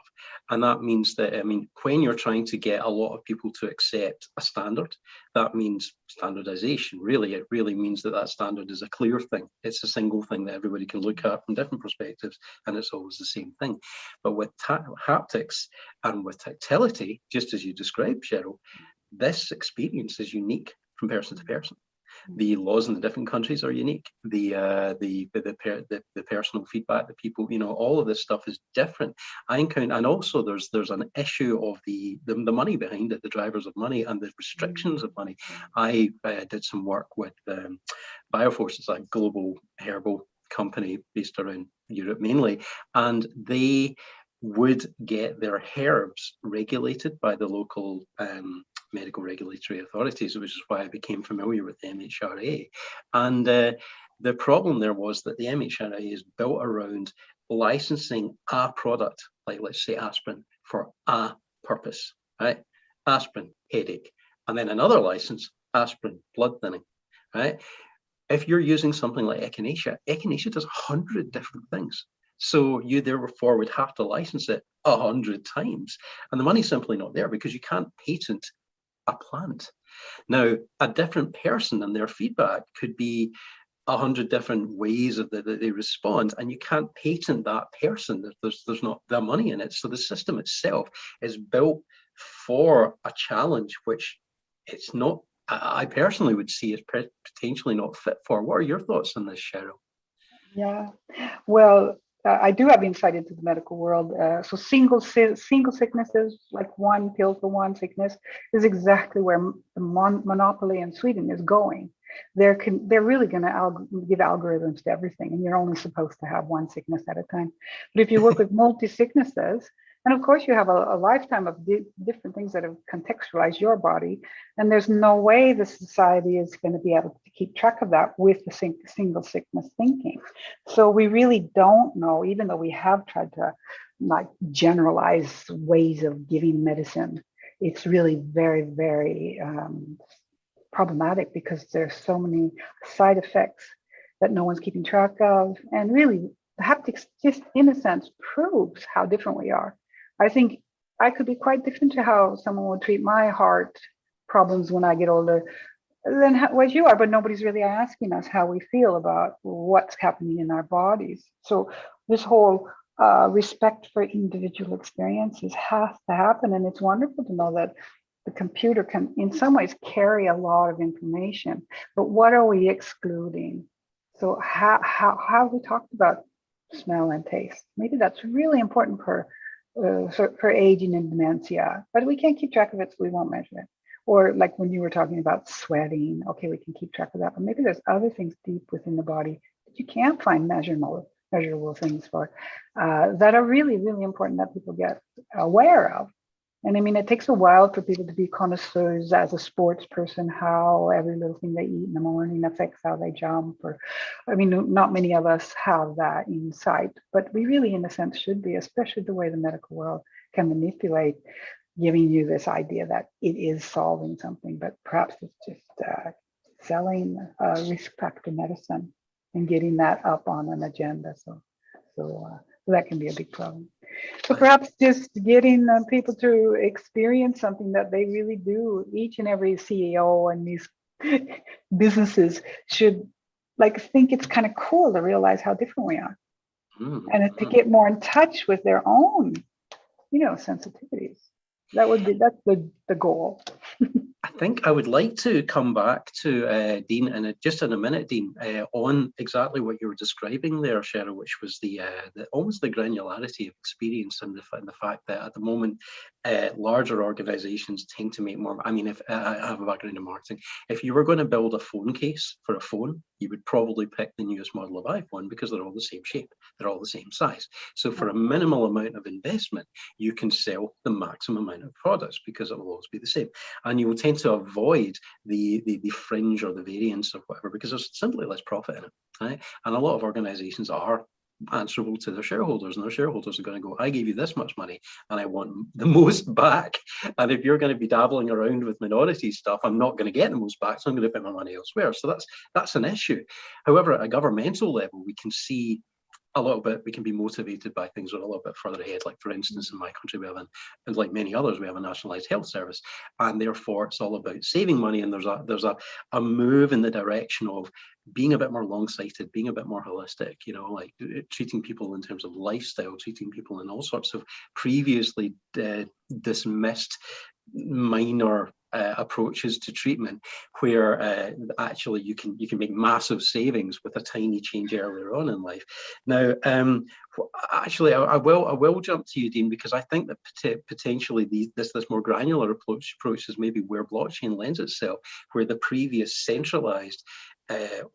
And that means that, I mean, when you're trying to get a lot of people to accept a standard, that means standardization. Really, it really means that that standard is a clear thing. It's a single thing that everybody can look at from different perspectives, and it's always the same thing. But with haptics and with tactility, just as you described, Cheryl, this experience is unique from person to person. The laws in the different countries are unique. The personal feedback that people, you know, all of this stuff is different. I encounter, and also there's an issue of the money behind it, the drivers of money and the restrictions of money. I did some work with Bioforce, it's a global herbal company based around Europe mainly, and they would get their herbs regulated by the local medical regulatory authorities, which is why I became familiar with the MHRA. And the problem there was that the MHRA is built around licensing a product, like let's say aspirin, for a purpose, right? Aspirin, headache, and then another license, aspirin, blood thinning, right? If you're using something like echinacea does 100 different things. So you therefore would have to license it 100 times. And the money's simply not there because you can't patent a plant. Now, a different person and their feedback could be 100 different ways that they respond, and you can't patent that person. There's not the money in it. So the system itself is built for a challenge which it's not, I personally would see as potentially not fit for. What are your thoughts on this, Cheryl? Yeah, well, I do have insight into the medical world. So single sicknesses, like one pill for one sickness, is exactly where the monopoly in Sweden is going. They're really going to give algorithms to everything, and you're only supposed to have one sickness at a time. But if you work with multi-sicknesses, and of course you have a lifetime of different things that have contextualized your body, and there's no way the society is going to be able to keep track of that with the single sickness thinking. So we really don't know, even though we have tried to like generalize ways of giving medicine, it's really very, very problematic because there's so many side effects that no one's keeping track of. And really, the haptics just in a sense proves how different we are. I think I could be quite different to how someone would treat my heart problems when I get older than what you are, but nobody's really asking us how we feel about what's happening in our bodies. So this whole respect for individual experiences has to happen. And it's wonderful to know that the computer can in some ways carry a lot of information, but what are we excluding? So how we talked about smell and taste, maybe that's really important for aging and dementia, but we can't keep track of it, so we won't measure it. Or like when you were talking about sweating, okay, we can keep track of that, but maybe there's other things deep within the body that you can't find measurable things for that are really, really important that people get aware of. And I mean, it takes a while for people to be connoisseurs as a sports person, how every little thing they eat in the morning affects how they jump. Or, I mean, not many of us have that insight, but we really, in a sense, should be, especially the way the medical world can manipulate, giving you this idea that it is solving something, but perhaps it's just selling risk factor medicine and getting that up on an agenda. So that can be a big problem. So perhaps just getting people to experience something that they really do. Each and every CEO and these businesses should like think it's kind of cool to realize how different we are, and to get more in touch with their own, sensitivities. That's the goal. I think I would like to come back to Dean in just in a minute, Dean, on exactly what you were describing there, Cheryl, which was the almost the granularity of experience and the fact that at the moment larger organizations tend to make more. I mean, if I have a background in marketing, if you were going to build a phone case for a phone, you would probably pick the newest model of iPhone because they're all the same shape, they're all the same size. So for a minimal amount of investment, you can sell the maximum amount of products because it will always be the same, and you will tend to avoid the fringe or the variance or whatever because there's simply less profit in it, right? And a lot of organizations are answerable to their shareholders, and their shareholders are going to go, I gave you this much money and I want the most back. And if you're going to be dabbling around with minority stuff, I'm not going to get the most back, so I'm going to put my money elsewhere. So that's an issue. However, at a governmental level, we can see a little bit, we can be motivated by things that are a little bit further ahead. Like, for instance, in my country, we have, and like many others, we have a nationalized health service, and therefore it's all about saving money. And there's a move in the direction of being a bit more long-sighted, being a bit more holistic, you know, like treating people in terms of lifestyle, treating people in all sorts of previously dismissed minor approaches to treatment, where actually you can make massive savings with a tiny change earlier on in life. Now, actually, I will jump to you, Dean, because I think that potentially this more granular approach is maybe where blockchain lends itself, where the previous centralized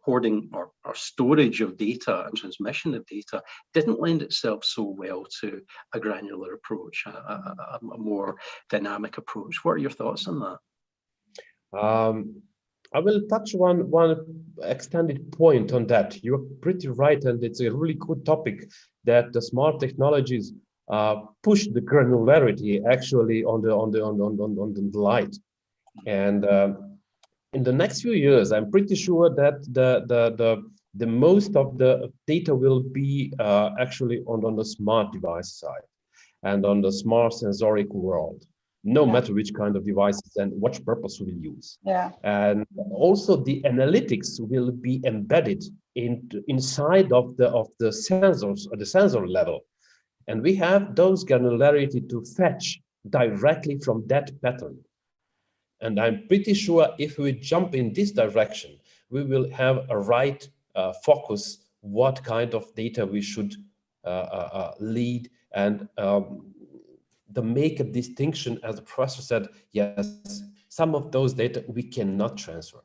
hoarding or storage of data and transmission of data didn't lend itself so well to a granular approach, a more dynamic approach. What are your thoughts on that? I will touch one extended point on that. You're pretty right, and it's a really good topic that the smart technologies push the granularity actually on the light. And in the next few years, I'm pretty sure that the most of the data will be actually on the smart device side and on the smart sensoric world, no matter which kind of devices and what purpose we will use. Yeah. And also the analytics will be embedded inside of the sensors at the sensor level. And we have those granularity to fetch directly from that pattern. And I'm pretty sure if we jump in this direction, we will have a right focus what kind of data we should lead, and the make a distinction, as the professor said, yes, some of those data we cannot transfer.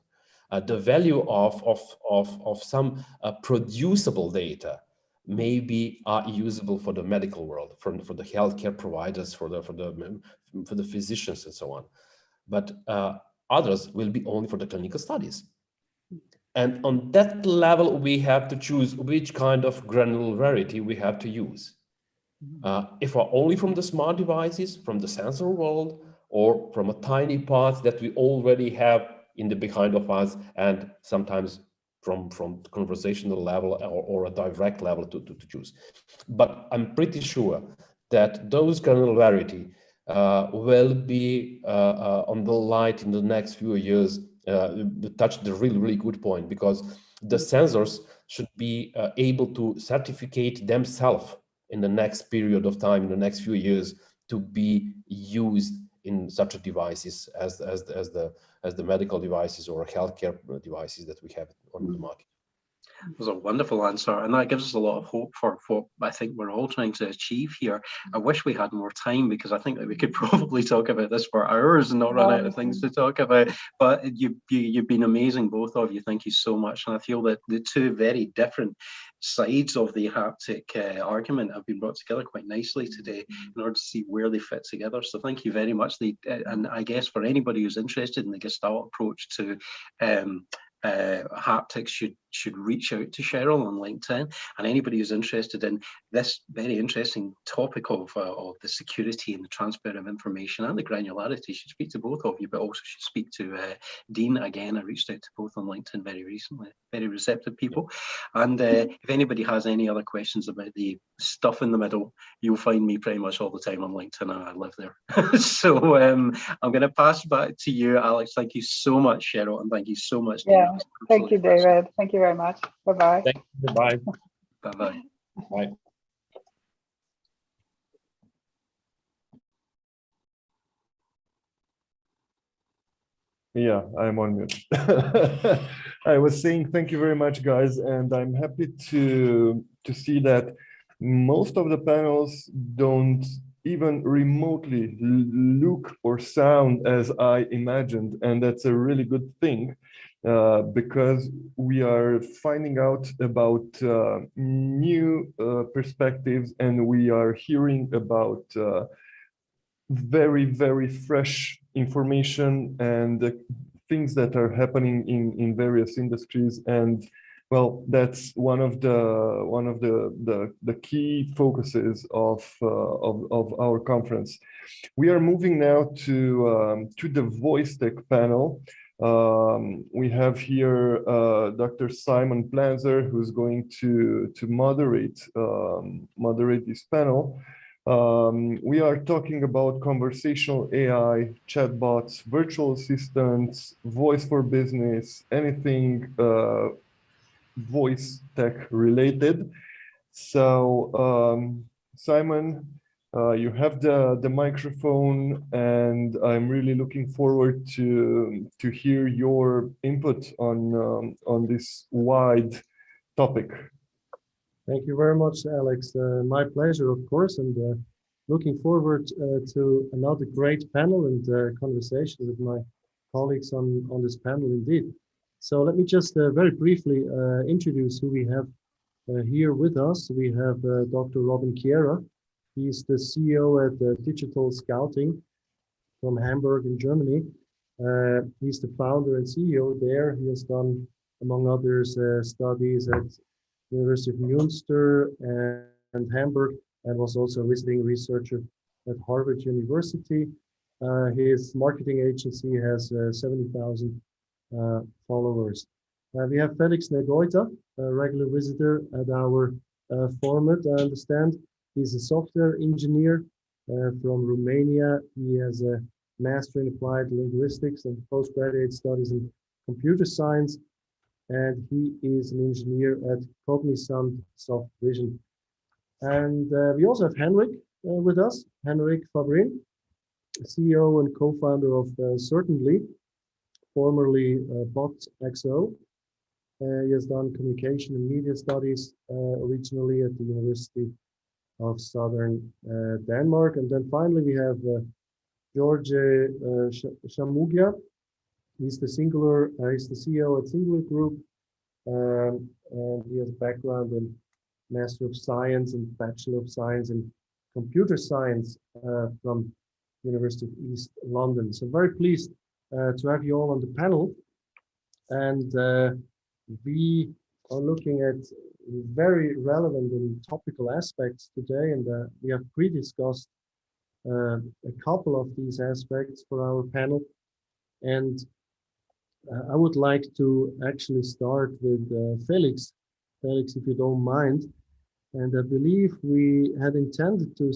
The value of some producible data maybe are usable for the medical world, for the healthcare providers, for the physicians and so on. But others will be only for the clinical studies. And on that level, we have to choose which kind of granularity we have to use. If we're only from the smart devices, from the sensor world, or from a tiny part that we already have in the behind of us, and sometimes from conversational level or a direct level to choose. But I'm pretty sure that those granularity will be on the light in the next few years. Touch the really good point, because the sensors should be able to certificate themselves in the next period of time, in the next few years, to be used in such devices as the medical devices or healthcare devices that we have on the market. It was a wonderful answer, and that gives us a lot of hope for what I think we're all trying to achieve here. I wish we had more time, because I think that we could probably talk about this for hours and not run out of things to talk about. But you've been amazing, both of you. Thank you so much. And I feel that the two very different sides of the haptic argument have been brought together quite nicely today in order to see where they fit together. So thank you very much. And I guess for anybody who's interested in the Gestalt approach to haptics should reach out to Cheryl on LinkedIn, and anybody who's interested in this very interesting topic of the security and the transfer of information and the granularity should speak to both of you, but also should speak to Dean. Again, I reached out to both on LinkedIn very recently, very receptive people. And if anybody has any other questions about the stuff in the middle, you'll find me pretty much all the time on LinkedIn, and I live there. So I'm going to pass back to you, Alex. Thank you so much, Cheryl, and thank you so much, Dean. Yeah, thank you, David. Thank you very much. Bye-bye. Thank you. Bye. Bye-bye. Bye. Yeah, I'm on mute. I was saying thank you very much, guys, and I'm happy to see that most of the panels don't even remotely look or sound as I imagined, and that's a really good thing. Because we are finding out about new perspectives, and we are hearing about very fresh information and things that are happening in various industries. And Well, that's one of the key focuses of our conference. We are moving now to the voice tech panel. We have here Dr. Simon Planzer, who's going to moderate this panel. We are talking about conversational AI, chatbots, virtual assistants, voice for business, anything voice tech related. So Simon, you have the microphone, and I'm really looking forward to hear your input on this wide topic. Thank you very much, Alex. My pleasure, of course, and looking forward to another great panel and conversation with my colleagues on this panel indeed. So let me just very briefly introduce who we have here with us. We have Dr. Robin Chiera. He's the CEO at Digital Scouting from Hamburg in Germany. He's the founder and CEO there. He has done, among others, studies at University of Münster and Hamburg, and was also a visiting researcher at Harvard University. His marketing agency has 70,000 followers. We have Felix Negoita, a regular visitor at our format, I understand. He's a software engineer from Romania. He has a master in applied linguistics and postgraduate studies in computer science. And he is an engineer at Cognizant Soft Vision. And we also have Henrik with us, Henrik Fabrin, CEO and co-founder of Certainly, formerly BotXO. He has done communication and media studies originally at the University of Southern Denmark. And then finally we have George Shamugia. He's the CEO at Singular Group, and he has a background in Master of Science and Bachelor of Science in Computer Science from University of East London. So very pleased to have you all on the panel. And we are looking at very relevant and topical aspects today, and we have pre-discussed a couple of these aspects for our panel. And I would like to actually start with Felix. Felix, if you don't mind. And I believe we had intended to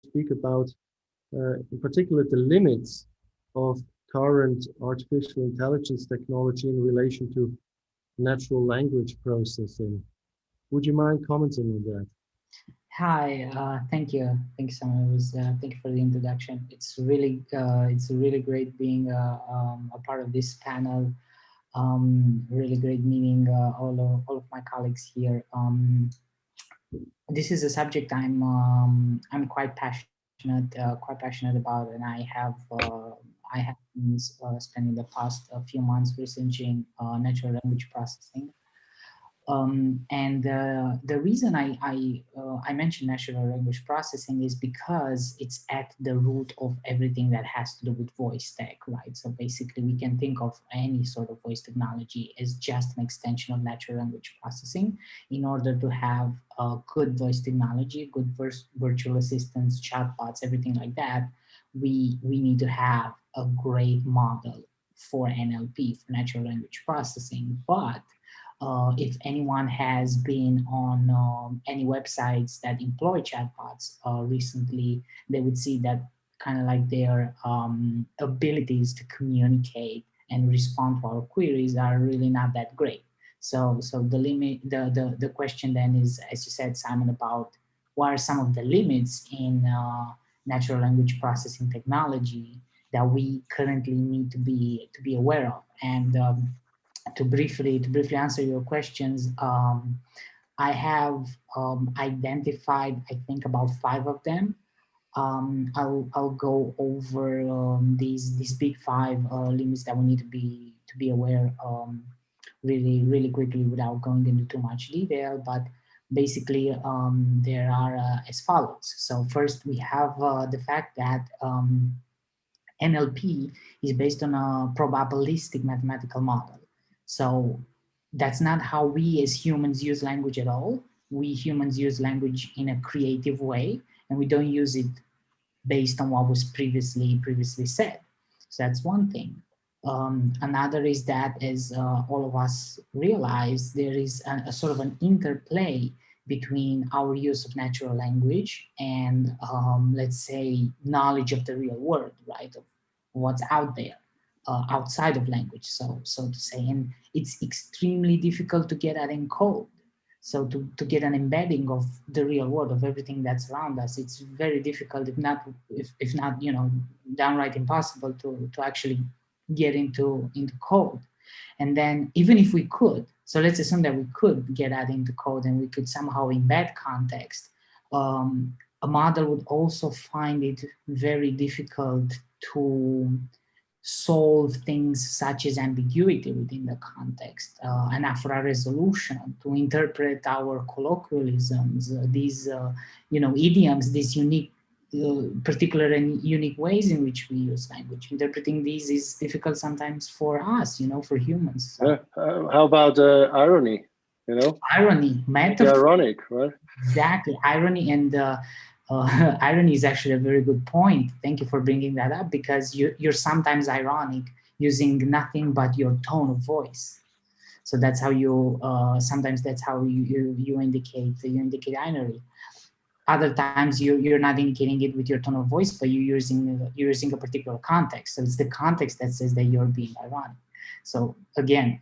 speak about, in particular, the limits of current artificial intelligence technology in relation to natural language processing. Would you mind commenting on that? Hi, thank you. Thank you so much. Thank you for the introduction. It's really great being a part of this panel. Really great meeting all of my colleagues here. This is a subject I'm quite passionate about, and I have been spending the past few months researching natural language processing. And the reason I mention natural language processing is because it's at the root of everything that has to do with voice tech, right? So basically we can think of any sort of voice technology as just an extension of natural language processing. In order to have a good voice technology, good virtual assistants, chatbots, everything like that, we need to have a great model for NLP, for natural language processing. But if anyone has been on any websites that employ chatbots recently, they would see that kind of like their abilities to communicate and respond to our queries are really not that great. So the question then is, as you said, Simon, about what are some of the limits in natural language processing technology that we currently need to be aware of. And to briefly answer your questions, I have identified, I think, about 5 of them. I'll go over these big 5 limits that we need to be aware really quickly without going into too much detail. But basically, there are as follows. So first, we have the fact that NLP is based on a probabilistic mathematical model. So that's not how we as humans use language at all. We humans use language in a creative way, and we don't use it based on what was previously said. So that's one thing. Another is that, as all of us realize, there is a sort of an interplay between our use of natural language and, let's say, knowledge of the real world, right? Of what's out there, outside of language, so to say. And it's extremely difficult to get that in code. So to get an embedding of the real world, of everything that's around us, it's very difficult, if not, you know, downright impossible to actually get into code. And then even if we could, so let's assume that we could get that into code and we could somehow embed context, a model would also find it very difficult to solve things such as ambiguity within the context, and after a resolution, to interpret our colloquialisms, these you know, idioms, these unique, particular and unique ways in which we use language. Interpreting these is difficult sometimes for us, you know, for humans. So. How about irony? You know, irony, metaphor. Ironic, right? Exactly, irony. And irony is actually a very good point. Thank you for bringing that up, because you're sometimes ironic using nothing but your tone of voice. So that's how you sometimes that's how you indicate irony. Other times you're not indicating it with your tone of voice, but you're using a particular context. So it's the context that says that you're being ironic. So again,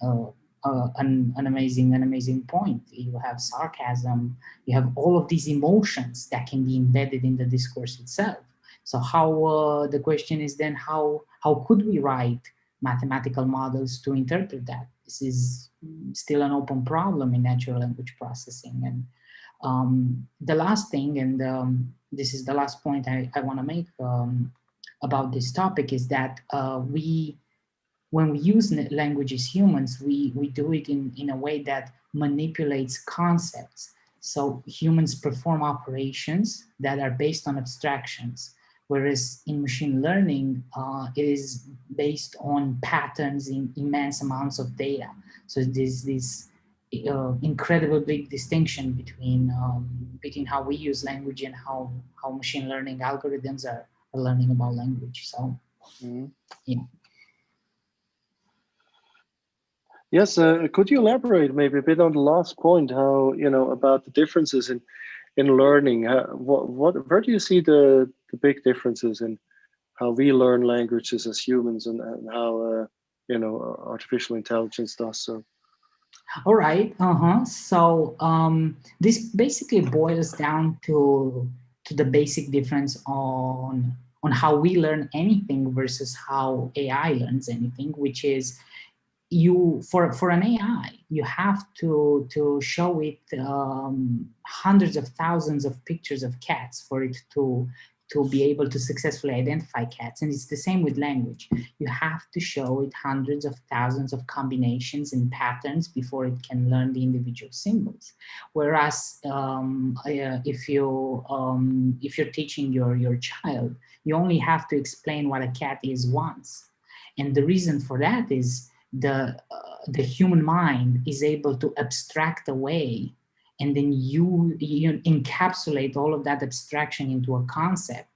an amazing point. You have sarcasm, you have all of these emotions that can be embedded in the discourse itself. So how the question is then, how could we write mathematical models to interpret that? This is still an open problem in natural language processing. And the last thing, and this is the last point I want to make about this topic, is that when we use language as humans, we do it in a way that manipulates concepts. So humans perform operations that are based on abstractions, whereas in machine learning, it is based on patterns in immense amounts of data. So there's this incredible big distinction between how we use language and how machine learning algorithms are learning about language. So, yeah. Yes, could you elaborate maybe a bit on the last point, how, you know, about the differences in learning? Where do you see the big differences in how we learn languages as humans and how, you know, artificial intelligence does so? All right. So this basically boils down to the basic difference on how we learn anything versus how AI learns anything, which is, for an AI, you have to show it hundreds of thousands of pictures of cats for it to be able to successfully identify cats. And it's the same with language. You have to show it hundreds of thousands of combinations and patterns before it can learn the individual symbols. Whereas if you're teaching your child, you only have to explain what a cat is once. And the reason for that is the human mind is able to abstract away, and then you encapsulate all of that abstraction into a concept.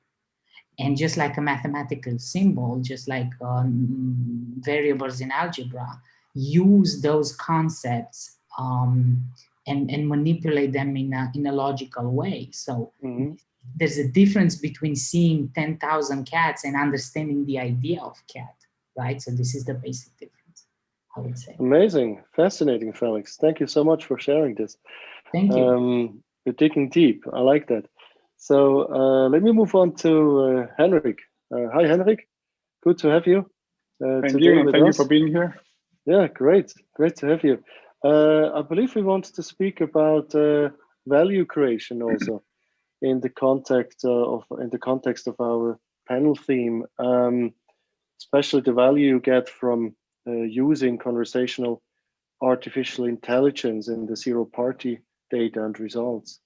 And just like a mathematical symbol, just like variables in algebra, use those concepts and manipulate them in a logical way. So there's a difference between seeing 10,000 cats and understanding the idea of cat, right? So this is the basic difference, I would say. Amazing, fascinating, Felix. Thank you so much for sharing this. Thank you. You're digging deep. I like that. So let me move on to Henrik. Hi, Henrik. Good to have you. Thank you, and thank you for being here. Yeah, great. Great to have you. I believe we want to speak about value creation also in the context of our panel theme, especially the value you get from using conversational artificial intelligence in the zero-party data and results.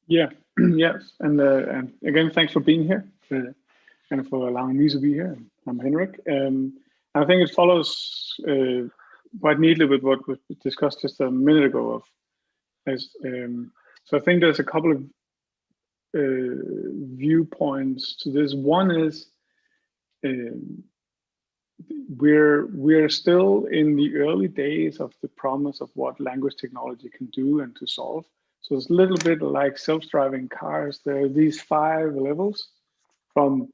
Yeah, yes, and again, thanks for being here and for allowing me to be here. I'm Henrik. I think it follows quite neatly with what was discussed just a minute ago. So I think there's a couple of viewpoints to this. One is we're still in the early days of the promise of what language technology can do and to solve. So it's a little bit like self-driving cars. There are these 5 levels, from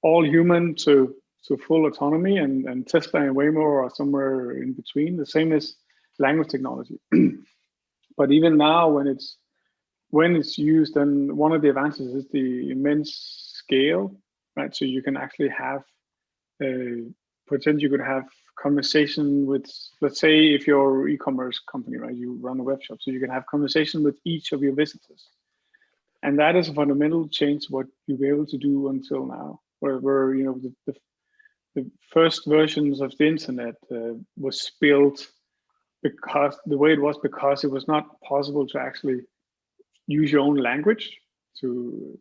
all human to full autonomy, and Tesla and Waymo are somewhere in between. The same as language technology. But even now, when it's used, and one of the advantages is the immense scale, right? So you can actually have pretend you could have conversation with, let's say, if you're an e-commerce company, right? You run a web shop, so you can have conversation with each of your visitors, and that is a fundamental change what you'll be able to do until now, where you know the first versions of the internet was built because the way it was, because it was not possible to actually use your own language to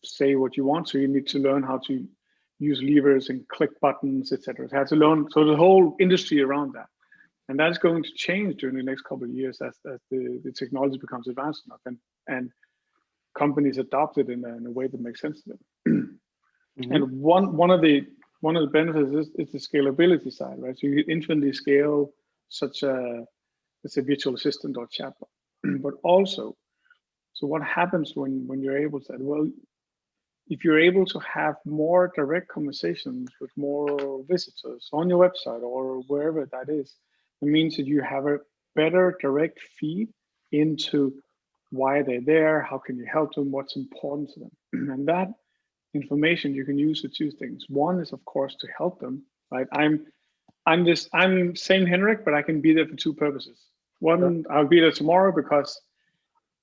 say what you want. So you need to learn how to use levers and click buttons, etc. Had to learn, so the whole industry around that, and that's going to change during the next couple of years as the technology becomes advanced enough and companies adopt it in a way that makes sense to them. And one of the benefits is the scalability side, right? So you can infinitely scale such a, let's say, virtual assistant or chatbot, but also, so what happens when you're able to, well, if you're able to have more direct conversations with more visitors on your website or wherever that is, it means that you have a better direct feed into why they're there, how can you help them, what's important to them. And that information you can use for 2 things. One is, of course, to help them, right? I'm Saint Henrik, but I can be there for 2 purposes. One, I'll be there tomorrow because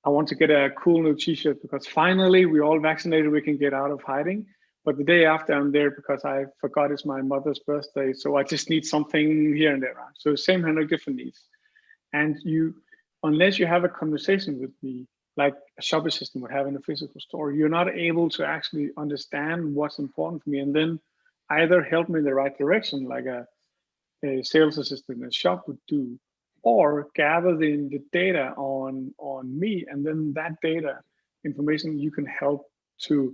I want to get a cool new t-shirt because finally we're all vaccinated, we can get out of hiding. But the day after, I'm there because I forgot it's my mother's birthday, so I just need something here and there. So same kind of different needs. And you, unless you have a conversation with me, like a shop assistant would have in a physical store, you're not able to actually understand what's important for me and then either help me in the right direction, like a sales assistant in a shop would do, or gather the data on me, and then that data information you can help to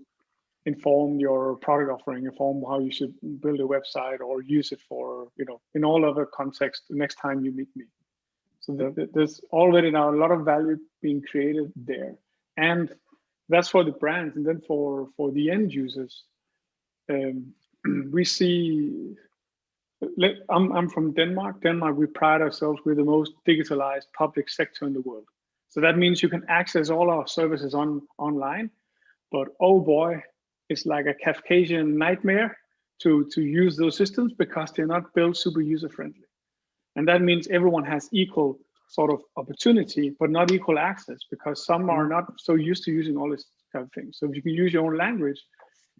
inform your product offering, inform how you should build a website or use it for, you know, in all other contexts the next time you meet me. So there's already now a lot of value being created there, and that's for the brands. And then for the end users, we see. I'm from Denmark. Denmark, we pride ourselves, we're the most digitalized public sector in the world. So that means you can access all our services online, but oh boy, it's like a Kafkasian nightmare to use those systems because they're not built super user-friendly. And that means everyone has equal sort of opportunity, but not equal access, because some are not so used to using all this kind of thing. So if you can use your own language,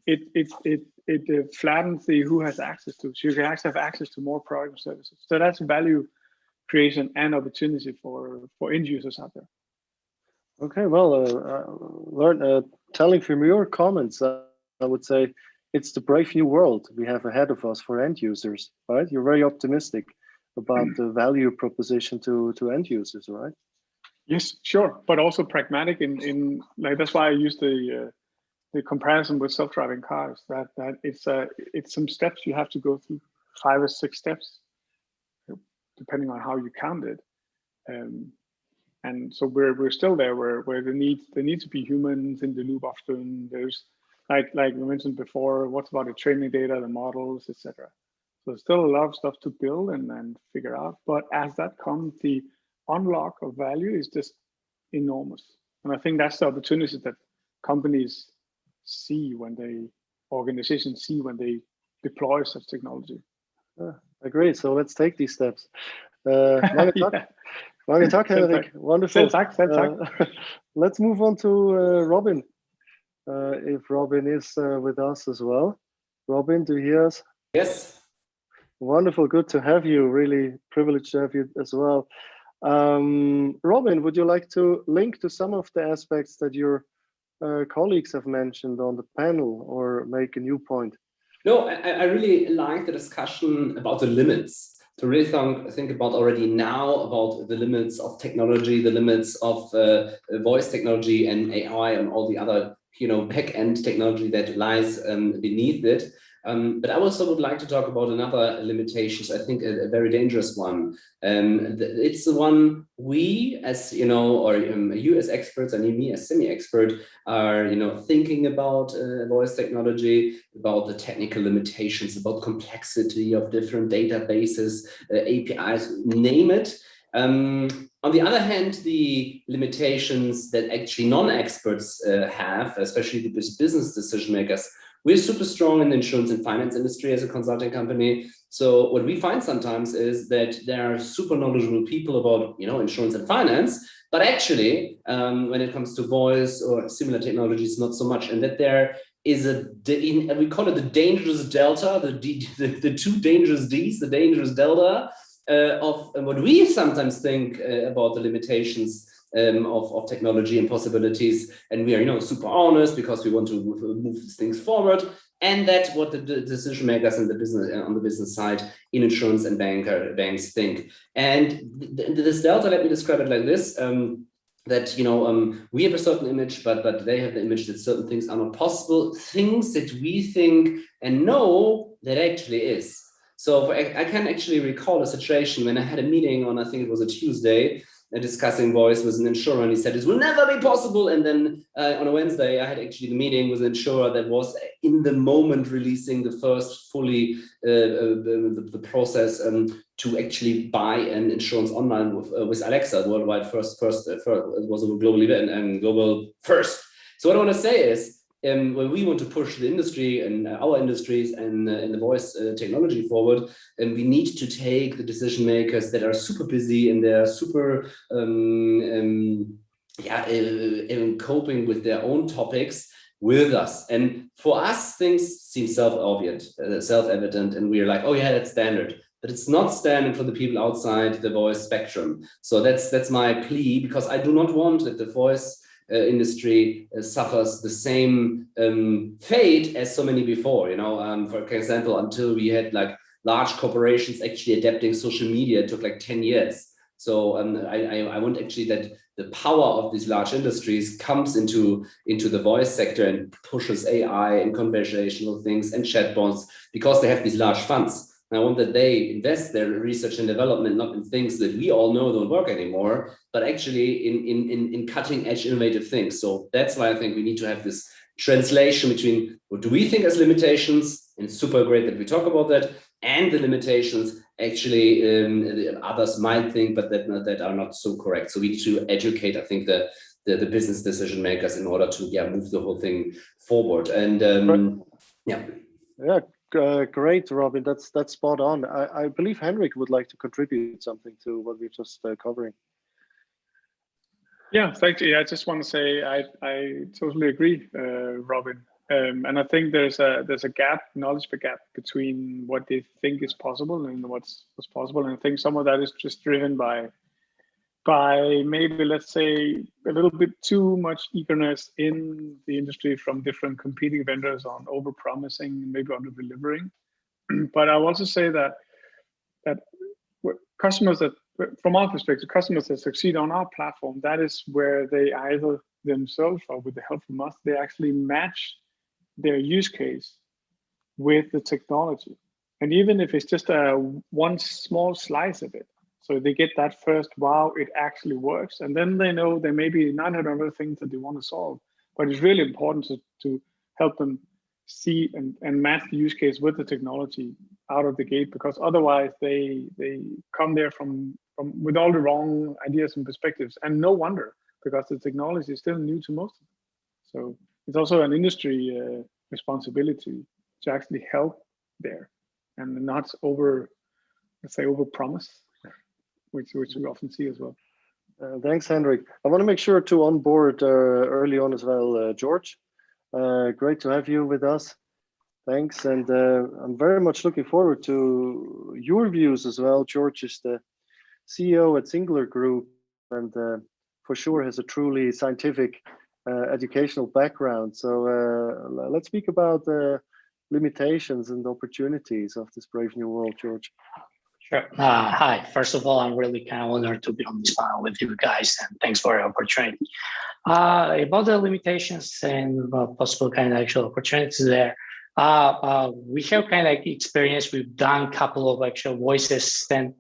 it flattens the who has access to. So you can actually have access to more products and services. So that's value creation and opportunity for end users out there. Okay, well, telling from your comments, I would say it's the brave new world we have ahead of us for end users, right? You're very optimistic about the value proposition to end users, right? Yes, sure, but also pragmatic in like, that's why I use the comparison with self-driving cars, that it's some steps you have to go through, 5 or 6 steps, depending on how you count it. And so we're still there where there needs to be humans in the loop often. There's like we mentioned before, what's about the training data, the models, etc. So there's still a lot of stuff to build and figure out. But as that comes, the unlock of value is just enormous. And I think that's the opportunity that companies see organizations see when they deploy such technology. Agree. So let's take these steps. Mange tak, Henrik. Wonderful. Let's move on to Robin. If Robin is with us as well. Robin, do you hear us? Yes. Wonderful. Good to have you. Really privileged to have you as well. Robin, would you like to link to some of the aspects that your colleagues have mentioned on the panel, or make a new point? No, I really like the discussion about the limits. to really think about already now about the limits of technology, the limits of voice technology and AI and all the other, back-end technology that lies beneath it. But I also would like to talk about another limitation, I think a very dangerous one. It's the one we as, or you as experts and me as semi-expert are, thinking about voice technology, about the technical limitations, about complexity of different databases, APIs, name it. On the other hand, the limitations that actually non-experts have, especially the business decision makers, we're super strong in the insurance and finance industry as a consulting company. So what we find sometimes is that there are super knowledgeable people about, insurance and finance, but actually, when it comes to voice or similar technologies, not so much. And that there is we call it the dangerous delta, the two dangerous Ds, the dangerous delta of what we sometimes think about the limitations of technology and possibilities, and we are super honest because we want to move these things forward, and that's what the decision makers in the business on the business side in insurance and banks think. And this delta, let me describe it like this: that we have a certain image, but they have the image that certain things are not possible, things that we think and know that actually is. So I can actually recall a situation when I had a meeting on, I think it was a Tuesday, discussing voice with an insurer, and he said, this will never be possible. And then on a Wednesday, I had actually the meeting with an insurer that was in the moment releasing the first fully, the process to actually buy an insurance online with Alexa, the worldwide first, it was a global event and global first. So what I want to say is, when we want to push the industry and our industries and the voice technology forward, and we need to take the decision makers that are super busy and they're super coping with their own topics with us. And for us, things seem self-evident, and we're like, oh yeah, that's standard. But it's not standard for the people outside the voice spectrum. So that's my plea, because I do not want that the voice industry suffers the same fate as so many before. For example, until we had like large corporations actually adapting social media, it took like 10 years. So I want actually that the power of these large industries comes into the voice sector and pushes AI and conversational things and chatbots, because they have these large funds. And I want that they invest their research and development not in things that we all know don't work anymore, but actually in cutting edge innovative things. So that's why I think we need to have this translation between what do we think as limitations, and it's super great that we talk about that, and the limitations actually others might think, but that are not so correct. So we need to educate, I think, the business decision makers in order to move the whole thing forward. And great, Robin. That's spot on. I believe Henrik would like to contribute something to what we're just covering. Yeah, thank you. I just want to say I totally agree, Robin. And I think there's a gap, knowledge gap between what they think is possible and what's possible. And I think some of that is just driven by maybe, let's say, a little bit too much eagerness in the industry from different competing vendors on over-promising and maybe under-delivering. But I will also say that customers that, from our perspective, customers that succeed on our platform, that is where they either themselves or with the help from us, they actually match their use case with the technology. And even if it's just one small slice of it, so they get that first, wow, it actually works. And then they know there may be 900 other things that they want to solve. But it's really important to help them see and match the use case with the technology out of the gate, because otherwise they come there from with all the wrong ideas and perspectives. And no wonder, because the technology is still new to most of them. So it's also an industry responsibility to actually help there and not over-promise. Which we often see as well. Thanks, Henrik. I want to make sure to onboard early on as well, George. Great to have you with us. Thanks, and I'm very much looking forward to your views as well. George is the CEO at Singular Group, and for sure has a truly scientific educational background. So let's speak about the limitations and opportunities of this brave new world, George. Sure. Hi. First of all, I'm really kind of honored to be on this panel with you guys, and thanks for the opportunity. About the limitations and possible kind of actual opportunities there, we have kind of experience. We've done a couple of actual voice assistant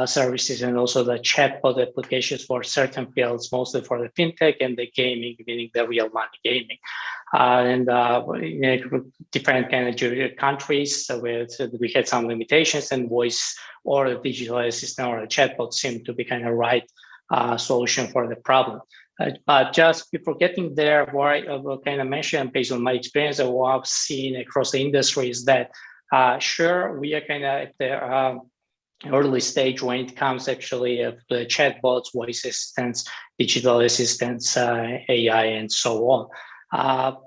services and also the chatbot applications for certain fields, mostly for the fintech and the gaming, meaning the real money gaming. And in different kind of countries where we had some limitations, and voice or the digital assistant or the chatbot seemed to be kind of right solution for the problem. But just before getting there, what I will kind of mention based on my experience and what I've seen across the industry is that sure, we are kind of at the early stage when it comes actually of the chatbots, voice assistants, digital assistants, AI, and so on.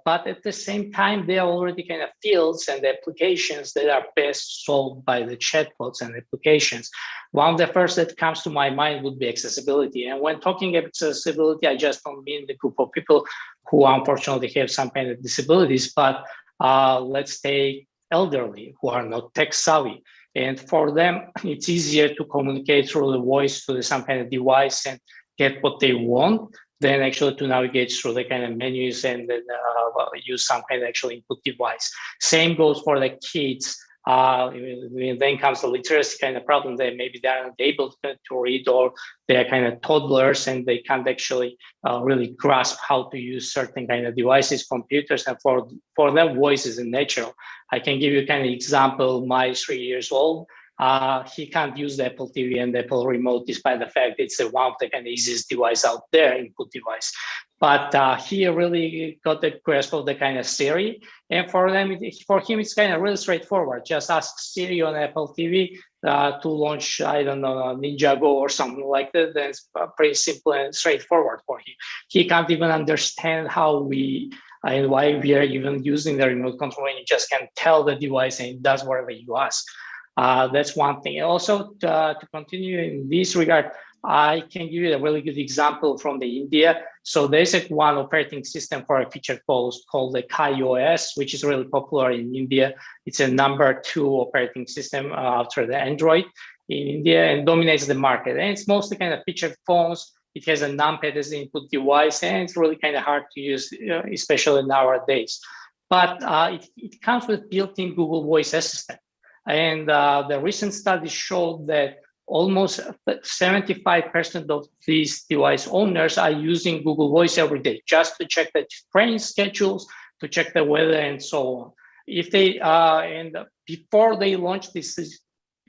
But at the same time, there are already kind of fields and applications that are best solved by the chatbots and applications. One of the first that comes to my mind would be accessibility. And when talking about accessibility, I just don't mean the group of people who unfortunately have some kind of disabilities, but let's take elderly who are not tech savvy. And for them, it's easier to communicate through the voice to some kind of device and get what they want than actually to navigate through the kind of menus and then use some kind of actual input device. Same goes for the kids. Then comes the literacy kind of problem that maybe they are not able to read, or they're kind of toddlers and they can't actually really grasp how to use certain kind of devices, computers, and for them, voice is natural. I can give you kind of example. My 3 years old, he can't use the Apple TV and the Apple remote, despite the fact it's one of the kind of easiest device out there, input device. But he really got the grasp of the kind of Siri. And for him, it's kind of really straightforward. Just ask Siri on Apple TV to launch, I don't know, Ninja Go or something like that. Then it's pretty simple and straightforward for him. He can't even understand how and why we are even using the remote control, and you just can tell the device and it does whatever you ask. That's one thing. Also, to continue in this regard, I can give you a really good example from the India. So there's one operating system for a featured phones called the iOS, which is really popular in India. It's a #2 operating system after the Android in India and dominates the market. And it's mostly kind of featured phones. It has a numpad as the input device, and it's really kind of hard to use, especially nowadays. But it comes with built-in Google Voice Assistant. And the recent studies showed that almost 75% of these device owners are using Google Voice every day just to check the train schedules, to check the weather, and so on. If they and before they launched this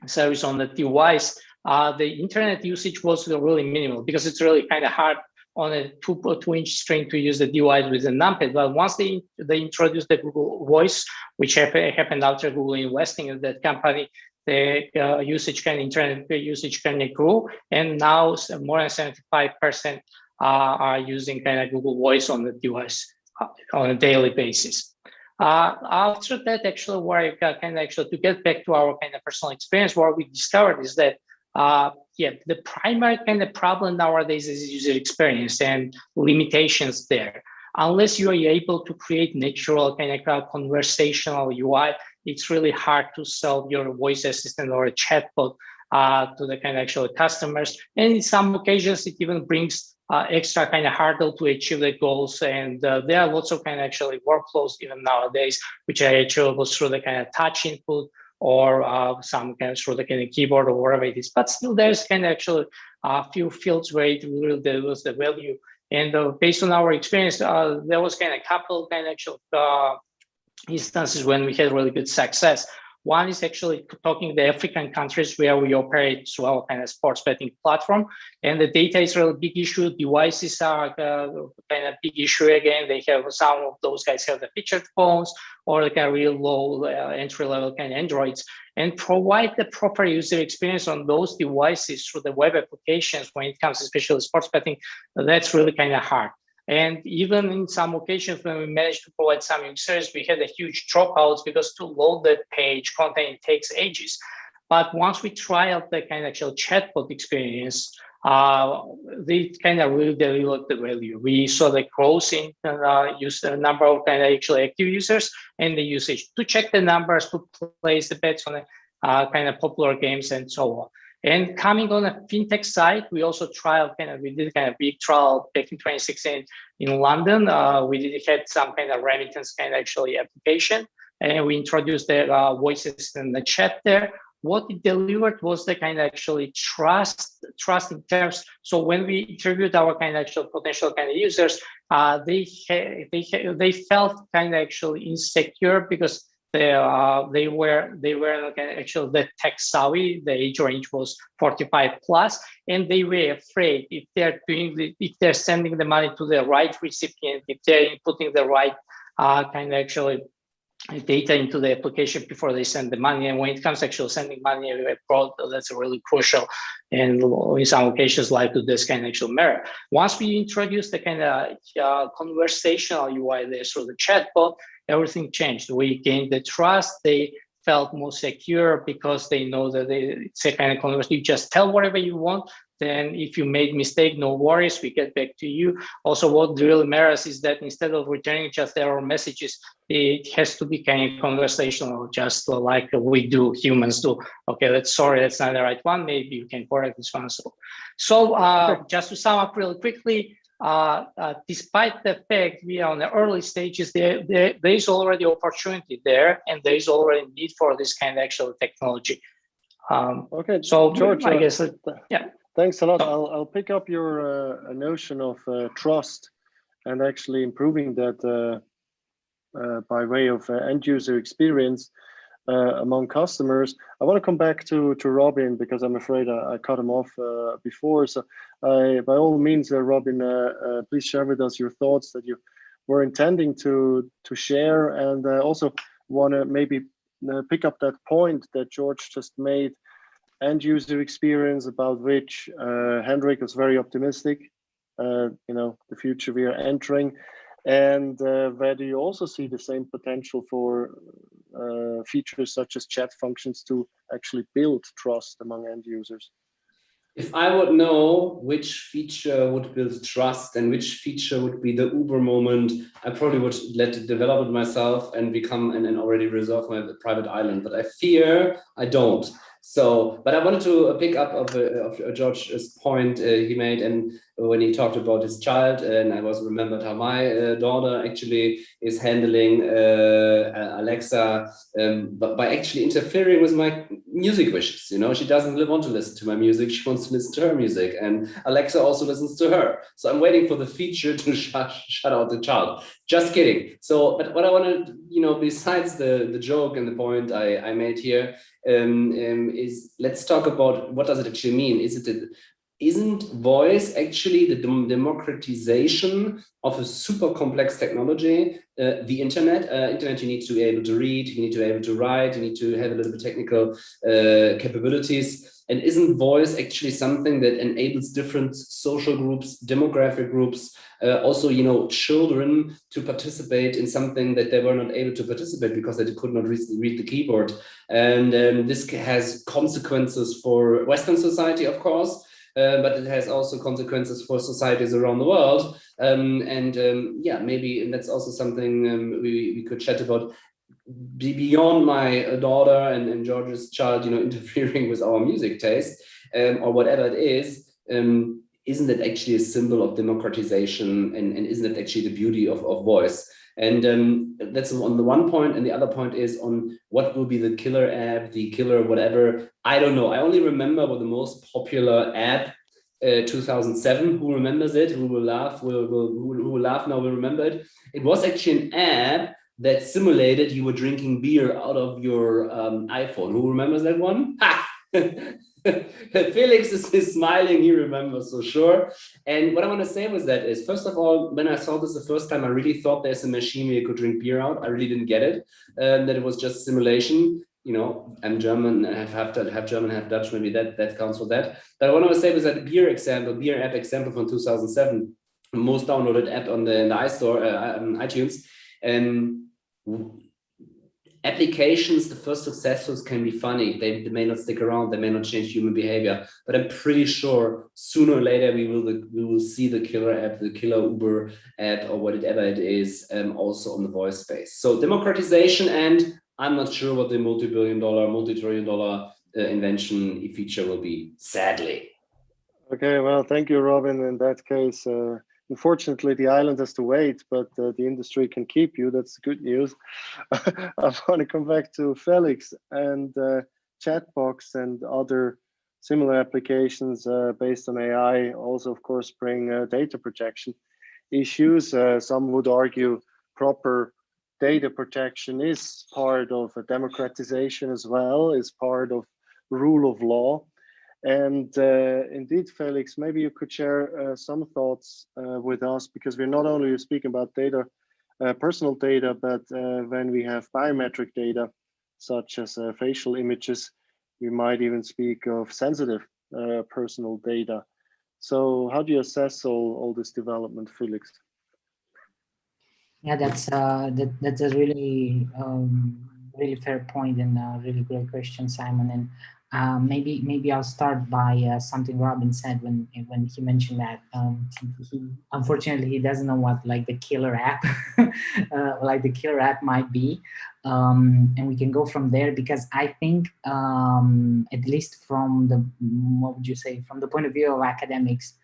service on the device, the internet usage was really minimal because it's really kind of hard on a 2-inch screen to use the device with a numpad. But once they introduced the Google Voice, which happened after Google investing in that company, the internet usage kind of grew, and now more than 75% are using kind of Google Voice on the device on a daily basis. After that, actually, where I got kind of actually to get back to our kind of personal experience, what we discovered is that the primary kind of problem nowadays is user experience and limitations there. Unless you are able to create natural kind of conversational UI, it's really hard to sell your voice assistant or a chatbot to the kind of actual customers. And in some occasions, it even brings extra kind of hurdle to achieve the goals. And there are lots of kind of actually workflows even nowadays, which are achievable through the kind of touch input or some kind of through the kind of keyboard or whatever it is. But still, there's kind of actually a few fields where it really delivers the value. And based on our experience, there was kind of a couple kind of actual instances when we had really good success. One is actually talking the African countries where we operate through our kind of sports betting platform, and the data is a really big issue. Devices are kind of big issue again. They have some of those guys have the featured phones or the kind of real low entry level kind of Androids, and provide the proper user experience on those devices through the web applications when it comes especially sports betting. That's really kind of hard. And even in some occasions when we managed to provide some users, we had a huge dropouts because to load that page content takes ages. But once we try out the kind of actual chatbot experience, they kind of really delivered the value. We saw the growth in number of kind of actually active users and the usage. To check the numbers, to place the bets on it, kind of popular games and so on. And coming on the fintech side, we also we did kind of big trial back in 2016 in London. We had some kind of remittance kind of actually application, and we introduced the voice assistant and the chat there. What it delivered was the kind of actually trust in terms. So when we interviewed our kind of actual potential kind of users, they felt kind of actually insecure because they were actually the tech savvy. The age range was 45 plus, and they were afraid if they're sending the money to the right recipient, if they're inputting the right kind of actually data into the application before they send the money. And when it comes to actually sending money abroad, that's really crucial. And in some occasions, like to this kind of actual mirror. Once we introduced the kind of conversational UI there through the chatbot, everything changed. We gained the trust. They felt more secure because they know that it's a kind of conversation. You just tell whatever you want. Then if you made mistake, no worries, we get back to you. Also, what really matters is that instead of returning just error messages, it has to be kind of conversational, just like we do, humans do. Okay, that's not the right one. Maybe you can correct this one. So just to sum up really quickly, despite the fact we are on the early stages, there is already opportunity there, and there is already need for this kind of actual technology. Okay, so George, I guess, yeah. Thanks a lot. I'll pick up your notion of trust and actually improving that by way of end user experience among customers. I want to come back to Robin because I'm afraid I cut him off before. So by all means, Robin, please share with us your thoughts that you were intending to share, and also want to maybe pick up that point that George just made. End user experience, about which Hendrik was very optimistic, the future we are entering, and where do you also see the same potential for features such as chat functions to actually build trust among end users? If I would know which feature would build trust and which feature would be the Uber moment, I probably would let it develop it myself and become and already reserve my private island. But I fear I don't. So, but I wanted to pick up of George's point he made, and when he talked about his child, and I was remembered how my daughter actually is handling Alexa, but by actually interfering with my music wishes. She doesn't want to listen to my music; she wants to listen to her music, and Alexa also listens to her. So I'm waiting for the feature to shut out the child. Just kidding. So, but what I wanted, besides the joke and the point I made here. Is let's talk about what does it actually mean. Isn't voice actually the democratization of a super complex technology? The internet you need to be able to read, you need to be able to write, you need to have a little bit technical capabilities. And isn't voice actually something that enables different social groups, demographic groups, also, children to participate in something that they were not able to participate because they could not read the keyboard. And this has consequences for Western society, of course, but it has also consequences for societies around the world. Maybe that's also something we could chat about. Beyond my daughter and George's child, interfering with our music taste or whatever it is, isn't it actually a symbol of democratization, and isn't it actually the beauty of voice? And that's on the one point, and the other point is on what will be the killer app, the killer whatever. I don't know. I only remember what the most popular app 2007. Who remembers it? Who will laugh? Who will laugh now will remember it. It was actually an app that simulated you were drinking beer out of your iPhone. Who remembers that one? Ha! Felix is smiling, he remembers for sure. And what I want to say was that is, first of all, when I saw this the first time, I really thought there's a machine where you could drink beer out. I really didn't get it, that it was just simulation. I'm German, half German, half Dutch, maybe that counts for that. But what I want to say was that the beer app example from 2007, most downloaded app in the iStore, iTunes, and applications, the first successes can be funny. They may not stick around. They may not change human behavior. But I'm pretty sure sooner or later we will see the killer app, the killer Uber app, or whatever it is, also on the voice space. So democratization and I'm not sure what the multi-billion-dollar, multi-trillion-dollar invention feature will be, sadly. Okay, well, thank you, Robin. In that case, unfortunately, the island has to wait, but the industry can keep you. That's good news. I want to come back to Felix and Chatbots and other similar applications based on AI. Also, of course, bring data protection issues. Some would argue proper data protection is part of a democratization as well, is part of rule of law. And indeed, Felix, maybe you could share some thoughts with us, because we're not only speaking about data, personal data, but when we have biometric data, such as facial images, we might even speak of sensitive personal data. So how do you assess all this development, Felix? Yeah, that's a really really fair point and a really great question, Simon. And maybe I'll start by something Robin said when he mentioned that unfortunately he doesn't know what like the killer app might be, and we can go from there, because I think at least from the from the point of view of academics,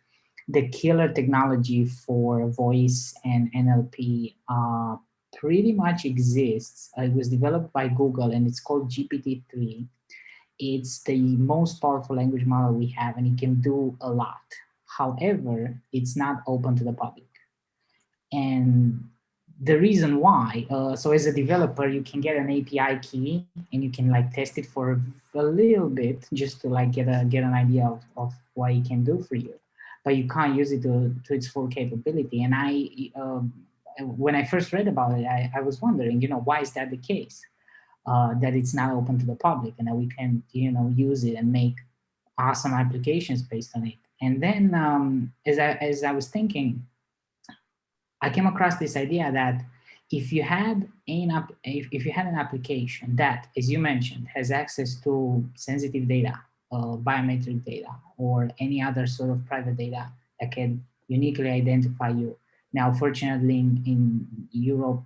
the killer technology for voice and NLP pretty much exists. It was developed by Google and it's called GPT-3. It's the most powerful language model we have and it can do a lot. However, it's not open to the public. And the reason why, so as a developer, you can get an API key and you can like test it for a little bit just to like get an idea of what it can do for you. But you can't use it to its full capability. And when I first read about it, I was wondering, why is that the case? That it's not open to the public and that we can, use it and make awesome applications based on it. And then as I was thinking, I came across this idea that if you had an application that, as you mentioned, has access to sensitive data, biometric data, or any other sort of private data that can uniquely identify you. Now, fortunately, in Europe,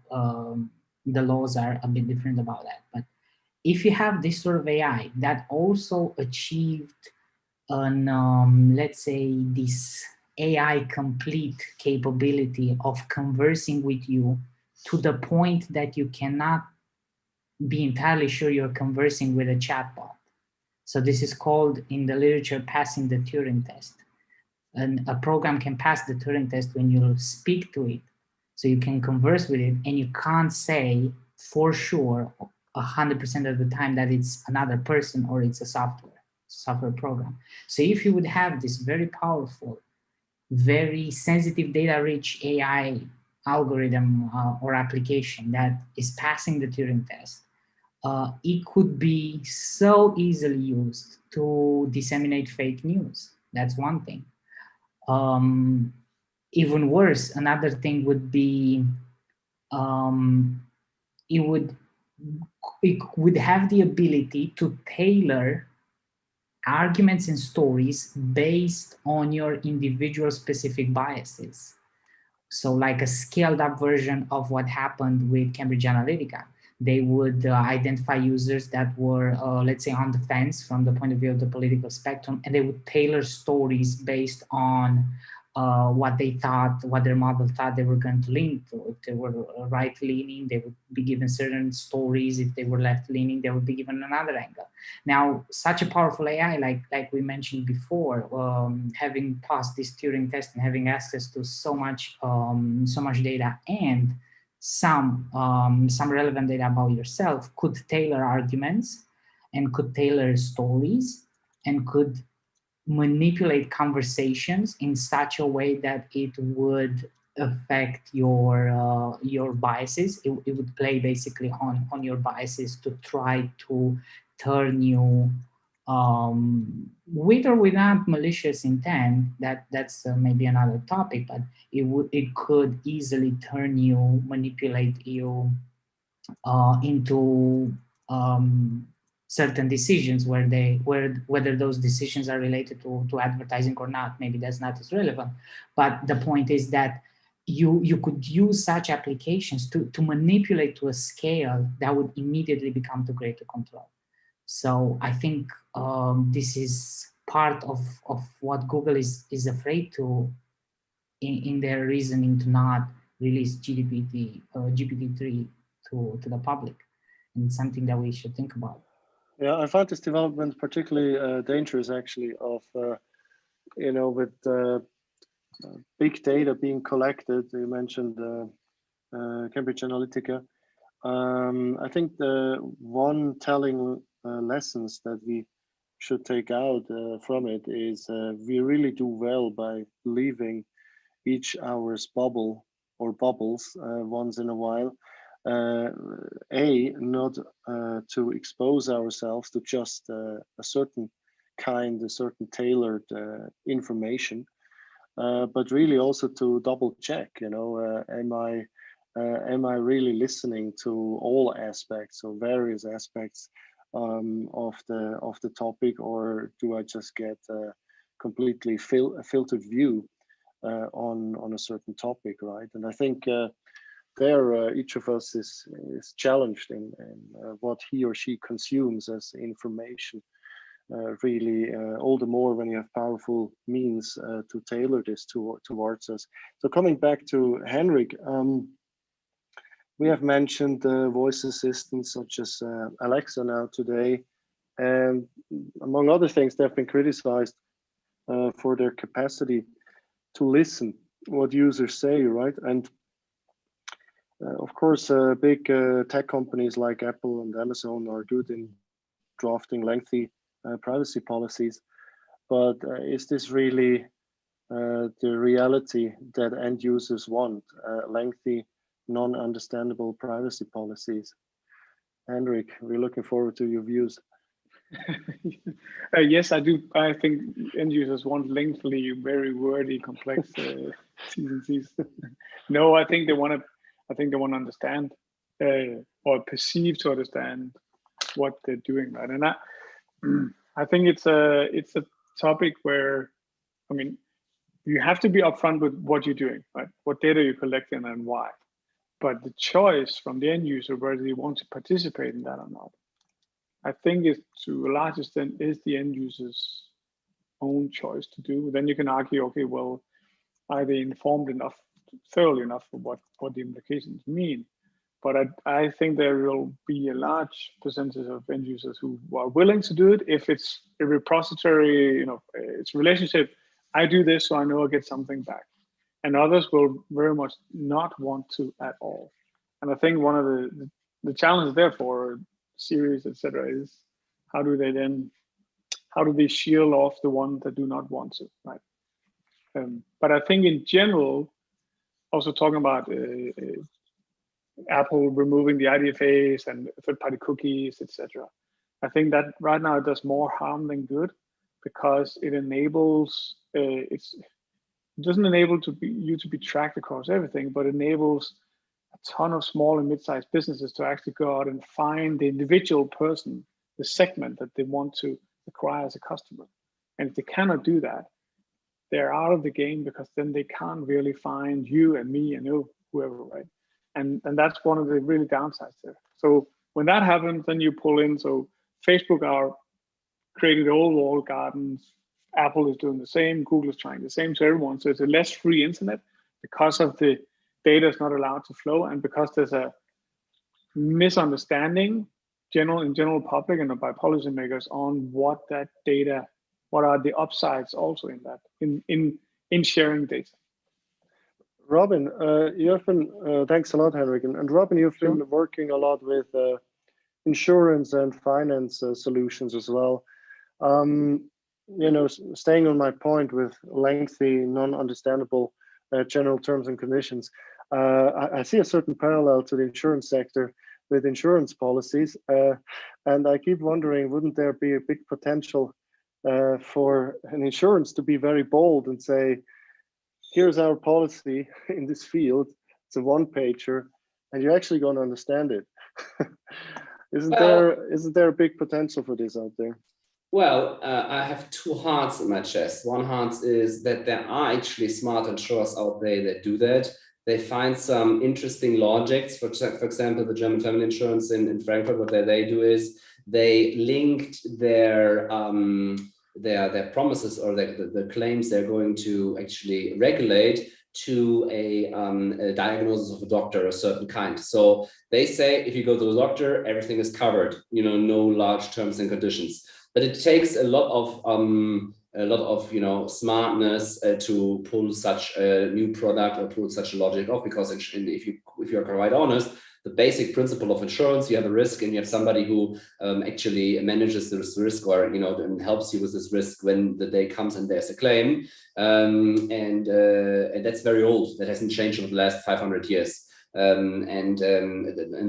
the laws are a bit different about that. But if you have this sort of AI that also achieved an, let's say, this AI complete capability of conversing with you to the point that you cannot be entirely sure you're conversing with a chatbot. So this is called in the literature passing the Turing test. And a program can pass the Turing test when you speak to it. So you can converse with it and you can't say for sure 100% of the time that it's another person or it's a software program. So if you would have this very powerful, very sensitive data rich AI algorithm or application that is passing the Turing test, it could be so easily used to disseminate fake news. That's one thing. Even worse, another thing would be it would have the ability to tailor arguments and stories based on your individual specific biases. So like a scaled up version of what happened with Cambridge Analytica. They would identify users that were, let's say, on the fence from the point of view of the political spectrum, and they would tailor stories based on what they thought, what their model thought they were going to lean to. If they were right-leaning, they would be given certain stories. If they were left-leaning, they would be given another angle. Now, such a powerful AI, like we mentioned before, having passed this Turing test and having access to so much data and some relevant data about yourself, could tailor arguments and could tailor stories and could manipulate conversations in such a way that it would affect your biases. It would play basically on your biases to try to turn you with or without malicious intent. That's maybe another topic, but it could easily turn you, manipulate you into certain decisions whether those decisions are related to advertising or not. Maybe that's not as relevant, but the point is that you could use such applications to manipulate to a scale that would immediately become to greater control. So I think this is part of what Google is afraid to in their reasoning to not release GPT-3 to the public, and something that we should think about. Yeah, I find this development particularly dangerous, actually, of with big data being collected. You mentioned Cambridge Analytica. I think the one telling lessons that we should take out from it is we really do well by leaving each hour's bubble or bubbles once in a while. Not to expose ourselves to just a certain tailored information, but really also to double check, am I really listening to all aspects or various aspects of the topic, or do I just get a completely filtered view on a certain topic, right? And I think each of us is challenged in what he or she consumes as information. Really, all the more when you have powerful means to tailor this towards us. So coming back to Henrik, we have mentioned voice assistants such as Alexa now today, and among other things, they've been criticized for their capacity to listen what users say, right? And of course, big tech companies like Apple and Amazon are good in drafting lengthy privacy policies, but is this really the reality that end users want? Lengthy, non-understandable privacy policies? Henrik, we're looking forward to your views. Yes, I do. I think end users want lengthy, very wordy, complex T's and C's. No, I think they want to. I think they want to understand or perceive to understand what they're doing, right? And I think it's a topic where, I mean, you have to be upfront with what you're doing, right? What data you're collecting and why. But the choice from the end user whether they want to participate in that or not, I think is to a large extent is the end user's own choice to do. Then you can argue, okay, well, are they informed enough, thoroughly enough for what the implications mean? But I think there will be a large percentage of end users who are willing to do it if it's a repository, it's a relationship. I do this so I know I get something back. And others will very much not want to at all. And I think one of the challenges therefore, series, etc., is how do they shield off the ones that do not want to, right? But I think in general, also talking about Apple removing the IDFAs and third-party cookies, etc. I think that right now it does more harm than good because it enables it doesn't enable you to be tracked across everything, but enables a ton of small and mid-sized businesses to actually go out and find the individual person, the segment that they want to acquire as a customer. And if they cannot do that, they're out of the game because then they can't really find you and me and whoever, right? And that's one of the really downsides there. So when that happens, then you pull in. So Facebook are creating their own walled gardens. Apple is doing the same. Google is trying the same to everyone. So it's a less free internet because of the data is not allowed to flow, and because there's a misunderstanding in general public and by policymakers on what that data, what are the upsides also in that in sharing data. Robin, you have been, thanks a lot, Henrik. And Robin, you've been working a lot with insurance and finance solutions as well. Staying on my point with lengthy, non-understandable general terms and conditions, I see a certain parallel to the insurance sector with insurance policies. And I keep wondering, wouldn't there be a big potential for an insurance to be very bold and say, here's our policy in this field. It's a one-pager, and you're actually going to understand it. Isn't there a big potential for this out there? Well, I have two hearts in my chest. One heart is that there are actually smart insurers out there that do that They find some interesting logics. For example, the German family insurance in Frankfurt, what they do is they linked their promises or the claims they're going to actually regulate to a diagnosis of a doctor, a certain kind. So they say, if you go to the doctor, everything is covered, no large terms and conditions. But it takes a lot of smartness to pull such a new product or pull such a logic off, because if you're quite honest, the basic principle of insurance, you have a risk and you have somebody who actually manages this risk or and helps you with this risk when the day comes and there's a claim, and that's very old. That hasn't changed over the last 500 years. And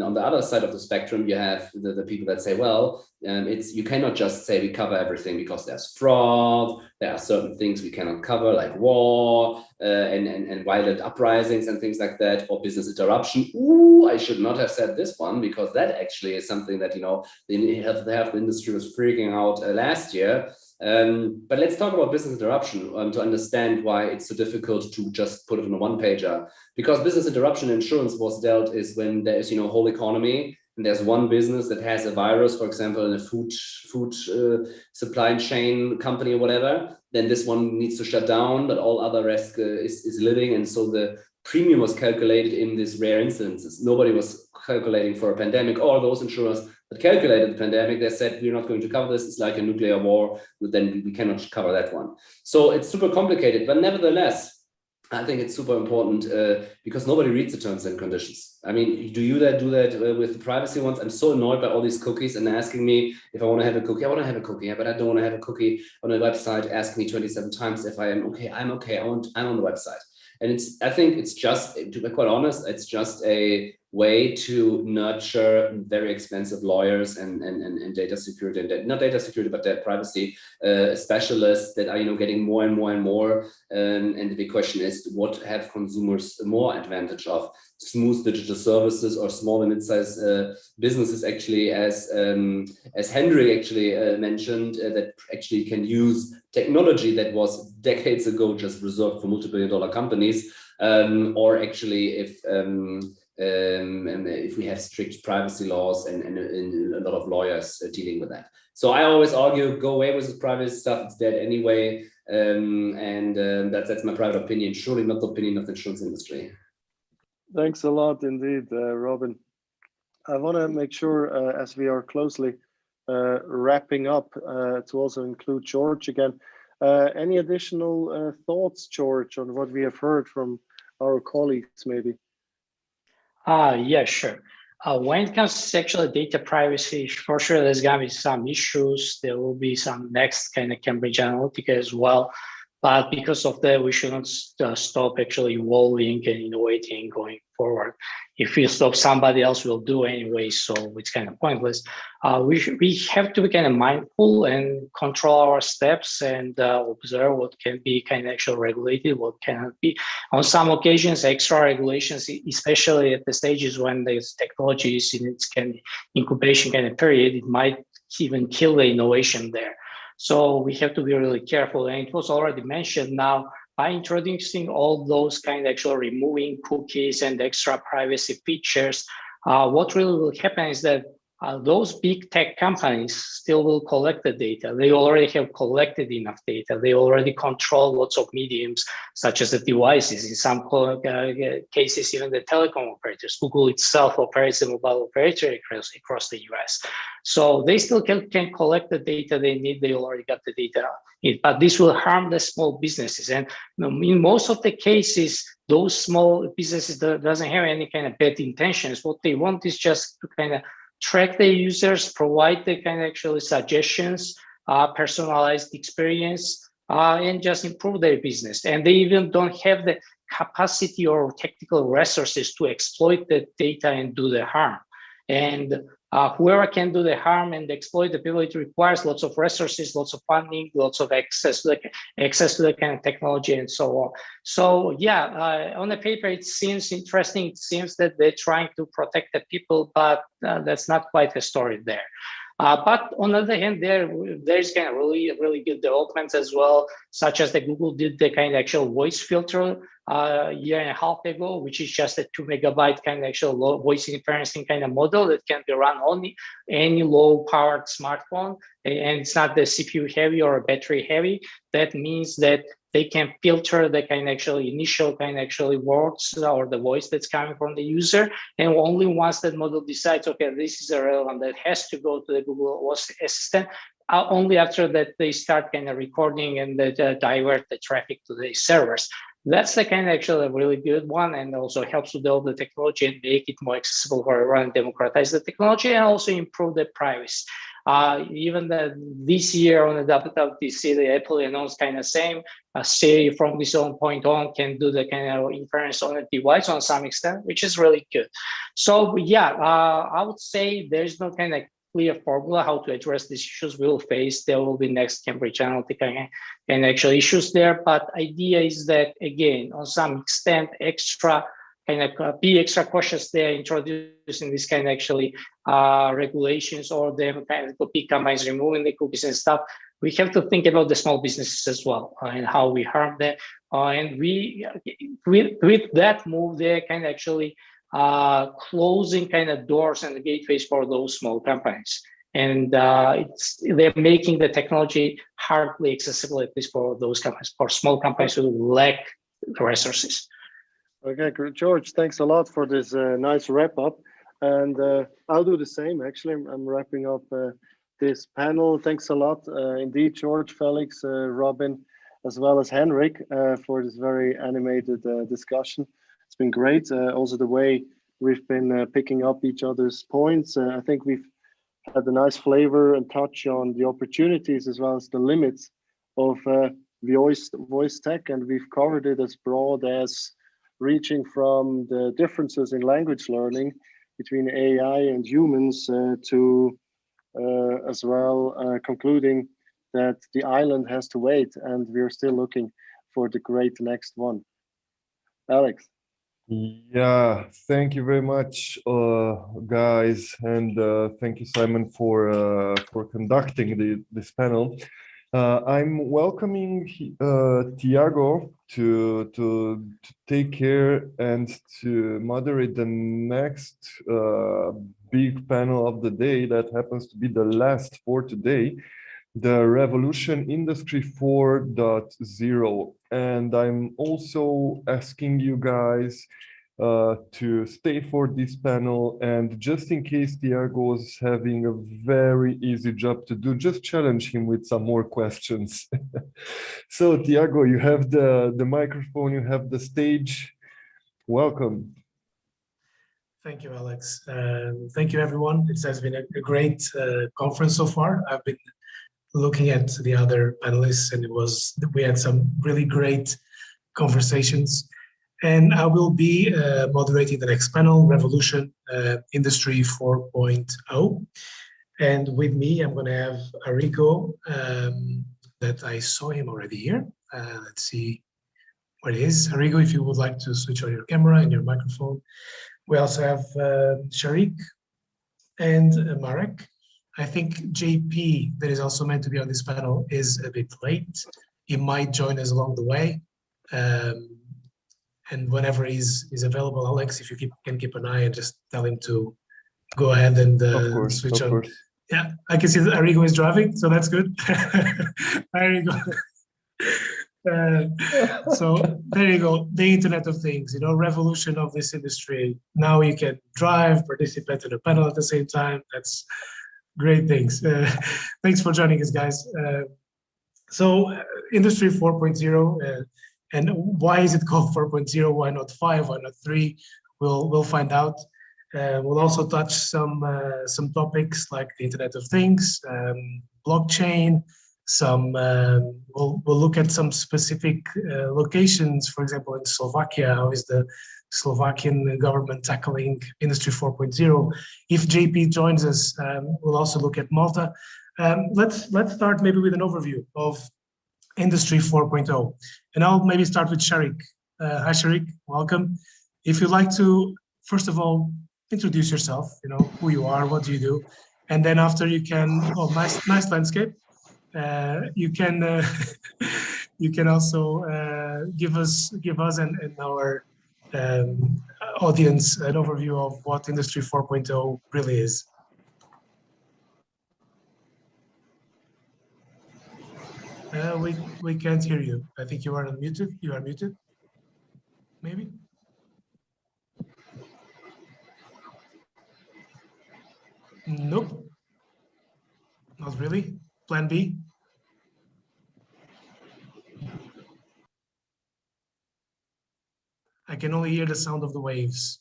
on the other side of the spectrum, you have the people that say, well, you cannot just say we cover everything, because there's fraud, there are certain things we cannot cover, like war and violent uprisings and things like that, or business interruption. Ooh, I should not have said this one, because that actually is something that the health industry was freaking out last year. But let's talk about business interruption to understand why it's so difficult to just put it on a one-pager. Because business interruption insurance was dealt is when there is whole economy and there's one business that has a virus, for example, in a food supply chain company or whatever, then this one needs to shut down, but all other rest is living, and so the premium was calculated in these rare instances. Nobody was calculating for a pandemic, or those insurers that calculated the pandemic, they said, we're not going to cover this. It's like a nuclear war, but then we cannot cover that one. So it's super complicated, but nevertheless, I think it's super important because nobody reads the terms and conditions. I mean, do that with the privacy ones? I'm so annoyed by all these cookies and asking me if I want to have a cookie. I want to have a cookie, but I don't want to have a cookie on a website. Ask me 27 times if I am okay. I'm okay. I'm on the website. And I think it's just, to be quite honest, it's just a way to nurture very expensive lawyers and data security, and not data security, but data privacy specialists that are getting more and more and more. And the big question is, what have consumers more advantage of? Smooth digital services or small and mid-sized businesses, actually, as Henry actually mentioned, that actually can use technology that was decades ago just reserved for multi-billion-dollar companies, or actually if we have strict privacy laws and a lot of lawyers dealing with that. So I always argue, go away with this privacy stuff, it's dead anyway, and that's my private opinion, surely not the opinion of the insurance industry. Thanks a lot indeed, Robin. I want to make sure, as we are closely wrapping up, to also include George again. Any additional thoughts, George, on what we have heard from our colleagues, maybe? Yeah, sure. When it comes to actual data privacy, for sure, there's going to be some issues. There will be some next kind of Cambridge Analytica as well. But because of that, we shouldn't stop actually evolving and innovating going forward. If we stop, somebody else will do anyway, so it's kind of pointless. We have to be kind of mindful and control our steps and observe what can be kind of actually regulated, what cannot be. On some occasions, extra regulations, especially at the stages when this technology is in its kind of incubation kind of period, it might even kill the innovation there. So we have to be really careful. And it was already mentioned now, by introducing all those kind of actually removing cookies and extra privacy features, what really will happen is that those big tech companies still will collect the data. They already have collected enough data. They already control lots of mediums, such as the devices. In some cases, even the telecom operators. Google itself operates a mobile operator across the US. So they still can collect the data they need. They already got the data. But this will harm the small businesses. And in most of the cases, those small businesses doesn't have any kind of bad intentions. What they want is just to kind of track the users, provide the kind of actually suggestions, personalized experience, and just improve their business. And they even don't have the capacity or technical resources to exploit the data and do the harm. And whoever can do the harm and exploit the people, it requires lots of resources, lots of funding, lots of access to the kind of technology and so on. So yeah, on the paper, it seems interesting. It seems that they're trying to protect the people, but that's not quite the story there. But on the other hand, there's kind of really good developments as well, such as the Google did the kind of actual voice filter a year and a half ago, which is just a 2 megabyte kind of actual low voice inferencing kind of model that can be run on any low powered smartphone. And it's not the CPU heavy or battery heavy. That means that they can filter the kind of actually initial kind of actually words or the voice that's coming from the user. And only once that model decides, okay, this is relevant, that has to go to the Google Voice Assistant, only after that they start kind of recording and divert the traffic to the servers. That's the kind of actually a really good one, and also helps to develop the technology and make it more accessible for everyone, democratize the technology, and also improve the privacy. Even this year on the WWDC, the Apple announced kind of same. Siri from this own point on can do the kind of inference on a device on some extent, which is really good. So yeah, I would say there's no kind of clear formula how to address these issues we will face. There will be next Cambridge Analytica and actual issues there. But idea is that, again, on some extent, be extra cautious there, introducing this kind of actually regulations or them kind of cookie companies removing the cookies and stuff. We have to think about the small businesses as well and how we harm them. And we, with that move, they can actually closing kind of doors and the gateways for those small companies. And they're making the technology hardly accessible, at least for those companies, for small companies who lack resources. Okay, George, thanks a lot for this nice wrap up. And I'll do the same, actually. I'm wrapping up this panel. Thanks a lot, indeed, George, Felix, Robin, as well as Henrik, for this very animated discussion. It's been great. Also, the way we've been picking up each other's points. I think we've had a nice flavor and touch on the opportunities as well as the limits of voice tech. And we've covered it as broad as reaching from the differences in language learning between AI and humans to as well concluding that the island has to wait and we're still looking for the great next one. Alex. Yeah, thank you very much, guys, and thank you, Simon, for conducting this panel. I'm welcoming Tiago to take care and to moderate the next big panel of the day that happens to be the last for today, the Revolution Industry 4.0. And I'm also asking you guys to stay for this panel, and just in case Tiago's having a very easy job to do, just challenge him with some more questions. So Tiago, you have the microphone, you have the stage. Welcome. Thank you, Alex. Thank you, everyone. It has been a great conference so far. I've been looking at the other panelists, and we had some really great conversations. And I will be moderating the next panel, Revolution Industry 4.0. And with me, I'm going to have Arrigo, that I saw him already here. Let's see what it is. Arrigo, if you would like to switch on your camera and your microphone. We also have Sharik and Marek. I think JP, that is also meant to be on this panel, is a bit late. He might join us along the way. And whenever he's available, Alex, if you can keep an eye and just tell him to go ahead and switch on. Yeah, I can see that Arrigo is driving, so that's good. There you go. So there you go, the Internet of Things, revolution of this industry. Now you can drive, participate in a panel at the same time. That's great things. Thanks for joining us, guys. So Industry 4.0, and why is it called 4.0? Why not 5? Why not 3? We'll find out. We'll also touch some topics like the Internet of Things, blockchain. We'll look at some specific locations. For example, in Slovakia, how is the Slovakian government tackling Industry 4.0? If JP joins us, we'll also look at Malta. Let's start maybe with an overview of Industry 4.0. And I'll maybe start with Sharik. Hi, Sharik, welcome. If you'd like to, first of all, introduce yourself, who you are, what do you do? And then after you can, nice landscape. You can you can also give us and our audience an overview of what Industry 4.0 really is. We can't hear you. I think you are unmuted. You are muted. Maybe. Nope. Not really. Plan B. I can only hear the sound of the waves.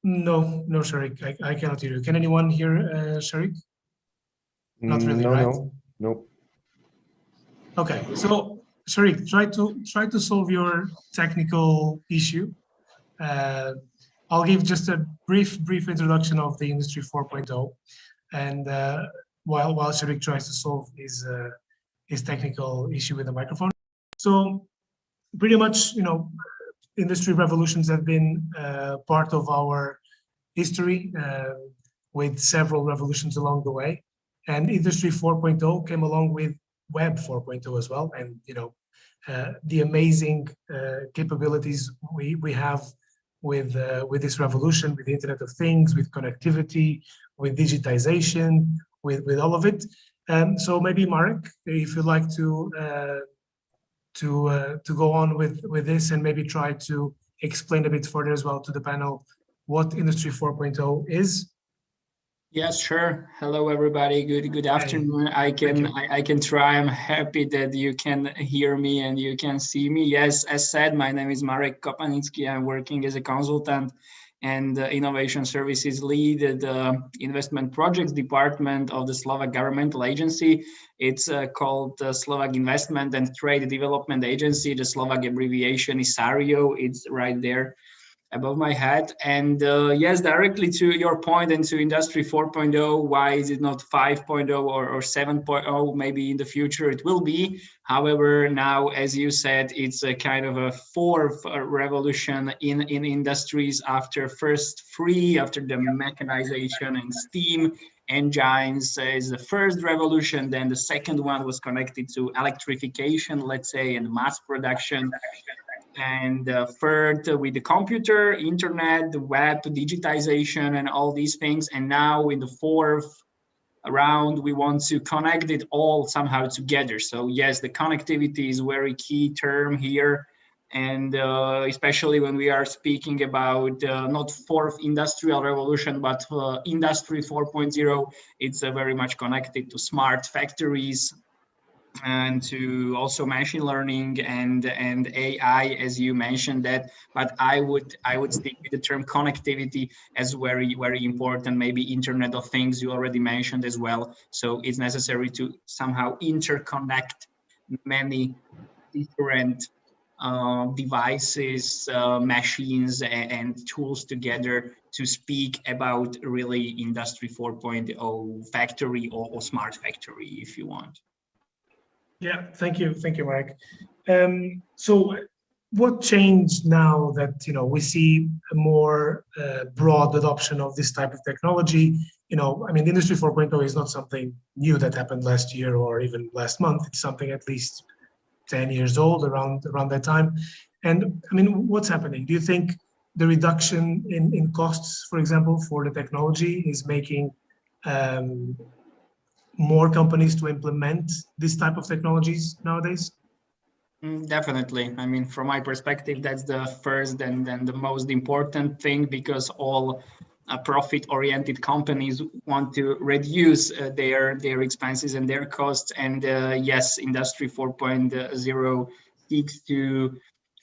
No, Sharik, I cannot hear you. Can anyone hear Sharik? Not really, right? No. Okay, so Sharik, try to solve your technical issue. I'll give just a brief introduction of the Industry 4.0, and while Sharik tries to solve his technical issue with the microphone. So pretty much, industry revolutions have been part of our history, with several revolutions along the way. And Industry 4.0 came along with Web 4.0 as well. And the amazing capabilities we have with this revolution, with the Internet of Things, with connectivity, with digitization, with all of it. So maybe Marek, if you'd like to go on with this and maybe try to explain a bit further as well to the panel what Industry 4.0 is. Yes, sure. Hello, everybody. Good afternoon. I can try. I'm happy that you can hear me and you can see me. Yes, as said, my name is Marek Kopanicki. I'm working as a consultant and innovation services lead at the investment projects department of the Slovak governmental agency. It's called the Slovak Investment and Trade Development Agency. The Slovak abbreviation is SARIO. It's right there above my head. And yes, directly to your point and to Industry 4.0, why is it not 5.0 or 7.0? Maybe in the future it will be. However, now, as you said, it's a kind of a fourth revolution in industries after first three, after the mechanization and steam engines is the first revolution. Then the second one was connected to electrification, let's say, and mass production. And third, with the computer, internet, the web, digitization, and all these things. And now in the fourth round, we want to connect it all somehow together. So yes, the connectivity is a very key term here. And especially when we are speaking about not fourth industrial revolution, but Industry 4.0, it's very much connected to smart factories, and to also machine learning and AI, as you mentioned that. But I would stick with the term connectivity as very, very important. Maybe Internet of Things you already mentioned as well. So it's necessary to somehow interconnect many different devices, machines, and tools together to speak about really Industry 4.0 factory or smart factory, if you want. Yeah, thank you, Marek. So, what changed now that we see a more broad adoption of this type of technology? I mean, Industry 4.0 is not something new that happened last year or even last month. It's something at least 10 years old, around that time. And I mean, what's happening? Do you think the reduction in costs, for example, for the technology is making more companies to implement this type of technologies nowadays? Definitely. I mean, from my perspective, that's the first and the most important thing, because all profit-oriented companies want to reduce their expenses and their costs. And yes, Industry 4.0 seeks to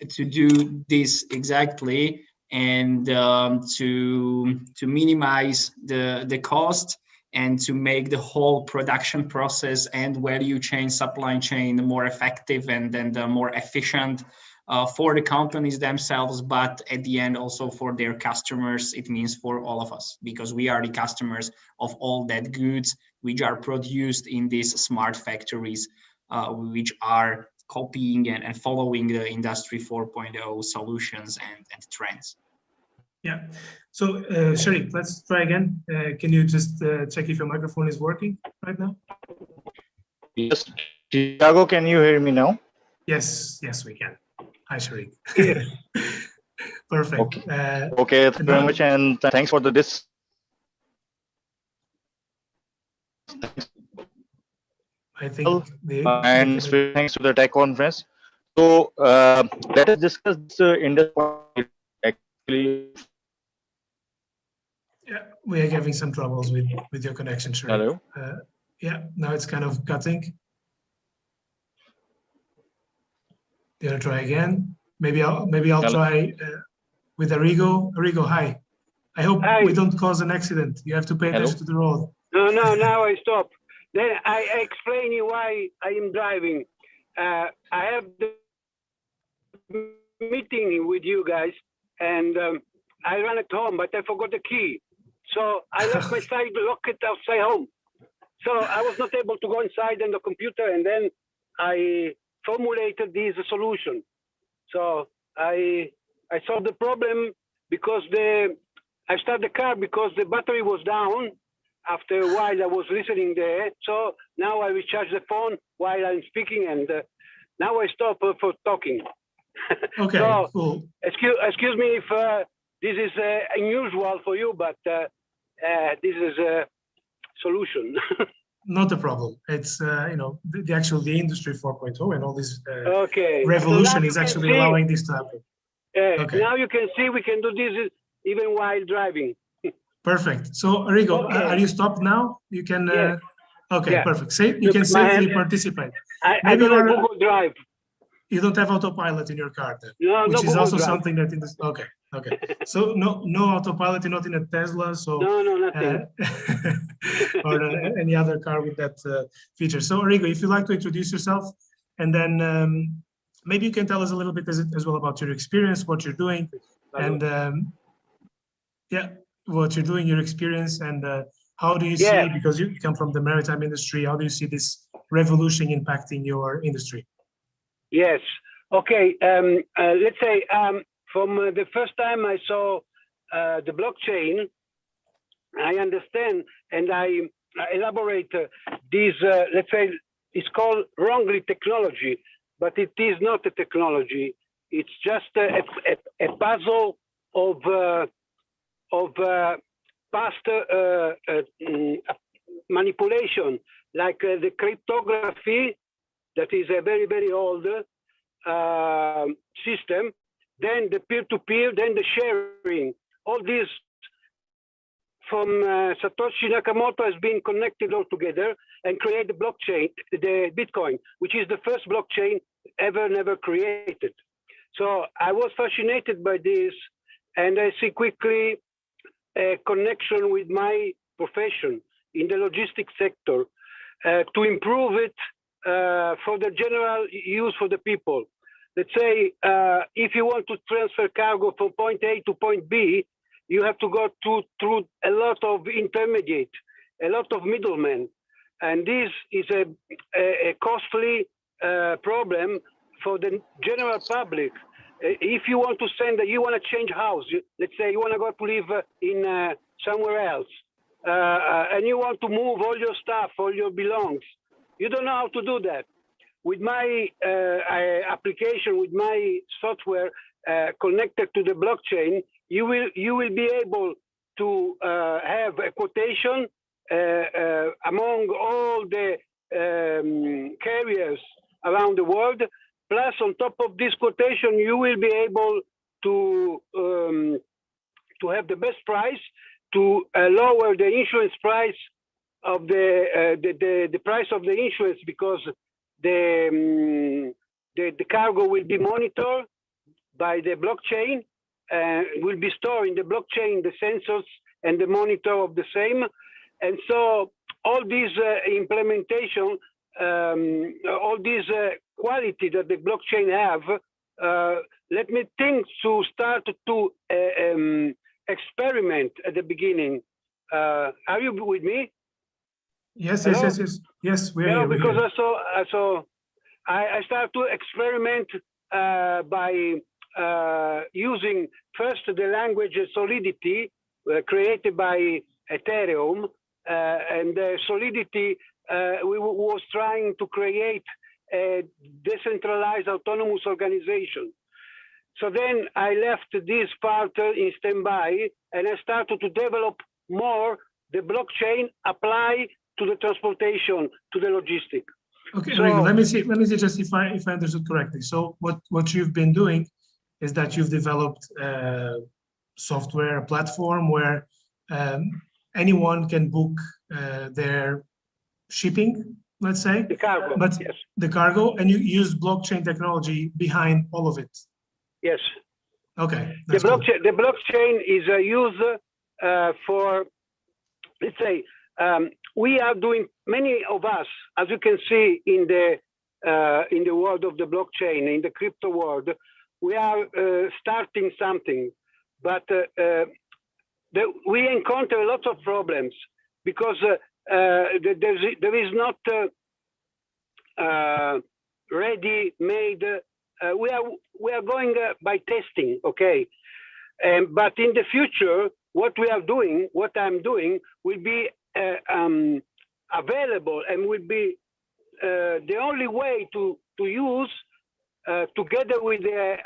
do this exactly, and to minimize the cost, and to make the whole production process and value chain, supply chain more effective and more efficient for the companies themselves, but at the end also for their customers. It means for all of us, because we are the customers of all that goods which are produced in these smart factories, which are copying and following the Industry 4.0 solutions and trends. Yeah. So, Sharik, let's try again. Can you just check if your microphone is working right now? Yes. Tiago, can you hear me now? Yes, we can. Hi, Sharik. Yes. Perfect. Okay, okay, thank you very much, and thanks for this. I think and thanks to the tech conference. So let us discuss this industry actually. Yeah, we are having some troubles with your connection, Sharik. Hello. Yeah, now it's kind of cutting. You want to try again? Maybe I'll try with Arrigo. Arrigo, hi. I hope we don't cause an accident. You have to pay attention to the road. No, now I stop. Then I explain you why I am driving. I have the meeting with you guys, and I ran at home, but I forgot the key. So I left my side locket outside home. So I was not able to go inside on the computer, and then I formulated this solution. So I solved the problem because I started the car because the battery was down. After a while, I was listening there. So now I recharge the phone while I'm speaking, and now I stop for talking. Okay, so, cool. Excuse me if this is unusual for you, but this is a solution. Not a problem. It's the industry 4.0 and all this okay. revolution so is actually allowing this to happen. Okay. Now you can see we can do this even while driving. Perfect. So Arrigo, Okay. are you stopped now? You can. Yes. Okay, Yeah. perfect. You can safely participate. I don't have Google Drive. You don't have autopilot in your car, then, no, which no is Google also Drive. something that in this. Okay. So no autopilot, not in a Tesla. So no, nothing. or any other car with that feature. So Arrigo, if you'd like to introduce yourself, and then maybe you can tell us a little bit as well about your experience, what you're doing, and what you're doing, your experience, and how do you see, because you come from the maritime industry, how do you see this revolution impacting your industry? Yes. Okay. Let's say from the first time I saw the blockchain, I understand and I elaborate this, let's say, it's called wrongly technology, but it is not a technology. It's just a puzzle of past manipulation, like the cryptography, that is a very, very old system, then the peer-to-peer, then the sharing. All this from Satoshi Nakamoto has been connected all together and create the blockchain, the Bitcoin, which is the first blockchain never created. So I was fascinated by this, and I see quickly a connection with my profession in the logistics sector to improve it for the general use for the people. Let's say if you want to transfer cargo from point A to point B, you have to go through a lot of intermediate, a lot of middlemen. And this is a costly problem for the general public. If you want to you want to change house, let's say you want to go to live in somewhere else, and you want to move all your stuff, all your belongings, you don't know how to do that. With my application, with my software connected to the blockchain, you will be able to have a quotation among all the carriers around the world. Plus, on top of this quotation, you will be able to have the best price, to lower the insurance price of the price of the insurance, because the cargo will be monitored by the blockchain, will be stored in the blockchain, the sensors and the monitor of the same. And so all these implementation, all these quality that the blockchain have, let me think to start to experiment at the beginning. Are you with me? Yes, Hello? yes. We are here. Because I started to experiment by using first the language Solidity created by Ethereum, and Solidity was trying to create a decentralized autonomous organization. So then I left this part in standby, and I started to develop more the blockchain apply to the transportation, to the logistic. Okay, so, Rigo, let me see just if I understood correctly. So what you've been doing is that you've developed software, a platform where anyone can book their shipping, let's say, the cargo, but yes. the cargo, and you use blockchain technology behind all of it. Yes. Okay. The blockchain is used for, let's say, we are doing, many of us, as you can see in the world of the blockchain, in the crypto world, we are starting something, but we encounter lots of problems because there is not ready-made. We are going by testing, okay? But in the future, what I'm doing will be available and will be the only way to use together with the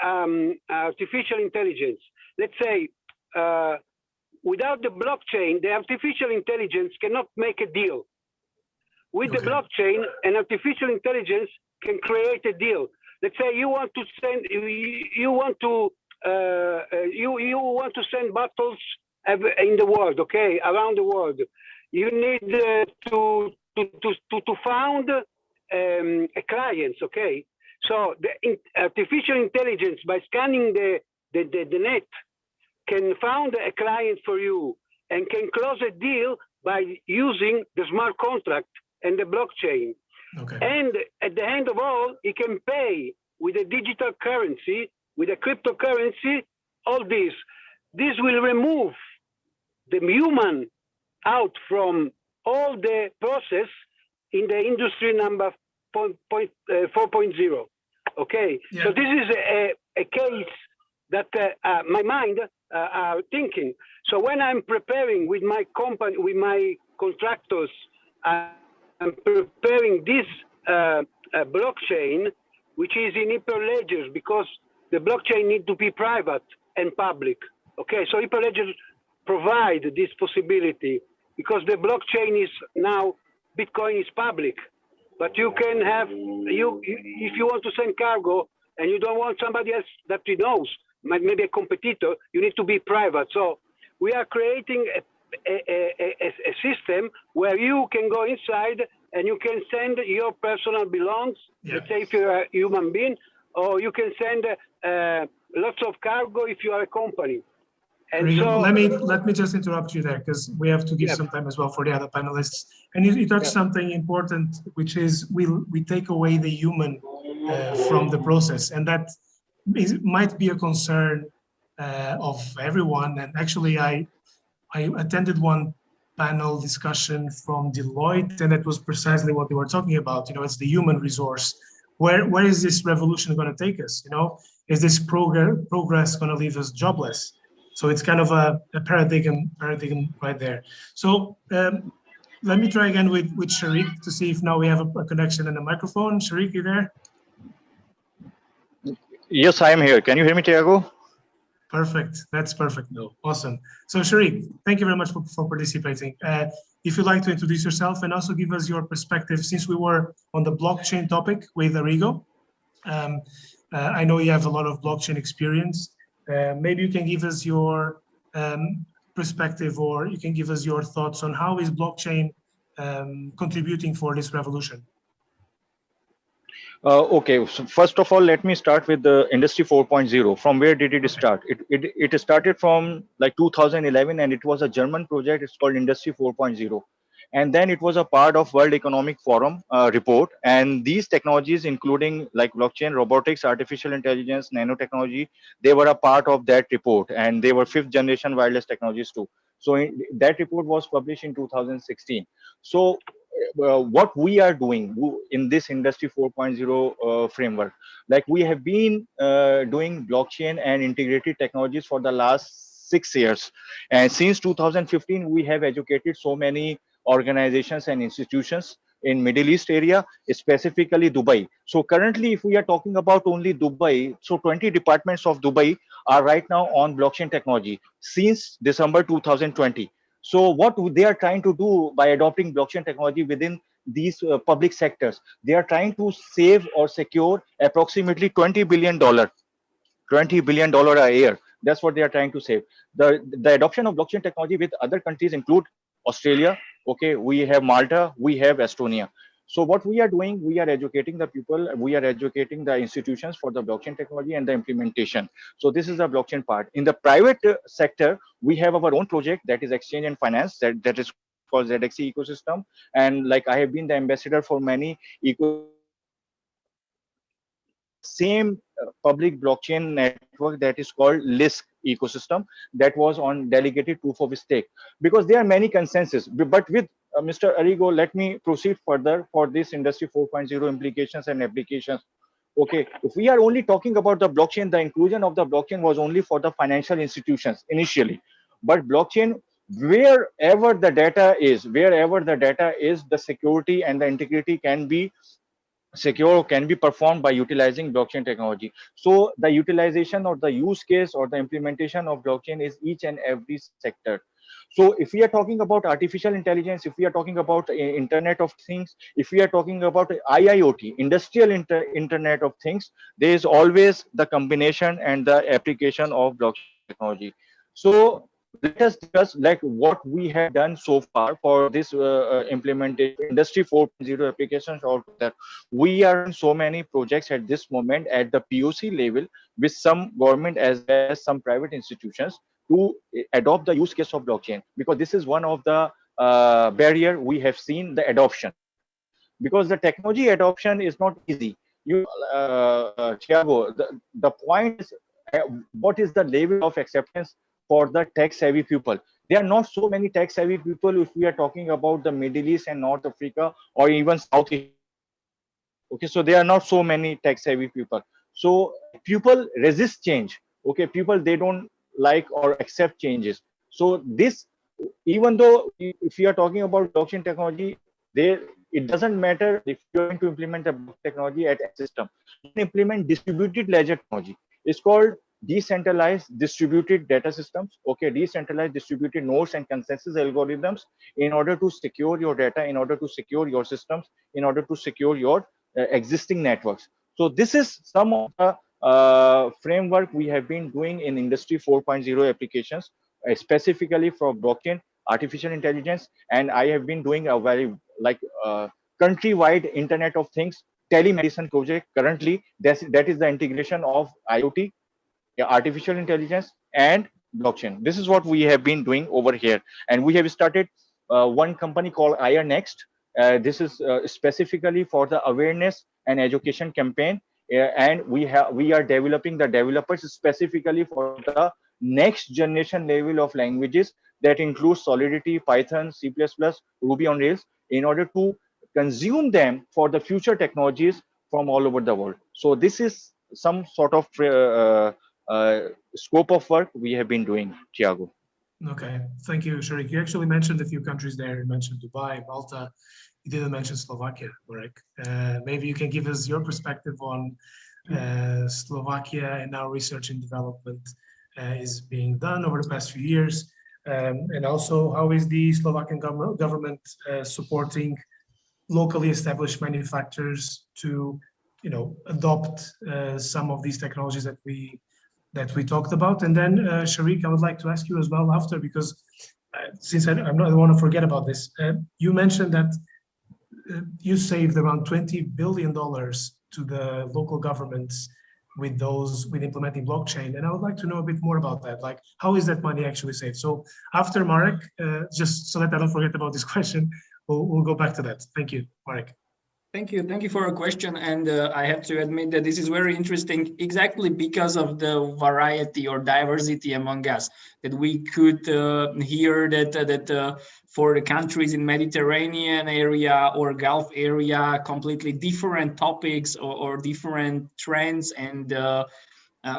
artificial intelligence. Let's say, without the blockchain, the artificial intelligence cannot make a deal. With the blockchain, an artificial intelligence can create a deal. Let's say you want to send, you want to send bottles in the world, okay, around the world. You need to found a client, okay. So the artificial intelligence, by scanning the net, can find a client for you and can close a deal by using the smart contract and the blockchain. Okay. And at the end of all, it can pay with a digital currency, with a cryptocurrency, all this. This will remove the human out from all the process in the industry number 4.0. Okay, yeah. So this is a case that my mind are thinking. So when I'm preparing with my company, with my contractors, I'm preparing this blockchain, which is in Hyperledgers, because the blockchain need to be private and public. Okay, so Hyperledgers provide this possibility because the blockchain is now, Bitcoin is public, but you can have, if you want to send cargo and you don't want somebody else that you knows, maybe a competitor, you need to be private. So we are creating a system where you can go inside and you can send your personal belongings, let's say if you're a human being, or you can send lots of cargo if you are a company. And so, let me just interrupt you there, because we have to give some time as well for the other panelists. And you touched something important, which is we take away the human from the process, and that might be a concern of everyone. And actually, I attended one panel discussion from Deloitte, and that was precisely what they were talking about. You know, it's the human resource. Where is this revolution going to take us? You know, is this progress going to leave us jobless? So it's kind of a paradigm right there. So let me try again with Sharik to see if now we have a connection and a microphone. Sharik, you there? Yes, I am here. Can you hear me, Tiago? Perfect. That's perfect. No, awesome. So Sharik, thank you very much for participating. If you'd like to introduce yourself and also give us your perspective, since we were on the blockchain topic with Arrigo. I know you have a lot of blockchain experience. Maybe you can give us your perspective, or you can give us your thoughts on how is blockchain contributing for this revolution. Okay, so first of all, let me start with the Industry 4.0. From where did it start? It started from like 2011, and it was a German project. It's called Industry 4.0. And then it was a part of World Economic Forum report. And these technologies, including like blockchain, robotics, artificial intelligence, nanotechnology, they were a part of that report. And they were 5th generation wireless technologies too. So that report was published in 2016. So what we are doing in this Industry 4.0 framework, like we have been doing blockchain and integrated technologies for the last 6 years. And since 2015, we have educated so many organizations and institutions in Middle East area, specifically Dubai. So currently, if we are talking about only Dubai, so 20 departments of Dubai are right now on blockchain technology since December 2020. So what they are trying to do by adopting blockchain technology within these public sectors, they are trying to save or secure approximately $20 billion a year. That's what they are trying to save. The adoption of blockchain technology with other countries include Australia. Okay, we have Malta, we have Estonia. So what we are doing, we are educating the people, we are educating the institutions for the blockchain technology and the implementation. So this is the blockchain part. In the private sector, we have our own project, that is exchange and finance, that is called ZXC ecosystem. And like I have been the ambassador for many same public blockchain network that is called LISC ecosystem, that was on delegated proof of stake, because there are many consensus. But with Mr. Arrigo, let me proceed further for this industry 4.0 implications and applications. Okay, if we are only talking about the blockchain, the inclusion of the blockchain was only for the financial institutions initially. But blockchain, wherever the data is, the security and the integrity can be secure, can be performed by utilizing blockchain technology. So the utilization or the use case or the implementation of blockchain is each and every sector. So if we are talking about artificial intelligence, if we are talking about Internet of Things, if we are talking about IIoT, industrial Internet of Things, there is always the combination and the application of blockchain technology. So let us discuss like what we have done so far for this implementation industry 4.0 applications altogether. We are in so many projects at this moment at the POC level with some government as well as some private institutions to adopt the use case of blockchain, because this is one of the barrier we have seen, the adoption, because the technology adoption is not easy. Thiago, the point is, what is the level of acceptance for the tech savvy people? There are not so many tech savvy people if we are talking about the Middle East and North Africa or even South Asia. Okay, so there are not so many tech savvy people. So people resist change. Okay, people, they don't like or accept changes. So this, even though if you are talking about blockchain technology, it doesn't matter if you're going to implement a technology at a system. You can implement distributed ledger technology. It's called decentralized distributed data systems. Okay, decentralized distributed nodes and consensus algorithms in order to secure your data, in order to secure your systems, in order to secure your existing networks. So this is some of the framework we have been doing in industry 4.0 applications, specifically for blockchain, artificial intelligence, and I have been doing a very country-wide Internet of Things telemedicine project currently. That is the integration of IoT, artificial intelligence, and blockchain. This is what we have been doing over here, and we have started one company called IR Next. This is specifically for the awareness and education campaign, and we are developing the developers specifically for the next generation level of languages that includes Solidity, Python, C++, Ruby on Rails, in order to consume them for the future technologies from all over the world. So this is some sort of scope of work we have been doing, Thiago. Okay, thank you, Sharik. You actually mentioned a few countries there. You mentioned Dubai, Malta. You didn't mention Slovakia, Marek. Maybe you can give us your perspective on Slovakia and how research and development is being done over the past few years. And also, how is the Slovakian government supporting locally established manufacturers to, adopt some of these technologies that we talked about? And then, Sharik, I would like to ask you as well after, because since I don't want to forget about this, you mentioned that you saved around $20 billion to the local governments with implementing blockchain. And I would like to know a bit more about that. Like, how is that money actually saved? So after Marek, just so that I don't forget about this question, we'll go back to that. Thank you, Marek. Thank you for your question, and I have to admit that this is very interesting, exactly because of the variety or diversity among us. That we could hear that for the countries in Mediterranean area or Gulf area, completely different topics or different trends and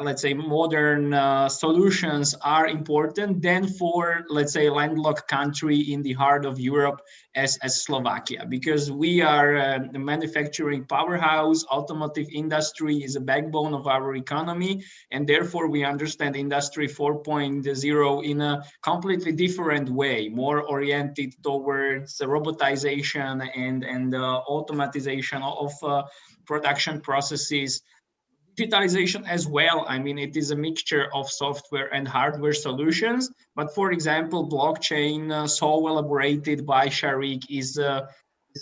let's say, modern solutions are important than for, let's say, landlocked country in the heart of Europe as Slovakia, because we are the manufacturing powerhouse. Automotive industry is a backbone of our economy, and therefore we understand Industry 4.0 in a completely different way, more oriented towards robotization and automatization of production processes. Digitalization as well. I mean, it is a mixture of software and hardware solutions. But for example, blockchain, so elaborated by Sharik, is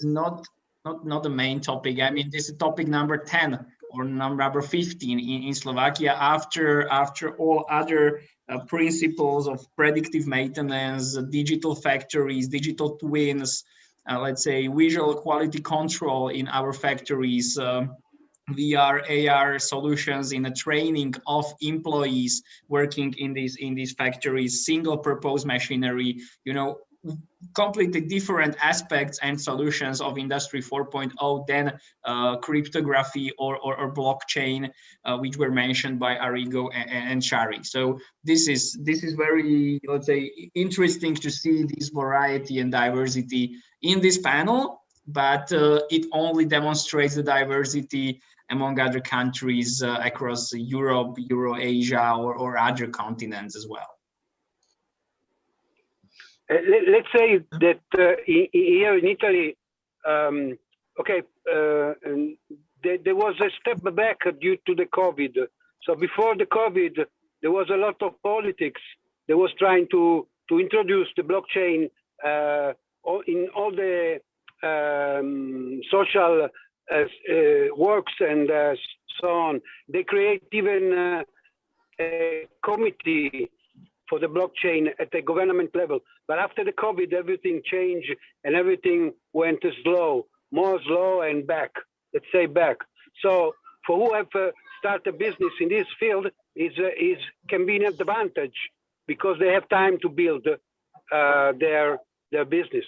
not the main topic. I mean, this is topic number 10 or number 15 in Slovakia, after all other principles of predictive maintenance, digital factories, digital twins, let's say visual quality control in our factories, VR, AR solutions in the training of employees working in these factories, single purpose machinery, completely different aspects and solutions of Industry 4.0 than cryptography or blockchain, which were mentioned by Arrigo and Sharik. So this is very, let's say, interesting to see this variety and diversity in this panel, but it only demonstrates the diversity among other countries across Europe, Eurasia, or other continents as well. Let's say that here in Italy, there was a step back due to the COVID. So before the COVID, there was a lot of politics. They was trying to introduce the blockchain in all the social works and so on. They create even a committee for the blockchain at the government level. But after the COVID, everything changed and everything went slow, more slow and back, let's say back. So for who have started a business in this field can be an advantage because they have time to build their business.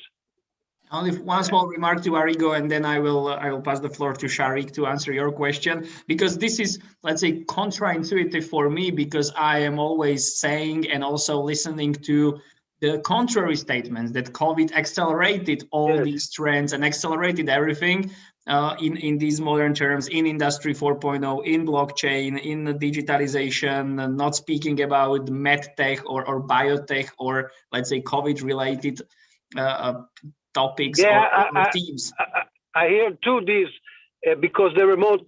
Only one small remark to Arrigo, and then I will pass the floor to Sharik to answer your question, because this is, let's say, counterintuitive for me, because I am always saying and also listening to the contrary statements that COVID accelerated all these trends and accelerated everything in these modern terms, in Industry 4.0, in blockchain, in digitalization, not speaking about medtech or biotech or, let's say, COVID-related topics or themes. I hear too this because the remote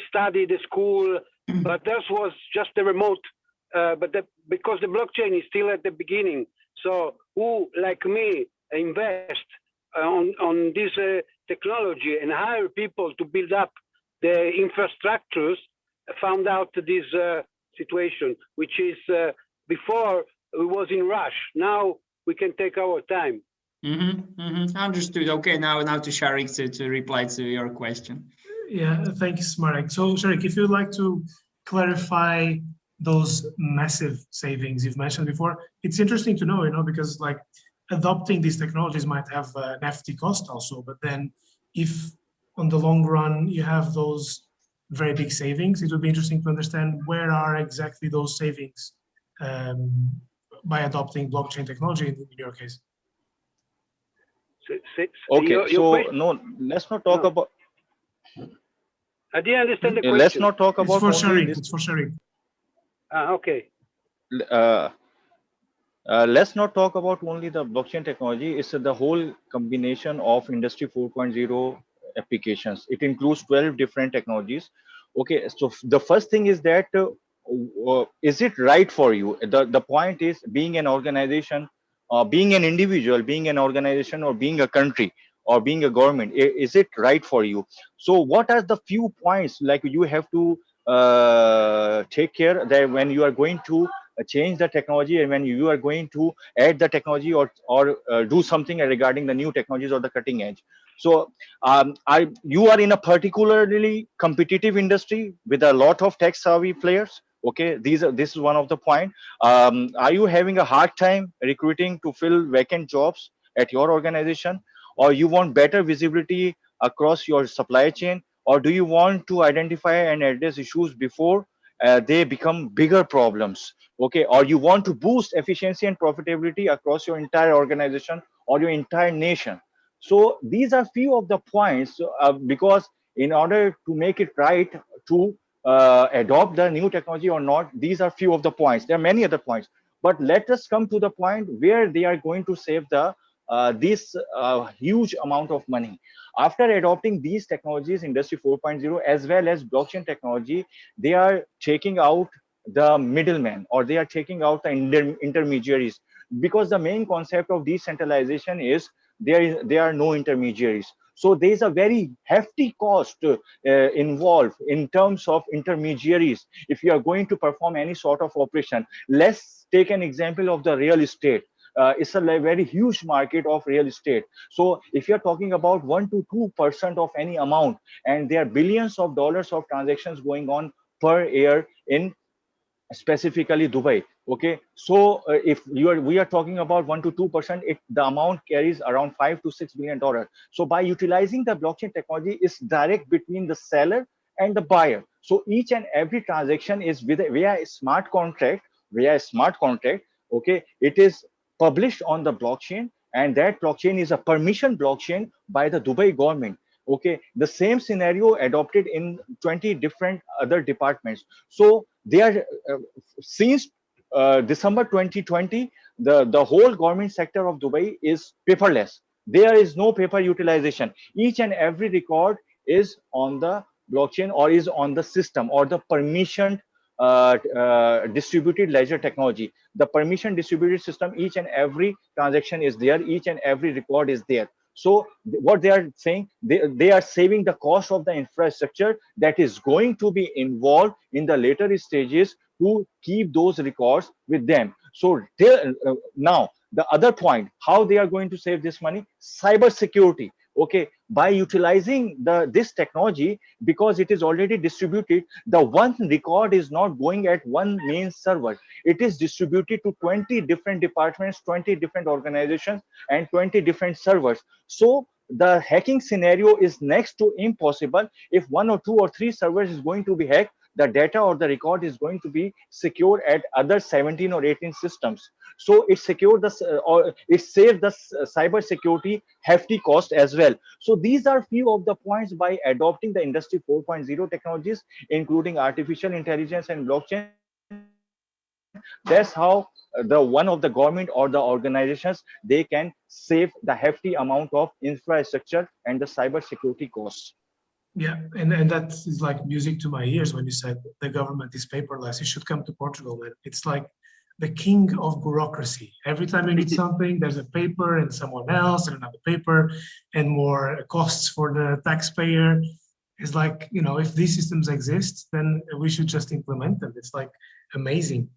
study, the school, but that was just the remote. Because the blockchain is still at the beginning, so who like me invest on this technology and hire people to build up the infrastructures, found out this situation, which is before we was in rush. Now we can take our time. Understood. Okay, now to Sharik to reply to your question. Yeah, thank you, Marek. So Sharik, if you'd like to clarify those massive savings you've mentioned before, it's interesting to know, because like adopting these technologies might have an hefty cost also, but then if on the long run you have those very big savings, it would be interesting to understand where are exactly those savings by adopting blockchain technology in your case. Okay, so no, let's not talk about. I didn't understand the question. Let's not talk about. It's for sharing. Okay. Let's not talk about only the blockchain technology. It's the whole combination of Industry 4.0 applications. It includes 12 different technologies. Okay, so the first thing is that is it right for you? The point is, being an organization, being an individual, being an organization, or being a country, or being a government, is it right for you? So what are the few points like you have to take care that when you are going to change the technology and when you are going to add the technology or do something regarding the new technologies or the cutting edge? So you are in a particularly competitive industry with a lot of tech savvy players. Okay, this is one of the point. Are you having a hard time recruiting to fill vacant jobs at your organization, or you want better visibility across your supply chain, or do you want to identify and address issues before they become bigger problems. Okay, or you want to boost efficiency and profitability across your entire organization or your entire nation. So these are few of the points, because in order to make it right to adopt the new technology or not, these are few of the points. There are many other points, but let us come to the point where they are going to save the this huge amount of money. After adopting these technologies, Industry 4.0 as well as blockchain technology, they are taking out the middleman, or they are taking out the intermediaries, because the main concept of decentralization is there are no intermediaries. So there is a very hefty cost involved in terms of intermediaries if you are going to perform any sort of operation. Let's take an example of the real estate. It's a very huge market of real estate. So if you're talking about 1 to 2% of any amount, and there are billions of dollars of transactions going on per year in specifically Dubai. Okay, so if we are talking about 1 to 2%, the amount carries around $5 to $6 billion. So by utilizing the blockchain technology, is direct between the seller and the buyer. So each and every transaction is via a smart contract. Okay, it is published on the blockchain, and that blockchain is a permission blockchain by the Dubai government. Okay, the same scenario adopted in 20 different other departments. So they are since December 2020, the whole government sector of Dubai is paperless. There is no paper utilization. Each and every record is on the blockchain, or is on the system, or the permission distributed ledger technology. The permission distributed system, each and every transaction is there, each and every record is there. So what they are saying, they are saving the cost of the infrastructure that is going to be involved in the later stages to keep those records with them. So now the other point, how they are going to save this money: cyber security. Okay, by utilizing this technology, because it is already distributed, the one record is not going at one main server. It is distributed to 20 different departments, 20 different organizations, and 20 different servers. So the hacking scenario is next to impossible. If 1 or 2 or 3 servers is going to be hacked, the data or the record is going to be secured at other 17 or 18 systems. So it secured or it saved the cyber security hefty cost as well. So these are few of the points by adopting the Industry 4.0 technologies, including artificial intelligence and blockchain. That's how one of the government or the organizations, they can save the hefty amount of infrastructure and the cyber security costs. Yeah, and that is like music to my ears when you said the government is paperless. You should come to Portugal, man. It's like the king of bureaucracy. Every time you need something, there's a paper and someone else and another paper and more costs for the taxpayer. It's like, you know, if these systems exist, then we should just implement them. It's like amazing.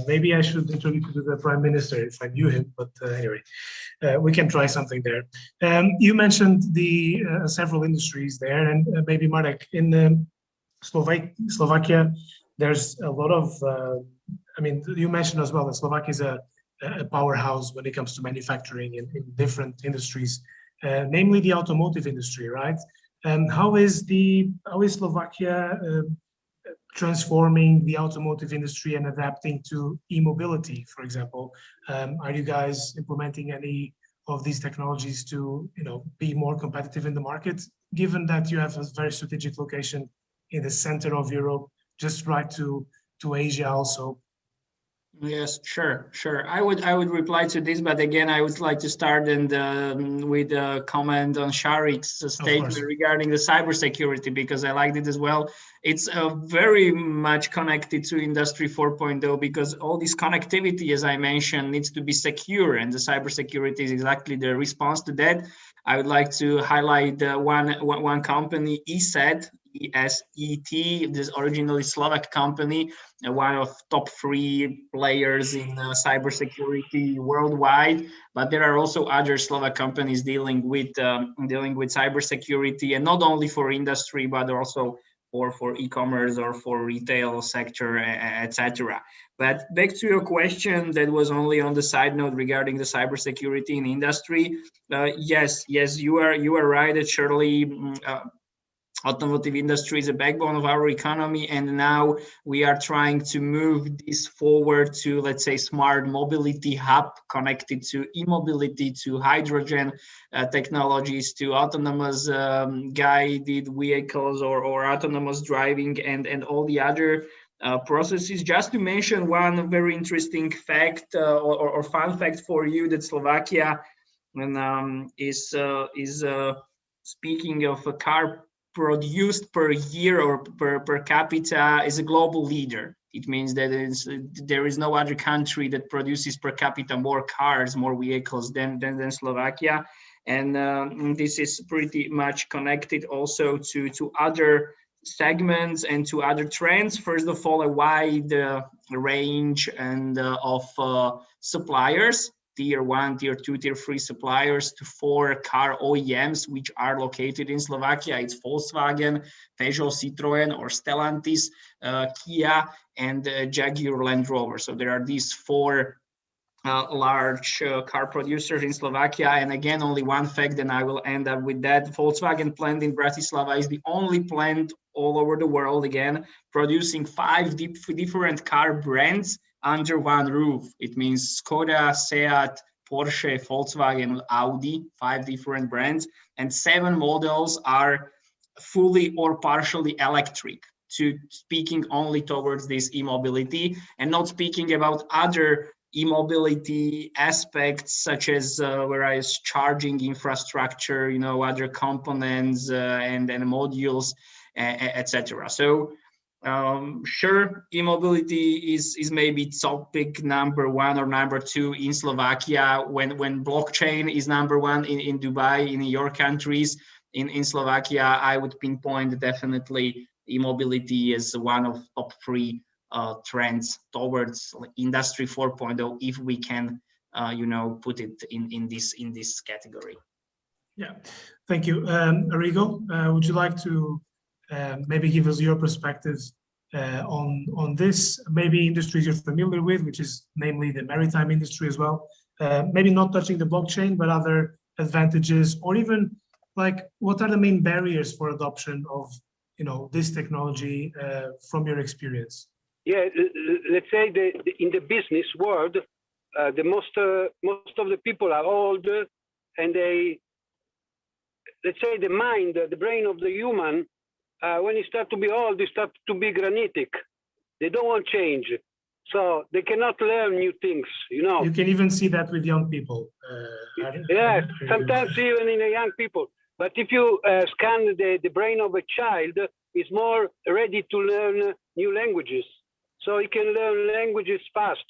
Maybe I should introduce you to the Prime Minister if I knew him, but anyway, we can try something there. You mentioned the several industries there, and maybe Marek, in Slovakia, there's a lot of, I mean, you mentioned as well that Slovakia is a powerhouse when it comes to manufacturing in different industries, namely the automotive industry, right? And how is Slovakia transforming the automotive industry and adapting to e-mobility, for example? Are you guys implementing any of these technologies to, you know, be more competitive in the market, given that you have a very strategic location in the center of Europe, just right to Asia also? Yes, sure. I would reply to this, but again, I would like to start with a comment on Sharik's statement regarding the cybersecurity, because I liked it as well. It's very much connected to Industry 4.0, because all this connectivity, as I mentioned, needs to be secure, and the cybersecurity is exactly the response to that. I would like to highlight one company, ESET, E-S-E-T, this originally Slovak company, one of top 3 players in cybersecurity worldwide. But there are also other Slovak companies dealing with cybersecurity, and not only for industry, but also for e-commerce or for retail sector, etc. But back to your question that was only on the side note regarding the cybersecurity in industry. Yes, you are right. That surely automotive industry is a backbone of our economy, and now we are trying to move this forward to, let's say, smart mobility hub connected to e-mobility, to hydrogen technologies, to autonomous guided vehicles or autonomous driving and all the other processes. Just to mention one very interesting fact or fun fact for you, that Slovakia is speaking of a car produced per year or per capita, is a global leader. It means that there is no other country that produces per capita more cars, more vehicles than Slovakia. And this is pretty much connected also to other segments and to other trends. First of all, a wide range and of suppliers, tier 1, tier 2, tier 3 suppliers to 4 car OEMs, which are located in Slovakia. It's Volkswagen, Peugeot, Citroën or Stellantis, Kia, and Jaguar Land Rover. So there are these 4 large car producers in Slovakia. And again, only one fact, and I will end up with that. Volkswagen plant in Bratislava is the only plant all over the world, again, producing 5 different car brands under one roof. It means Skoda, Seat, Porsche, Volkswagen, Audi, 5 different brands, and 7 models are fully or partially electric, to speaking only towards this e-mobility and not speaking about other e-mobility aspects such as whereas charging infrastructure, other components and modules, etc. So sure, e-mobility is maybe topic number 1 or number 2 in Slovakia when blockchain is number 1 in Dubai, in your countries. In Slovakia, I would pinpoint definitely e-mobility as one of 3 trends towards industry 4.0, if we can put it in this category. Yeah, thank you. Arrigo, would you like to maybe give us your perspectives on this, maybe industries you're familiar with, which is namely the maritime industry as well, maybe not touching the blockchain, but other advantages, or even like what are the main barriers for adoption of this technology from your experience? Yeah, let's say in the business world, the most of the people are old, and let's say the brain of the human, when you start to be old, they start to be granitic. They don't want change, so they cannot learn new things. You can even see that with young people. Yeah, sometimes even in the young people. But if you scan the brain of a child, it's more ready to learn new languages. So he can learn languages fast.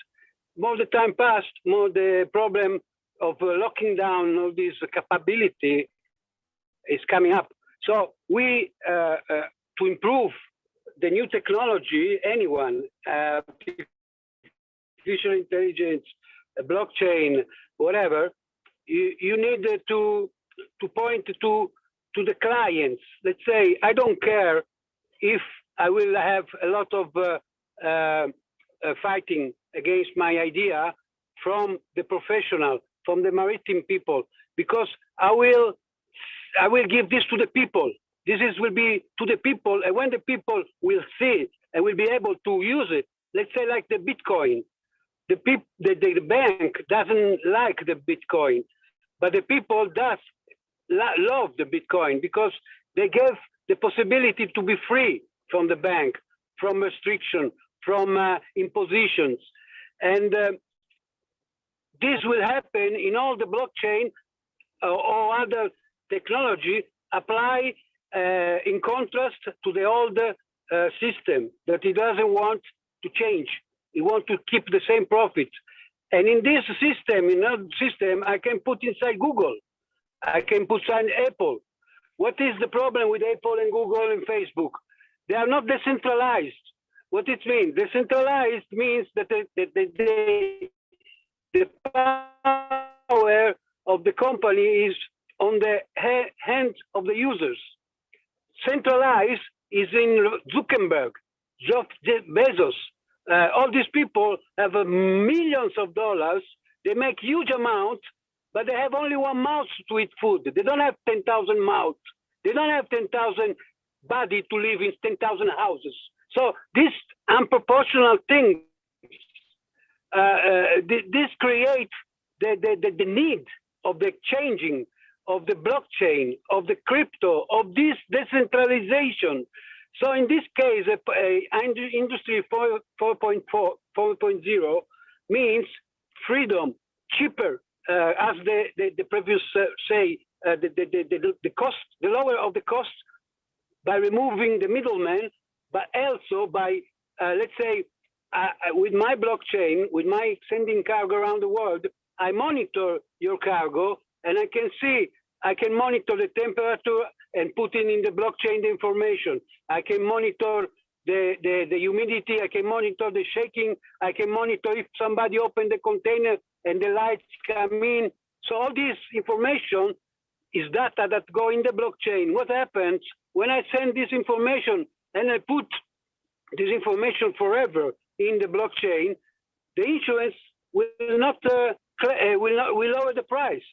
More the time passed, more the problem of locking down all this capability is coming up. So we, to improve the new technology, anyone, artificial intelligence, blockchain, whatever, you need to point to the clients. Let's say, I don't care if I will have a lot of fighting against my idea from the professional, from the maritime people, because I will give this to the people. This will be to the people, and when the people will see it and will be able to use it, let's say like the Bitcoin, the bank doesn't like the Bitcoin, but the people does love the Bitcoin because they give the possibility to be free from the bank, from restriction, from impositions. And this will happen in all the blockchain or other technology apply in contrast to the old system that he doesn't want to change. He wants to keep the same profit. And in this system, I can put inside Google. I can put inside Apple. What is the problem with Apple and Google and Facebook? They are not decentralized. What it means? Decentralized means that the power of the company is on the hands of the users. Centralized is in Zuckerberg, Jeff Bezos. All these people have millions of dollars. They make huge amounts, but they have only one mouth to eat food. They don't have 10,000 mouths. They don't have 10,000 body to live in 10,000 houses. So this unproportional thing, this creates the need of the exchanging, of the blockchain, of the crypto, of this decentralization. So in this case, Industry 4.0 means freedom, cheaper, as the previous say, the cost, the lower of the cost by removing the middleman, but also by, let's say, with my blockchain, with my sending cargo around the world, I monitor your cargo and I can monitor the temperature and put in the blockchain the information. I can monitor the humidity, I can monitor the shaking, I can monitor if somebody opened the container and the lights come in. So all this information is data that go in the blockchain. What happens when I send this information and I put this information forever in the blockchain? The insurance will lower the price,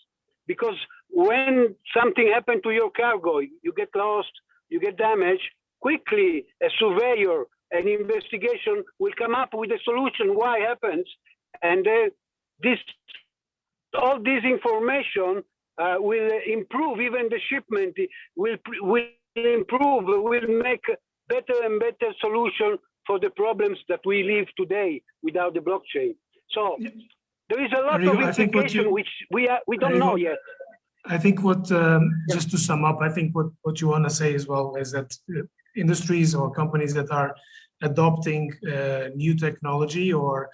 because when something happened to your cargo, you get lost, you get damaged, quickly a surveyor, an investigation will come up with a solution why it happens, and all this information will improve. Even the shipment will improve, will make better and better solution for the problems that we live today without the blockchain. So there is a lot of implication which we don't know yet. I think what, just to sum up, I think what you want to say as well is that industries or companies that are adopting new technology or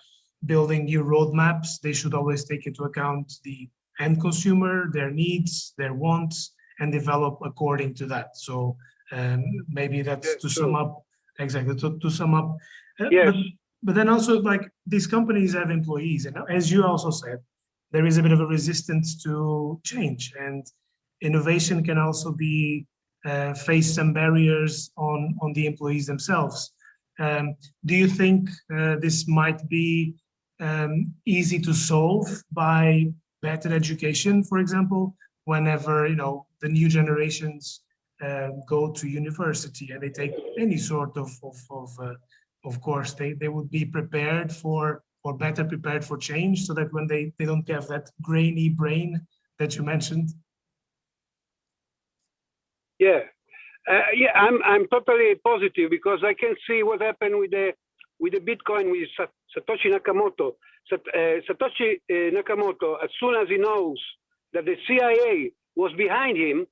building new roadmaps, they should always take into account the end consumer, their needs, their wants, and develop according to that. So maybe that's to sum up, exactly, to sum up. Yes. But then also, like, these companies have employees, and as you also said, there is a bit of a resistance to change, and innovation can also be face some barriers on the employees themselves. Do you think this might be easy to solve by better education, for example, whenever the new generations go to university and they take any sort of course, they would be prepared for, or better prepared for change, so that when they don't have that grainy brain that you mentioned? Yeah, I'm totally positive, because I can see what happened with the Bitcoin with Satoshi Nakamoto. Satoshi Nakamoto, as soon as he knows that the CIA was behind him,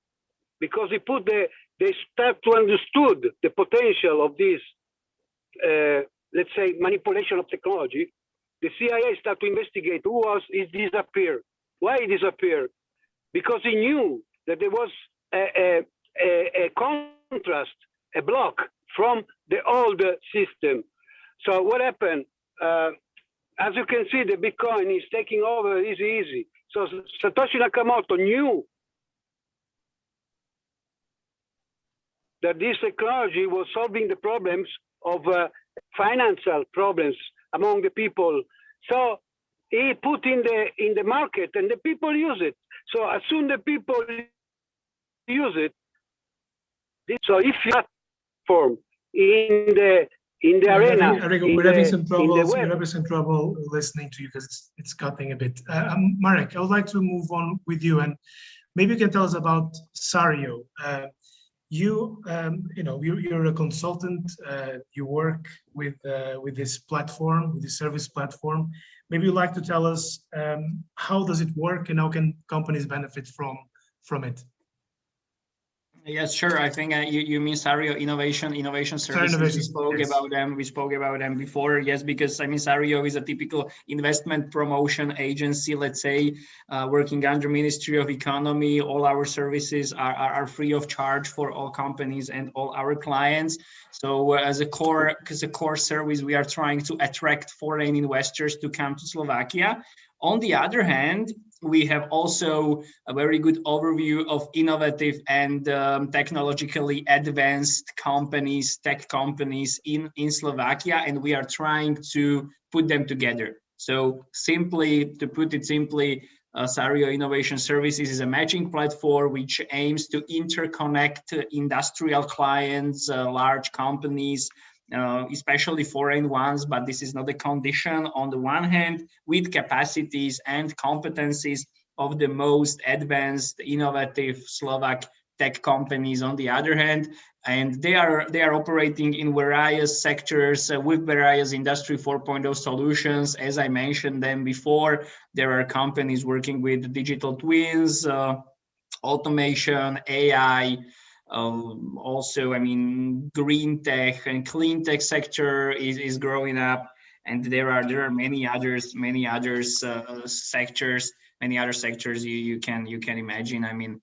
because they start to understood the potential of this, let's say, manipulation of technology. The CIA start to investigate he disappeared. Why he disappeared? Because he knew that there was a contrast, a block from the old system. So what happened? As you can see, the Bitcoin is taking over easy. So Satoshi Nakamoto knew that this technology was solving the problems of financial problems among the people. So he put in the market, and the people use it. So as soon the people use it, so if you platform in the arena, we're having some trouble listening to you because it's cutting a bit. Marek, I would like to move on with you, and maybe you can tell us about Sario. You're a consultant. You work with this platform, with this service platform. Maybe you'd like to tell us how does it work and how can companies benefit from it? Yes, sure. I think you mean Sario Innovation Services. We spoke about them before. Yes, because I mean Sario is a typical investment promotion agency, let's say, working under Ministry of Economy. All our services are free of charge for all companies and all our clients. So as a core service, we are trying to attract foreign investors to come to Slovakia. On the other hand, we have also a very good overview of innovative and technologically advanced companies, tech companies in Slovakia, and we are trying to put them together. So to put it simply, Sario Innovation Services is a matching platform which aims to interconnect industrial clients, large companies, especially foreign ones, but this is not a condition, on the one hand, with capacities and competencies of the most advanced, innovative Slovak tech companies on the other hand, and they are operating in various sectors with various Industry 4.0 solutions. As I mentioned them before, there are companies working with digital twins, automation, AI, also, I mean, green tech and clean tech sector is growing up, and there are many others sectors, many other sectors you can imagine. I mean,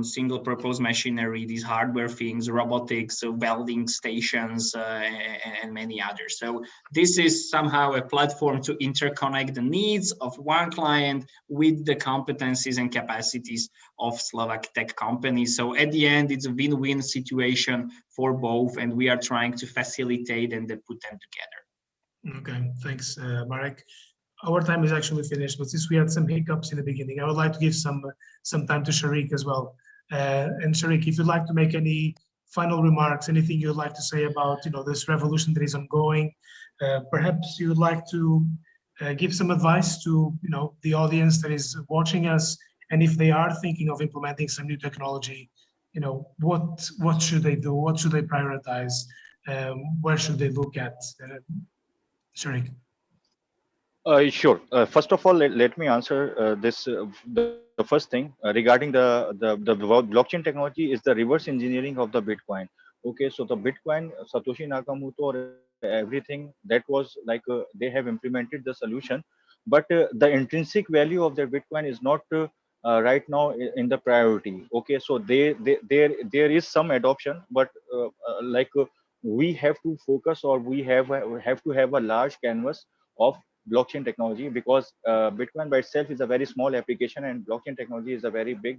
single purpose machinery, these hardware things, robotics, welding stations, and many others. So this is somehow a platform to interconnect the needs of one client with the competencies and capacities of Slovak tech companies. So at the end, it's a win-win situation for both, and we are trying to facilitate and put them together. Okay, thanks, Marek. Our time is actually finished, but since we had some hiccups in the beginning, I would like to give some time to Sharik as well. And Sharik, if you'd like to make any final remarks, anything you'd like to say about this revolution that is ongoing, perhaps you would like to give some advice to the audience that is watching us, and if they are thinking of implementing some new technology, what should they do? What should they prioritize? Where should they look at? Sharik. Sure. First of all, let me answer this. The first thing regarding the blockchain technology is the reverse engineering of the Bitcoin. Okay, so the Bitcoin, Satoshi Nakamoto, or everything that was like they have implemented the solution, but the intrinsic value of their Bitcoin is not right now in the priority. Okay, so there is some adoption, but we have to focus, or we have to have a large canvas of blockchain technology, because Bitcoin by itself is a very small application, and blockchain technology is a very big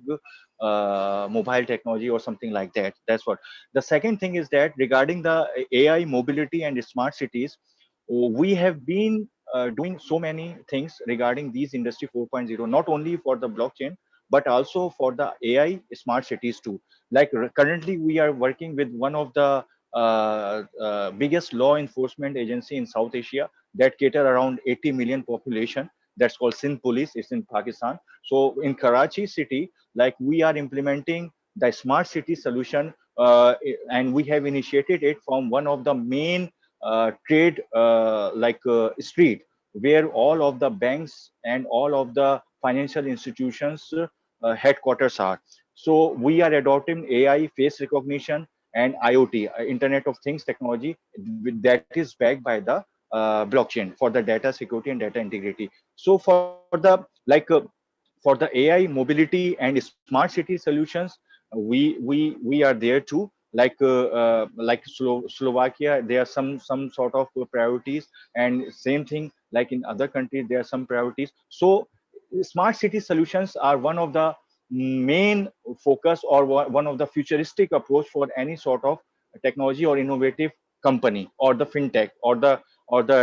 mobile technology or something like that. That's what. The second thing is that regarding the AI mobility and smart cities, we have been doing so many things regarding these Industry 4.0, not only for the blockchain, but also for the AI smart cities too. Like currently we are working with one of the biggest law enforcement agency in South Asia that cater around 80 million population. That's called Sindh Police. It's in Pakistan. So in Karachi city, like we are implementing the smart city solution, and we have initiated it from one of the main trade street, where all of the banks and all of the financial institutions headquarters are. So we are adopting AI, face recognition, and IoT, Internet of Things technology, that is backed by the blockchain for the data security and data integrity. So for the AI mobility and smart city solutions, we are there too. Slovakia, there are some sort of priorities, and same thing like in other countries, there are some priorities. So smart city solutions are one of the main focus, or one of the futuristic approach for any sort of technology or innovative company, or the fintech, or the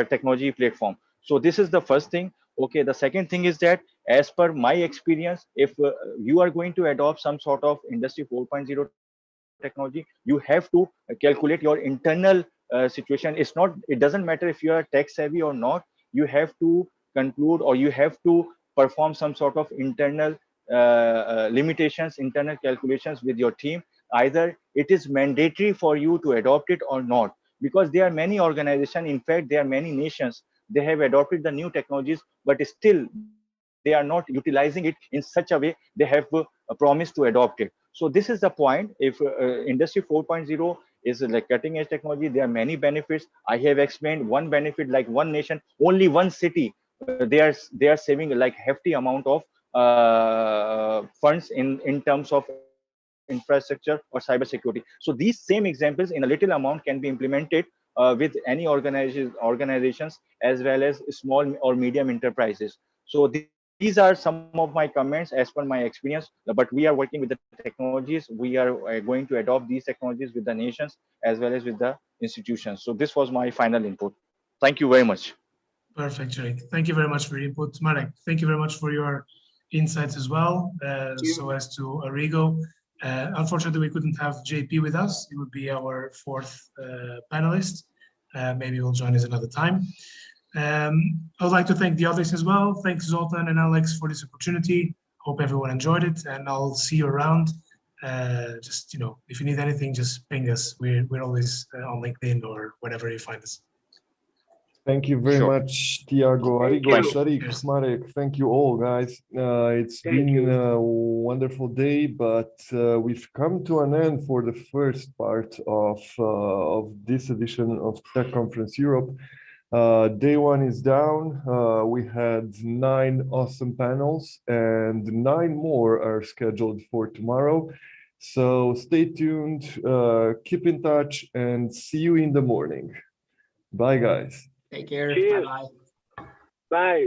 technology platform. So this is the first thing. Okay, the second thing is that, as per my experience, if you are going to adopt some sort of Industry 4.0 technology, you have to calculate your internal situation. It doesn't matter if you are tech savvy or not. You have to conclude, or you have to perform some sort of internal limitations, internal calculations with your team. Either it is mandatory for you to adopt it or not, because there are many organizations, in fact there are many nations, they have adopted the new technologies, but still they are not utilizing it in such a way they have promised to adopt it. So this is the point. If Industry 4.0 is like cutting edge technology, there are many benefits. I have explained one benefit, like one nation, only one city, they are saving like hefty amount of funds in terms of infrastructure or cybersecurity. So these same examples in a little amount can be implemented with any organizations, as well as small or medium enterprises. So these are some of my comments as per my experience. But we are working with the technologies. We are going to adopt these technologies with the nations as well as with the institutions. So this was my final input. Thank you very much. Perfect, Jake. Thank you very much for your input. Marek, thank you very much for your insights as well. So as to Arrigo, unfortunately, we couldn't have JP with us. He would be our fourth panelist. Maybe he'll join us another time. I would like to thank the audience as well. Thanks, Zoltan and Alex, for this opportunity. Hope everyone enjoyed it, and I'll see you around. Just, you know, if you need anything, just ping us. We're always on LinkedIn or wherever you find us. Thank you very much, Tiago, Arrigo, Sharik, Marek. Thank you all, guys. It's been a wonderful day, but we've come to an end for the first part of this edition of Tech Conference Europe. Day one is down. We had 9 awesome panels, and 9 more are scheduled for tomorrow. So stay tuned, keep in touch, and see you in the morning. Bye, guys. Take care. Cheers. Bye-bye. Bye.